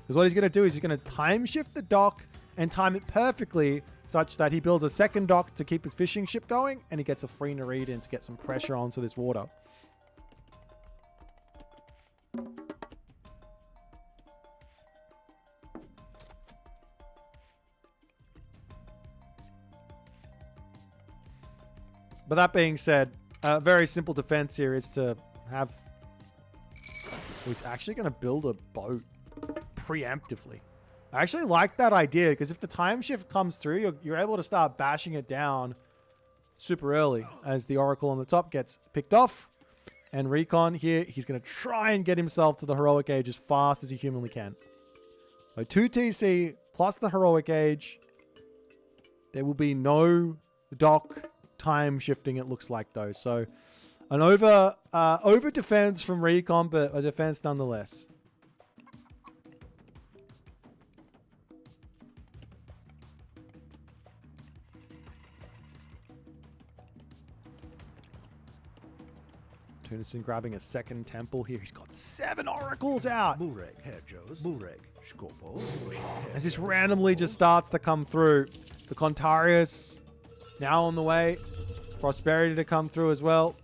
Because what he's going to do is he's going to time shift the dock and time it perfectly such that he builds a second dock to keep his fishing ship going and he gets a free Nereid in to get some pressure onto this water. But that being said, a very simple defense here is to have... he's actually going to build a boat preemptively. I actually like that idea because if the time shift comes through, you're able to start bashing it down super early as the Oracle on the top gets picked off. And Recon here, he's going to try and get himself to the Heroic Age as fast as he humanly can. So 2 TC plus the Heroic Age. There will be no dock time shifting, it looks like, though. So an over defense from Recon, but a defense nonetheless. Tunison grabbing a second temple here. He's got 7 oracles out. As this randomly just starts to come through. The Contarius now on the way. Prosperity to come through as well.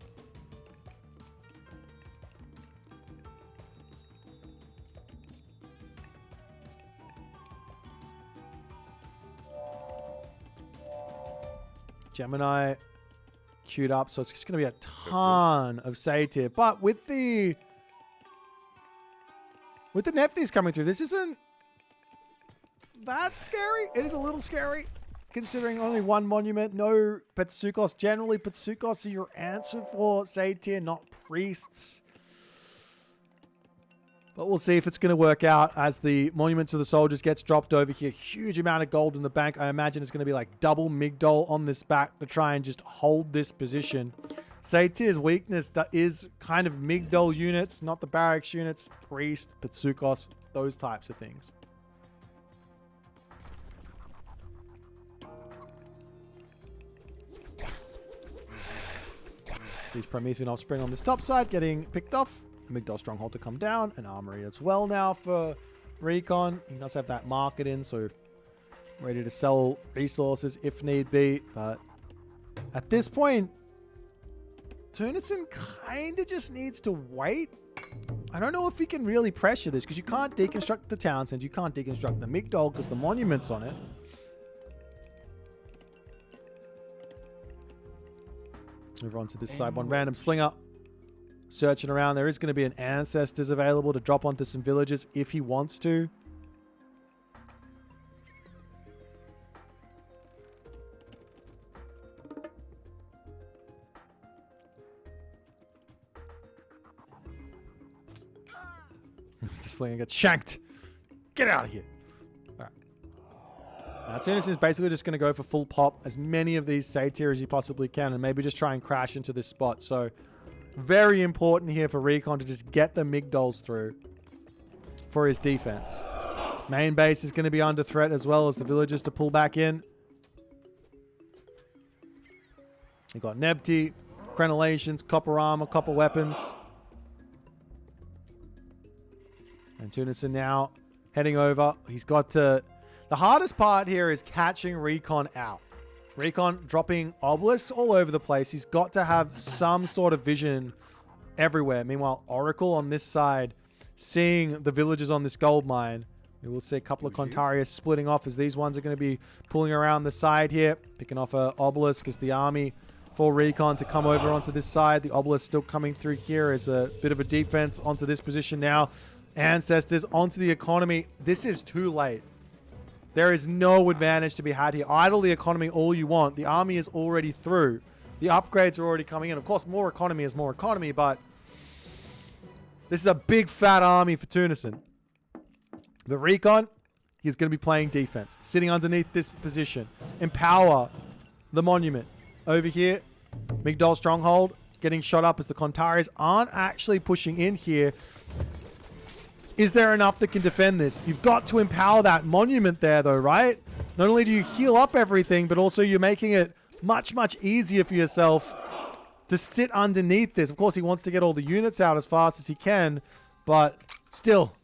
Gemini queued up, so it's just going to be a ton of satyr. But with the Nephthys coming through, this isn't that scary. It is a little scary, considering only one monument, no Petsukos. Generally, Petsukos are your answer for satyr, not priests. But we'll see if it's going to work out as the monument to the soldiers gets dropped over here. Huge amount of gold in the bank. I imagine it's going to be like double Migdol on this back to try and just hold this position. Satyr's weakness is kind of Migdol units, not the barracks units. Priest, Petsukos, those types of things. Sees Promethean Offspring on this top side getting picked off. Migdol Stronghold to come down. An armory as well now for Recon. He does have that market in, so ready to sell resources if need be. But at this point, Tunison kind of just needs to wait. I don't know if he can really pressure this, because you can't deconstruct the Townsend. You can't deconstruct the Migdol because the monument's on it. Move on to this side. One random slinger searching around. There is going to be an Ancestors available to drop onto some villages if he wants to. The slinger gets shanked. Get out of here. All right. Now, Tunis is basically just going to go for full pop as many of these satyr as he possibly can, and maybe just try and crash into this spot. So very important here for Recon to just get the Migdols through for his defense. Main base is going to be under threat, as well as the villagers to pull back in. You got Nebty, crenellations, copper armor, copper weapons. And Tunison now heading over. He's got to... The hardest part here is catching Recon out. Recon dropping obelisks all over the place. He's got to have some sort of vision everywhere. Meanwhile, Oracle on this side, seeing the villagers on this gold mine. We will see a couple of Contarius splitting off, as these ones are going to be pulling around the side here. Picking off an obelisk as the army for Recon to come over onto this side. The obelisk still coming through here as a bit of a defense onto this position now. Ancestors onto the economy. This is too late. There is no advantage to be had here. Idle the economy all you want. The army is already through. The upgrades are already coming in. Of course, more economy is more economy, but this is a big fat army for Tunison. But Recon, he's going to be playing defense. Sitting underneath this position. Empower the monument. Over here, Migdol Stronghold getting shot up as the Contarius aren't actually pushing in here. Is there enough that can defend this? You've got to empower that monument there, though, right? Not only do you heal up everything, but also you're making it much, much easier for yourself to sit underneath this. Of course, he wants to get all the units out as fast as he can, but still.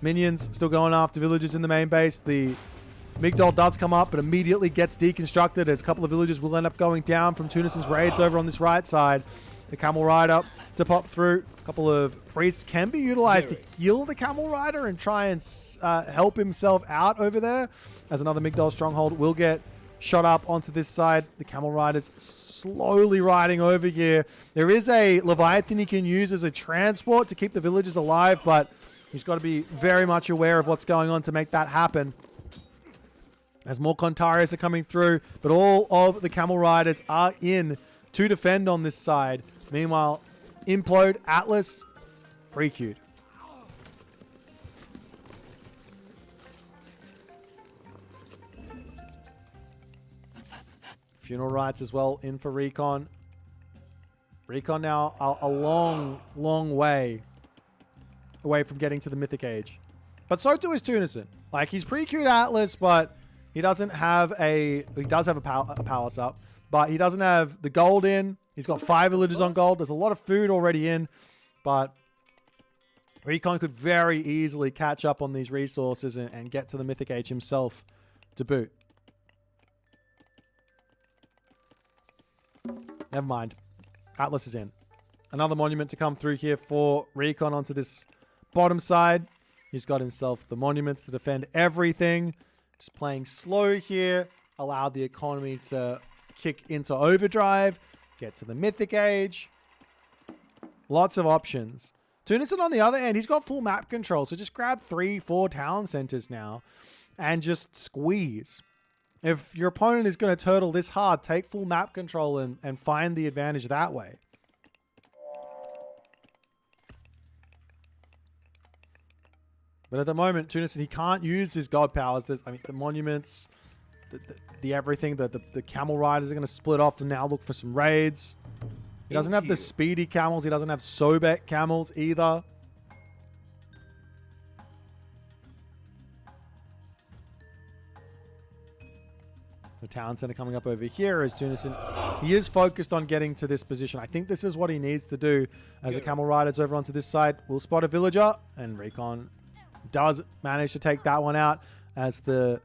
Minions still going after villagers in the main base. The Migdol does come up, but immediately gets deconstructed as a couple of villagers will end up going down from Tunison's raids over on this right side. The Camel Rider to pop through. A couple of priests can be utilized to heal the Camel Rider and try and help himself out over there, as another Migdol Stronghold will get shot up onto this side. The Camel Rider's slowly riding over here. There is a Leviathan he can use as a transport to keep the villagers alive, but he's got to be very much aware of what's going on to make that happen. As more Contarius are coming through, but all of the Camel Riders are in to defend on this side. Meanwhile, Implode, Atlas, pre-queued. Funeral rites as well in for Recon. Recon now a long, long way away from getting to the Mythic Age. But so too is Tunison. Like, he's pre-queued Atlas, but he doesn't have a... He does have a palace up, but he doesn't have the gold in. He's got 5 villagers on gold. There's a lot of food already in, but Recon could very easily catch up on these resources and get to the Mythic Age himself to boot. Never mind. Atlas is in. Another monument to come through here for Recon onto this bottom side. He's got himself the monuments to defend everything. Just playing slow here. Allowed the economy to kick into overdrive. get to the Mythic Age. Lots of options. Tunison, on the other end, he's got full map control. So just grab 3-4 town centers now and just squeeze. If your opponent is going to turtle this hard, take full map control and find the advantage that way. But at the moment, Tunison, he can't use his god powers. There's, I mean, the monuments, the everything, the camel riders are going to split off and now look for some raids. He doesn't have the speedy camels. He doesn't have Sobek camels either. The town center coming up over here is Tunison. He is focused on getting to this position. I think this is what he needs to do as the camel riders over onto this side. We'll spot a villager, and Recon does manage to take that one out as the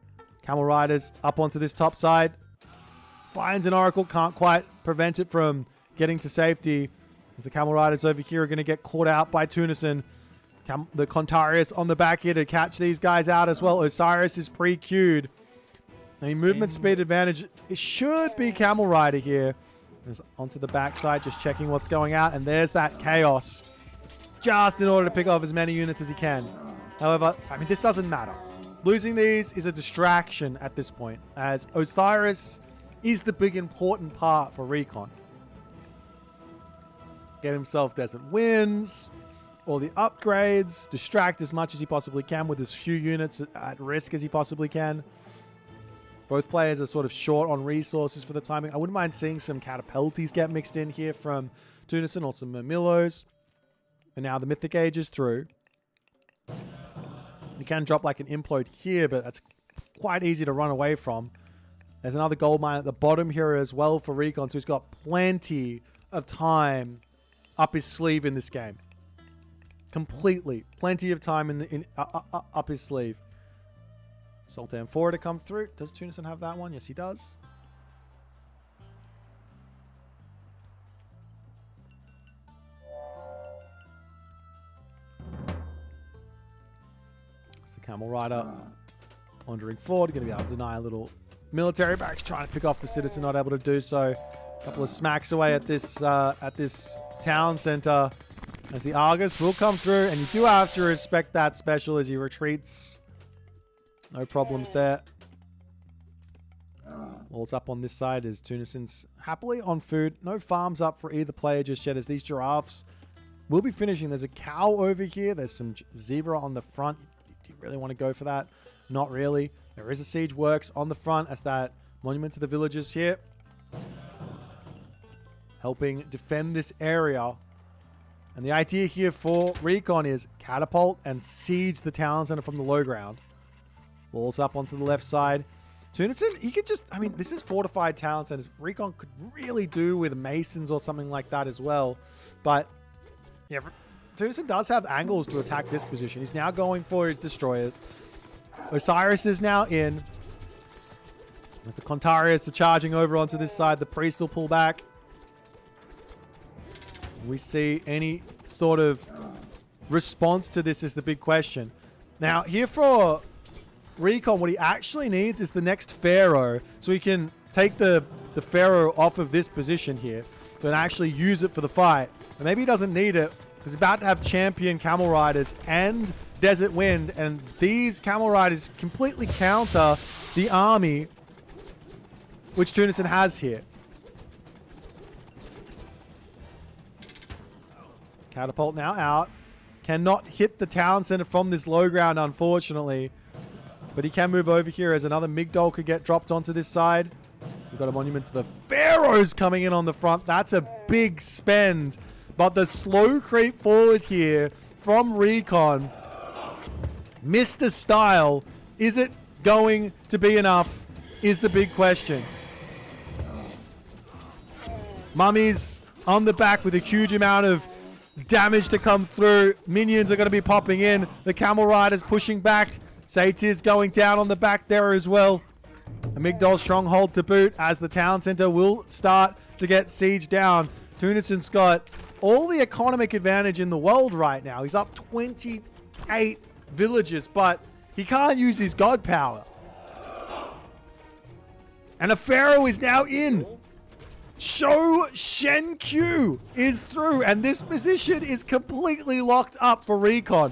camel riders up onto this top side. Finds an oracle, can't quite prevent it from getting to safety. As the camel riders over here are going to get caught out by Tunison. The Contarius on the back here to catch these guys out as well. Osiris is pre-queued. I mean, movement speed advantage. It should be camel rider here. There's onto the backside, just checking what's going out. And there's that chaos. Just in order to pick off as many units as he can. However, I mean, this doesn't matter. Losing these is a distraction at this point, as Osiris is the big important part for Recon. Get himself desert wins, all the upgrades, distract as much as he possibly can with as few units at risk as he possibly can. Both players are sort of short on resources for the timing. I wouldn't mind seeing some catapulties get mixed in here from Tunison or some Murmillos. And now the Mythic Age is through. You can drop like an implode here, but that's quite easy to run away from. There's another gold mine at the bottom here as well for Recon, so he's got plenty of time up his sleeve in this game. Completely. Plenty of time up his sleeve. Sultan 4 to come through. Does Tunison have that one? Yes, he does. It's the camel rider wandering forward. Going to be able to deny a little military barracks. Trying to pick off the citizen. Not able to do so. A couple of smacks away at this town center. As the Argus will come through. And you do have to respect that special as he retreats. No problems there. Walls up on this side as Tunison's happily on food. No farms up for either player just yet as these giraffes will be finishing. There's a cow over here. There's some zebra on the front. Do you really want to go for that? Not really. There is a siege works on the front as that monument to the villagers here. Helping defend this area. And the idea here for Recon is catapult and siege the town center from the low ground. Walls up onto the left side. Tunison, he could just, I mean, this is fortified town centers. Recon could really do with masons or something like that as well. But, yeah, Tunison does have angles to attack this position. He's now going for his destroyers. Osiris is now in. As the Contarius are charging over onto this side, the priest will pull back. We see any sort of response to this is the big question. Now, here for Recon, what he actually needs is the next Pharaoh, so he can take the Pharaoh off of this position here and actually use it for the fight. But maybe he doesn't need it because he's about to have champion camel riders and desert wind, and these camel riders completely counter the army which Tunison has here. Catapult now out. Cannot hit the town center from this low ground, unfortunately. But he can move over here as another Migdol could get dropped onto this side. We've got a monument to the Pharaohs coming in on the front. That's a big spend. But the slow creep forward here from Recon. Mr. Style, is it going to be enough? Is the big question. Mummies on the back with a huge amount of damage to come through. Minions are going to be popping in. The camel riders pushing back. Satir's going down on the back there as well. A Migdol stronghold to boot as the town center will start to get sieged down. Tunison's got all the economic advantage in the world right now. He's up 28 villages, but he can't use his god power. And a Pharaoh is now in. Shou Shenkyu is through, and this position is completely locked up for Recon.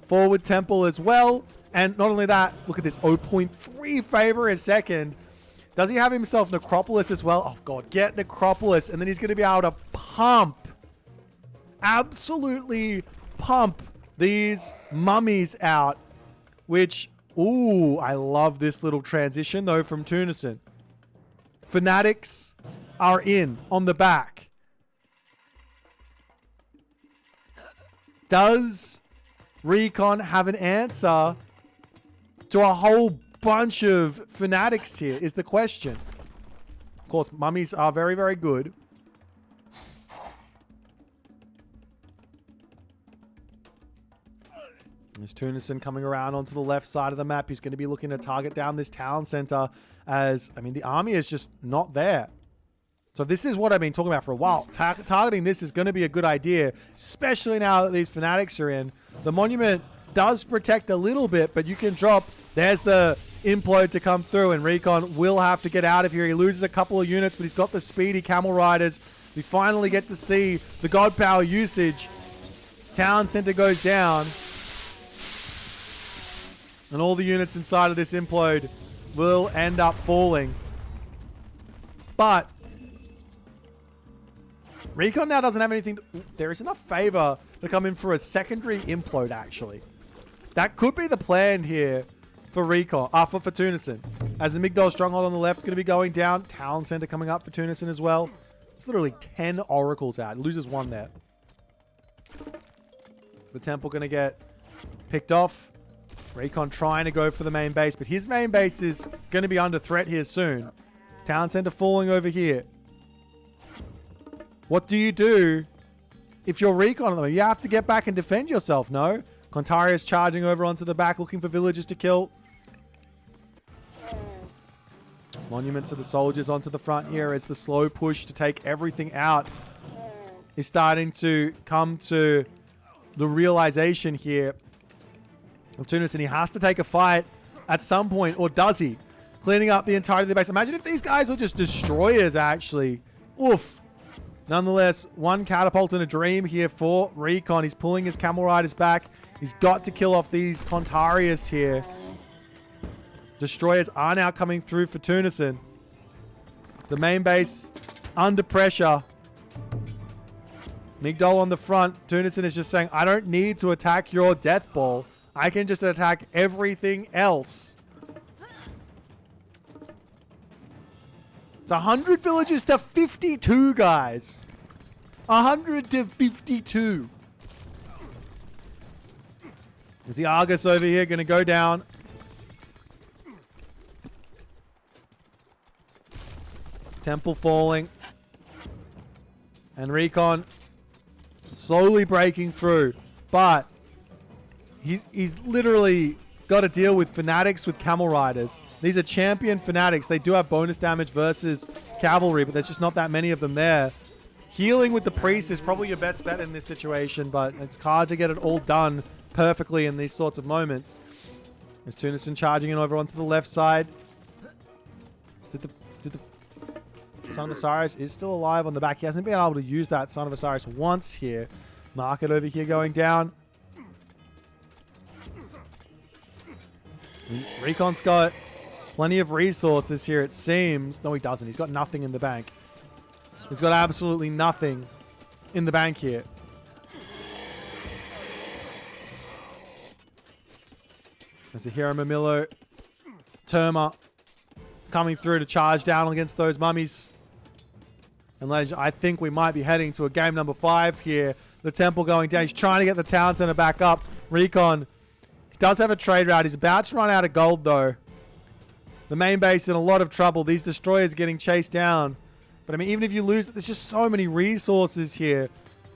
Forward Temple as well. And not only that, look at this, 0.3 favor a second. Does he have himself Necropolis as well? Oh, God, get Necropolis. And then he's going to be able to pump, absolutely pump these mummies out. Which, ooh, I love this little transition, though, from Tunison. Fanatics are in on the back. Does Recon have an answer to a whole bunch of fanatics here is the question. Of course, mummies are very, very good. There's Tunison coming around onto the left side of the map. He's going to be looking to target down this town center as, I mean, the army is just not there. So this is what I've been talking about for a while. Targeting this is going to be a good idea, especially now that these fanatics are in. The monument does protect a little bit, but you can drop. There's the implode to come through, and Recon will have to get out of here. He loses a couple of units, but he's got the speedy camel riders. We finally get to see the god power usage. Town center goes down. And all the units inside of this implode will end up falling. But Recon now doesn't have anything. There is enough favor to come in for a secondary implode, actually. That could be the plan here for Recon, for Tunison. As the Migdol stronghold on the left going to be going down. Town center coming up for Tunison as well. It's literally 10 oracles out. Loses one there. The temple going to get picked off. Recon trying to go for the main base, but his main base is going to be under threat here soon. Town center falling over here. What do you do if you're Recon? You have to get back and defend yourself, no? Contarius charging over onto the back, looking for villagers to kill. Monument to the soldiers onto the front here as the slow push to take everything out is starting to come to the realization here of Tunis, and he has to take a fight at some point, or does he? Cleaning up the entirety of the base. Imagine if these guys were just destroyers, actually. Oof. Nonetheless, one catapult and a dream here for Recon. He's pulling his camel riders back. He's got to kill off these Contarius here. Destroyers are now coming through for Tunison. The main base under pressure. Migdol on the front. Tunison is just saying, I don't need to attack your death ball. I can just attack everything else. It's 100 villages to 52, guys. 100 to 52. Is the Argus over here going to go down? Temple falling. And Recon slowly breaking through. But he's literally got to deal with fanatics with camel riders. These are champion fanatics. They do have bonus damage versus cavalry, but there's just not that many of them there. Healing with the priest is probably your best bet in this situation, but it's hard to get it all done perfectly in these sorts of moments. There's Tunison charging in over onto the left side. Did the Son of Osiris is still alive on the back. He hasn't been able to use that Son of Osiris once here. Market over here going down. Recon's got plenty of resources here, it seems. No, he doesn't. He's got nothing in the bank. He's got absolutely nothing in the bank here. There's a Hero Mamilo. Terma coming through to charge down against those mummies. And ladies, I think we might be heading to a game number 5 here. The temple going down. He's trying to get the town center back up. Recon does have a trade route. He's about to run out of gold, though. The main base in a lot of trouble. These destroyers getting chased down. But, I mean, even if you lose, there's just so many resources here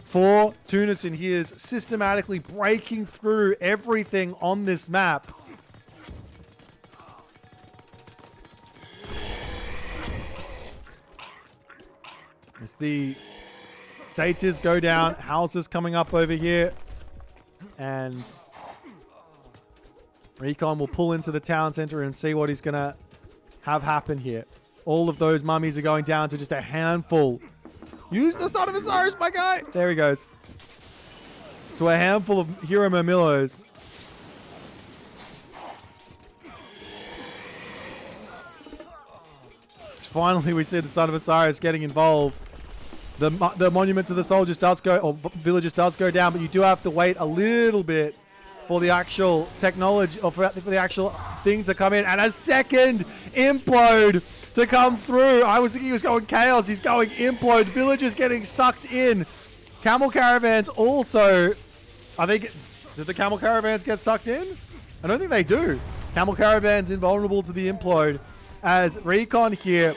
for Tunison. He is systematically breaking through everything on this map. As the satyrs go down, houses coming up over here. And Recon will pull into the town center and see what he's going to have happen here. All of those mummies are going down to just a handful. Use the Son of Osiris, my guy. There he goes. To a handful of Hero Murmillos. Finally, we see the Son of Osiris getting involved. The Monument to the Soldiers does go, or Villagers does go down, but you do have to wait a little bit for the actual technology, or for the actual thing to come in. And a second implode to come through. I was thinking he was going Chaos. He's going implode. Villagers getting sucked in. Camel caravans also, I think, did the camel caravans get sucked in? I don't think they do. Camel caravans invulnerable to the implode. As Recon here,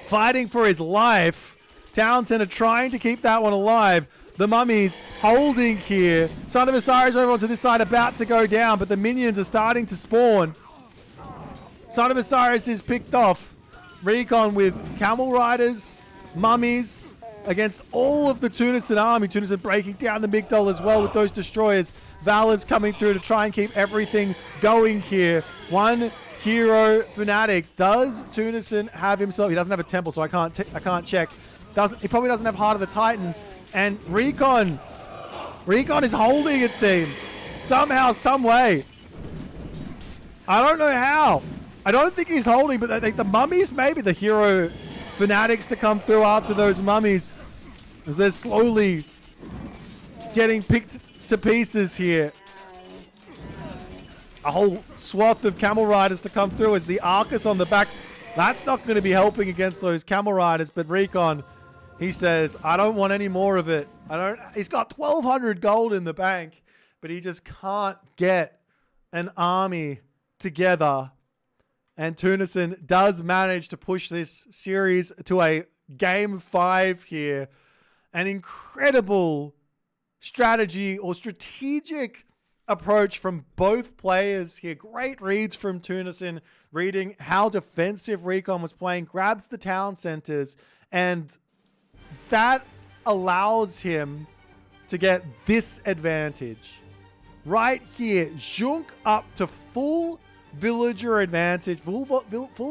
fighting for his life. Town Center trying to keep that one alive. The mummies holding here. Son of Osiris over onto this side, about to go down, but the minions are starting to spawn. Son of Osiris is picked off. Recon with camel riders, mummies, against all of the Tunison army. Tunison breaking down the Migdol as well with those destroyers. Valor's coming through to try and keep everything going here. One hero fanatic. Does Tunison have himself? He doesn't have a temple, so I can't check. He probably doesn't have Heart of the Titans. And Recon is holding, it seems. Somehow, some way. I don't know how. I don't think he's holding, but I think the mummies, maybe the hero fanatics to come through after those mummies, as they're slowly getting picked to pieces here. A whole swath of camel riders to come through as the Arcus on the back. That's not going to be helping against those camel riders, but Recon, he says, I don't want any more of it. He's got 1,200 gold in the bank, but he just can't get an army together. And Tunison does manage to push this series to a game 5 here. An incredible strategy or strategic approach from both players here. Great reads from Tunison, reading how defensive Recon was playing, grabs the town centers, and that allows him to get this advantage. Right here, Junk up to full villager advantage, full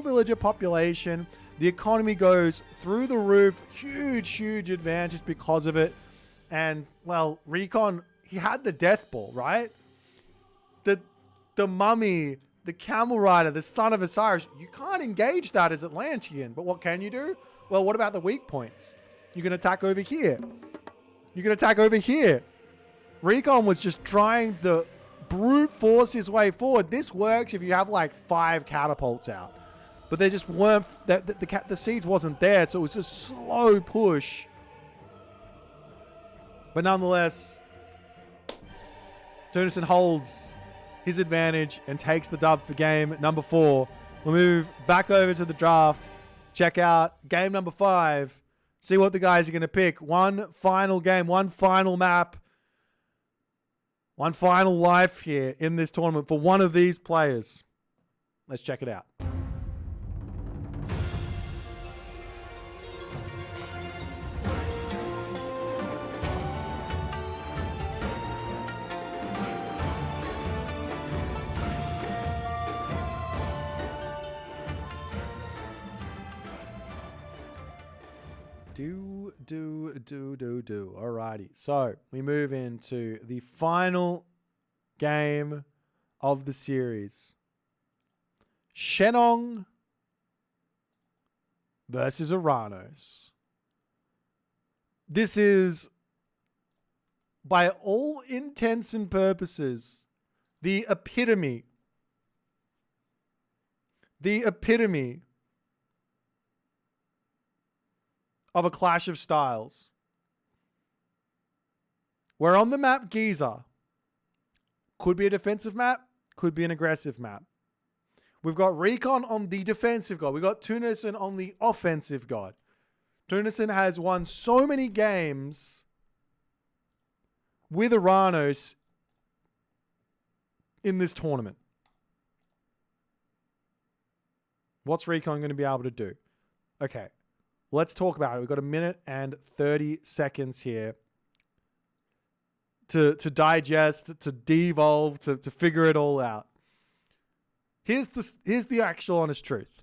villager population. The economy goes through the roof. Huge advantage because of it. And, well, Recon, he had the death ball, right? The mummy, the camel rider, the Son of Osiris, you can't engage that as Atlantean. But what can you do? Well, what about the weak points? You can attack over here. You can attack over here. Recon was just trying to brute force his way forward. This works if you have like 5 catapults out. But they just weren't, the siege wasn't there, so it was just a slow push. But nonetheless, Tunison holds his advantage and takes the dub for game number 4. We'll move back over to the draft. Check out game number 5. See what the guys are going to pick. One final game, one final map, one final life here in this tournament for one of these players. Let's check it out. Do. Alrighty. So we move into the final game of the series. Shenong versus Aranos. This is, by all intents and purposes, the epitome of a clash of styles. We're on the map Giza. Could be a defensive map, could be an aggressive map. We've got Recon on the defensive god. We've got Tunison on the offensive god. Tunison has won so many games with Aranos in this tournament. What's Recon going to be able to do? Okay, let's talk about it. We've got 1 minute and 30 seconds here to digest, to devolve, to figure it all out. Here's the actual honest truth.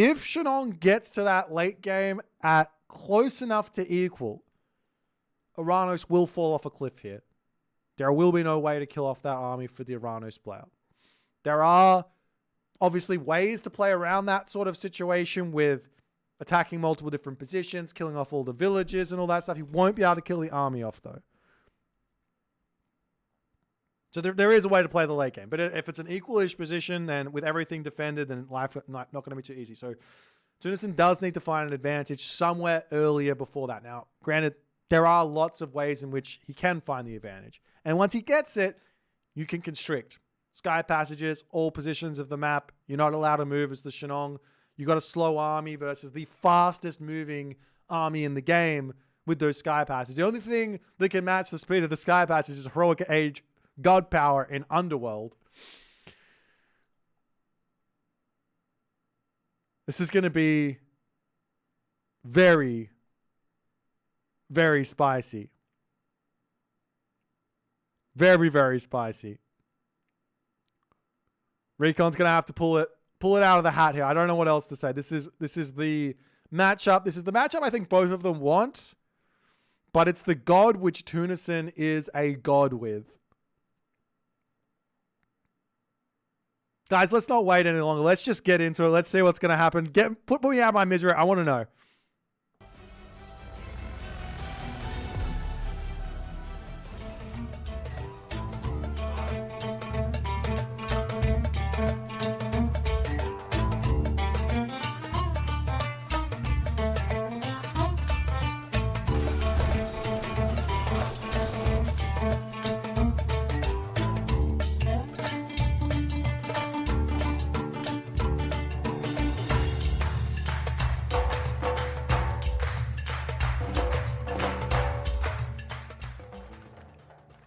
If Shenong gets to that late game at close enough to equal, Eranos will fall off a cliff here. There will be no way to kill off that army for the Eranos player. There are obviously ways to play around that sort of situation with attacking multiple different positions, killing off all the villages and all that stuff. You won't be able to kill the army off, though. So there is a way to play the late game. But if it's an equal-ish position, then with everything defended, then life not going to be too easy. So Tunison does need to find an advantage somewhere earlier before that. Now, granted, there are lots of ways in which he can find the advantage. And once he gets it, you can constrict. Sky passages, all positions of the map. You're not allowed to move as the Shenong. You got a slow army versus the fastest moving army in the game with those sky passes. The only thing that can match the speed of the sky passes is heroic age god power in Underworld. This is going to be very, very spicy. Very, very spicy. Recon's going to have to pull it out of the hat here. I don't know what else to say. This is the matchup. This is the matchup I think both of them want, but it's the god which Tunison is a god with. Guys, let's not wait any longer. Let's just get into it. Let's see what's going to happen. Put me out of my misery. I want to know.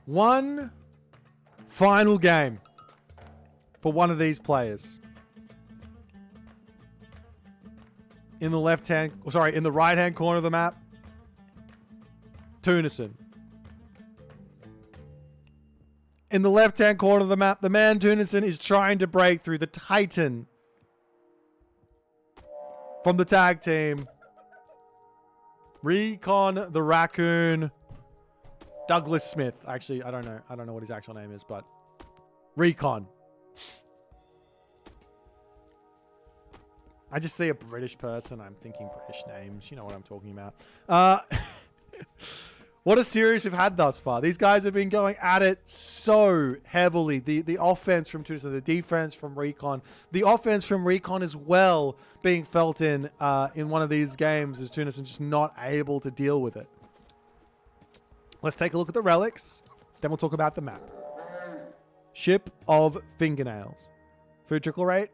One final game for one of these players. In the right-hand corner of the map, Tunison. In the left-hand corner of the map, the man Tunison is trying to break through the Titan from the tag team. Recon the Raccoon. Douglas Smith. Actually, I don't know what his actual name is, but Recon. I just see a British person. I'm thinking British names. You know what I'm talking about. What a series we've had thus far. These guys have been going at it so heavily. The offense from Tunisia, the defense from Recon. The offense from Recon as well being felt in one of these games as Tunisia just not able to deal with it. Let's take a look at the relics. Then we'll talk about the map. Ship of Fingernails. Food trickle rate.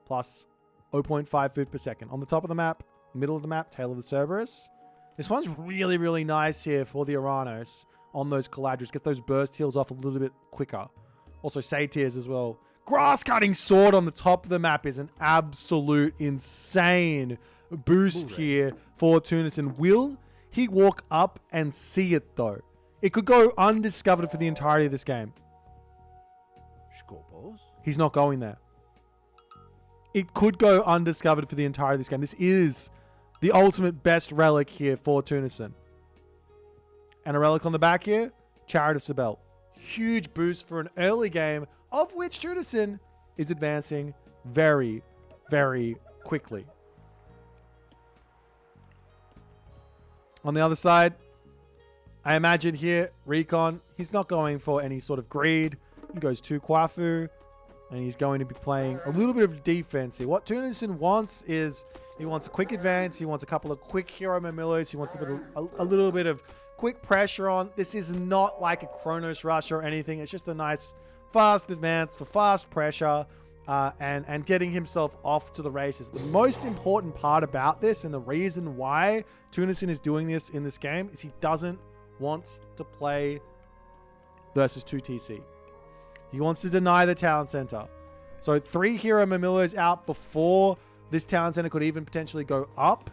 Plus 0.5 food per second. On the top of the map. Middle of the map. Tail of the Cerberus. This one's really, really nice here for the Eranos. On those Caladrius. Gets those burst heals off a little bit quicker. Also Satyrs as well. Grass cutting sword on the top of the map is an absolute insane boost here for Tunison. Will he walk up and see it though? It could go undiscovered for the entirety of this game. He's not going there. It could go undiscovered for the entirety of this game. This is the ultimate best relic here for Tunison. And a relic on the back here, Chariot of Sibel. Huge boost for an early game, of which Tunison is advancing very, very quickly. On the other side, I imagine here, Recon, he's not going for any sort of greed. He goes to Kwafu, and he's going to be playing a little bit of defense here. What Tunison wants is, he wants a quick advance, he wants a couple of quick hero Mamillos, he wants a little bit of quick pressure on. This is not like a Chronos Rush or anything. It's just a nice fast advance for fast pressure. And getting himself off to the races. The most important part about this, and the reason why Tunison is doing this in this game, is he doesn't want to play versus 2 TC. He wants to deny the town center. So 3 hero Mamillos out before this town center could even potentially go up.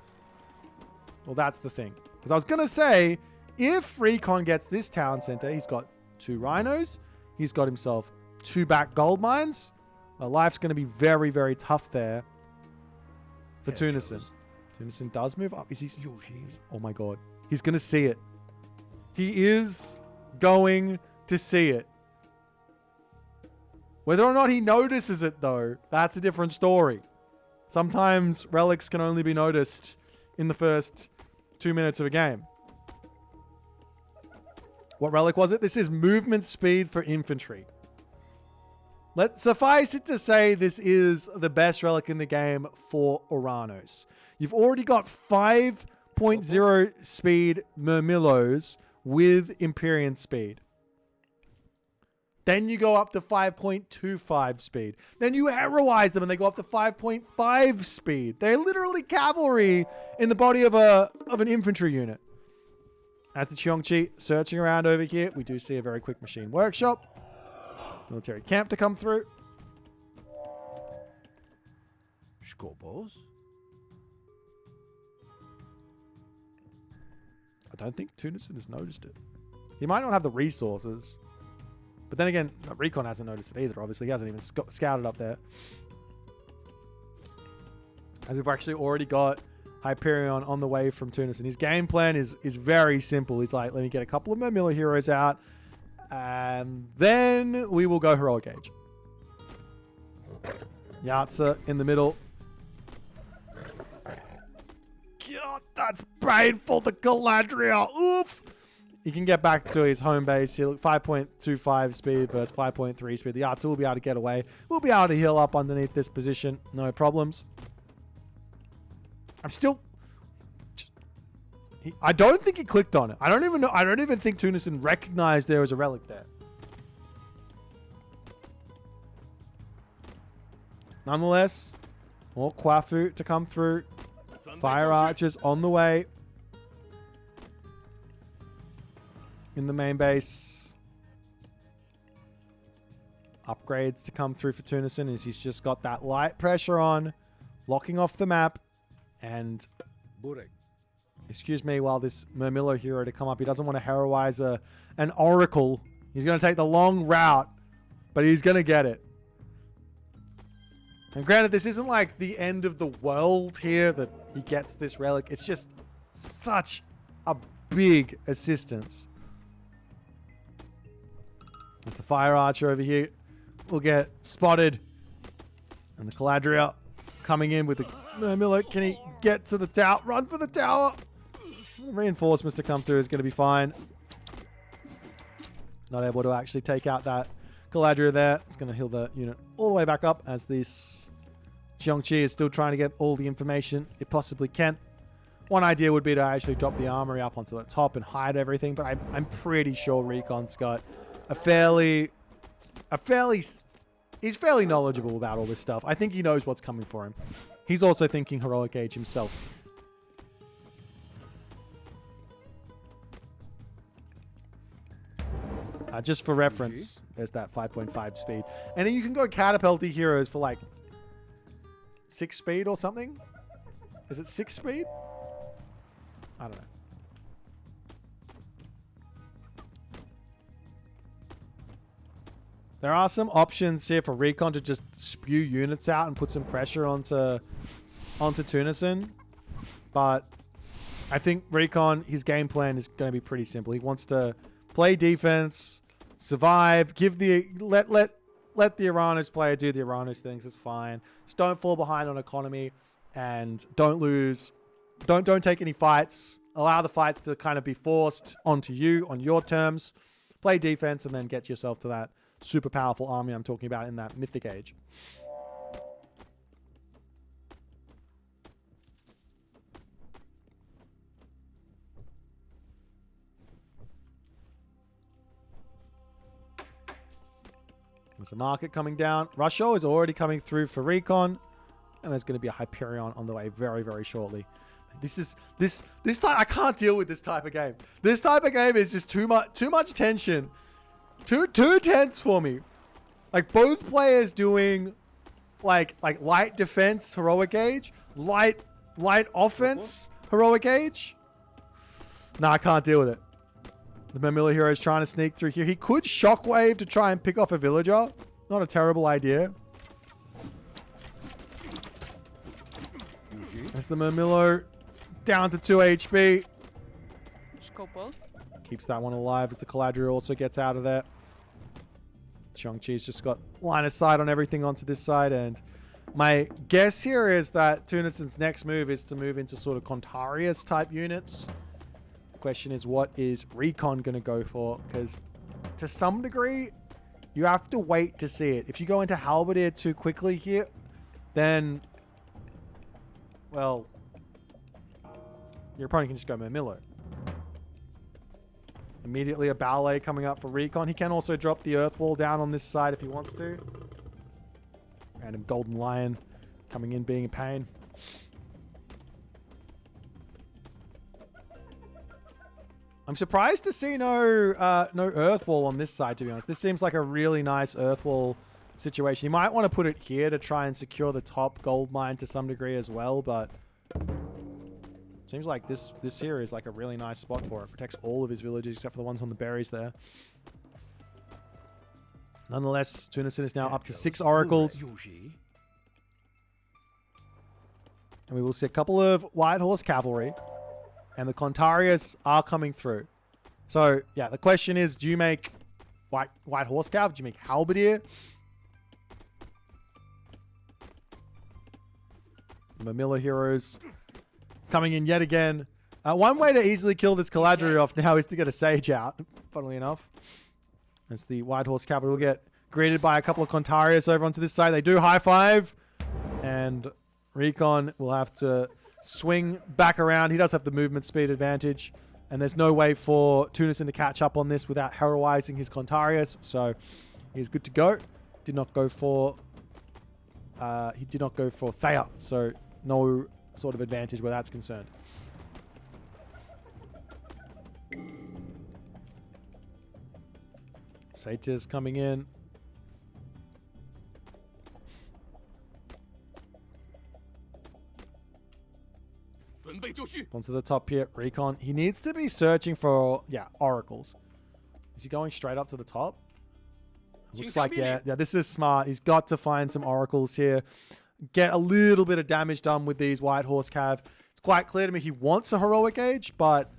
Well, that's the thing. Because I was going to say, if Recon gets this town center, he's got 2 rhinos. He's got himself 2 back gold mines. Life's going to be very, very tough there for Tunison. Tunison does move up. Is he? Oh my god. He's going to see it. He is going to see it. Whether or not he notices it, though, that's a different story. Sometimes relics can only be noticed in the first 2 minutes of a game. What relic was it? This is movement speed for infantry. Let's suffice it to say this is the best relic in the game for Oranos. You've already got 5.0 speed Murmillos with Empyrean speed. Then you go up to 5.25 speed. Then you heroize them and they go up to 5.5 speed. They're literally cavalry in the body of an infantry unit. As the Cheongchi searching around over here, we do see a very quick machine workshop. Military camp to come through. Skobos? I don't think Tunison has noticed it. He might not have the resources. But then again, Recon hasn't noticed it either, obviously. He hasn't even scouted up there. As we've actually already got Hyperion on the way from Tunis. And his game plan is very simple. He's like, let me get a couple of Murmillo heroes out. And then we will go Heroic Age. Yatsa in the middle. God, that's painful. The Galadriel. Oof. He can get back to his home base. He'll 5.25 speed versus 5.3 speed. The Yatsa will be able to get away. We'll be able to heal up underneath this position. No problems. I'm still... I don't think he clicked on it. I don't even know. I don't even think Tunison recognized there was a relic there. Nonetheless, more Kwafu to come through. Fire archers on the way. In the main base. Upgrades to come through for Tunison as he's just got that light pressure on. Locking off the map. And... excuse me, while this Murmillo hero to come up. He doesn't want to heroize an oracle. He's going to take the long route, but he's going to get it. And granted, this isn't like the end of the world here that he gets this relic. It's just such a big assistance. There's the Fire Archer over here. Will get spotted. And the Galadriel coming in with the Murmillo. Can he get to the tower? Run for the tower. Reinforcements to come through is going to be fine. Not able to actually take out that Galadriel there. It's going to heal the unit all the way back up as this Cheongchi is still trying to get all the information it possibly can. One idea would be to actually drop the armory up onto the top and hide everything, but I'm pretty sure Recon's got he's fairly knowledgeable about all this stuff. I think he knows what's coming for him. He's also thinking Heroic Age himself. Just for reference, there's that 5.5 speed. And then you can go catapulty heroes for like 6 speed or something. Is it 6 speed? I don't know. There are some options here for Recon to just spew units out and put some pressure onto Tunison. But I think Recon, his game plan is going to be pretty simple. He wants to play defense, survive, give the let the Oranos player do the Oranos things. It's fine. Just don't fall behind on economy and don't lose. Don't take any fights. Allow the fights to kind of be forced onto you on your terms. Play defense and then get yourself to that super powerful army I'm talking about in that Mythic Age. There's a market coming down. Russia is already coming through for Recon. And there's going to be a Hyperion on the way very, very shortly. This type, I can't deal with this type of game. This type of game is just too much tension. Too tense for me. Like both players doing like light defense, Heroic Age, light offense, Heroic Age. No, I can't deal with it. The Murmillo hero is trying to sneak through here. He could shockwave to try and pick off a villager. Not a terrible idea. As the Murmillo down to 2 HP. Skopos. Keeps that one alive as the Caladriel also gets out of there. Chongqi's just got line of sight on everything onto this side, and my guess here is that Tunison's next move is to move into sort of Contarius type units. The question is, what is Recon going to go for? Because to some degree, you have to wait to see it. If you go into Halberdier too quickly here, then, well, your opponent can just go Murmillo. Immediately a ballet coming up for Recon. He can also drop the Earth Wall down on this side if he wants to. Random Golden Lion coming in being a pain. I'm surprised to see no Earth Wall on this side, to be honest. This seems like a really nice Earth Wall situation. You might want to put it here to try and secure the top gold mine to some degree as well, but seems like this here is like a really nice spot for it. Protects all of his villages except for the ones on the berries there. Nonetheless, Tunison is now up to 6 oracles. And we will see a couple of White Horse Cavalry. And the Contarius are coming through. So, yeah, the question is, do you make White Horse Cav? Do you make Halberdier? Murmillo heroes coming in yet again. One way to easily kill this Caladriel off now is to get a Sage out, funnily enough. As the White Horse Cavalry will get greeted by a couple of Contarius over onto this side. They do high five. And Recon will have to swing back around. He does have the movement speed advantage. And there's no way for Tunison to catch up on this without heroizing his Contarius. So he's good to go. Did not go for Thea. So no sort of advantage where that's concerned. Satyrs coming in. Onto the top here. Recon. He needs to be searching for, oracles. Is he going straight up to the top? Looks like, yeah, this is smart. He's got to find some oracles here. Get a little bit of damage done with these White Horse Cav. It's quite clear to me he wants a heroic age, but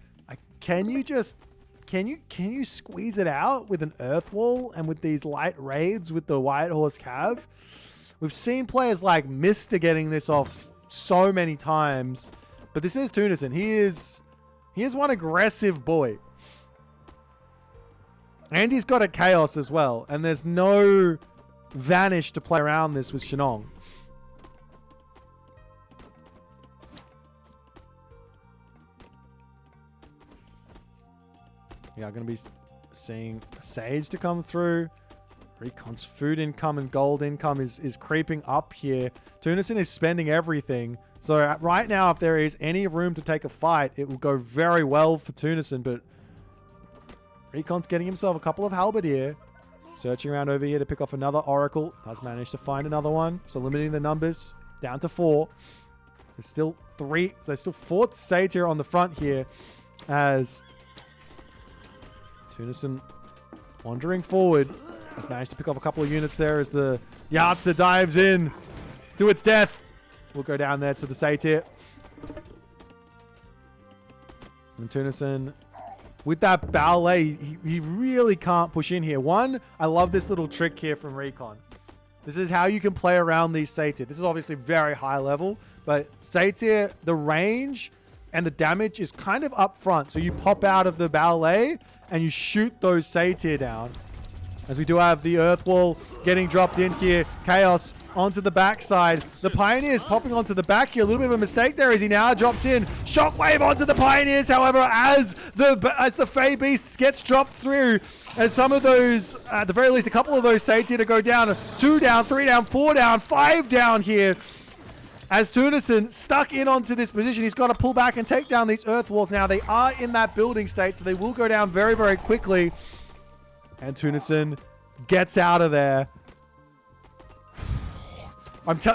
can you squeeze it out with an Earth Wall and with these light raids with the White Horse Cav? We've seen players like Mr. getting this off so many times, but this is Tunison. He is one aggressive boy. And he's got a Chaos as well. And there's no Vanish to play around this with Shenong. Yeah, I'm going to be seeing a Sage to come through. Recon's food income and gold income is creeping up here. Tunison is spending everything. So right now, if there is any room to take a fight, it will go very well for Tunison. But Recon's getting himself a couple of Halberdier. Searching around over here to pick off another Oracle. Has managed to find another one. So limiting the numbers down to 4. There's still 4 Satyr on the front here. As Tunison wandering forward. Has managed to pick off a couple of units there as the Yatsa dives in to its death. We'll go down there to the Satyr. And Tunison, with that ballet, he really can't push in here. One, I love this little trick here from Recon. This is how you can play around these Satyr. This is obviously very high level, but Satyr, the range and the damage is kind of up front. So you pop out of the ballet and you shoot those Satyr down. As we do have the Earth Wall getting dropped in here. Chaos onto the backside. The Pioneers popping onto the back here. A little bit of a mistake there as he now drops in. Shockwave onto the Pioneers, however, as the Fey Beasts gets dropped through. As some of those, at the very least, a couple of those Satyr to go down. 2 down, 3 down, 4 down, 5 down here. As Tunison stuck in onto this position, he's got to pull back and take down these Earth Walls. Now, they are in that building state, so they will go down very, very quickly. And Tunison gets out of there.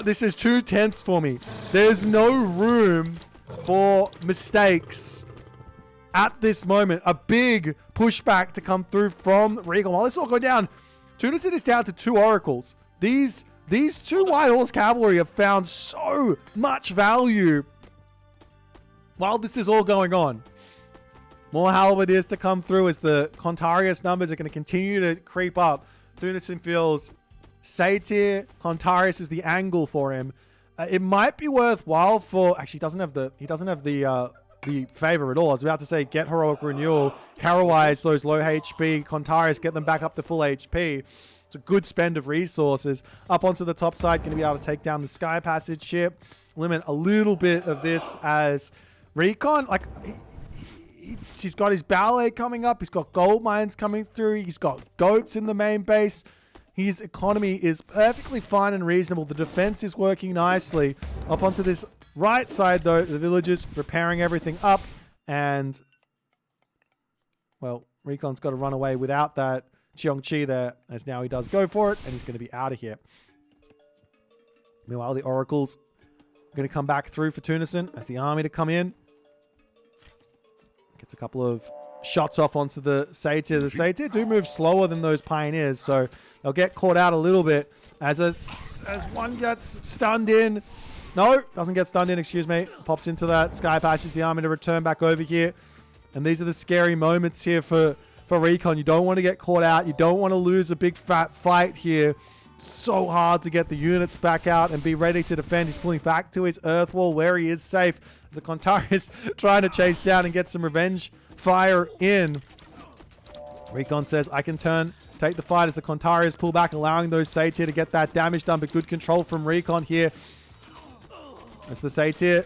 This is too tense for me. There's no room for mistakes at this moment. A big pushback to come through from Recon. While this all go down, Tunison is down to 2 oracles. These 2 White Horse Cavalry have found so much value while this is all going on, more halberdiers to come through as the Contarius numbers are going to continue to creep up. Tunison feels Satyr, Contarius is the angle for him. It might be worthwhile for... Actually, he doesn't have the favor at all. I was about to say get Heroic Renewal, heroize those low HP Contarius, get them back up to full HP. It's a good spend of resources. Up onto the top side, going to be able to take down the Sky Passage ship. Limit a little bit of this as Recon, like... He's got his ballet coming up. He's got gold mines coming through. He's got goats in the main base. His economy is perfectly fine and reasonable. The defense is working nicely. Up onto this right side, though, the villagers repairing everything up. And, well, Recon's got to run away without that Cheongchi there, as now he does go for it, and he's going to be out of here. Meanwhile, the Oracles are going to come back through for Tunison as the army to come in. Gets a couple of shots off onto the Satyr. The Satyr do move slower than those Pioneers, so they'll get caught out a little bit as one gets stunned in. No, doesn't get stunned in, excuse me. Pops into that Sky Passage, the army to return back over here. And these are the scary moments here for Recon. You don't want to get caught out. You don't want to lose a big fat fight here. It's so hard to get the units back out and be ready to defend. He's pulling back to his Earth Wall where he is safe. As the Contarius trying to chase down and get some revenge fire in. Recon says, I can take the fight as the Contarius pull back, allowing those Satyr to get that damage done, but good control from Recon here. As the Satyr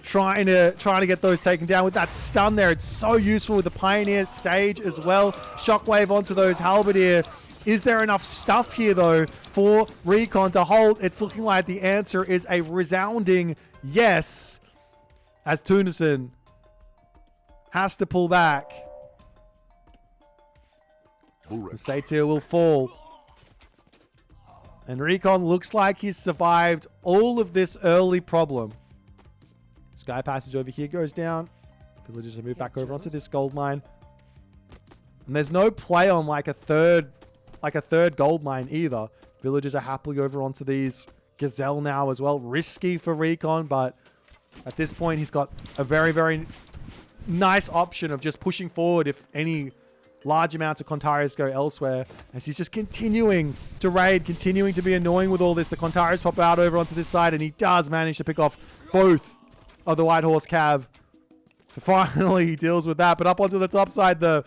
trying to get those taken down with that stun there. It's so useful with the Pioneer Sage as well. Shockwave onto those Halberdier. Is there enough stuff here, though, for Recon to hold? It's looking like the answer is a resounding yes, as Tunison has to pull back. The Satyr will fall. And Recon looks like he's survived all of this early problem. Sky Passage over here goes down. Villagers will move back over onto this gold mine. And there's no play on like a third gold mine either. Villagers are happily over onto these Gazelle now as well. Risky for Recon, but at this point he's got a very, very nice option of just pushing forward if any large amounts of Contarius go elsewhere, as he's just continuing to raid, continuing to be annoying with all this. The Contarius pop out over onto this side, and he does manage to pick off both of the White Horse Cav. So finally he deals with that. But up onto the top side, the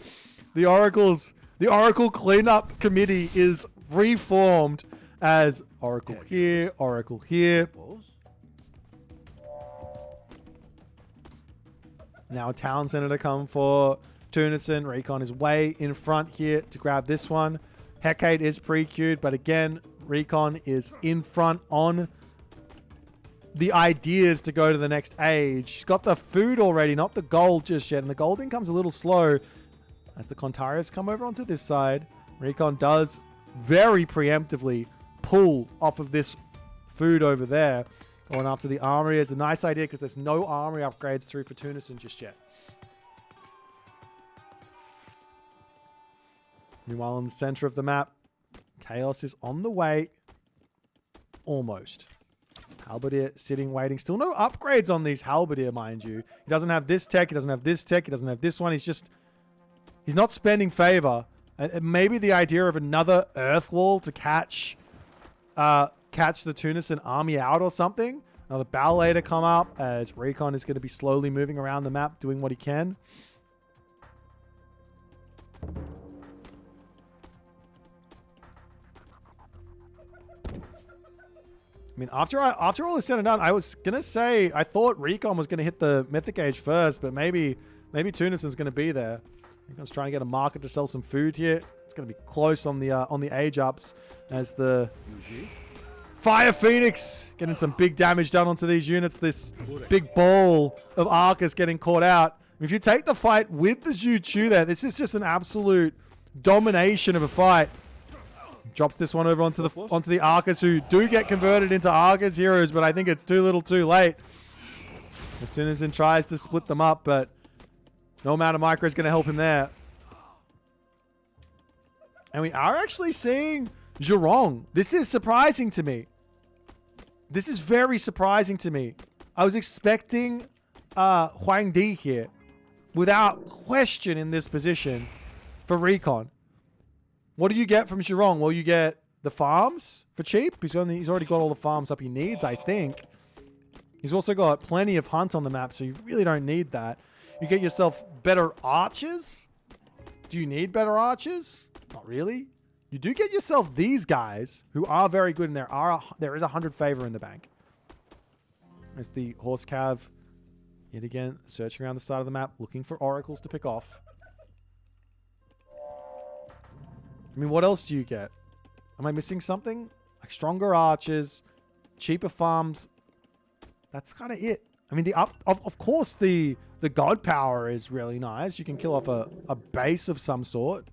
Oracle Cleanup Committee is reformed as Oracle here, Oracle here. Now Town Center to come for Tunison. Recon is way in front here to grab this one. Hecate is pre-queued, but again, Recon is in front on the ideas to go to the next age. He's got the food already, not the gold just yet, and the gold income's a little slow as the Contarius come over onto this side. Recon does very preemptively pull off of this food over there. Going after the armory is a nice idea because there's no armory upgrades through for Tunison just yet. Meanwhile, in the center of the map, Chaos is on the way. Almost. Halberdier sitting, waiting. Still no upgrades on these Halberdier, mind you. He doesn't have this tech. He doesn't have this tech. He doesn't have this one. He's not spending favor. Maybe the idea of another Earth Wall to catch the Tunison army out or something. Another ballet to come up as Recon is going to be slowly moving around the map, doing what he can. I mean, after all is said and done, I was going to say, I thought Recon was going to hit the Mythic Age first, but maybe Tunison's going to be there. Recon's trying to get a market to sell some food here. It's going to be close on the age ups as the Fire Phoenix getting some big damage done onto these units. This big ball of Arcus getting caught out. If you take the fight with the Zhu Chu there, this is just an absolute domination of a fight. Drops this one over onto the Arcus, who do get converted into Arcus heroes, but I think it's too little too late. As Tunison tries to split them up, but no amount of micro is going to help him there. And we are actually seeing Zhurong. This is surprising to me. This is very surprising to me. I was expecting Huang Di here, without question in this position, for Recon. What do you get from Zhirong? Well, you get the farms for cheap. He's already got all the farms up he needs, I think. He's also got plenty of hunt on the map, so you really don't need that. You get yourself better archers. Do you need better archers? Not really. You do get yourself these guys who are very good, and there is 100 favor in the bank. There's the horse cav yet again searching around the side of the map, looking for oracles to pick off. I mean, what else do you get? Am I missing something? Like stronger archers, cheaper farms. That's kind of it. I mean, of course the god power is really nice. You can kill off a base of some sort.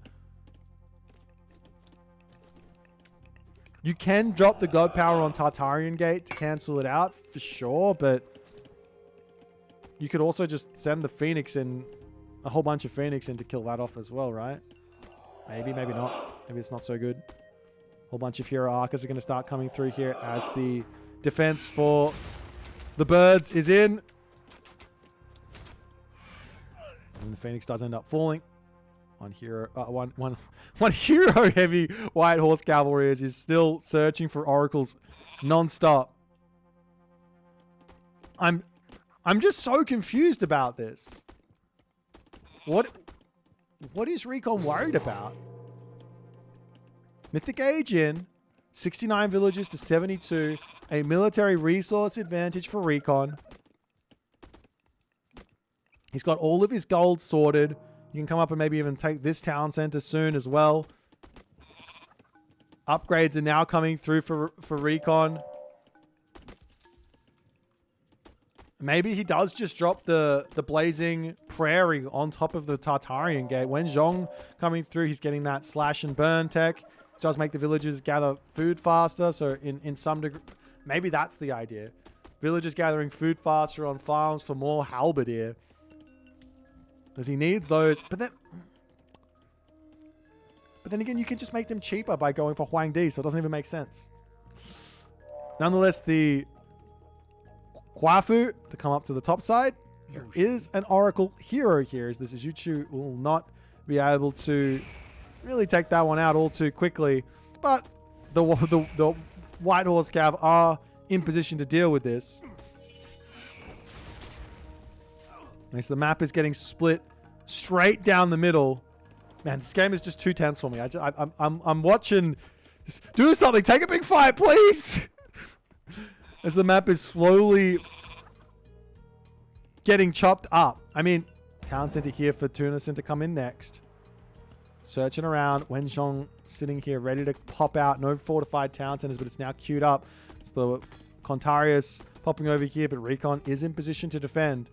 You can drop the god power on Tartarian Gate to cancel it out for sure, but you could also just send the Phoenix in, a whole bunch of Phoenix in to kill that off as well, right? Maybe, maybe not. Maybe it's not so good. A whole bunch of hero archers are going to start coming through here as the defense for the birds is in. And the Phoenix does end up falling. One hero heavy white horse cavalry is still searching for oracles non-stop. I'm just so confused about this. What is Recon worried about? Mythic Age in, 69 villages to 72, a military resource advantage for Recon. He's got all of his gold sorted. You can come up and maybe even take this town center soon as well. Upgrades are now coming through for Recon. Maybe he does just drop the Blazing Prairie on top of the Tartarian Gate. When Zhong coming through, he's getting that slash and burn tech. It does make the villagers gather food faster. So in some degree, maybe that's the idea. Villagers gathering food faster on farms for more halberdier. Because he needs those. But then again, you can just make them cheaper by going for Huang Di. So it doesn't even make sense. Nonetheless, the Kwafu to come up to the top side. There is an Oracle hero here, as this is Yuchu will not be able to really take that one out all too quickly. But the White Horse Cav are in position to deal with this. Okay, so the map is getting split straight down the middle. Man, this game is just too tense for me. I'm watching. Do something. Take a big fight, please. As the map is slowly getting chopped up. I mean, town center here for Tunison to come in next. Searching around. Wenzhong sitting here ready to pop out. No fortified town centers, but it's now queued up. It's the Contarius popping over here, but Recon is in position to defend.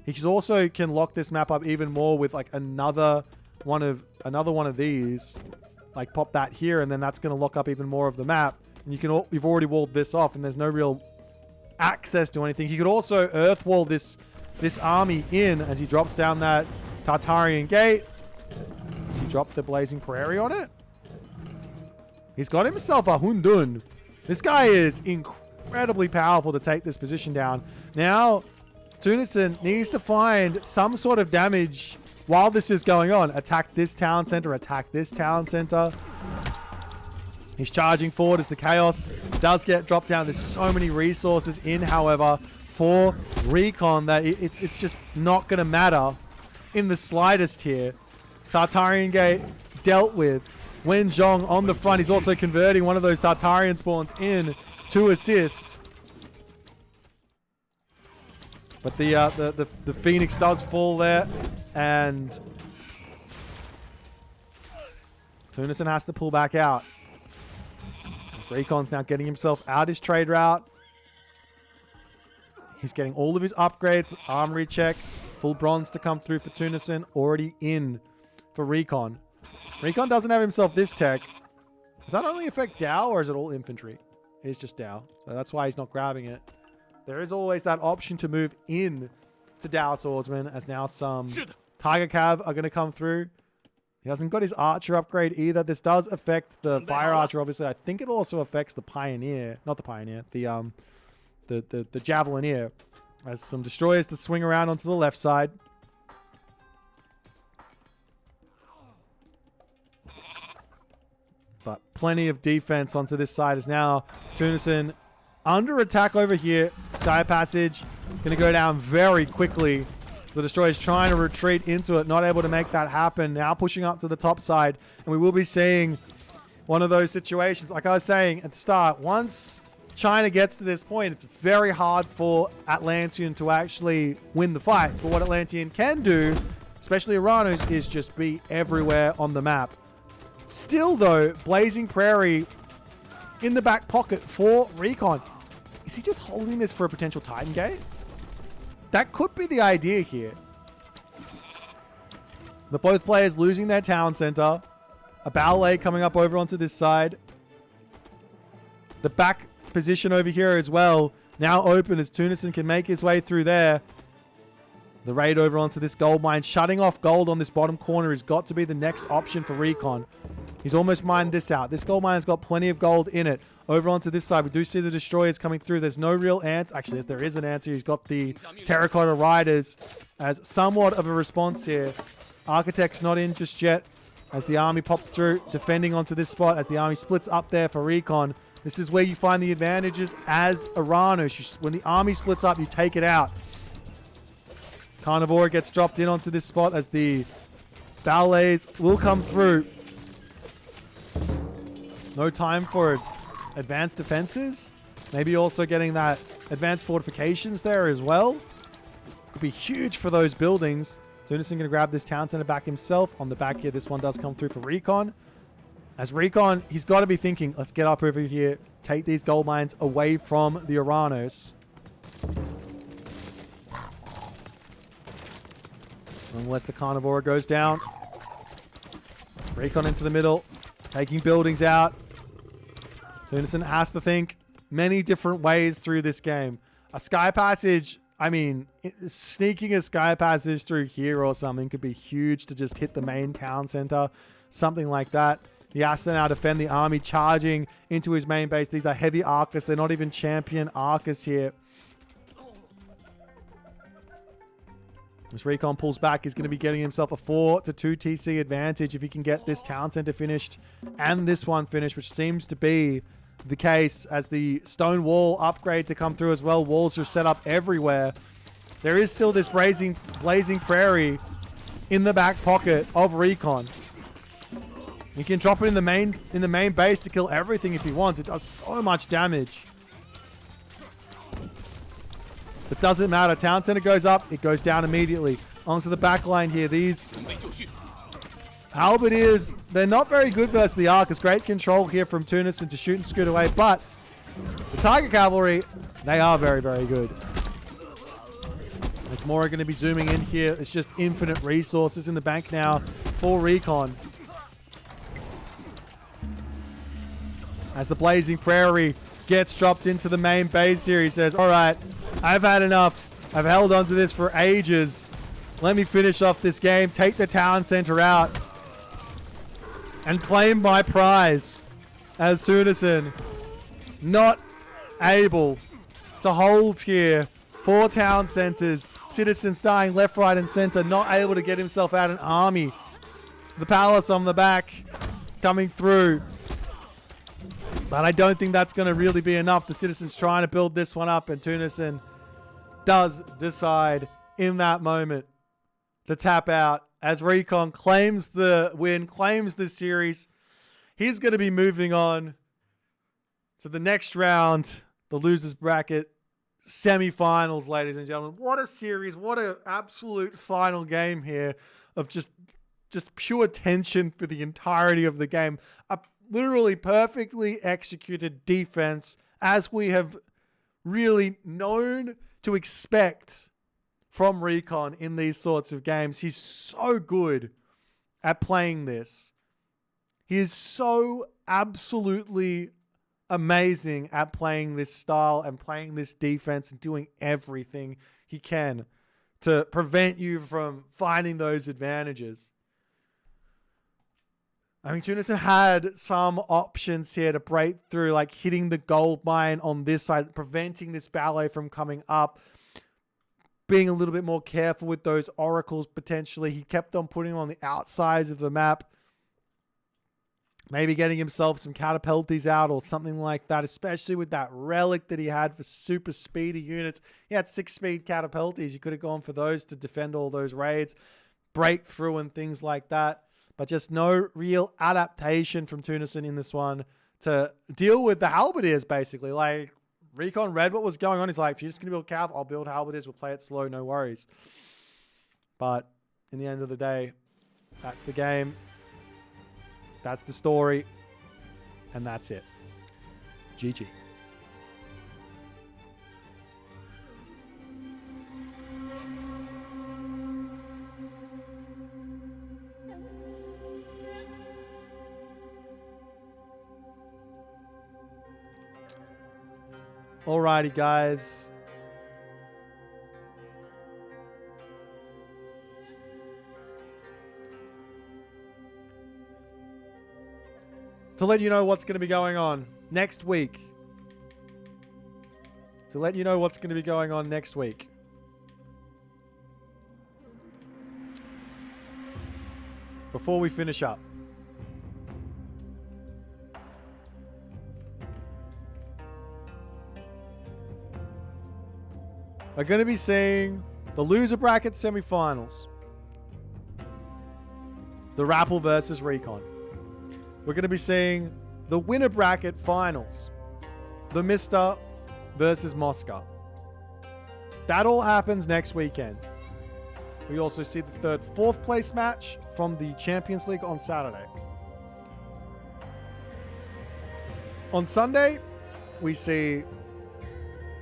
He also can lock this map up even more with like another one of these. Like pop that here, and then that's going to lock up even more of the map. And you've already walled this off, and there's no real access to anything. He could also earth wall this army in as he drops down that Tartarian Gate. Does he drop the Blazing Prairie on it? He's got himself a Hundun. This guy is incredibly powerful to take this position down. Now, Tunison needs to find some sort of damage while this is going on. Attack this town center, attack this town center. He's charging forward as the chaos does get dropped down. There's so many resources in, however, for Recon that it's just not going to matter in the slightest here. Tartarian Gate dealt with. Wenzhong on the front. He's also converting one of those Tartarian spawns in to assist. But the Phoenix does fall there, and Tunison has to pull back out. Recon's now getting himself out his trade route. He's getting all of his upgrades. Armory check. Full bronze to come through for Tunison. Already in for Recon. Recon doesn't have himself this tech. Does that only affect Dao, or is it all infantry? It is just Dao. So that's why he's not grabbing it. There is always that option to move in to Dao Swordsman, as now some Tiger Cav are going to come through. He hasn't got his Archer upgrade either. This does affect the Fire Archer, obviously. I think it also affects the Pioneer. Not the Pioneer. The Javelineer. As some destroyers to swing around onto the left side. But plenty of defense onto this side as now Tunison under attack over here. Sky Passage going to go down very quickly. So the destroyer's trying to retreat into it, not able to make that happen. Now pushing up to the top side. And we will be seeing one of those situations. Like I was saying at the start, once China gets to this point, it's very hard for Atlantean to actually win the fights. But what Atlantean can do, especially Iranos, is just be everywhere on the map. Still, though, Blazing Prairie in the back pocket for Recon. Is he just holding this for a potential Titan Gate? That could be the idea here. The both players losing their town center. A ballet coming up over onto this side. The back position over here as well. Now open as Tunison can make his way through there. The raid over onto this gold mine. Shutting off gold on this bottom corner has got to be the next option for Recon. He's almost mined this out. This gold mine's got plenty of gold in it. Over onto this side, we do see the destroyers coming through. There's no real answer. Actually, if there is an answer, he's got the terracotta riders as somewhat of a response here. Architect's not in just yet as the army pops through, defending onto this spot as the army splits up there for Recon. This is where you find the advantages as Iranos. When the army splits up, you take it out. Carnivore gets dropped in onto this spot as the ballets will come through. No time for advanced defenses. Maybe also getting that advanced fortifications there as well. Could be huge for those buildings. Tunison going to grab this town center back himself. On the back here, this one does come through for Recon. As Recon, he's got to be thinking, let's get up over here, take these gold mines away from the Iranos. Unless the Carnivore goes down. Recon into the middle, taking buildings out. Tunison has to think many different ways through this game. A Sky Passage, I mean, sneaking a Sky Passage through here or something could be huge to just hit the main town center. Something like that. He has to now defend the army, charging into his main base. These are heavy Arcus. They're not even champion Arcus here. As Recon pulls back, he's going to be getting himself a 4-2 TC advantage if he can get this town center finished and this one finished, which seems to be the case as the stone wall upgrade to come through as well. Walls are set up everywhere. There is still this blazing prairie in the back pocket of Recon. He can drop it in the main base to kill everything if he wants. It does so much damage. It doesn't matter. Town center goes up. It goes down immediately. Onto the back line here. These Halberdiers, they're not very good versus the Arcus. Great control here from Tunison to shoot and scoot away. But the Tiger Cavalry, they are very, very good. There's more going to be zooming in here. It's just infinite resources in the bank now for Recon. As the Blazing Prairie gets dropped into the main base here, he says, all right, I've had enough. I've held on to this for ages. Let me finish off this game, take the town center out, and claim my prize as Tunison. Not able to hold here. 4 town centers. Citizens dying left, right, and center. Not able to get himself out an army. The palace on the back coming through. But I don't think that's going to really be enough. The citizens trying to build this one up, and Tunison does decide in that moment to tap out as Recon claims the win, claims the series. He's going to be moving on to the next round, the losers bracket semi-finals, ladies and gentlemen. What a series. What an absolute final game here of just pure tension for the entirety of the game. A literally perfectly executed defense as we have really known to expect from Recon in these sorts of games. He's so good at playing this. He is so absolutely amazing at playing this style and playing this defense and doing everything he can to prevent you from finding those advantages. I mean, Tunison had some options here to break through, like hitting the gold mine on this side, preventing this ballet from coming up. being a little bit more careful with those oracles potentially. He kept on putting them on the outsides of the map. Maybe getting himself some catapulties out or something like that, especially with that relic that he had for super speedy units. He had 6-speed catapulties. You could have gone for those to defend all those raids, break through and things like that. But just no real adaptation from Tunison in this one to deal with the halberdiers, basically. Like, Recon read what was going on. He's like, if you're just going to build cav, I'll build halberdiers. We'll play it slow, no worries. But in the end of the day, that's the game. That's the story. And that's it. GG. Alrighty, guys. To let you know what's going to be going on next week. Before we finish up. We're going to be seeing the loser bracket semifinals. The Rappel versus Recon. We're going to be seeing the winner bracket finals. The Mister versus Moscow. That all happens next weekend. We also see the third, fourth place match from the Champions League on Saturday. On Sunday, we see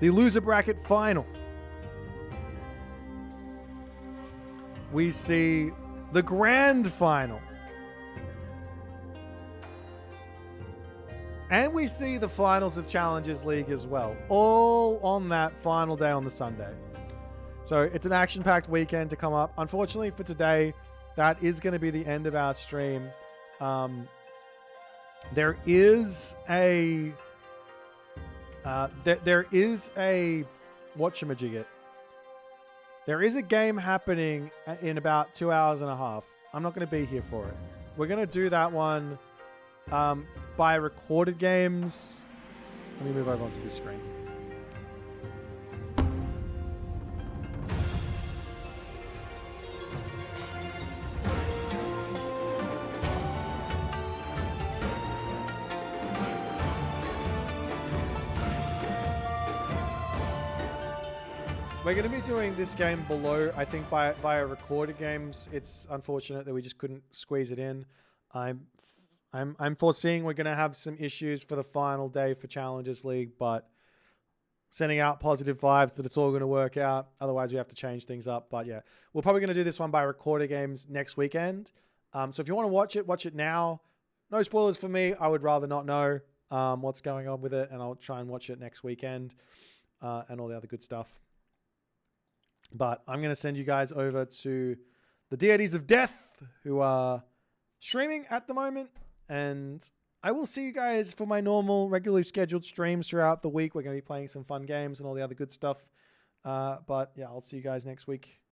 the loser bracket final. We see the grand final. And we see the finals of Challengers League as well. All on that final day on the Sunday. So it's an action-packed weekend to come up. Unfortunately for today, that is going to be the end of our stream. There is a whatchamajigget. There is a game happening in about 2 hours and a half. I'm not going to be here for it. We're going to do that one by recorded games. Let me move over onto this screen. We're going to be doing this game below, I think, via recorded games. It's unfortunate that we just couldn't squeeze it in. I'm foreseeing we're going to have some issues for the final day for Challengers League, but sending out positive vibes that it's all going to work out. Otherwise, we have to change things up. But yeah, we're probably going to do this one by recorded games next weekend. So if you want to watch it now. No spoilers for me. I would rather not know what's going on with it, and I'll try and watch it next weekend and all the other good stuff. But I'm going to send you guys over to the Deities of Death, who are streaming at the moment. And I will see you guys for my normal, regularly scheduled streams throughout the week. We're going to be playing some fun games and all the other good stuff. But yeah, I'll see you guys next week.